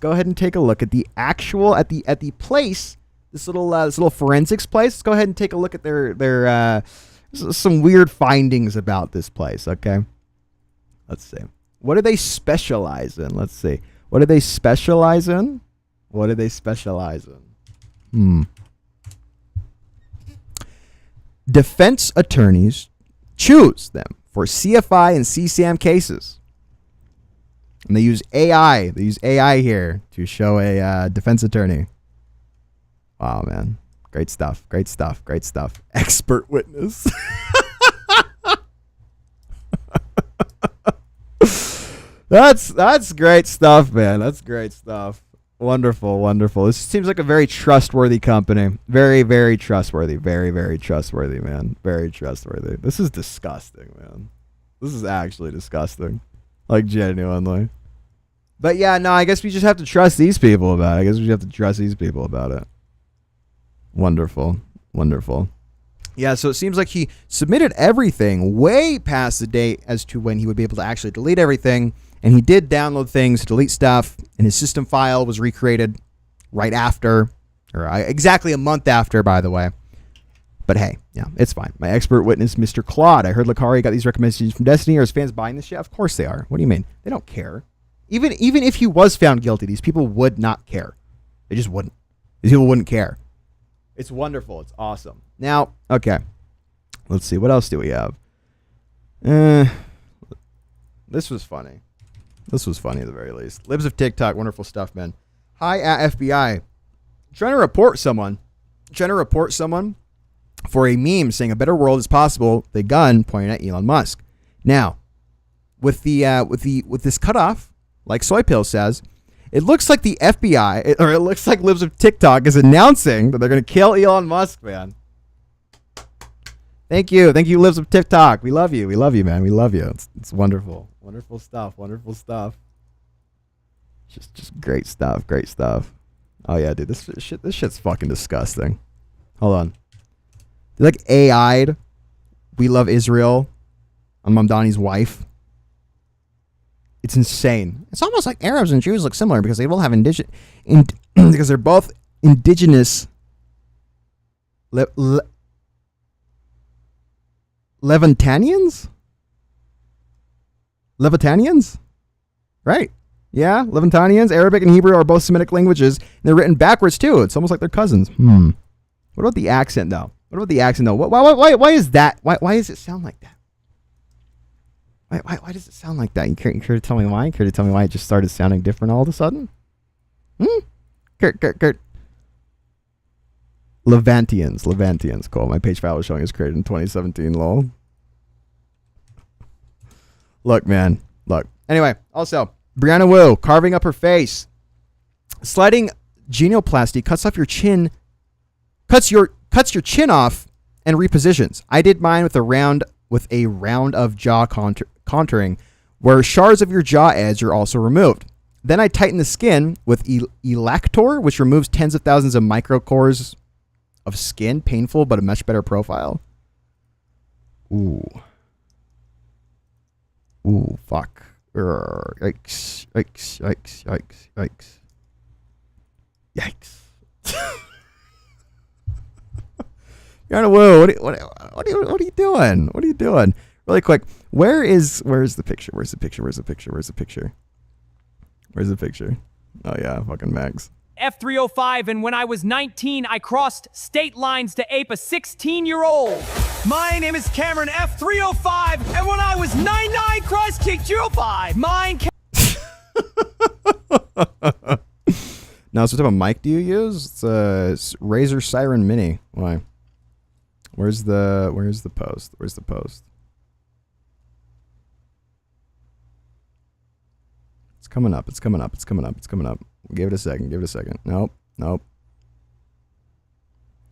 the actual at the place. This little forensics place. Let's go ahead and take a look at their some weird findings about this place. Okay. Let's see. What do they specialize in? Let's see. What do they specialize in? Defense attorneys choose them for CFI and CSAM cases. And they use AI. They use AI here to show a defense attorney. Wow, man. Great stuff. Expert witness. That's great stuff, man. That's great stuff. Wonderful, wonderful. This seems like a very trustworthy company. Very, very trustworthy. Very, very trustworthy, man. Very trustworthy. This is disgusting, man. This is actually disgusting. Like, genuinely. But yeah, no, I guess we just have to trust these people about it. Wonderful. Wonderful. Yeah, so it seems like he submitted everything way past the date as to when he would be able to actually delete everything. And he did download things, delete stuff, and his system file was recreated right after, or exactly a month after, by the way. But hey, yeah, it's fine. My expert witness, Mr. Claude. I heard Lakari got these recommendations from Destiny. Are his fans buying this shit? Of course they are. What do you mean? They don't care. Even if he was found guilty, these people would not care. They just wouldn't. These people wouldn't care. It's wonderful. It's awesome. Now, okay. Let's see. What else do we have? This was funny. This was funny at the very least. Libs of TikTok. Wonderful stuff, man. Hi at FBI. Trying to report someone for a meme saying a better world is possible. The gun pointing at Elon Musk. Now, with this cutoff, like Soypill says, it looks like the FBI, or it looks like Libs of TikTok is announcing that they're going to kill Elon Musk, man. Thank you, Libs of TikTok. We love you, man. We love you. It's wonderful, wonderful stuff. Just great stuff. Oh yeah, dude, this shit's fucking disgusting. Hold on, they like AI'd "We Love Israel" on Mamdani's wife. It's insane. It's almost like Arabs and Jews look similar because they will have because they're both indigenous. Levantanians? Right. Yeah, Levantanians, Arabic and Hebrew are both Semitic languages. And they're written backwards too. It's almost like they're cousins. What about the accent though? Why is that? Why does it sound like that? Why does it sound like that? You care to tell me why? You care to tell me why it just started sounding different all of a sudden? Kurt. Levantians. Cool. My page file was showing it was created in 2017. Lol. Look, man. Look. Anyway, also, Brianna Wu carving up her face. Sliding genioplasty cuts your chin off and repositions. I did mine with a round of jaw contouring, where shards of your jaw edge are also removed. Then I tighten the skin with Elactor, which removes tens of thousands of microcores of skin. Painful, but a much better profile. Ooh, fuck. Yikes. Yana Woo, what are you doing? What are you doing? Really quick, where's the picture? Where's the picture? Oh yeah, fucking Max. F305, and when I was 19, I crossed state lines to ape a 16-year-old. My name is Cameron F305, and when I was 99, cross-kicked 205. Now, so what type of mic do you use? It's a Razer Siren Mini. Why? Where's the post? It's coming up. Give it a second. Nope.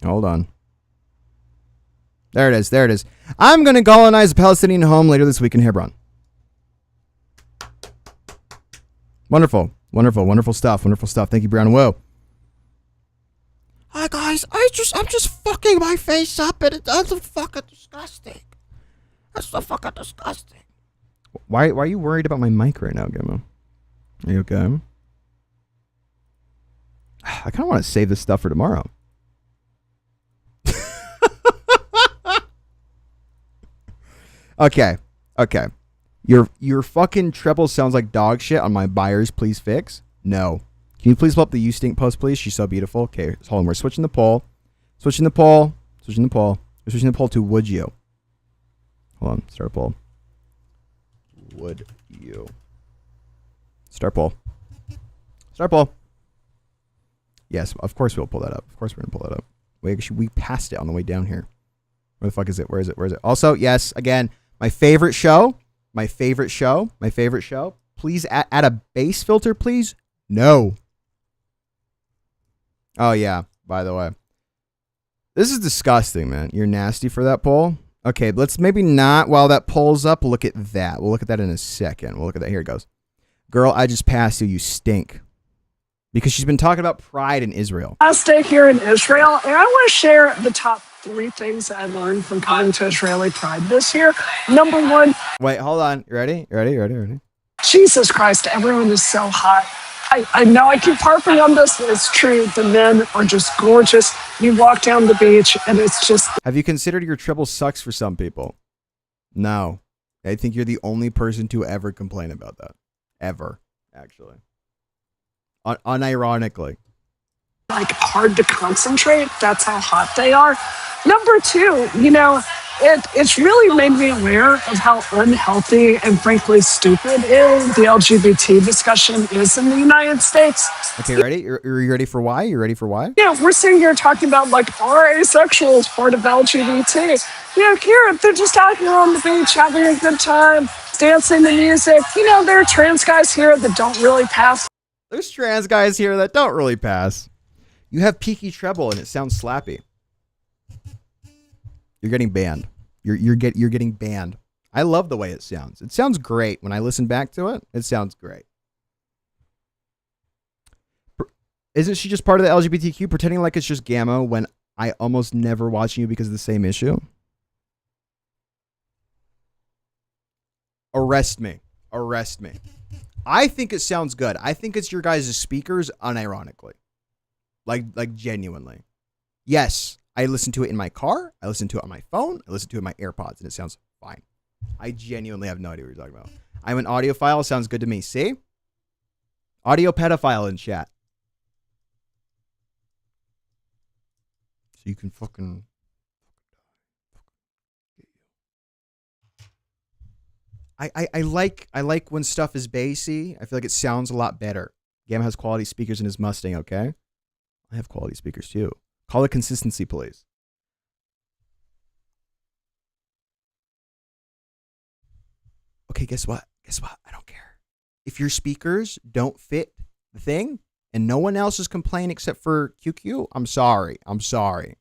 Hold on. There it is. I'm going to colonize a Palestinian home later this week in Hebron. Wonderful stuff. Thank you, Brown. Whoa. Hi guys, I'm just fucking my face up, and that's fucking disgusting. Why are you worried about my mic right now, Gimmo? Are you okay? I kind of want to save this stuff for tomorrow. Okay. Your fucking treble sounds like dog shit on my buyers, please fix. No. Can you please pull up the You Stink post, please? She's so beautiful. Okay, hold on. We're switching the poll. We're switching the poll to would you. Hold on. Start a poll. Would you? Start poll. Yes, of course we'll pull that up. Wait, we passed it on the way down here. Where the fuck is it? Where is it? Also, yes, again, my favorite show. Please add a bass filter, please. No. Oh, yeah, by the way. This is disgusting, man. You're nasty for that poll. Okay, let's maybe not, while that poll's up, look at that. We'll look at that in a second. We'll look at that. Here it goes. Girl, I just passed you. You stink. Because she's been talking about pride in Israel. I stay here in Israel, and I want to share the top 3 things that I learned from coming to Israeli Pride this year. Number 1. Wait, hold on. You ready? You ready? You ready? You ready? Jesus Christ, everyone is so hot. I know I keep harping on this, but it's true. The men are just gorgeous. You walk down the beach, and it's just... Have you considered your triple sucks for some people? No. I think you're the only person to ever complain about that. Ever, actually. Unironically. Like, hard to concentrate. That's how hot they are. Number 2, you know, it's really made me aware of how unhealthy and frankly stupid the LGBT discussion is in the United States. Okay, ready? Are you ready for why? You ready for why? Yeah, we're sitting here talking about, like, are asexuals part of LGBT? You know, here, they're just out here on the beach having a good time, dancing to music. You know, there are trans guys here that don't really pass. There's trans guys here that don't really pass. You have peaky treble and it sounds slappy. You're getting banned. You're getting banned. I love the way it sounds. It sounds great. When I listen back to it, it sounds great. Isn't she just part of the LGBTQ, pretending like it's just Gamma when I almost never watch you because of the same issue? Arrest me. Arrest me. I think it sounds good. I think it's your guys' speakers unironically. Like genuinely. Yes, I listen to it in my car. I listen to it on my phone. I listen to it in my AirPods, and it sounds fine. I genuinely have no idea what you're talking about. I'm an audiophile. Sounds good to me. See? Audio pedophile in chat. So you can fucking... I like when stuff is bassy. I feel like it sounds a lot better. Gamma has quality speakers in his Mustang, okay? I have quality speakers too. Call it consistency, please. Okay, guess what? Guess what? I don't care. If your speakers don't fit the thing and no one else is complaining except for QQ, I'm sorry. I'm sorry.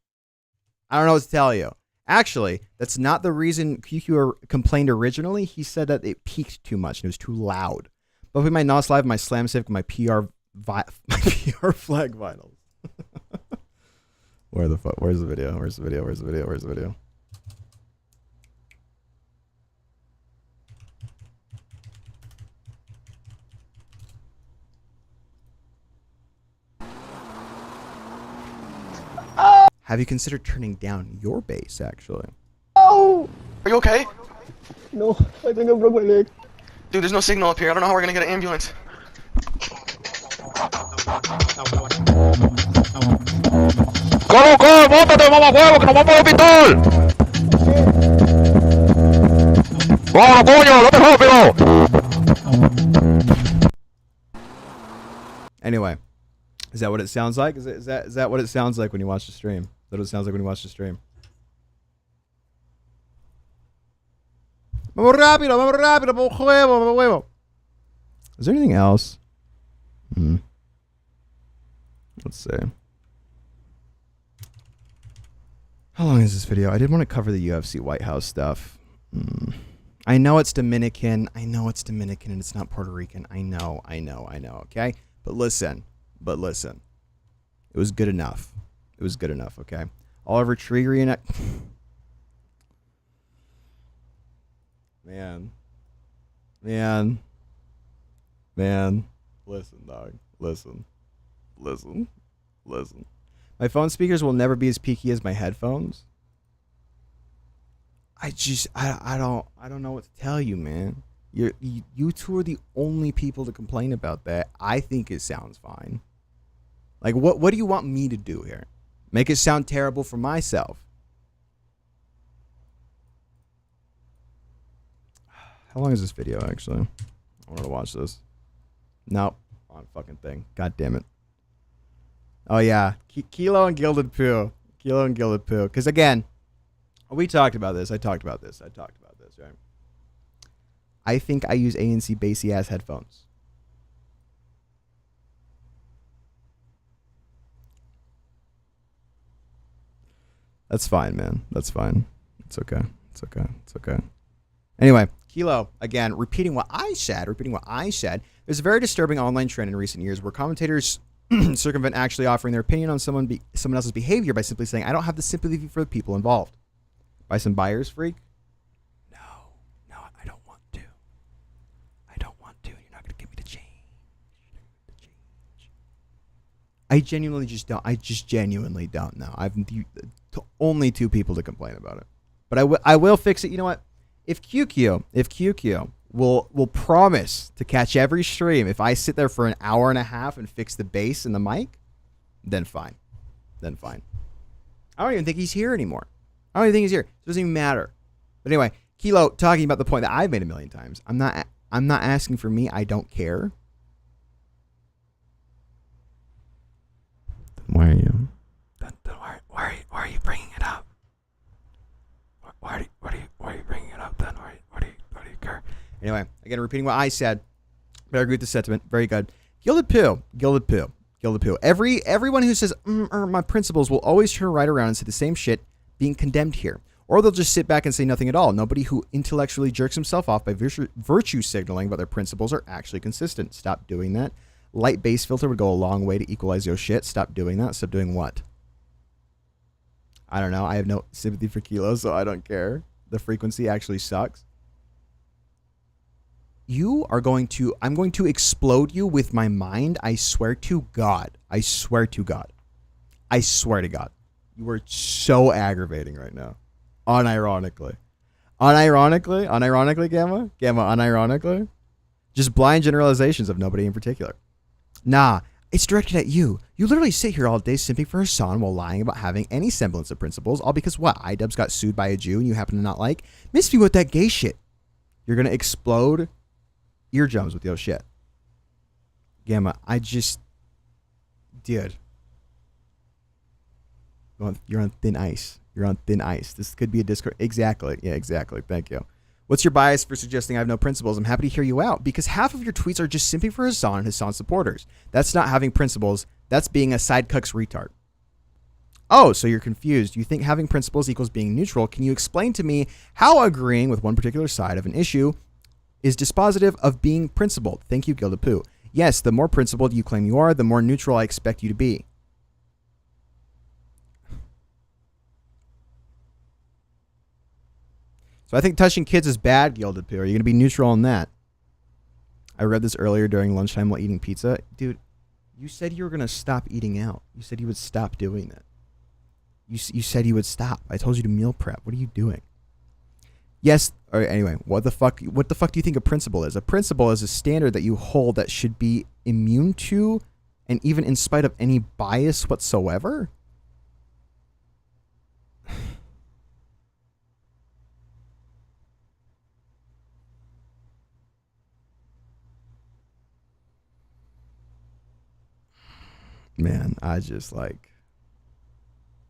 I don't know what to tell you. Actually, that's not the reason QQ complained originally. He said that it peaked too much and it was too loud. But with my NOS Live, my Slam Civic, my PR flag vinyls. Where's the video? Where's the video? Where's the video? Where's the video? Have you considered turning down your bass, actually? Oh! Are you okay? No, I think I broke my leg. Dude, there's no signal up here. I don't know how we're gonna get an ambulance. ¡Coloco! ¡Bótate, mamahuevo, que nos vamos al hospital! ¡Vámonos, coño! ¡Date rápido! Anyway, is that what it sounds like? Is that what it sounds like when you watch the stream? Is that what it sounds like when you watch the stream? Vamos rápido, vamos huevo. Is there anything else? Let's see. How long is this video? I did want to cover the UFC Whitehouse stuff. I know it's Dominican. I know it's Dominican and it's not Puerto Rican. I know. Okay? But listen. It was good enough. It was good enough, okay? Oliver Tree reenact... Man. Listen, dog. Listen. My phone speakers will never be as peaky as my headphones. I don't know what to tell you, man. You two are the only people to complain about that. I think it sounds fine. Like, what do you want me to do here? Make it sound terrible for myself. How long is this video, actually? I want to watch this. Nope. Wrong fucking thing. God damn it. Oh, yeah. Kilo and Gilded Poo. Because, again, we talked about this. I talked about this, right? I think I use ANC bassy-ass headphones. That's fine, man. That's fine. It's okay. It's okay. It's okay. Anyway, Kilo, again, repeating what I said. There's a very disturbing online trend in recent years where commentators circumvent actually offering their opinion on someone else's behavior by simply saying, I don't have the sympathy for the people involved. By some buyer's freak? No, I don't want to. You're not going to give me the change. I genuinely just don't. I just genuinely don't know. I've only 2 people to complain about it. But I will fix it. You know what? If QQ will promise to catch every stream if I sit there for an hour and a half and fix the bass and the mic, then fine. I don't even think he's here anymore. It doesn't even matter. But anyway, Kilo, talking about the point that I've made a million times. I'm not asking for me. I don't care. Why are you? Why are you bringing it up? Why are you bringing it up then? Why do you care? Anyway, again, repeating what I said, but I agree with the sentiment. Very good. Gilded Poo. Everyone who says my principles will always turn right around and say the same shit, being condemned here, or they'll just sit back and say nothing at all. Nobody who intellectually jerks himself off by virtue signaling about their principles are actually consistent. Stop doing that. Light base filter would go a long way to equalize your shit. Stop doing that. Stop doing what? I don't know. I have no sympathy for Kilo, so I don't care. The frequency actually sucks. I'm going to explode you with my mind. I swear to God. I swear to God. You are so aggravating right now. Unironically, Gamma, unironically. Just blind generalizations of nobody in particular. Nah, it's directed at you. You literally sit here all day simping for Hasan while lying about having any semblance of principles, all because what? Idubbbz got sued by a Jew and you happen to not like? Miss me with that gay shit. You're going to explode eardrums with your shit. Gamma, dude. You're on thin ice. This could be a Discord. Exactly. Yeah, exactly. Thank you. What's your bias for suggesting I have no principles? I'm happy to hear you out because half of your tweets are just simping for Hasan and Hasan supporters. That's not having principles. That's being a sidecucks retard. Oh, so you're confused. You think having principles equals being neutral. Can you explain to me how agreeing with one particular side of an issue is dispositive of being principled? Thank you, Gilded Poo. Yes, the more principled you claim you are, the more neutral I expect you to be. So I think touching kids is bad, Gilded Poo. Are you going to be neutral on that? I read this earlier during lunchtime while eating pizza. Dude, you said you were going to stop eating out. You said you would stop doing that. You said you would stop. I told you to meal prep. What are you doing? Yes. All right, anyway, what the fuck do you think a principle is? A principle is a standard that you hold that should be immune to and even in spite of any bias whatsoever? Man, I just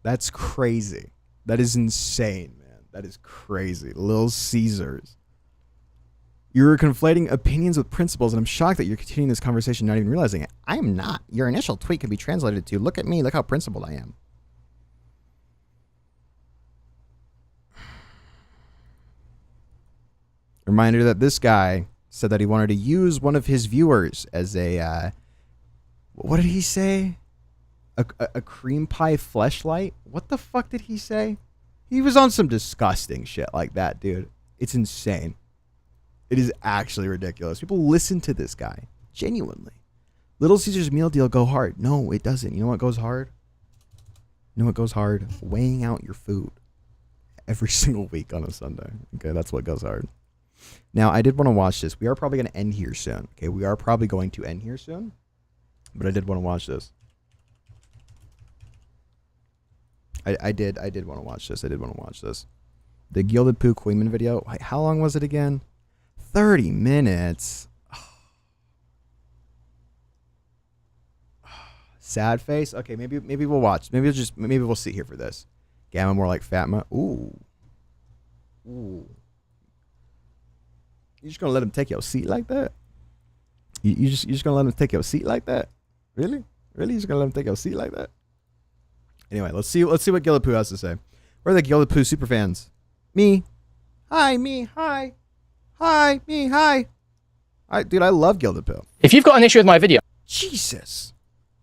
that's crazy. That is insane, man. That is crazy. Little Caesars. You're conflating opinions with principles, and I'm shocked that you're continuing this conversation not even realizing it. I am not. Your initial tweet could be translated to, look at me, look how principled I am. Reminder that this guy said that he wanted to use one of his viewers as a, what did he say? A cream pie fleshlight? What the fuck did he say? He was on some disgusting shit like that, dude. It's insane. It is actually ridiculous. People listen to this guy. Genuinely. Little Caesars meal deal go hard. No, it doesn't. You know what goes hard? You know what goes hard? Weighing out your food. Every single week on a Sunday. Okay, that's what goes hard. Now, I did want to watch this. We are probably going to end here soon. Okay, we are probably going to end here soon. But I did want to watch this. I did want to watch this. The Gilded Poo Queenman video. Wait, how long was it again? 30 minutes. Sad face. Okay, maybe we'll watch. Maybe we'll sit here for this. Gamma more like Fatma. Ooh. You just gonna let him take your seat like that? You just gonna let him take your seat like that? Really? You just gonna let him take your seat like that? Anyway, let's see what Gilded Poo has to say. Where are the Gilded Poo superfans? Me. Hi, me. Hi. Hi, me. Hi. Dude, I love Gilded Poo. If you've got an issue with my video, Jesus.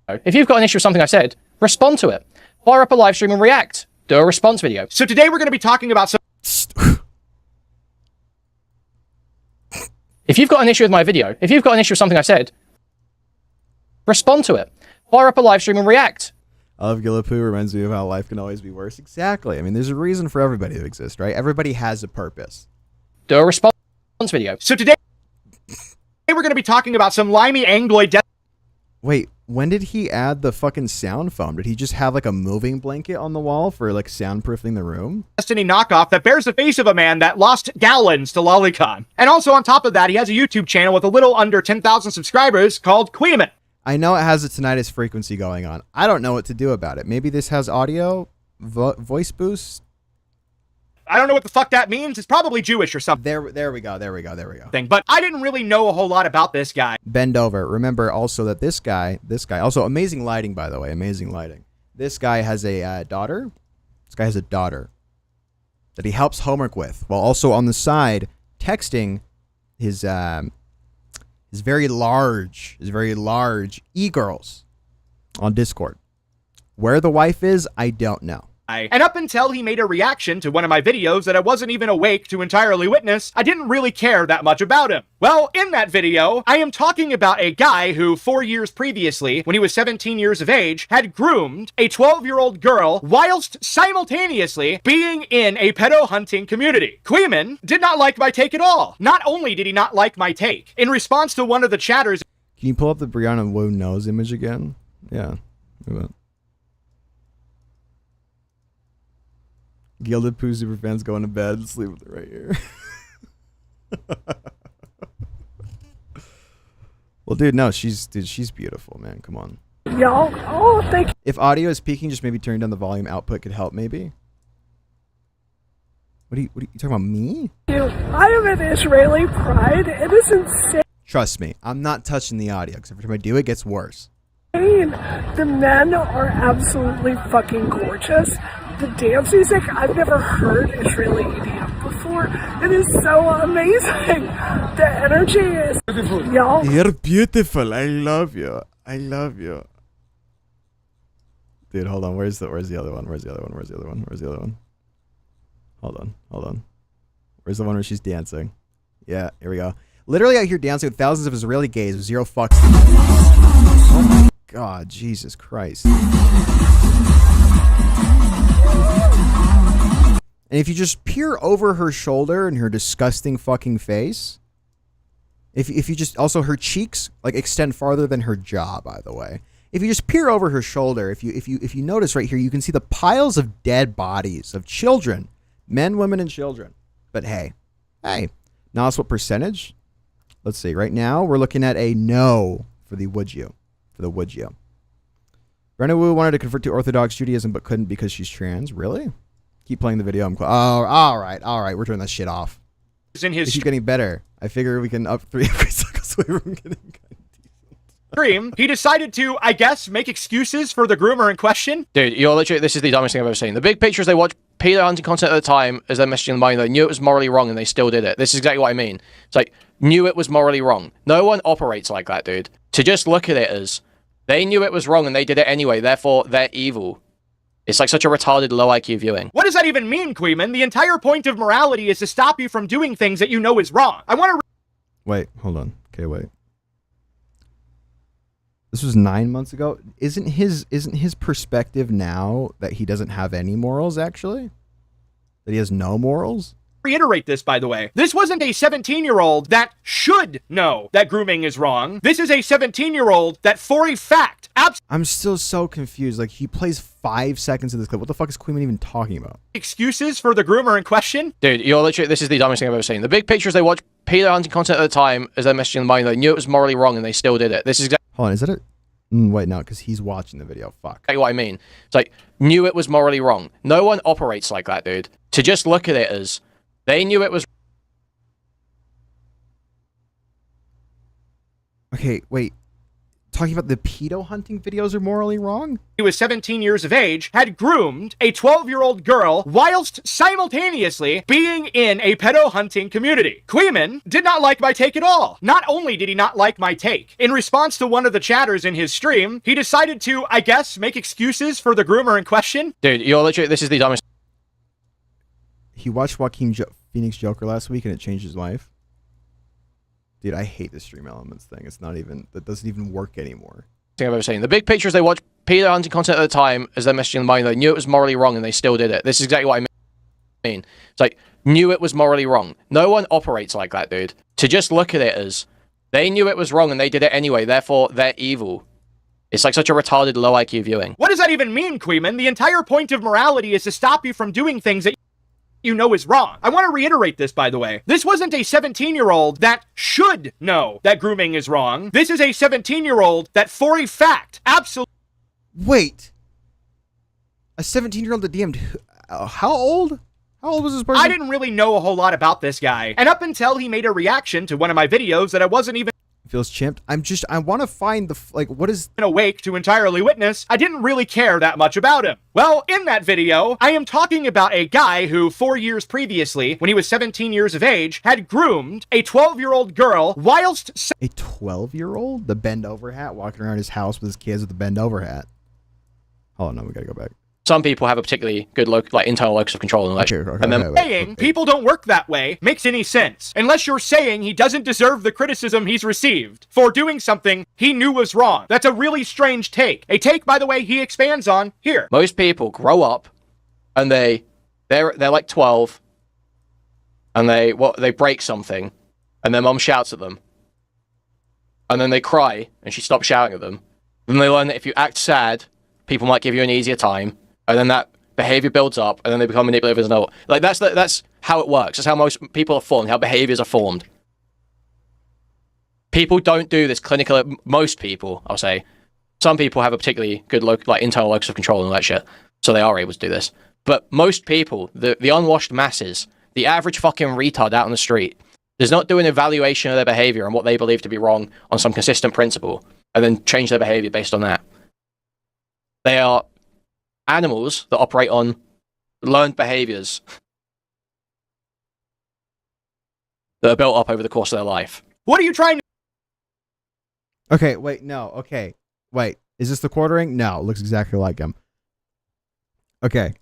If you've got an issue with something I said, respond to it. Fire up a live stream and react. Do a response video. So today we're going to be talking about some... If you've got an issue with my video, if you've got an issue with something I said, respond to it. Fire up a live stream and react. I love Gilded Poo. Reminds me of how life can always be worse. Exactly. I mean, there's a reason for everybody to exist, right? Everybody has a purpose. Do a response video. So today we're going to be talking about some limey Angloid... Wait, when did he add the fucking sound foam? Did he just have like a moving blanket on the wall for like soundproofing the room? Destiny knockoff that bears the face of a man that lost gallons to Lolicon. And also on top of that, he has a YouTube channel with a little under 10,000 subscribers called Queeman. I know it has a tinnitus frequency going on. I don't know what to do about it. Maybe this has audio, voice boost. I don't know what the fuck that means. It's probably Jewish or something. There we go. But I didn't really know a whole lot about this guy. Bend over. Remember also that this guy, also amazing lighting, by the way, amazing lighting. This guy has a daughter. This guy has a daughter that he helps homework with, while also on the side texting his very large e-girls on Discord. Where the wife is, I don't know. And up until he made a reaction to one of my videos that I wasn't even awake to entirely witness, I didn't really care that much about him. Well, in that video, I am talking about a guy who 4 years previously, when he was 17 years of age, had groomed a 12-year-old girl whilst simultaneously being in a pedo hunting community. Queeman did not like my take at all. Not only did he not like my take, in response to one of the chatters... Can you pull up the Brianna Wu nose image again? Yeah. Gilded Poo superfans going to bed. Sleep with it right here. Well, dude, no, she's beautiful, man. Come on. Y'all, oh, thank you. If audio is peaking, just maybe turning down the volume output could help, maybe. What are you talking about? Me? I am an Israeli pride. It is insane. Trust me, I'm not touching the audio because every time I do, it gets worse. The men are absolutely fucking gorgeous. The dance music, I've never heard Israeli EDM before. It is so amazing. The energy is... Y'all. You're beautiful. I love you. I love you. Dude, hold on. Where's the other one? Where's the other one? Hold on. Where's the one where she's dancing? Yeah, here we go. Literally out here dancing with thousands of Israeli gays with zero fucks. Oh my God, Jesus Christ. And if you just peer over her shoulder and her disgusting fucking face, if you just, also her cheeks like extend farther than her jaw, by the way. If you just peer over her shoulder, if you notice right here, you can see the piles of dead bodies of children, men, women, and children. But hey, now that's what percentage? Let's see. Right now we're looking at a no for the would you. Brenna Wu wanted to convert to Orthodox Judaism but couldn't because she's trans. Really? Keep playing the video. All right. We're turning that shit off. It's getting better. I figure we can up 3 seconds away from getting stream. He decided to, I guess, make excuses for the groomer in question. Dude, you're literally, this is the dumbest thing I've ever seen. The big picture is they watched pedo hunting content at the time as they're messaging the mind. They knew it was morally wrong and they still did it. This is exactly what I mean. It's like, knew it was morally wrong. No one operates like that, dude. To just look at it as, they knew it was wrong and they did it anyway, therefore they're evil. It's like such a retarded low IQ viewing. What does that even mean, Queeman? The entire point of morality is to stop you from doing things that you know is wrong. I want to... Wait, hold on. Okay, wait. This was 9 months ago. Isn't his perspective now that he doesn't have any morals, actually? That he has no morals? Reiterate this, by the way. This wasn't a 17-year-old that should know that grooming is wrong. This is a 17-year-old that, for a fact, I'm still so confused. Like, he plays 5 seconds of this clip. What the fuck is Queeman even talking about? Excuses for the groomer in question? Dude, you're literally, this is the dumbest thing I've ever seen. The big picture is they watched pedo hunting content at the time as they're messaging the mind. They knew it was morally wrong and they still did it. This is exactly... Hold on, is that it? Wait, no, because he's watching the video. Fuck. Exactly what I mean. It's like, knew it was morally wrong. No one operates like that, dude. To just look at it as, they knew it was... Okay, wait. talking about the pedo hunting videos are morally wrong? He was 17 years of age, had groomed a 12-year-old girl whilst simultaneously being in a pedo hunting community. Queeman did not like my take at all. Not only did he not like my take, in response to one of the chatters in his stream, he decided to, I guess, make excuses for the groomer in question. Dude, you're literally, this is the dumbest. He watched Joaquin Phoenix Joker last week and it changed his life. Dude, I hate the stream elements thing. It's not even, that doesn't even work anymore. Thing I've ever seen. The big picture is they watch pedo hunting content at the time as they're messaging the mind. They knew it was morally wrong and they still did it. This is exactly what I mean. It's like, knew it was morally wrong. No one operates like that, dude. To just look at it as, they knew it was wrong and they did it anyway, therefore they're evil. It's like such a retarded low IQ viewing. What does that even mean, Queeman? The entire point of morality is to stop you from doing things that you know is wrong. I want to reiterate this, by the way. This wasn't a 17-year-old that should know that grooming is wrong. This is a 17-year-old that, for a fact, absolutely... Wait. A 17-year-old that DM'd... how old? How old was this person? I didn't really know a whole lot about this guy. And up until he made a reaction to one of my videos that I wasn't even... Feels chimped. I want to find the, like, what is... awake to entirely witness, I didn't really care that much about him. Well, in that video, I am talking about a guy who 4 years previously, when he was 17 years of age, had groomed a 12-year-old girl whilst... A 12-year-old? The bend-over hat? Walking around his house with his kids with the bend-over hat. Oh, no, we gotta go back. Some people have a particularly good internal locus of control and election. And then saying people don't work that way makes any sense. Unless you're saying he doesn't deserve the criticism he's received for doing something he knew was wrong. That's a really strange take. A take, by the way, he expands on here. Most people grow up and they're like 12 and they break something and their mom shouts at them. And then they cry and she stops shouting at them. Then they learn that if you act sad, people might give you an easier time. And then that behavior builds up, and then they become manipulative as an adult. Like, that's how it works. That's how most people are formed, how behaviors are formed. People don't do this clinical... Most people, I'll say. Some people have a particularly good internal locus of control and all that shit, so they are able to do this. But most people, the unwashed masses, the average fucking retard out on the street, does not do an evaluation of their behavior and what they believe to be wrong on some consistent principle, and then change their behavior based on that. They are animals that operate on learned behaviors that are built up over the course of their life. What are you trying to... Okay, wait, no, okay. Wait, is this the quartering? No, it looks exactly like him. Okay.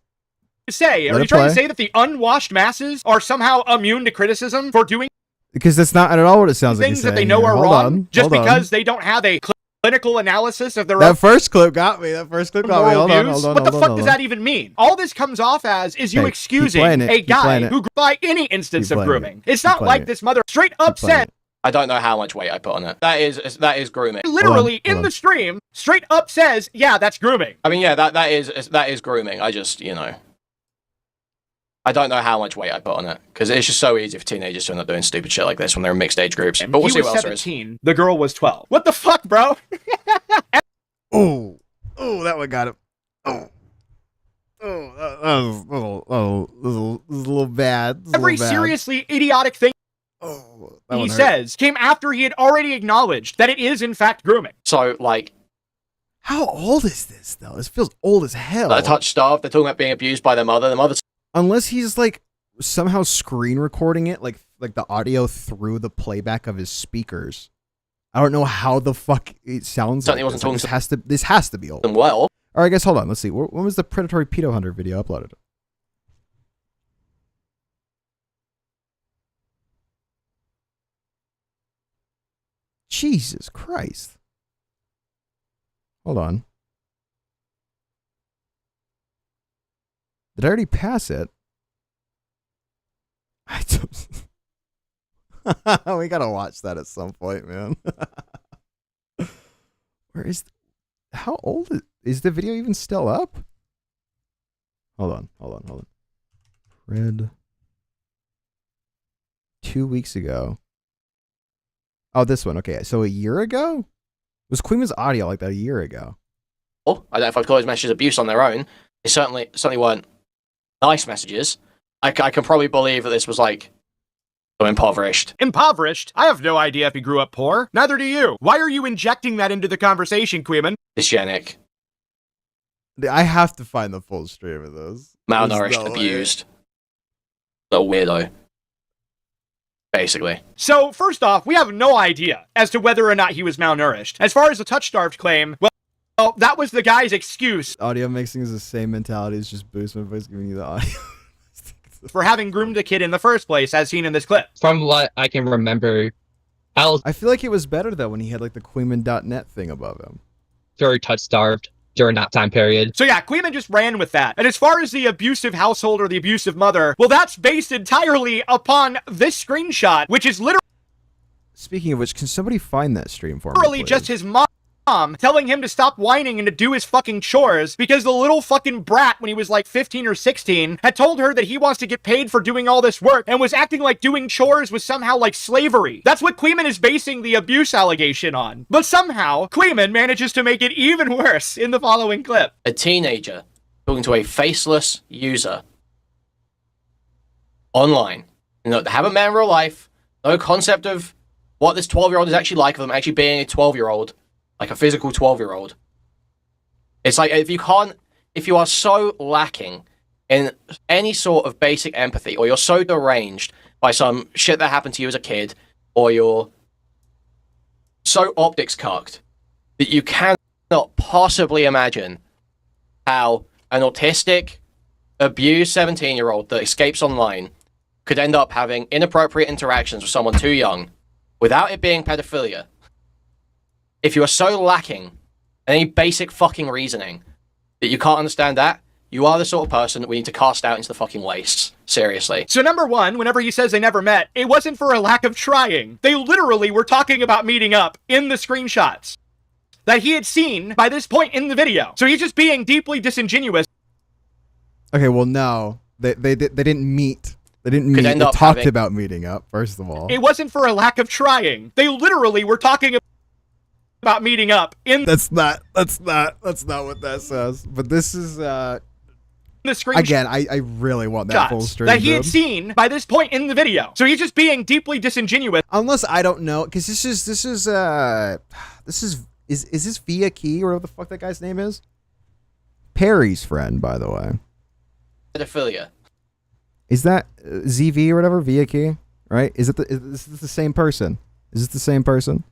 Say? Are you trying to say that the unwashed masses are somehow immune to criticism for doing... Because that's not at all what it sounds like things that they know are wrong, just because they don't have a clinical analysis of their own... That first clip got me. That first clip got me. Hold on. What the fuck does that even mean? All this comes off as is you excusing a guy who by any instance of grooming. It's not like this mother straight up said... I don't know how much weight I put on it. That is grooming. Literally in the stream, straight up says, yeah, that's grooming. I mean, yeah, that is grooming. I just, I don't know how much weight I put on it, because it's just so easy for teenagers to end up doing stupid shit like this when they're in mixed age groups. But we'll see what else there is. 17, the girl was 12. What the fuck, bro? Oh, that one got him. This is a little bad. Every seriously idiotic thing he says came after he had already acknowledged that it is in fact grooming. So, like... How old is this, though? This feels old as hell. Like, touch starved, they're talking about being abused by their mother. The mother's... Unless he's, like, somehow screen recording it, like the audio through the playback of his speakers. I don't know how the fuck it sounds like wasn't talking this has to be old. Well... Or I guess, hold on, let's see. When was the predatory pedo hunter video uploaded? Jesus Christ. Hold on. Did I already pass it? I don't... We gotta watch that at some point, man. Where is... How old is the video even still up? Hold on. Red. 2 weeks ago. Oh, this one. Okay, so a year ago? Was Queen's audio like that a year ago? Oh, I don't know if I'd call those messages abuse on their own. They certainly weren't nice messages. I can probably believe that this was like So impoverished. Impoverished? I have no idea if he grew up poor. Neither do you. Why are you injecting that into the conversation, Queeman? Dysgenic. I have to find the full stream of this. Malnourished, abused. Little weirdo. Basically. So, first off, we have no idea as to whether or not he was malnourished. As far as the touch-starved claim, well, that was the guy's excuse. Audio mixing is the same mentality as just boost my voice giving you the audio. For having groomed a kid in the first place, as seen in this clip. From what I can remember, I feel like it was better though when he had like the Queeman.net thing above him. Very touch-starved during that time period. So yeah, Queeman just ran with that. And as far as the abusive household or the abusive mother, well, that's based entirely upon this screenshot, which is literally... Speaking of which, can somebody find that stream for me, literally please? just his mom telling him to stop whining and to do his fucking chores because the little fucking brat, when he was like 15 or 16, had told her that he wants to get paid for doing all this work and was acting like doing chores was somehow like slavery. That's what Queeman is basing the abuse allegation on. But somehow, Queeman manages to make it even worse in the following clip. A teenager talking to a faceless user online. You know, they haven't met in real life. No concept of what this 12-year-old is actually like, of them actually being a 12-year-old. Like a physical 12-year-old. It's like if you are so lacking in any sort of basic empathy, or you're so deranged by some shit that happened to you as a kid, or you're so optics cucked that you cannot possibly imagine how an autistic, abused 17-year-old that escapes online could end up having inappropriate interactions with someone too young without it being pedophilia. If you are so lacking in any basic fucking reasoning that you can't understand that, you are the sort of person that we need to cast out into the fucking wastes. Seriously. So number one, whenever he says they never met, it wasn't for a lack of trying. They literally were talking about meeting up in the screenshots that he had seen by this point in the video. So he's just being deeply disingenuous. Okay, well, no. They didn't meet. They didn't meet. They talked about meeting up, first of all. It wasn't for a lack of trying. They literally were talking about meeting up in That's not what that says. But this is the screenshot. Again, I really want that full stream that he had seen by this point in the video. So he's just being deeply disingenuous. Unless I don't know, because this is this Via Key or what the fuck that guy's name is? Perry's friend, by the way. Pedophilia. Is that ZV or whatever? Via Key, right? Is this the same person? Is this the same person?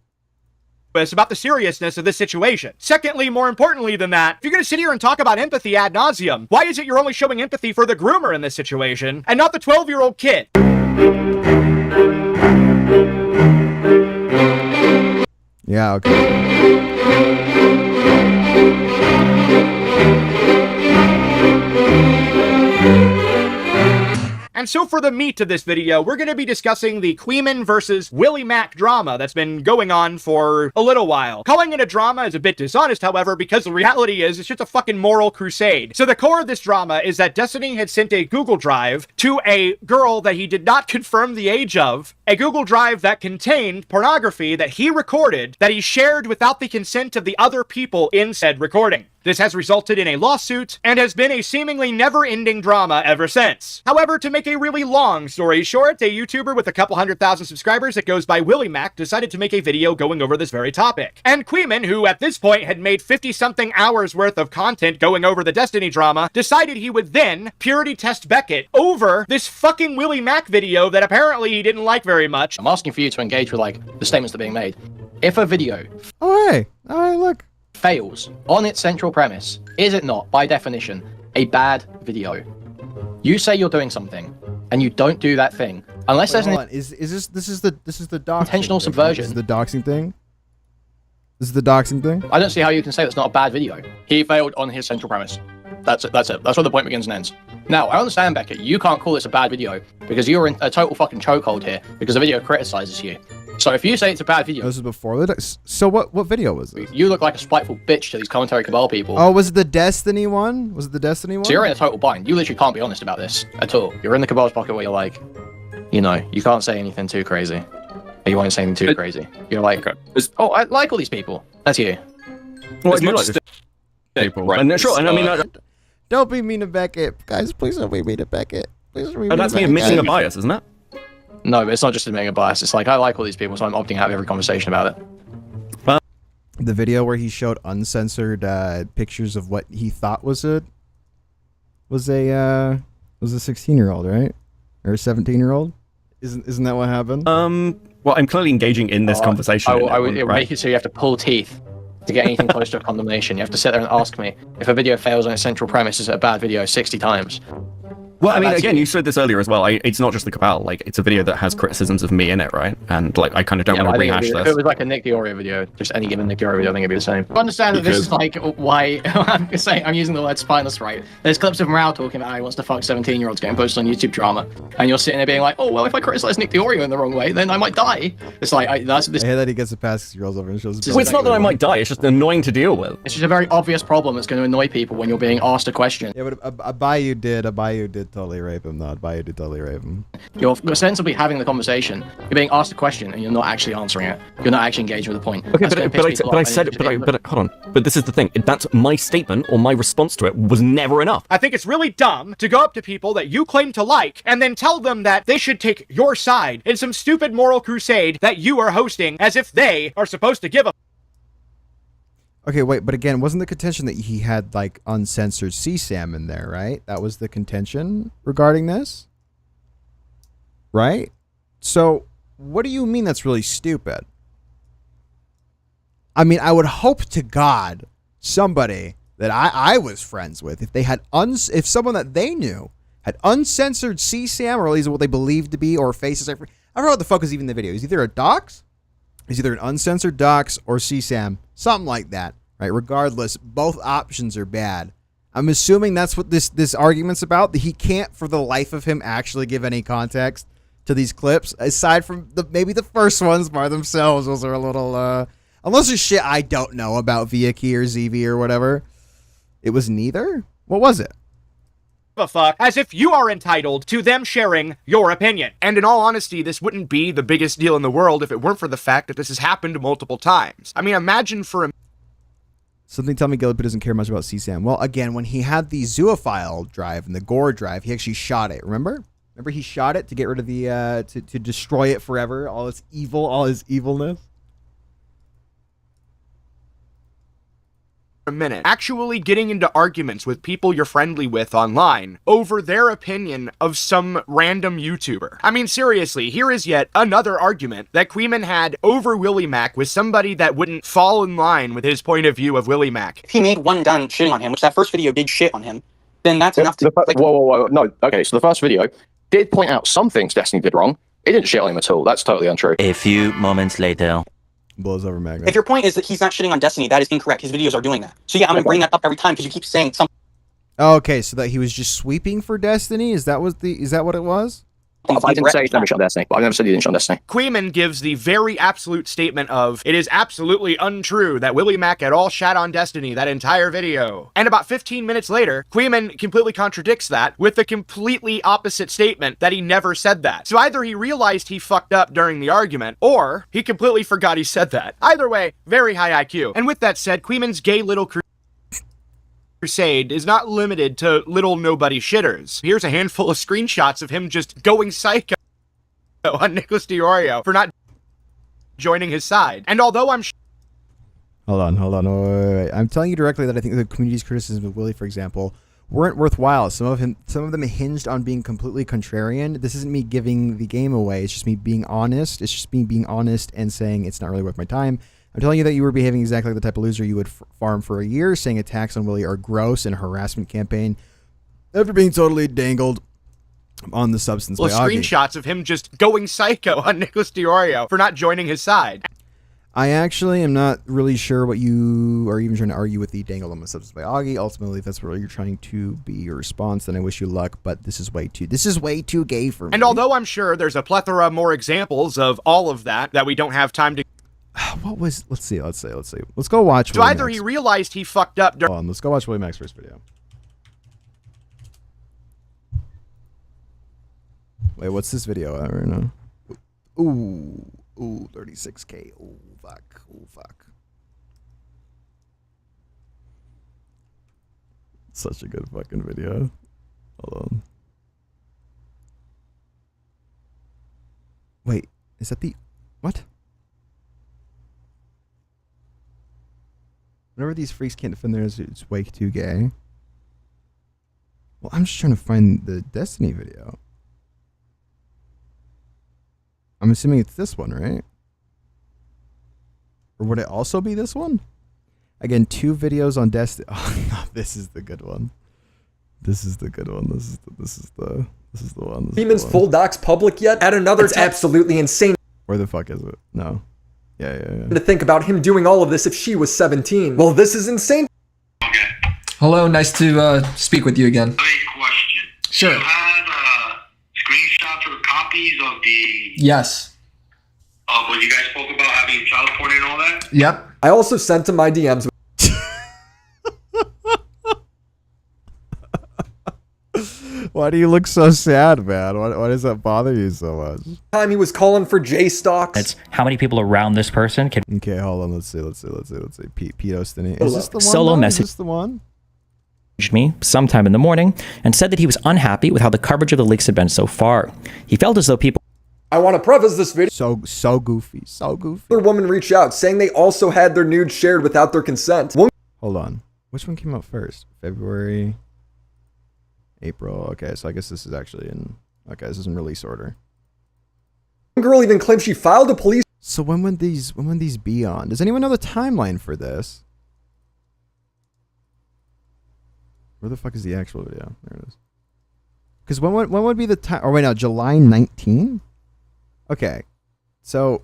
About the seriousness of this situation. Secondly, more importantly than that, if you're going to sit here and talk about empathy ad nauseum, why is it you're only showing empathy for the groomer in this situation and not the 12-year-old kid? Yeah, okay. And so for the meat of this video, we're going to be discussing the Queeman versus Willie Mack drama that's been going on for a little while. Calling it a drama is a bit dishonest, however, because the reality is it's just a fucking moral crusade. So the core of this drama is that Destiny had sent a Google Drive to a girl that he did not confirm the age of, a Google Drive that contained pornography that he recorded that he shared without the consent of the other people in said recording. This has resulted in a lawsuit and has been a seemingly never-ending drama ever since. However, to make a really long story short, a YouTuber with a couple 100,000 subscribers that goes by Willie Mack decided to make a video going over this very topic. And Queeman, who at this point had made 50-something hours worth of content going over the Destiny drama, decided he would then purity test Beckett over this fucking Willie Mack video that apparently he didn't like very much. I'm asking for you to engage with, like, the statements that are being made. If a video... Oh, hey. Oh, hey, look. ...fails on its central premise, is it not, by definition, a bad video? You say you're doing something, and you don't do that thing, unless there's an... Is this is the doxing intentional subversion. This is the doxing thing? This is the doxing thing? I don't see how you can say that's not a bad video. He failed on his central premise. That's it. That's where the point begins and ends. Now, I understand, Beckett, you can't call this a bad video because you're in a total fucking chokehold here because the video criticizes you. So if you say it's a bad video... This is before the... So what video was this? You look like a spiteful bitch to these commentary cabal people. Oh, was it the Destiny one? Was it the Destiny one? So you're in a total bind. You literally can't be honest about this at all. You're in the cabal's pocket where you're like, you know, you can't say anything too crazy. Or you won't say anything too crazy. You're like, oh, I like all these people. That's you. Well, it's like people, right? And sure, and I mean... Don't be mean to Beckett. Guys, please don't be mean to Beckett. Please don't be mean that's to me Beckett. admitting a bias, isn't it? No, but it's not just admitting a bias. It's like, I like all these people, so I'm opting out of every conversation about it. The video where he showed uncensored pictures of what he thought was a 16-year-old, right? Or a 17-year-old? Isn't that what happened? Well, I'm clearly engaging in this conversation. I would make it so you have to pull teeth to get anything close to a condemnation. You have to sit there and ask me if a video fails on its central premise, is it a bad video 60 times. Well, I mean, again, you said this earlier as well. It's not just the Cabal. Like, it's a video that has criticisms of me in it, right? And like, I kind of don't want to rehash this. If it was like a Nick Diorio video, just any given Nick Diorio video, I think it'd be the same. I understand that this is like why I'm using the word spineless, right? There's clips of Morale talking about how he wants to fuck 17-year-olds getting posted on YouTube drama, and you're sitting there being like, oh well, if I criticize Nick Diorio in the wrong way, then I might die. It's like I hear that he gets a pass because he rolls over and shows. Well, it's not that I might die. It's just annoying to deal with. It's just a very obvious problem that's going to annoy people when you're being asked a question. Yeah, but Abayu did totally rape him, though. Abayu did totally rape him. You're sensibly having the conversation. You're being asked a question and you're not actually answering it. You're not actually engaged with the point. Okay, but hold on. But this is the thing. That's my statement or my response to it was never enough. I think it's really dumb to go up to people that you claim to like and then tell them that they should take your side in some stupid moral crusade that you are hosting as if they are supposed to give a... Okay, wait, but again, wasn't the contention that he had, like, uncensored CSAM in there, right? That was the contention regarding this? Right? So, what do you mean that's really stupid? I mean, I would hope to God somebody that I was friends with, if they had if someone that they knew had uncensored CSAM, or at least what they believed to be, or faces. I don't know what the fuck is even the video. It's either a dox, it's either an uncensored dox or CSAM, something like that, right? Regardless, both options are bad. I'm assuming that's what this argument's about. That he can't, for the life of him, actually give any context to these clips, aside from maybe the first ones by themselves. Those are a little, unless there's shit I don't know about Viaki or ZV or whatever. It was neither? What was it? A fuck, as if you are entitled to them sharing your opinion. And in all honesty, this wouldn't be the biggest deal in the world if it weren't for the fact that this has happened multiple times. I mean, imagine for a... Something tell me Gillippi doesn't care much about CSAM. Well, again, when he had the Zoophile drive and the Gore drive, he actually shot it, remember? Remember he shot it to get rid of the, to destroy it forever, all its evil, all his evilness? A minute, actually getting into arguments with people you're friendly with online over their opinion of some random YouTuber. I mean, seriously, here is yet another argument that Queeman had over Willie Mac with somebody that wouldn't fall in line with his point of view of Willie Mac. If he made one done shitting on him, which that first video did shit on him, then that's enough to... Whoa. No, okay, so the first video did point out some things Destiny did wrong. It didn't shit on him at all. That's totally untrue. A few moments later. Blows over Magnet. If your point is that he's not shitting on Destiny, that is incorrect. His videos are doing that. So yeah, I'm going to bring that up every time because you keep saying something. Okay, so that he was just sweeping for Destiny? Is that what it was? I didn't say he never shot Destiny, but I never said he didn't shot Destiny. Queeman gives the very absolute statement of, it is absolutely untrue that Willie Mac at all shat on Destiny that entire video. And about 15 minutes later, Queeman completely contradicts that with the completely opposite statement that he never said that. So either he realized he fucked up during the argument, or he completely forgot he said that. Either way, very high IQ. And with that said, Queeman's gay little crusade is not limited to little nobody shitters. Here's a handful of screenshots of him just going psycho on Nicholas Diorio for not joining his side. And although I'm Hold on, wait. I'm telling you directly that I think the community's criticism of Willie, for example, weren't worthwhile. Some of them hinged on being completely contrarian. This isn't me giving the game away. It's just me being honest. It's just me being honest and saying it's not really worth my time. I'm telling you that you were behaving exactly like the type of loser you would farm for a year, saying attacks on Willie are gross and a harassment campaign after being totally dangled on the substance by Augie. Screenshots of him just going psycho on Nicholas Diorio for not joining his side. I actually am not really sure what you are even trying to argue with the dangled on the substance by Augie. Ultimately, if that's what you're trying to be your response, then I wish you luck, but this is way too gay for me. And although I'm sure there's a plethora more examples of all of that we don't have time to... What was... Let's see. Let's go watch So either he realized he fucked up... Hold on, let's go watch Willie Mac's first video. Wait, what's this video? I don't know. Ooh, 36K. Ooh, fuck. Such a good fucking video. Hold on. Wait, is that the... What? Whenever these freaks can't defend theirs, it's way too gay. Well, I'm just trying to find the Destiny video. I'm assuming it's this one, right? Or would it also be this one? Again, 2 videos on Destiny. Oh no, this is the good one. This is the good one. This is the one. Freeman's full docs public yet? At another, it's absolutely insane. Where the fuck is it? No. Yeah. To think about him doing all of this if she was 17. Well, this is insane. Hello, nice to speak with you again. Question. Sure. You have screenshots or copies of the... Yes. When you guys spoke about having child porn and all that? Yep. I also sent him my DMs. Why do you look so sad, man? Why does that bother you so much? Time he was calling for J-Stocks. It's how many people around this person can... Okay, hold on. Let's see. Pete Ostini. Is this the one? Solo though? message. Is this the one? Me sometime in the morning and said that he was unhappy with how the coverage of the leaks had been so far. He felt as though people... I want to preface this video. So goofy. Another woman reached out saying they also had their nudes shared without their consent. Hold on. Which one came out first? February, April. Okay, so I guess this is actually in... Okay, this is in release order. One girl even claimed she filed a police... So when would these be on? Does anyone know the timeline for this? Where the fuck is the actual video? There it is. Because when would be the time? Oh wait, no, July 19. Okay, so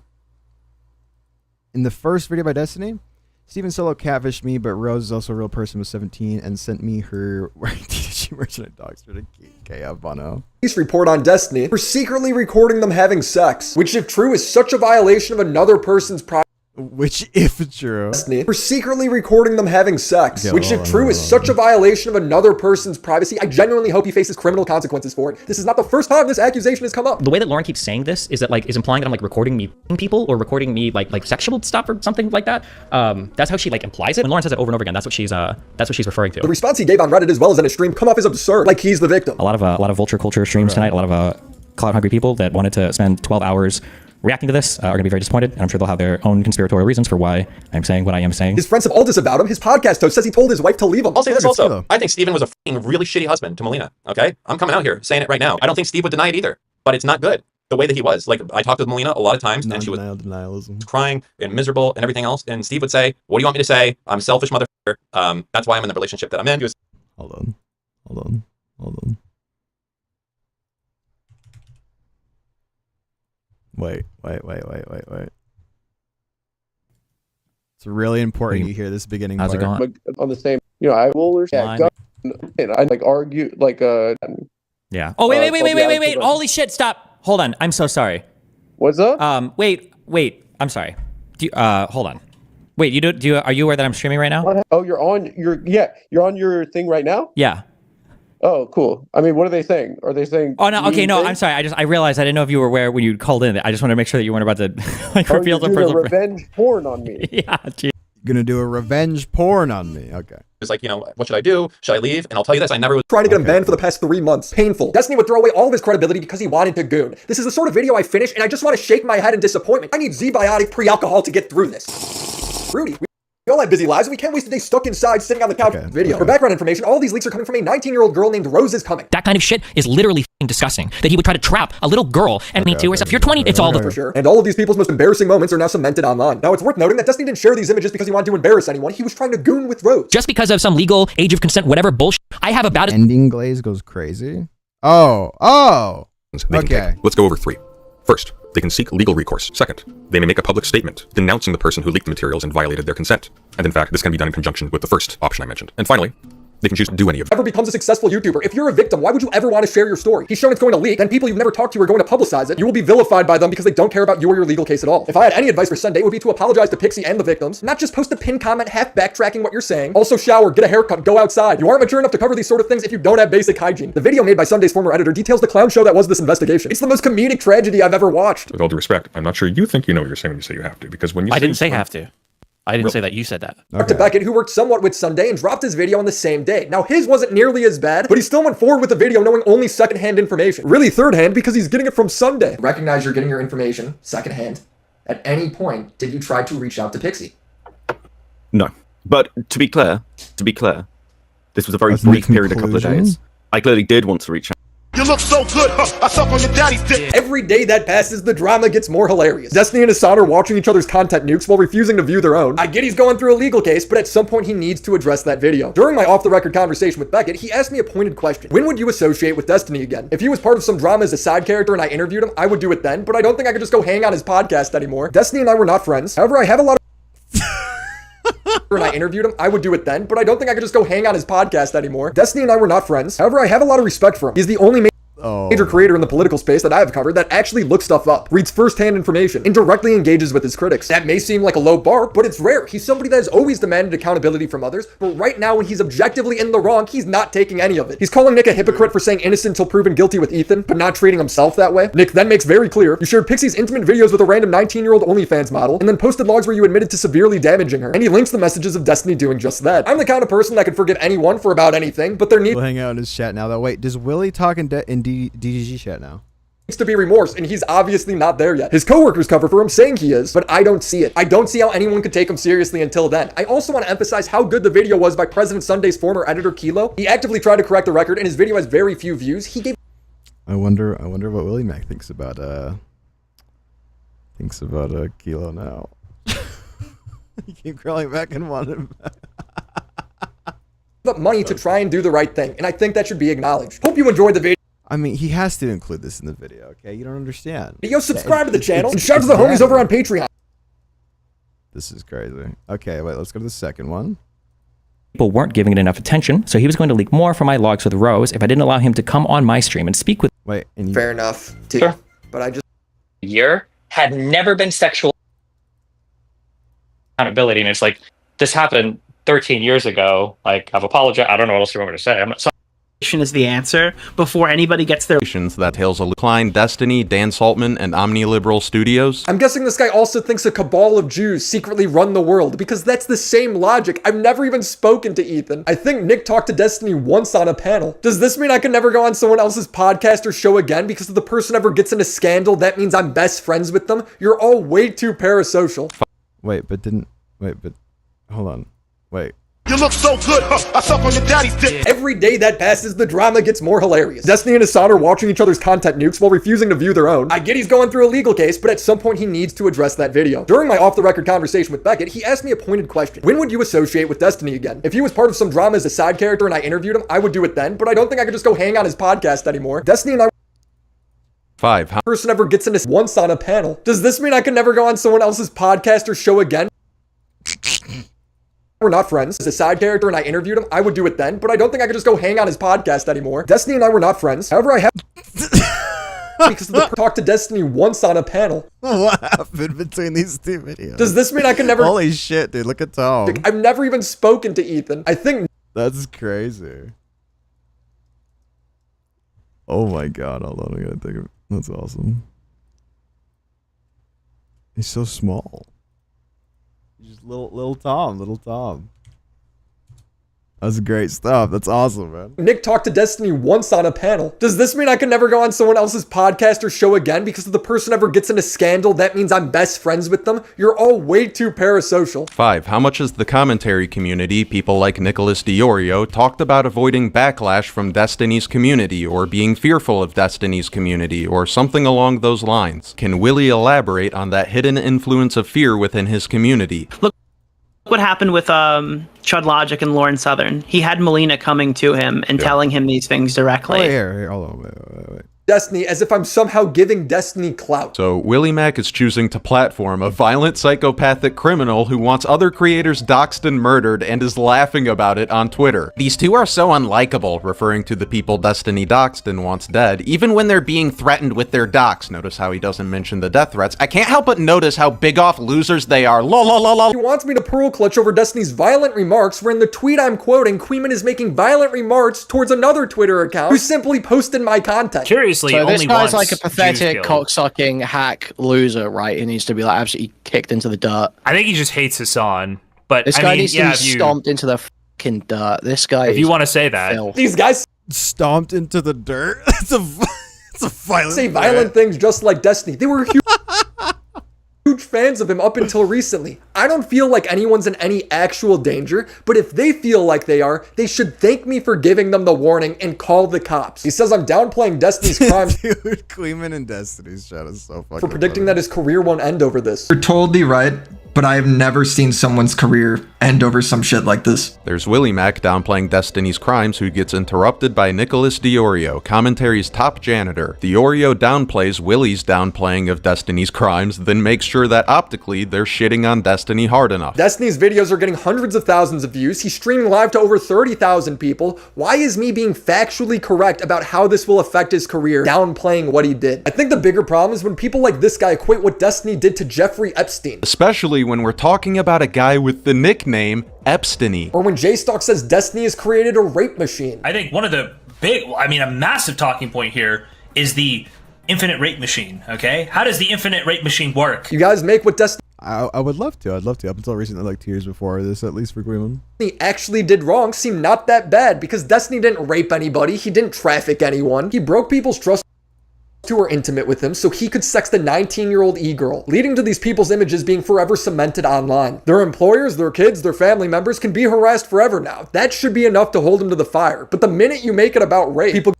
in the first video by Destiny, Steven Solo catfished me, but Rose is also a real person with 17 and sent me her she merchant dogs for the KF Bono. Police report on Destiny for secretly recording them having sex, which if true is such a violation of another person's privacy. Which, if true, for secretly recording them having sex, Yeah, which, if true, is such a violation of another person's privacy. I genuinely hope he faces criminal consequences for it. This is not the first time this accusation has come up. The way that Lauren keeps saying this is that is implying that I'm recording me people or recording me like sexual stuff or something like that. That's how she implies it. When Lauren says it over and over again, that's what she's referring to. The response he gave on Reddit as well as in his stream come off as absurd, like he's the victim. A lot of vulture culture streams tonight. A lot of clout hungry people that wanted to spend 12 hours reacting to this are going to be very disappointed, and I'm sure they'll have their own conspiratorial reasons for why I'm saying what I am saying. His friends have all disavowed him. His podcast host says he told his wife to leave him. I'll say this also. I think Steven was a really shitty husband to Melina, okay? I'm coming out here saying it right now. I don't think Steve would deny it either, but it's not good. The way that he was. I talked with Melina a lot of times, and she was crying and miserable and everything else, and Steve would say, what do you want me to say? I'm selfish, motherfucker. That's why I'm in the relationship that I'm in. Hold on. Wait. It's really important you hear this beginning How's part. it going? On the same, I will and I argue Yeah. Oh, wait. Holy shit, stop. Hold on. I'm so sorry. What's up? Wait. I'm sorry. Hold on. Wait, are you aware that I'm streaming right now? Oh, you're on your thing right now? Yeah. Oh, cool. I mean, what are they saying? Are they saying? Oh no. Okay, no. I'm sorry. I realized I didn't know if you were aware when you called in. I just wanted to make sure that you weren't about to reveal the personal. Revenge porn on me. Yeah. Geez. Gonna do a revenge porn on me. Okay. It's what should I do? Should I leave? And I'll tell you this, I never was trying to get him banned for the past 3 months. Painful. Destiny would throw away all of his credibility because he wanted to goon. This is the sort of video I finish, and I just want to shake my head in disappointment. I need Z-Biotic pre-alcohol to get through this. Rudy. We all have busy lives, and we can't waste a day stuck inside sitting on the couch video. For background information, all these leaks are coming from a 19-year-old girl named Rose is Coming. That kind of shit is literally f***ing disgusting. That he would try to trap a little girl and me too. If you're 20, it's all the... For sure. And all of these people's most embarrassing moments are now cemented online. Now, it's worth noting that Destiny didn't share these images because he wanted to embarrass anyone. He was trying to goon with Rose. Just because of some legal age of consent, whatever bullshit, I have about it. Ending glaze goes crazy. Oh. Okay. Let's go over 3. First, they can seek legal recourse. Second, they may make a public statement denouncing the person who leaked the materials and violated their consent. And in fact, this can be done in conjunction with the first option I mentioned. And finally, they can choose to do any of it. Ever becomes a successful YouTuber. If you're a victim, why would you ever want to share your story? He's shown it's going to leak, then people you've never talked to are going to publicize it. You will be vilified by them because they don't care about you or your legal case at all. If I had any advice for Sunday, it would be to apologize to Pixie and the victims, not just post a pinned comment half backtracking what you're saying. Also shower, get a haircut, go outside. You aren't mature enough to cover these sort of things if you don't have basic hygiene. The video made by Sunday's former editor details the clown show that was this investigation. It's the most comedic tragedy I've ever watched. With all due respect, I'm not sure you think you know what you're saying when you say you have to, because when you I didn't say have to. I didn't say that. You said that. To Beckett, who worked somewhat with Sunday and dropped his video on the same day. Now, his wasn't nearly as bad, but he still went forward with the video knowing only secondhand information. Really third-hand because he's getting it from Sunday. Recognize you're getting your information secondhand. At any point, did you try to reach out to Pixie? No. But to be clear, this was a very brief period, a couple of days. I clearly did want to reach out. You look so good, I suck on your daddy's dick. Every day that passes, the drama gets more hilarious. Destiny and Hasan are watching each other's content nukes while refusing to view their own. I get he's going through a legal case, but at some point he needs to address that video. During my off-the-record conversation with Beckett, he asked me a pointed question. When would you associate with Destiny again? If he was part of some drama as a side character and I interviewed him, I would do it then, but I don't think I could just go hang on his podcast anymore. Destiny and I were not friends. However, I have a lot of and I interviewed him, I would do it then, but I don't think I could just go hang on his podcast anymore. Destiny and I were not friends. However, I have a lot of respect for him. He's the only major creator in the political space that I have covered that actually looks stuff up, reads first-hand information, and directly engages with his critics. That may seem like a low bar, but it's rare. He's somebody that has always demanded accountability from others, but right now when he's objectively in the wrong, he's not taking any of it. He's calling Nick a hypocrite for saying innocent until proven guilty with Ethan, but not treating himself that way. Nick then makes very clear you shared Pixie's intimate videos with a random 19-year-old OnlyFans model, and then posted logs where you admitted to severely damaging her, and he links the messages of Destiny doing just that. I'm the kind of person that could forgive anyone for about anything, but there needs We'll hang out in his chat now though. Wait, does Willie talk in DGG chat now? To be remorse, and he's obviously not there yet. His coworkers cover for him saying he is, but I don't see it. I don't see how anyone could take him seriously until then. I also want to emphasize how good the video was by President Sunday's former editor Kilo. He actively tried to correct the record, and his video has very few views. He gave I wonder what Willie Mac thinks about Kilo now. You keep crawling back and wanting up money to try and do the right thing, and I think that should be acknowledged. Hope you enjoyed the video. I mean, he has to include this in the video, okay? You don't understand. Yo, subscribe to the channel, and shout out to the homies over on Patreon. This is crazy. Okay, wait, let's go to the second one. People weren't giving it enough attention, so he was going to leak more from my logs with Rose if I didn't allow him to come on my stream and speak with. Wait, Fair enough, too. Sure. But I just year had never been sexual accountability, and it's like this happened 13 years ago. Like, I've apologized. I don't know what else you want me to say. I'm not. Is the answer before anybody gets their that Tales of Klein, Destiny, Dan Saltman, and Omniliberal Studios. I'm guessing this guy also thinks a cabal of Jews secretly run the world, because that's the same logic. I've never even spoken to Ethan. I think Nick talked to Destiny once on a panel. Does this mean I can never go on someone else's podcast or show again because if the person ever gets in a scandal, that means I'm best friends with them? You're all way too parasocial. Wait, but hold on. Wait. You look so good, I suck on your daddy's dick. Every day that passes, the drama gets more hilarious. Destiny and Hasan are watching each other's content nukes while refusing to view their own. I get he's going through a legal case, but at some point he needs to address that video. During my off-the-record conversation with Beckett, he asked me a pointed question. When would you associate with Destiny again? If he was part of some drama as a side character and I interviewed him, I would do it then, but I don't think I could just go hang on his podcast anymore. Destiny and I... 5. How person ever gets into once on a panel. Does this mean I can never go on someone else's podcast or show again? We're not friends. As a side character and I interviewed him, I would do it then, but I don't think I could just go hang on his podcast anymore. Destiny and I were not friends. However, I have because the talked to Destiny once on a panel. What happened between these two videos? Does this mean I can never... Holy shit, dude, look at Tom. I've never even spoken to Ethan. I think... That's crazy. Oh my god, hold on, I gotta take it. That's awesome. He's so small. Just little Tom. That's great stuff. That's awesome, man. Nick talked to Destiny once on a panel. Does this mean I can never go on someone else's podcast or show again because if the person ever gets in a scandal, that means I'm best friends with them? You're all way too parasocial. 5. How much has the commentary community, people like Nicholas Diorio, talked about avoiding backlash from Destiny's community or being fearful of Destiny's community or something along those lines? Can Willie elaborate on that hidden influence of fear within his community? Look what happened with Chud Logic and Lauren Southern. He had Melina coming to him and telling him these things directly. Oh, here, hold on, wait. Destiny as if I'm somehow giving Destiny clout. So Willie Mac is choosing to platform a violent psychopathic criminal who wants other creators doxxed and murdered and is laughing about it on Twitter. These two are so unlikable, referring to the people Destiny doxxed and wants dead, even when they're being threatened with their dox. Notice how he doesn't mention the death threats. I can't help but notice how big off losers they are. Lol. He wants me to pearl clutch over Destiny's violent remarks, where in the tweet I'm quoting, Queeman is making violent remarks towards another Twitter account who simply posted my content. Curious obviously So only this guy's wants like a pathetic, Jews killed. cocksucking hack loser, right? He needs to be like absolutely kicked into the dirt. I think he just hates Hasan. But This I guy mean, needs to yeah, be if you, stomped into the fucking dirt. This guy. if you want to say that, filth. These guys Stomped into the dirt. It's a violent. say violent things just like Destiny. They were huge fans of him up until recently. I don't feel like anyone's in any actual danger, but if they feel like they are, they should thank me for giving them the warning and call the cops. He says I'm downplaying Destiny's crimes. Dude, Queeman and Destiny's chat is so fucking for predicting funny. that his career won't end over this. You're totally right, but I have never seen someone's career end over some shit like this. There's Willie Mac downplaying Destiny's crimes, who gets interrupted by Nicholas Diorio, commentary's top janitor. Diorio downplays Willie's downplaying of Destiny's crimes, then makes sure that optically they're shitting on Destiny hard enough. Destiny's videos are getting hundreds of thousands of views. He's streaming live to over 30,000 people. Why is me being factually correct about how this will affect his career downplaying what he did? I think the bigger problem is when people like this guy equate what Destiny did to Jeffrey Epstein. Especially when we're talking about a guy with the nickname Epsteiny. Or when J-Stock says Destiny has created a rape machine. I think one of the a massive talking point here is the infinite rape machine, okay? How does the infinite rape machine work? You guys make what Destiny I would love to. I'd love to. Up until recently, like 2 years before this, at least for Queeman. actually did wrong seem not that bad, because Destiny didn't rape anybody. He didn't traffic anyone. He broke people's trust who were intimate with him so he could sex the 19-year-old e-girl, leading to these people's images being forever cemented online. Their employers, their kids, their family members can be harassed forever now. That should be enough to hold him to the fire. But the minute you make it about rape, people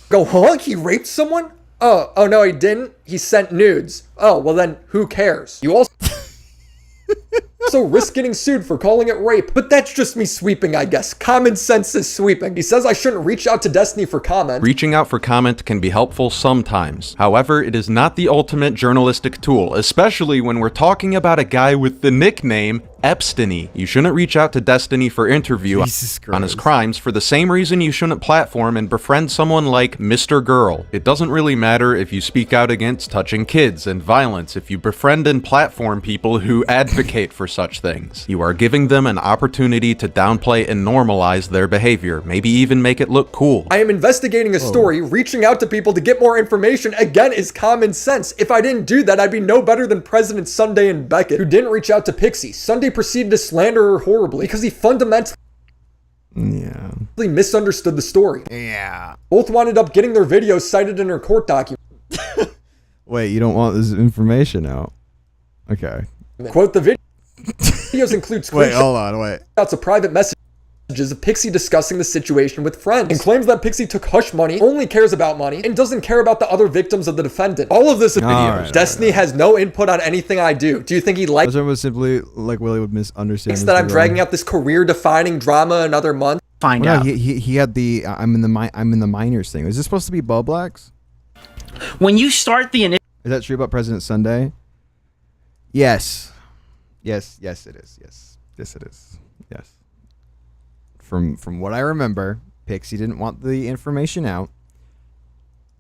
go, huh? He raped someone? Oh no, he didn't. He sent nudes. Oh, well then, who cares? You also risk getting sued for calling it rape. But that's just me sweeping, I guess. Common sense is sweeping. He says I shouldn't reach out to Destiny for comment. Reaching out for comment can be helpful sometimes. However, it is not the ultimate journalistic tool, especially when we're talking about a guy with the nickname Epsteiny. You shouldn't reach out to Destiny for interview on his crimes for the same reason you shouldn't platform and befriend someone like Mr. Girl. It doesn't really matter if you speak out against touching kids and violence if you befriend and platform people who advocate for such things. You are giving them an opportunity to downplay and normalize their behavior, maybe even make it look cool. I am investigating a story, reaching out to people to get more information, again, is common sense. If I didn't do that, I'd be no better than President Sunday and Beckett, who didn't reach out to Pixie. Sunday proceeded to slander her horribly because he fundamentally misunderstood the story. Yeah. Both wound up getting their videos cited in her court document. Wait, you don't want this information out? Okay. Quote, the videos include screenshots Wait, hold on, wait. of private messages of Pixie discussing the situation with friends, and claims that Pixie took hush money, only cares about money, and doesn't care about the other victims of the defendant. All of this in videos. Destiny has no input on anything I do. Do you think he likes was simply like Willie would misunderstand that I'm dragging out this career-defining drama another month? Find Well, out. no, he had the I'm in the minors thing. Is this supposed to be Bo Blacks? When you start the initial, Is that true about President Sunday? Yes. Yes, it is. Yes, it is. Yes. From what I remember, Pixie didn't want the information out.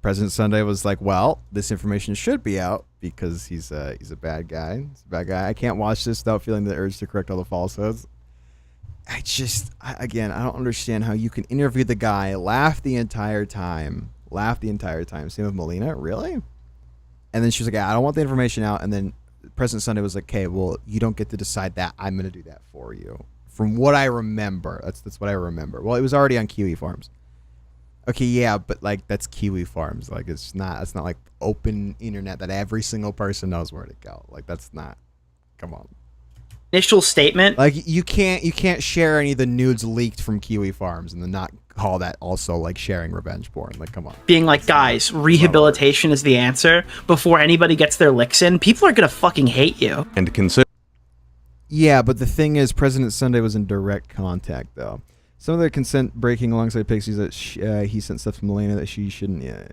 President Sunday was like, "Well, this information should be out because he's a bad guy. He's a bad guy. I can't watch this without feeling the urge to correct all the falsehoods." I don't understand how you can interview the guy, laugh the entire time. Same with Melina, really? And then she was like, "I don't want the information out." And then President Sunday was like, "Okay, well, you don't get to decide that. I'm going to do that for you." From what I remember, that's what I remember. Well, it was already on Kiwi Farms. Okay, yeah, but like that's Kiwi Farms. Like it's not like open internet that every single person knows where to go. Like that's not. Come on. initial statement, like you can't share any of the nudes leaked from Kiwi Farms and then not call that also like sharing revenge porn. Like, come on. being like, guys, rehabilitation is the answer before anybody gets their licks in, people are gonna fucking hate you. And consider. Yeah, but the thing is, President Sunday was in direct contact, though. Some of the consent breaking alongside Pixies that he sent stuff to Melina that she shouldn't. Yeah.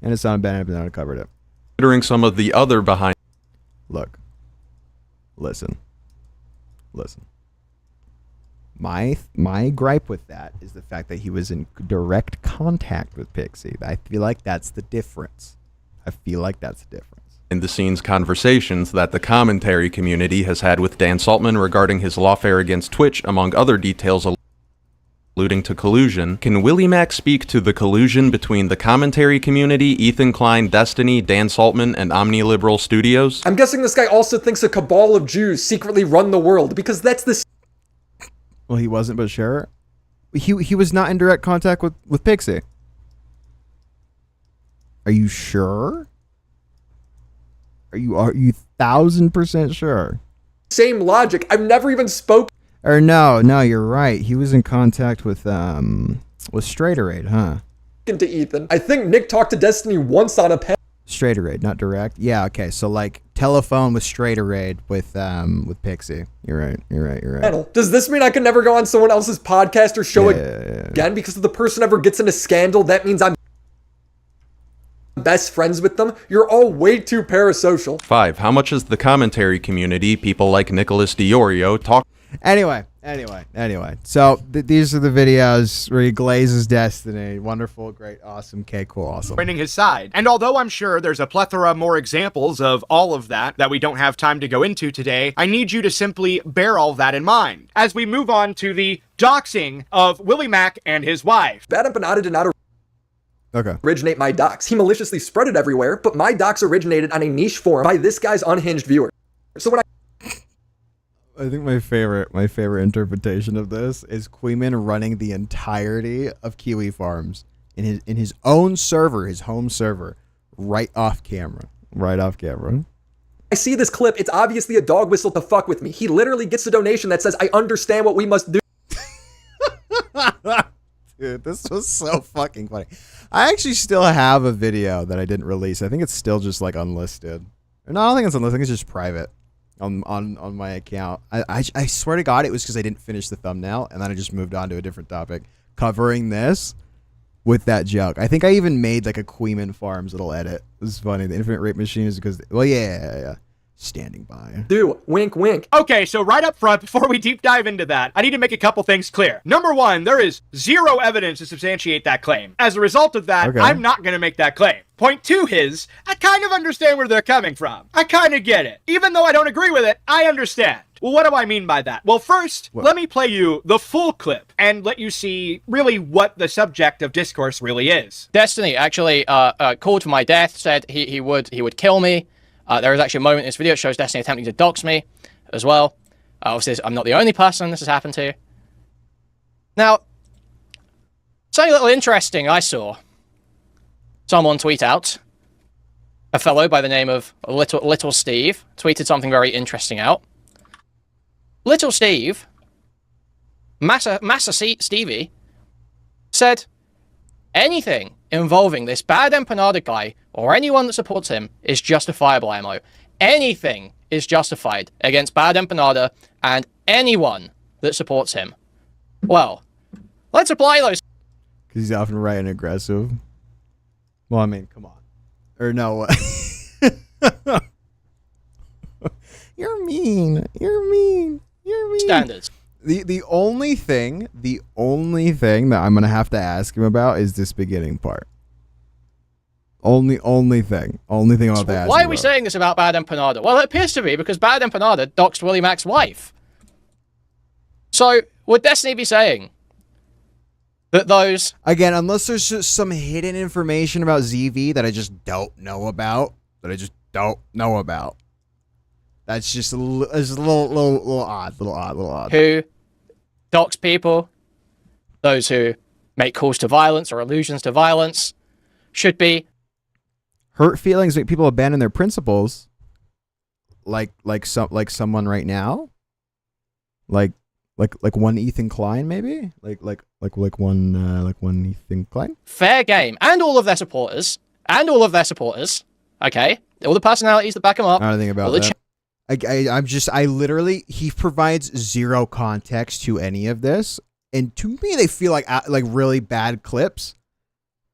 And it sounded bad, and I covered it. Considering some of the other behind. Look. Listen. My gripe with that is the fact that he was in direct contact with Pixie. I feel like that's the difference. behind-the-scenes conversations that the commentary community has had with Dan Saltman regarding his lawfare against Twitch, among other details alluding to collusion. Can Willie Mac speak to the collusion between the commentary community, Ethan Klein, Destiny, Dan Saltman, and OmniLiberal Studios? I'm guessing this guy also thinks a cabal of Jews secretly run the world, because that's the... Well, he wasn't, but sure. He was not in direct contact with Pixie. Are you sure? Are you 1000% sure? Same logic. I've never even spoke. Or no, you're right. He was in contact with Straighterade, huh? To Ethan. I think Nick talked to Destiny once on a panel. Straighterade, not direct. Yeah, okay. So like telephone with Straighterade with Pixie. You're right. Does this mean I can never go on someone else's podcast or show again because if the person ever gets in a scandal? That means I'm best friends with them. You're all way too parasocial. 5. How much is the commentary community, people like Nicholas Diorio, talk? Anyway. So these are the videos where he glazes Destiny. Wonderful, great, awesome, okay, cool, awesome. Winning his side. And although I'm sure there's a plethora more examples of all of that we don't have time to go into today, I need you to simply bear all that in mind as we move on to the doxing of Willie Mac and his wife. Bad Empanada did not originate my docs. He maliciously spread it everywhere, but my docs originated on a niche forum by this guy's unhinged viewer. So when I think my favorite interpretation of this is Queeman running the entirety of Kiwi Farms in his own server, his home server, right off camera. I see this clip, it's obviously a dog whistle to fuck with me. He literally gets a donation that says, I understand what we must do. Dude, this was so fucking funny. I actually still have a video that I didn't release. I think it's still just like unlisted. No, I don't think it's unlisted. I think it's just private on my account. I swear to God, it was because I didn't finish the thumbnail, and then I just moved on to a different topic covering this with that joke. I think I even made like a Queeman Farms little edit. It was funny. The infinite rape machine is because, well, yeah. Standing by. Do wink, wink. Okay, so right up front, before we deep dive into that, I need to make a couple things clear. Number one, there is zero evidence to substantiate that claim. As a result of that, I'm not going to make that claim. Point two is, I kind of understand where they're coming from. I kind of get it. Even though I don't agree with it, I understand. Well, what do I mean by that? Well, first, let me play you the full clip and let you see really what the subject of discourse really is. Destiny actually called for my death, said he would kill me. There is actually a moment in this video that shows Destiny attempting to dox me as well. Obviously, I'm not the only person this has happened to. Now, something a little interesting I saw someone tweet out. A fellow by the name of Little Steve tweeted something very interesting out. Little Steve, Massa Stevie, said anything involving this bad empanada guy or anyone that supports him is justifiable ammo. Anything is justified against bad empanada and anyone that supports him. Well, let's apply those. Because he's often right and aggressive. Well, I mean, come on. Or no. You're mean. Standards. The only thing that I'm gonna have to ask him about is this beginning part. Only thing about that. Why are we saying this about Bad Empanada? Well, it appears to be because Bad Empanada doxed Willie Mac's wife. So, would Destiny be saying that those... Again, unless there's just some hidden information about ZV that I just don't know about. That's just a little odd. Who dox people, those who make calls to violence or allusions to violence, should be... Hurt feelings make people abandon their principles. Like someone right now? Like one Ethan Klein, maybe? Like one Ethan Klein? Fair game. And all of their supporters. Okay? All the personalities that back them up. I don't think about that. I literally, he provides zero context to any of this. And to me, they feel like really bad clips.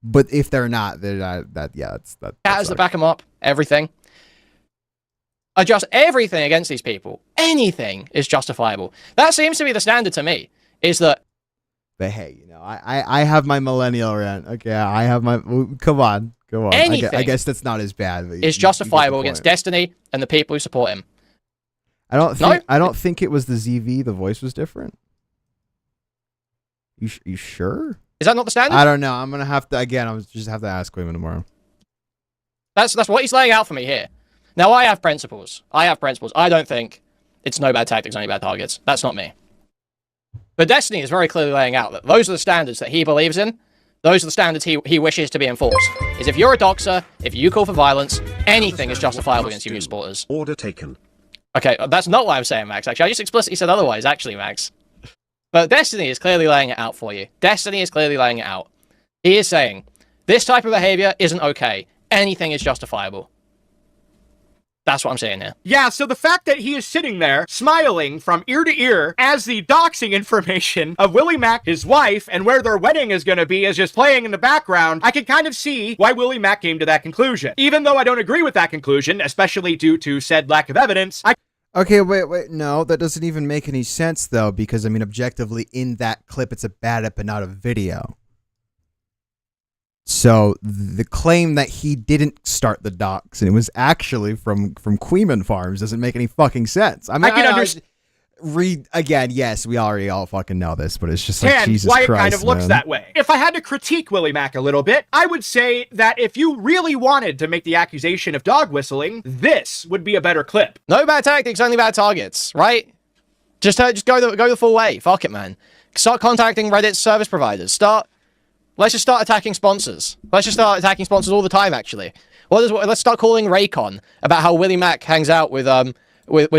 But if they're not, that's Catters that back them up. Everything. Adjust everything against these people. Anything is justifiable. That seems to be the standard to me. Is that But hey, you know, I have my millennial rant. Okay, I have my. Come on. Anything I guess that's not as bad. But is justifiable against Destiny and the people who support him. I don't think it was the ZV. The voice was different. You sure? Is that not the standard? I don't know. I'm gonna have to again. I'm just have to ask Quayman tomorrow. That's what he's laying out for me here. Now I have principles. I don't think it's no bad tactics, only bad targets. That's not me. But Destiny is very clearly laying out that those are the standards that he believes in. Those are the standards he wishes to be enforced. Is if you're a doxer, if you call for violence, anything is justifiable against your supporters. Order taken. Okay, that's not what I'm saying, Max. Actually, I just explicitly said otherwise, actually, Max. But Destiny is clearly laying it out for you. Destiny is clearly laying it out. He is saying, this type of behavior isn't okay. Anything is justifiable. That's what I'm saying here. Yeah, so the fact that he is sitting there, smiling from ear to ear, as the doxing information of Willie Mack, his wife, and where their wedding is going to be is just playing in the background, I can kind of see why Willie Mack came to that conclusion. Even though I don't agree with that conclusion, especially due to said lack of evidence, Okay, wait, no, that doesn't even make any sense, though, because, I mean, objectively, in that clip, it's a bad but not a video. So, the claim that he didn't start the docs, and it was actually from Queeman Farms, doesn't make any fucking sense. I mean, I can understand. Read, again, yes, we already all fucking know this, but it's just like, Jesus why Christ, it kind of looks man. that way. If I had to critique Willie Mack a little bit, I would say that if you really wanted to make the accusation of dog whistling, this would be a better clip. No bad tactics, only bad targets, right? Just go the full way. Fuck it, man. Start contacting Reddit service providers. Let's just start attacking sponsors. Let's just start attacking sponsors all the time, actually. Let's start calling Raycon about how Willie Mack hangs out with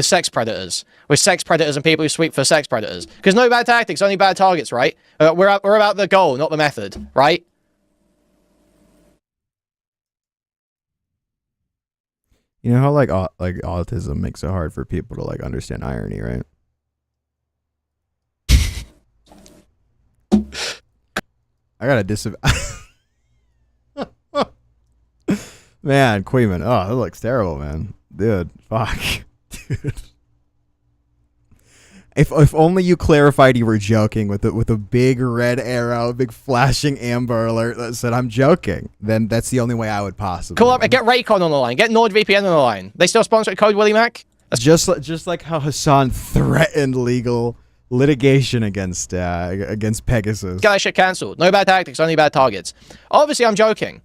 sex predators. With sex predators and people who sweep for sex predators. Because no bad tactics, only bad targets, right? We're about the goal, not the method, right? You know how like autism makes it hard for people to like understand irony, right? I gotta Man, Queeman. Oh, that looks terrible, man. Dude, fuck. Dude. If only you clarified you were joking with a big red arrow, a big flashing amber alert that said I'm joking, then that's the only way I would possibly. Call up, get Raycon on the line, get NordVPN on the line. They still sponsor code Willie Mack? Just like how Hasan threatened legal litigation against Pegasus. Get that shit cancelled. No bad tactics, only bad targets. Obviously, I'm joking.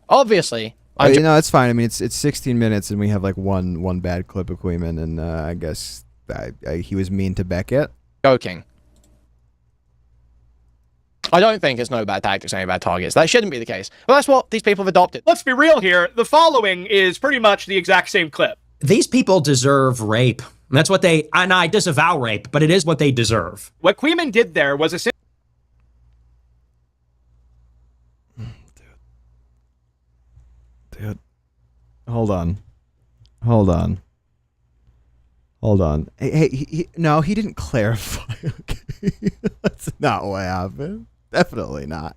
Obviously. You know, it's fine. I mean, it's 16 minutes and we have like one bad clip of Queeman, and I guess he was mean to Beckett. Joking. I don't think it's no bad tactics, only bad targets. That shouldn't be the case. But that's what these people have adopted. Let's be real here. The following is pretty much the exact same clip. These people deserve rape. That's what they, and I disavow rape, but it is what they deserve. What Queeman did there was a Dude. Hold on. Hey, no, he didn't clarify. Okay. That's not what happened. Definitely not.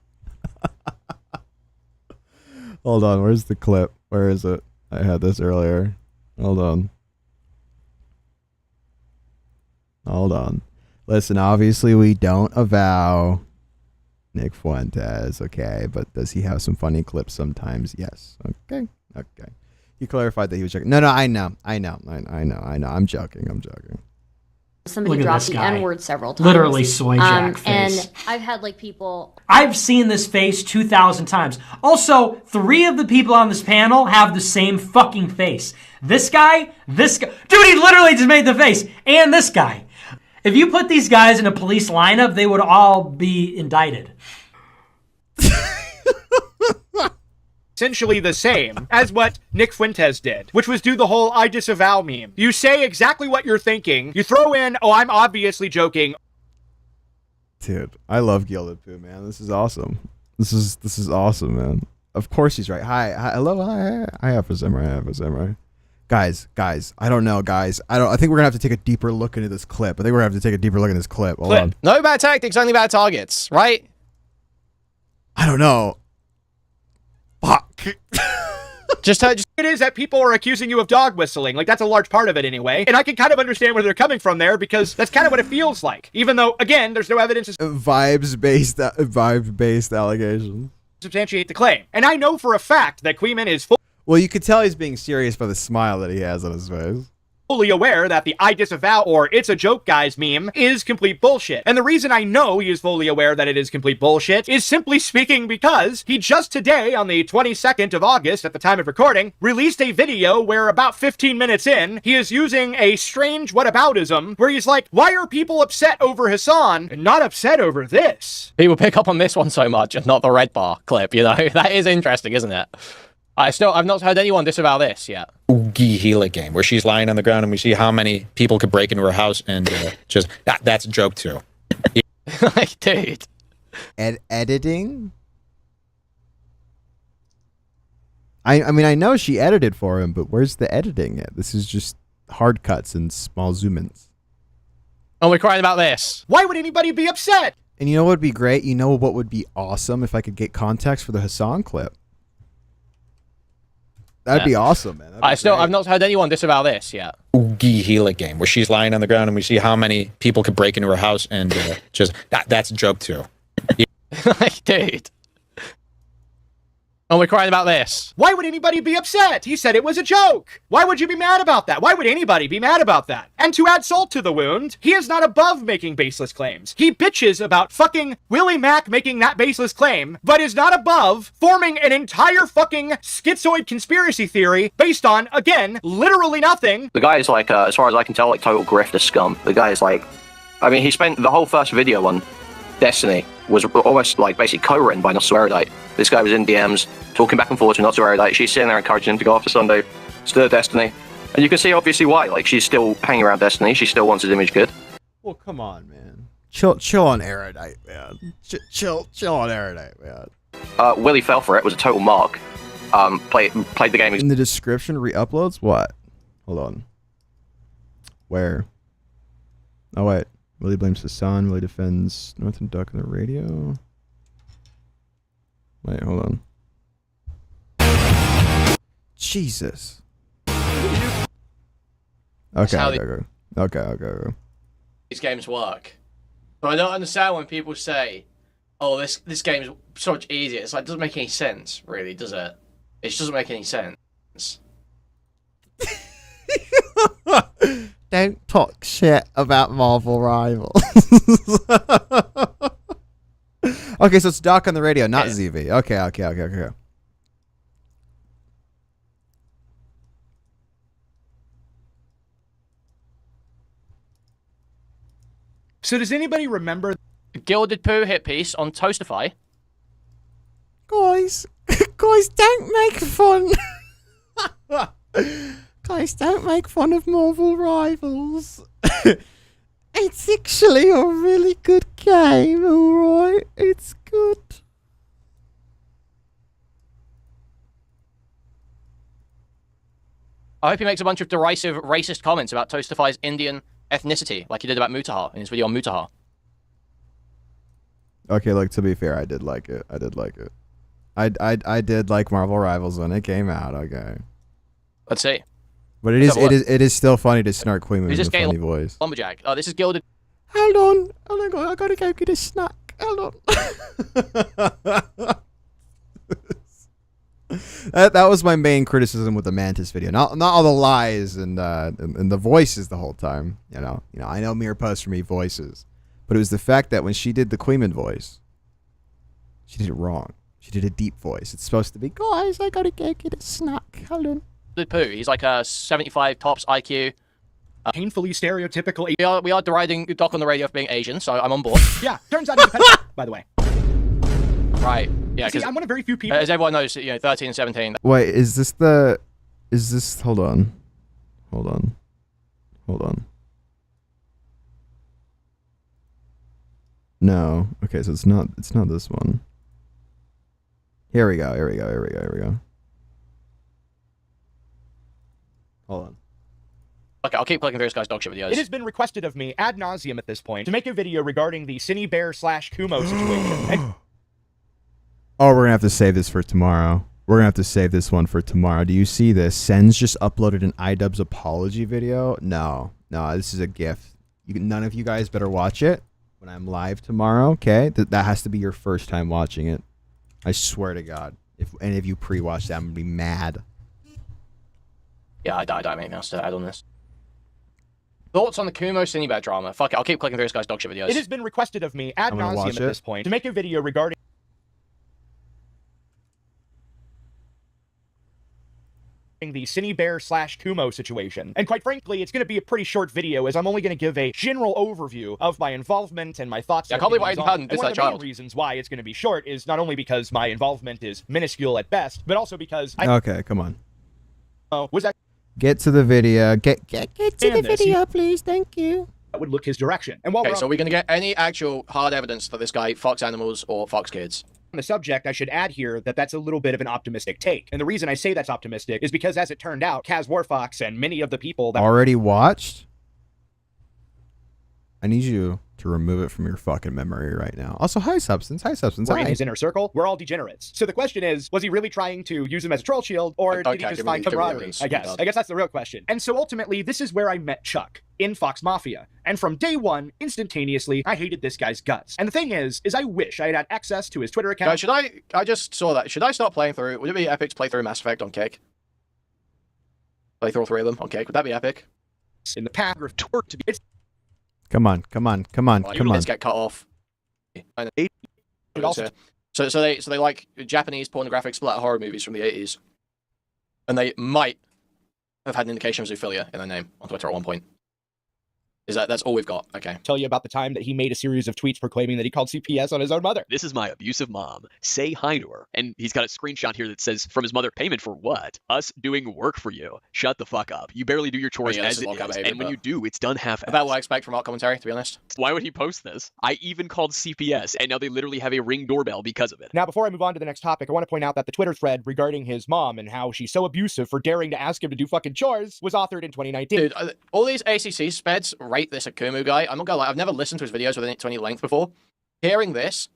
Hold on, where's the clip? Where is it? I had this earlier. Hold on. Listen, obviously we don't avow Nick Fuentes, okay? But does he have some funny clips sometimes? Yes. Okay. He clarified that he was joking. No, I know. I'm joking. Somebody dropped the N-word several times. Literally soy jack face. And I've had like people... I've seen this face 2,000 times. Also, 3 of the people on this panel have the same fucking face. This guy. Dude, he literally just made the face. And this guy. If you put these guys in a police lineup, they would all be indicted. Essentially the same as what Nick Fuentes did, which was do the whole I disavow meme. You say exactly what you're thinking. You throw in, oh, I'm obviously joking. Dude, I love Gilded Poo, man. This is awesome. This is awesome, man. Of course he's right. Hi, Alpha Samurai. Guys, I don't know, guys. I think we're gonna have to take a deeper look into this clip. Hold on. No bad tactics, only bad targets, right? I don't know. Fuck. It is that people are accusing you of dog whistling. Like, that's a large part of it anyway. And I can kind of understand where they're coming from there, because that's kind of what it feels like. Even though, again, there's no evidence to Vibes-based allegations. substantiate the claim. And I know for a fact that Queeman is Well, you could tell he's being serious by the smile that he has on his face. fully aware that the I disavow or it's a joke guys meme is complete bullshit. And the reason I know he is fully aware that it is complete bullshit is simply speaking because he just today, on the 22nd of August at the time of recording, released a video where about 15 minutes in, he is using a strange whataboutism where he's like, why are people upset over Hasan and not upset over this? People pick up on this one so much and not the red bar clip, you know? That is interesting, isn't it? I've not heard anyone disavow this yet. Oogie Healer game where she's lying on the ground and we see how many people could break into her house and just that's a joke too. Like, dude. Editing? I mean, I know she edited for him, but where's the editing at? This is just hard cuts and small zoom-ins. Oh, we're crying about this. Why would anybody be upset? And you know what would be great? You know what would be awesome if I could get context for the Hasan clip? That'd be awesome, man. I've not heard anyone disavow this yet. Oogie Healer game where she's lying on the ground and we see how many people could break into her house and just that's a joke too. Like, dude. Oh, we're crying about this. Why would anybody be upset? He said it was a joke. Why would you be mad about that? Why would anybody be mad about that? And to add salt to the wound, he is not above making baseless claims. He bitches about fucking Willie Mack making that baseless claim, but is not above forming an entire fucking schizoid conspiracy theory based on, again, literally nothing. The guy is like, as far as I can tell, like total grifter scum. The guy is like, I mean, he spent the whole first video on Destiny was almost like basically co-written by Nosferatu. This guy was in DMs, talking back and forth to Nosferatu. She's sitting there encouraging him to go after Sunday, stir Destiny. And you can see obviously why. Like, she's still hanging around Destiny. She still wants his image good. Well, come on, man. Chill on Erudite, man. Chill on Erudite, man. Willie fell for it. Was a total mark. Played the game. In the description, re-uploads? What? Hold on. Where? Oh, wait. Willie blames Hasan. Willie defends Northern Duck on the radio. Wait, hold on. Jesus. Okay. These games work. But I don't understand when people say, oh, this game is so much easier. It's like, it doesn't make any sense, really, does it? It just doesn't make any sense. Don't talk shit about Marvel Rivals. Okay, so it's Doc on the radio, not ZV. Okay. So does anybody remember the Gilded Poo hit piece on Toastify? Guys, don't make fun. Guys, don't make fun of Marvel Rivals. It's actually a really good game, alright? It's good. I hope he makes a bunch of derisive, racist comments about Toastify's Indian ethnicity, like he did about Mutahar in his video on Mutahar. Okay, look, to be fair, I did like it. I did like Marvel Rivals when it came out, okay. Let's see. But it is still funny to snark Queen with a funny voice. Lumberjack. Oh, this is Gilded. Hold on, I gotta go get a snack. Hold on. that was my main criticism with the Mantis video. Not all the lies and the voices the whole time. You know. I know Mirror posts for me voices, but it was the fact that when she did the Queeman voice, she did it wrong. She did a deep voice. It's supposed to be, guys, I gotta go get a snack. Hold on. Poo. He's like a 75 tops IQ. Painfully stereotypical. We are deriding Doc on the radio for being Asian, so I'm on board. Yeah, turns out he's a pedophile, by the way. Right. Yeah, because I'm one of very few people. As everyone knows, 13 and 17. Wait, is this? Hold on. No. Okay, so it's not this one. Here we go. Hold on. Okay, I'll keep clicking through this guy's dog shit videos. It has been requested of me ad nauseum at this point to make a video regarding the Cine Bear / Kumo situation. Oh, we're gonna have to save this for tomorrow. We're gonna have to save this one for tomorrow. Do you see this? Sen's just uploaded an Idubbbz apology video. No, this is a gift. None of you guys better watch it when I'm live tomorrow. Okay, that has to be your first time watching it. I swear to God. If any of you pre-watch that, I'm gonna be mad. Yeah, I don't have anything else to add on this. Thoughts on the Kumo Cinebad drama? Fuck it, I'll keep clicking through this guy's dogshit videos. It has been requested of me ad I'm gonna nauseum watch at it. this point to make a video regarding the Cinebear/Kumo situation. And quite frankly, it's going to be a pretty short video, as I'm only going to give a general overview of my involvement and my thoughts. Yeah, I can't believe I hadn't and one of the main reasons why it's going to be short is not only because my involvement is minuscule at best, but also because Okay, come on. Was that Get to the video. Get to the video, please. Thank you. That would look his direction. And while okay, so are we going to get any actual hard evidence that this guy fucks animals or fucks kids? On the subject, I should add here that that's a little bit of an optimistic take. And the reason I say that's optimistic is because, as it turned out, Kaz Warfox and many of the people that Already watched? I need you to remove it from your fucking memory right now. Also, hi, Substance. Hi, Substance. were in Hi. his inner circle, we're all degenerates. So the question is, was he really trying to use him as a troll shield, or did he just find camaraderie? I guess that's the real question. And so ultimately, this is where I met Chuck, in Fox Mafia. And from day one, instantaneously, I hated this guy's guts. And the thing is I wish I had access to his Twitter account. Guys, I just saw that. Should I start playing through? Would it be epic to play through Mass Effect on Kick? Play through all three of them on Kick? Would that be epic? In the path of twerk to be... Come on. Let's get cut off. So they like Japanese pornographic splat horror movies from the 80s. And they might have had an indication of zoophilia in their name on Twitter at one point. That's all we've got? Okay. Tell you about the time that he made a series of tweets proclaiming that he called CPS on his own mother. This is my abusive mom. Say hi to her. And he's got a screenshot here that says, from his mother, payment for what? Us doing work for you. Shut the fuck up. You barely do your chores as it is, and when you do, it's done half-assed. About what I expect from our commentary, to be honest. Why would he post this? I even called CPS, and now they literally have a Ring doorbell because of it. Now, before I move on to the next topic, I want to point out that the Twitter thread regarding his mom and how she's so abusive for daring to ask him to do fucking chores was authored in 2019. Dude, all these ACC speds rate this Akumu guy. I'm not gonna lie, I've never listened to his videos to any length before. Hearing this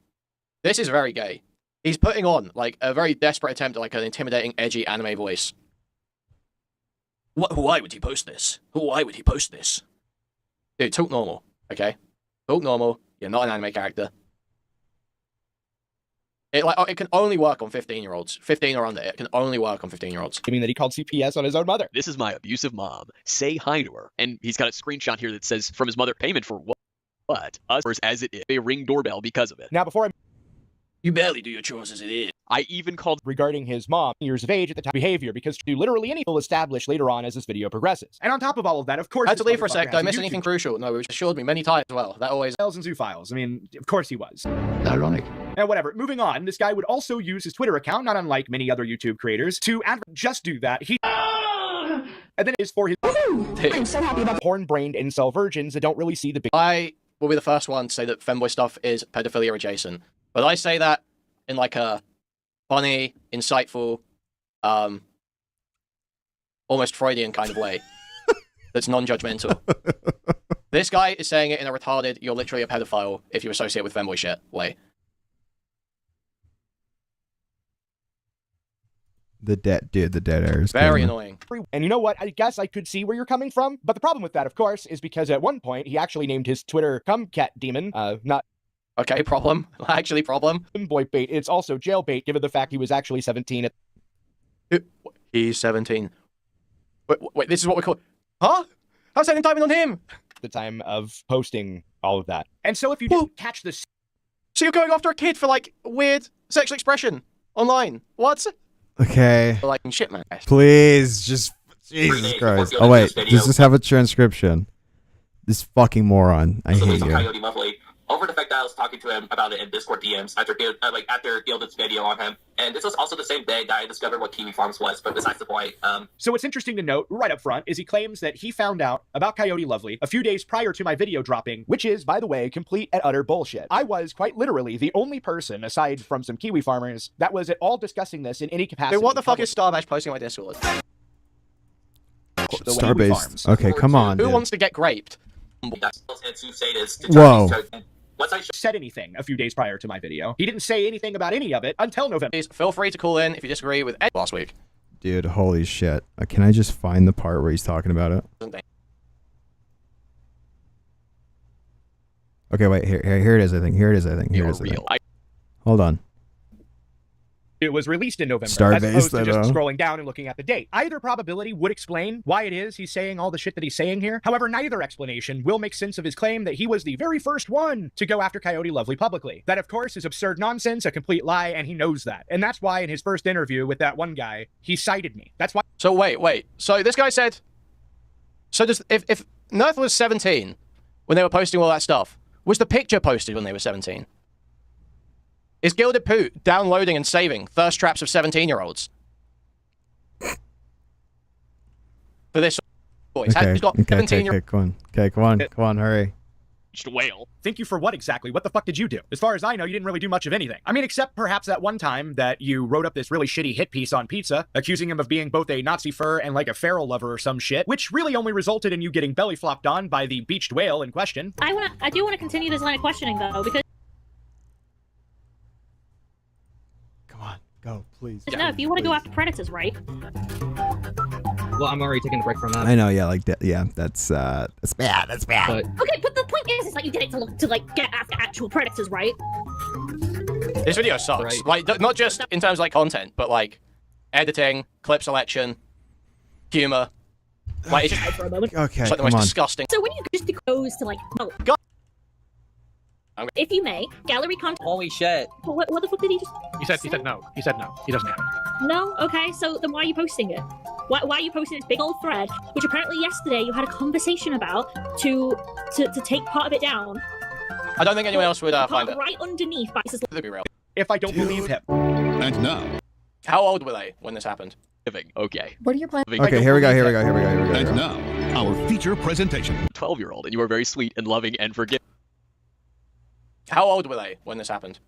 is very gay. He's putting on, like, a very desperate attempt at, like, an intimidating, edgy anime voice. Why would he post this? Why would he post this? Dude, talk normal, okay? Talk normal. You're not an anime character. It can only work on 15-year-olds. 15 or under. It can only work on 15-year-olds. I mean that he called CPS on his own mother. This is my abusive mom. Say hi to her. And he's got a screenshot here that says, from his mother, payment for what? Us as it is. A Ring doorbell because of it. Now, before I... You barely do your chores as it is. I even called regarding his mom, years of age at the time, behavior, because to literally anything will establish later on as this video progresses. And on top of all of that, of course... I had to leave for a sec. Did I miss anything crucial? No, it was assured me many times as well. That always... Files and zoo files. I mean, of course he was. Ironic. And whatever. Moving on, this guy would also use his Twitter account, not unlike many other YouTube creators, to just do that. He... And then it is for his... I'm so happy about horn-brained incel virgins that don't really see the big... I will be the first one to say that femboy stuff is pedophilia adjacent. But I say that in like a funny, insightful, almost Freudian kind of way that's non-judgmental. This guy is saying it in a retarded, you're literally a pedophile if you associate with femboy shit way. The dead air is very annoying. And you know what? I guess I could see where you're coming from. But the problem with that, of course, is because at one point he actually named his Twitter Cumcat Demon. Not... Okay, problem. Actually, problem. Boy bait. It's also jailbait, given the fact he was actually 17 at... He's 17. Wait, this is what we call... Huh? How's that indictment on him? The time of posting all of that. And so if you didn't catch this... So you're going after a kid for, like, weird sexual expression online? What? Okay. Like, shit, man. Please, just... Jesus Christ. Oh, wait. Does this have a transcription? This fucking moron. I hate you. Coyote Lovely. Over the fact that I was talking to him about it in Discord DMs after Gilded's video on him. And this was also the same day that I discovered what Kiwi Farms was, but besides the point. So what's interesting to note right up front is he claims that he found out about Coyote Lovely a few days prior to my video dropping, which is, by the way, complete and utter bullshit. I was quite literally the only person, aside from some Kiwi farmers, that was at all discussing this in any capacity. Dude, what the fuck is Starbash posting on my Discord? Starbase. Okay, come on. Who dude. wants to get graped? Whoa. website said anything a few days prior to my video. He didn't say anything about any of it until November. Please feel free to call in if you disagree with last week. Dude, holy shit. Can I just find the part where he's talking about it? Okay, wait. Here it is, I think. Here it is, I think. Hold on. It was released in November, Starbase, as opposed to just though. scrolling down and looking at the date. Either probability would explain why it is he's saying all the shit that he's saying here. However, neither explanation will make sense of his claim that he was the very first one to go after Coyote Lovely publicly. That, of course, is absurd nonsense, a complete lie, and he knows that. And that's why in his first interview with that one guy, he cited me. That's why— So wait. So this guy said... So does, if Nerth was 17 when they were posting all that stuff, was the picture posted when they were 17? Is Gilded Poot downloading and saving thirst traps of 17-year-olds? For this voice. He's got 17-year-olds. Come on, hurry. Whale. Thank you for what exactly? What the fuck did you do? As far as I know, you didn't really do much of anything. I mean, except perhaps that one time that you wrote up this really shitty hit piece on Pizza, accusing him of being both a Nazi fur and like a feral lover or some shit, which really only resulted in you getting belly flopped on by the beached whale in question. I do want to continue this line of questioning though, because Go, please. no, if you want to go after predators, right? Well, I'm already taking a break from that. I know, yeah, like that. Yeah, that's bad. That's bad. But Okay, but the point is like you did it to like get after actual predators, right? This video sucks. Like, not just in terms of like content, but like editing, clip selection, humor. Like, it's just for a moment. Okay, it's like the come most on. disgusting. So when you just goes to like, oh, if you may, gallery content. Holy shit! What the fuck did he just? He said no. He said no. He doesn't have it. No. Okay. So then why are you posting it? Why are you posting this big old thread, which apparently yesterday you had a conversation about to take part of it down? I don't think anyone else would find it. Right underneath. Let's be real. If I don't believe him. And now. How old were they when this happened? Okay. What are your plans? Okay, here we go. And now, our feature presentation. 12-year-old, and you are very sweet and loving and forgiving. How old were they when this happened?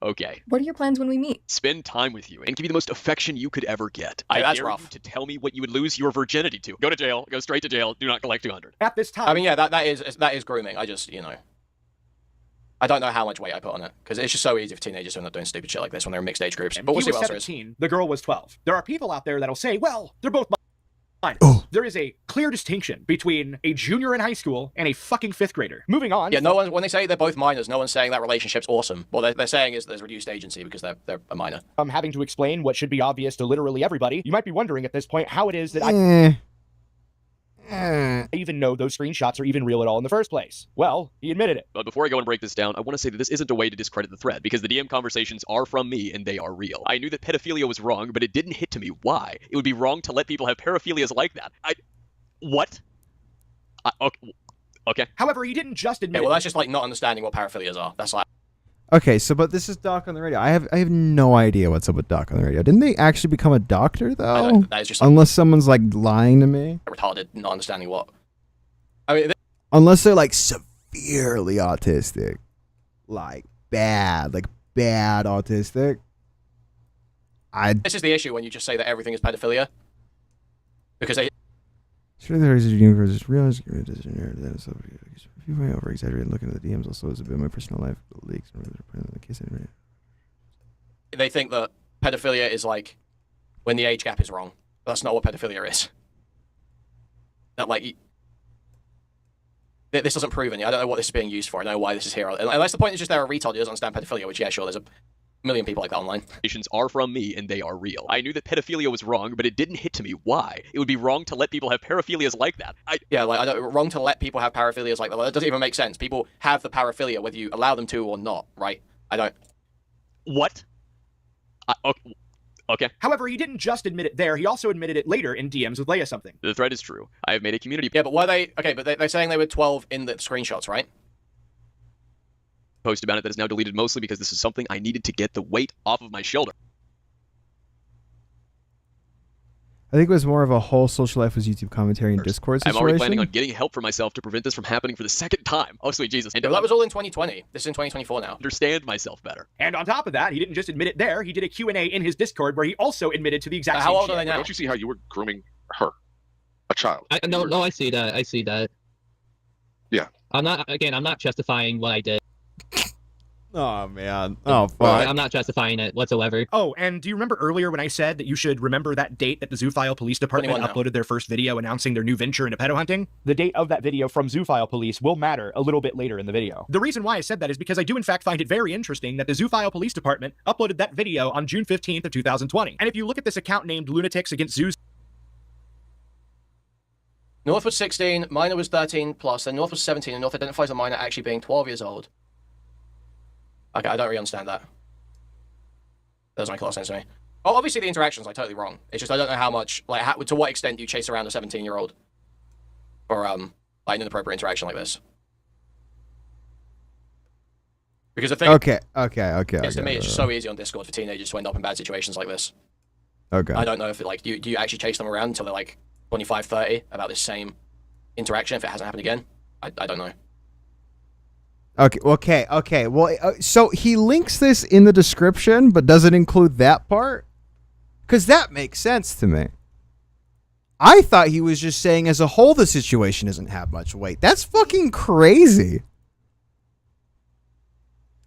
Okay. What are your plans when we meet? Spend time with you and give you the most affection you could ever get. I that's dare rough. you to tell me what you would lose your virginity to. Go to jail. Go straight to jail. Do not collect 200. At this time. I mean, yeah, that is grooming. I just, I don't know how much weight I put on it because it's just so easy for teenagers to end up doing stupid shit like this when they're in mixed age groups. But we'll he see was what else there is. 17. The girl was 12. There are people out there that'll say, well, they're both minors. There is a clear distinction between a junior in high school and a fucking 5th grader. Moving on. Yeah, no one, when they say they're both minors, no one's saying that relationship's awesome. What they're saying is there's reduced agency because they're a minor. I'm having to explain what should be obvious to literally everybody. You might be wondering at this point how it is that I even know those screenshots are even real at all in the first place. Well, he admitted it. But before I go and break this down, I want to say that this isn't a way to discredit the thread, because the DM conversations are from me and they are real. I knew that pedophilia was wrong, but it didn't hit to me why. It would be wrong to let people have paraphilias like that. What? Okay. However, he didn't just admit well, that's just like not understanding what paraphilias are. That's like... Okay, so but this is Doc on the radio. I have no idea what's up with Doc on the radio. Didn't they actually become a doctor though? That is just unless someone's like lying to me. Retarded, not understanding what. I mean, unless they're like severely autistic, like bad autistic. This is the issue when you just say that everything is pedophilia, because they. Sure, there is a universe. It's real. If you might over exaggerate looking at the DMs, also as a bit of my personal life leaks. They think that pedophilia is like when the age gap is wrong. That's not what pedophilia is. That like. This doesn't prove any. I don't know what this is being used for. I don't know why this is here. Unless the point is just they're a retard who doesn't understand pedophilia, which, yeah, sure, there's a million people like that online. Are from me and they are real. I knew that pedophilia was wrong, but it didn't hit to me why. It would be wrong to let people have paraphilias like that. Yeah, like, wrong to let people have paraphilias like that. Well, that doesn't even make sense. People have the paraphilia whether you allow them to or not, right? I don't. What? Okay. However, he didn't just admit it there. He also admitted it later in DMs with Leia something. The thread is true. I have made a community. Yeah, but were they... Okay, but they're saying they were 12 in the screenshots, right? Post about it that is now deleted mostly because this is something I needed to get the weight off of my shoulder. I think it was more of a whole social life was YouTube commentary and Discord situation. I'm already planning on getting help for myself to prevent this from happening for the second time. Oh, sweet Jesus. And that was all in 2020. This is in 2024 now. Understand myself better. And on top of that, he didn't just admit it there. He did a Q&A in his Discord where he also admitted to the exact same How old shit. are they now? Don't you see how you were grooming her? A child. No, I see that. I see that. Yeah. I'm not justifying what I did. Oh man. Oh fuck. I'm not justifying it whatsoever. Oh, and do you remember earlier when I said that you should remember that date that the Zoophile Police Department 21 now. uploaded their first video announcing their new venture into pedo hunting? The date of that video from Zoophile Police will matter a little bit later in the video. The reason why I said that is because I do in fact find it very interesting that the Zoophile Police Department uploaded that video on June 15th of 2020. And if you look at this account named Lunatics Against Zoos, North was 16, minor was 13 plus, then North was 17, and North identifies a minor actually being 12 years old. Okay, I don't really understand that. That doesn't make a lot of sense to me. Oh, obviously the interaction's like totally wrong. It's just I don't know how much, like, to what extent do you chase around a 17-year-old for like an inappropriate interaction like this? Because the thing, Okay. is to me it's just so easy on Discord for teenagers to end up in bad situations like this. Okay. I don't know if it, like, do you actually chase them around until they're like 25, 30 about this same interaction if it hasn't happened again? I don't know. Okay. Well, so he links this in the description, but doesn't include that part? Because that makes sense to me. I thought he was just saying as a whole the situation doesn't have much weight. That's fucking crazy.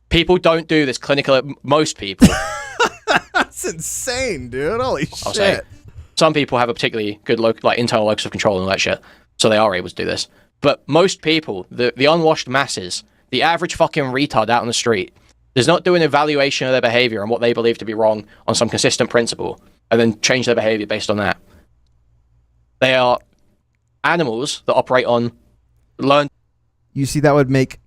People don't do this clinical. Most people. That's insane, dude. Holy I'll say shit. some people have a particularly good internal locus of control and all that shit, so they are able to do this. But most people, the unwashed masses, the average fucking retard out on the street, does not do an evaluation of their behavior and what they believe to be wrong on some consistent principle, and then change their behavior based on that. They are animals that operate on learned. You see, that would make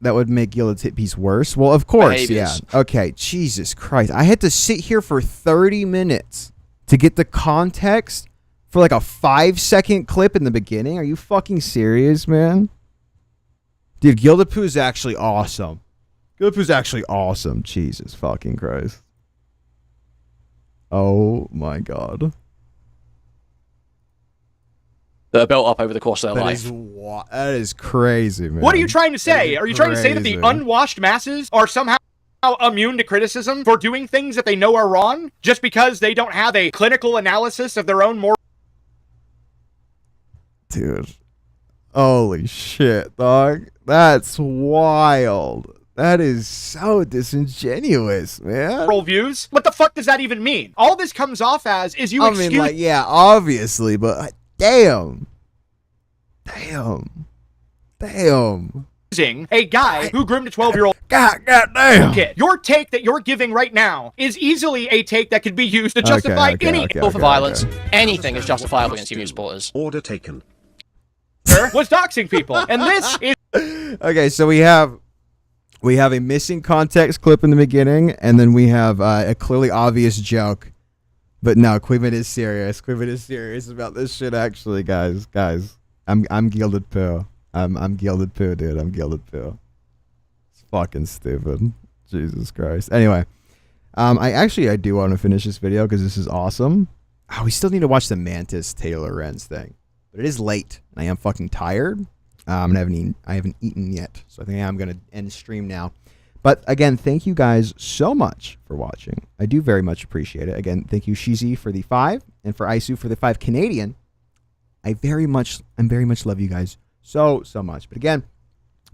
Gilded's hit piece worse. Well, of course, Behaviors. yeah. Okay, Jesus Christ. I had to sit here for 30 minutes to get the context for like a 5-second clip in the beginning. Are you fucking serious, man? Dude, Gilded is actually awesome. Gilded actually awesome. Jesus fucking Christ. Oh my god. That are built up over the course of their life. That is crazy, man. what are you trying to say? Are you trying to say that the crazy. unwashed masses are somehow immune to criticism for doing things that they know are wrong just because they don't have a clinical analysis of their own moral? Dude. Holy shit, dog. That's wild. That is so disingenuous, man. Views? What the fuck does that even mean? All this comes off as is you I excuse mean, like, yeah, obviously, but damn. a guy who groomed a 12-year-old goddamn kid. Your take that you're giving right now is easily a take that could be used to justify any for violence. Anything is justifiable against CMU supporters. Order taken. was doxing people, and this is Okay, so we have a missing context clip in the beginning, and then we have a clearly obvious joke. But no, Quivin is serious. Quivin is serious about this shit. Actually, guys, I'm Gilded Poo. I'm Gilded Poo, dude. I'm Gilded Poo. It's fucking stupid. Jesus Christ. Anyway, I do want to finish this video because this is awesome. Oh, we still need to watch the Mantis Taylor Renz thing, but it is late and I am fucking tired. And I haven't eaten yet, so I think I'm gonna end stream now. But again, thank you guys so much for watching. I do very much appreciate it. Again, thank you Shizi for the 5 and for Isu for the 5 Canadian. I very much love you guys so much. But again,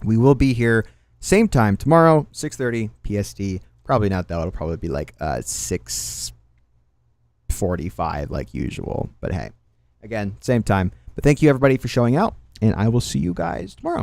we will be here same time tomorrow, 6:30 PST. Probably not though. It'll probably be like 6:45 like usual. But hey, again, same time. But thank you everybody for showing out, and I will see you guys tomorrow.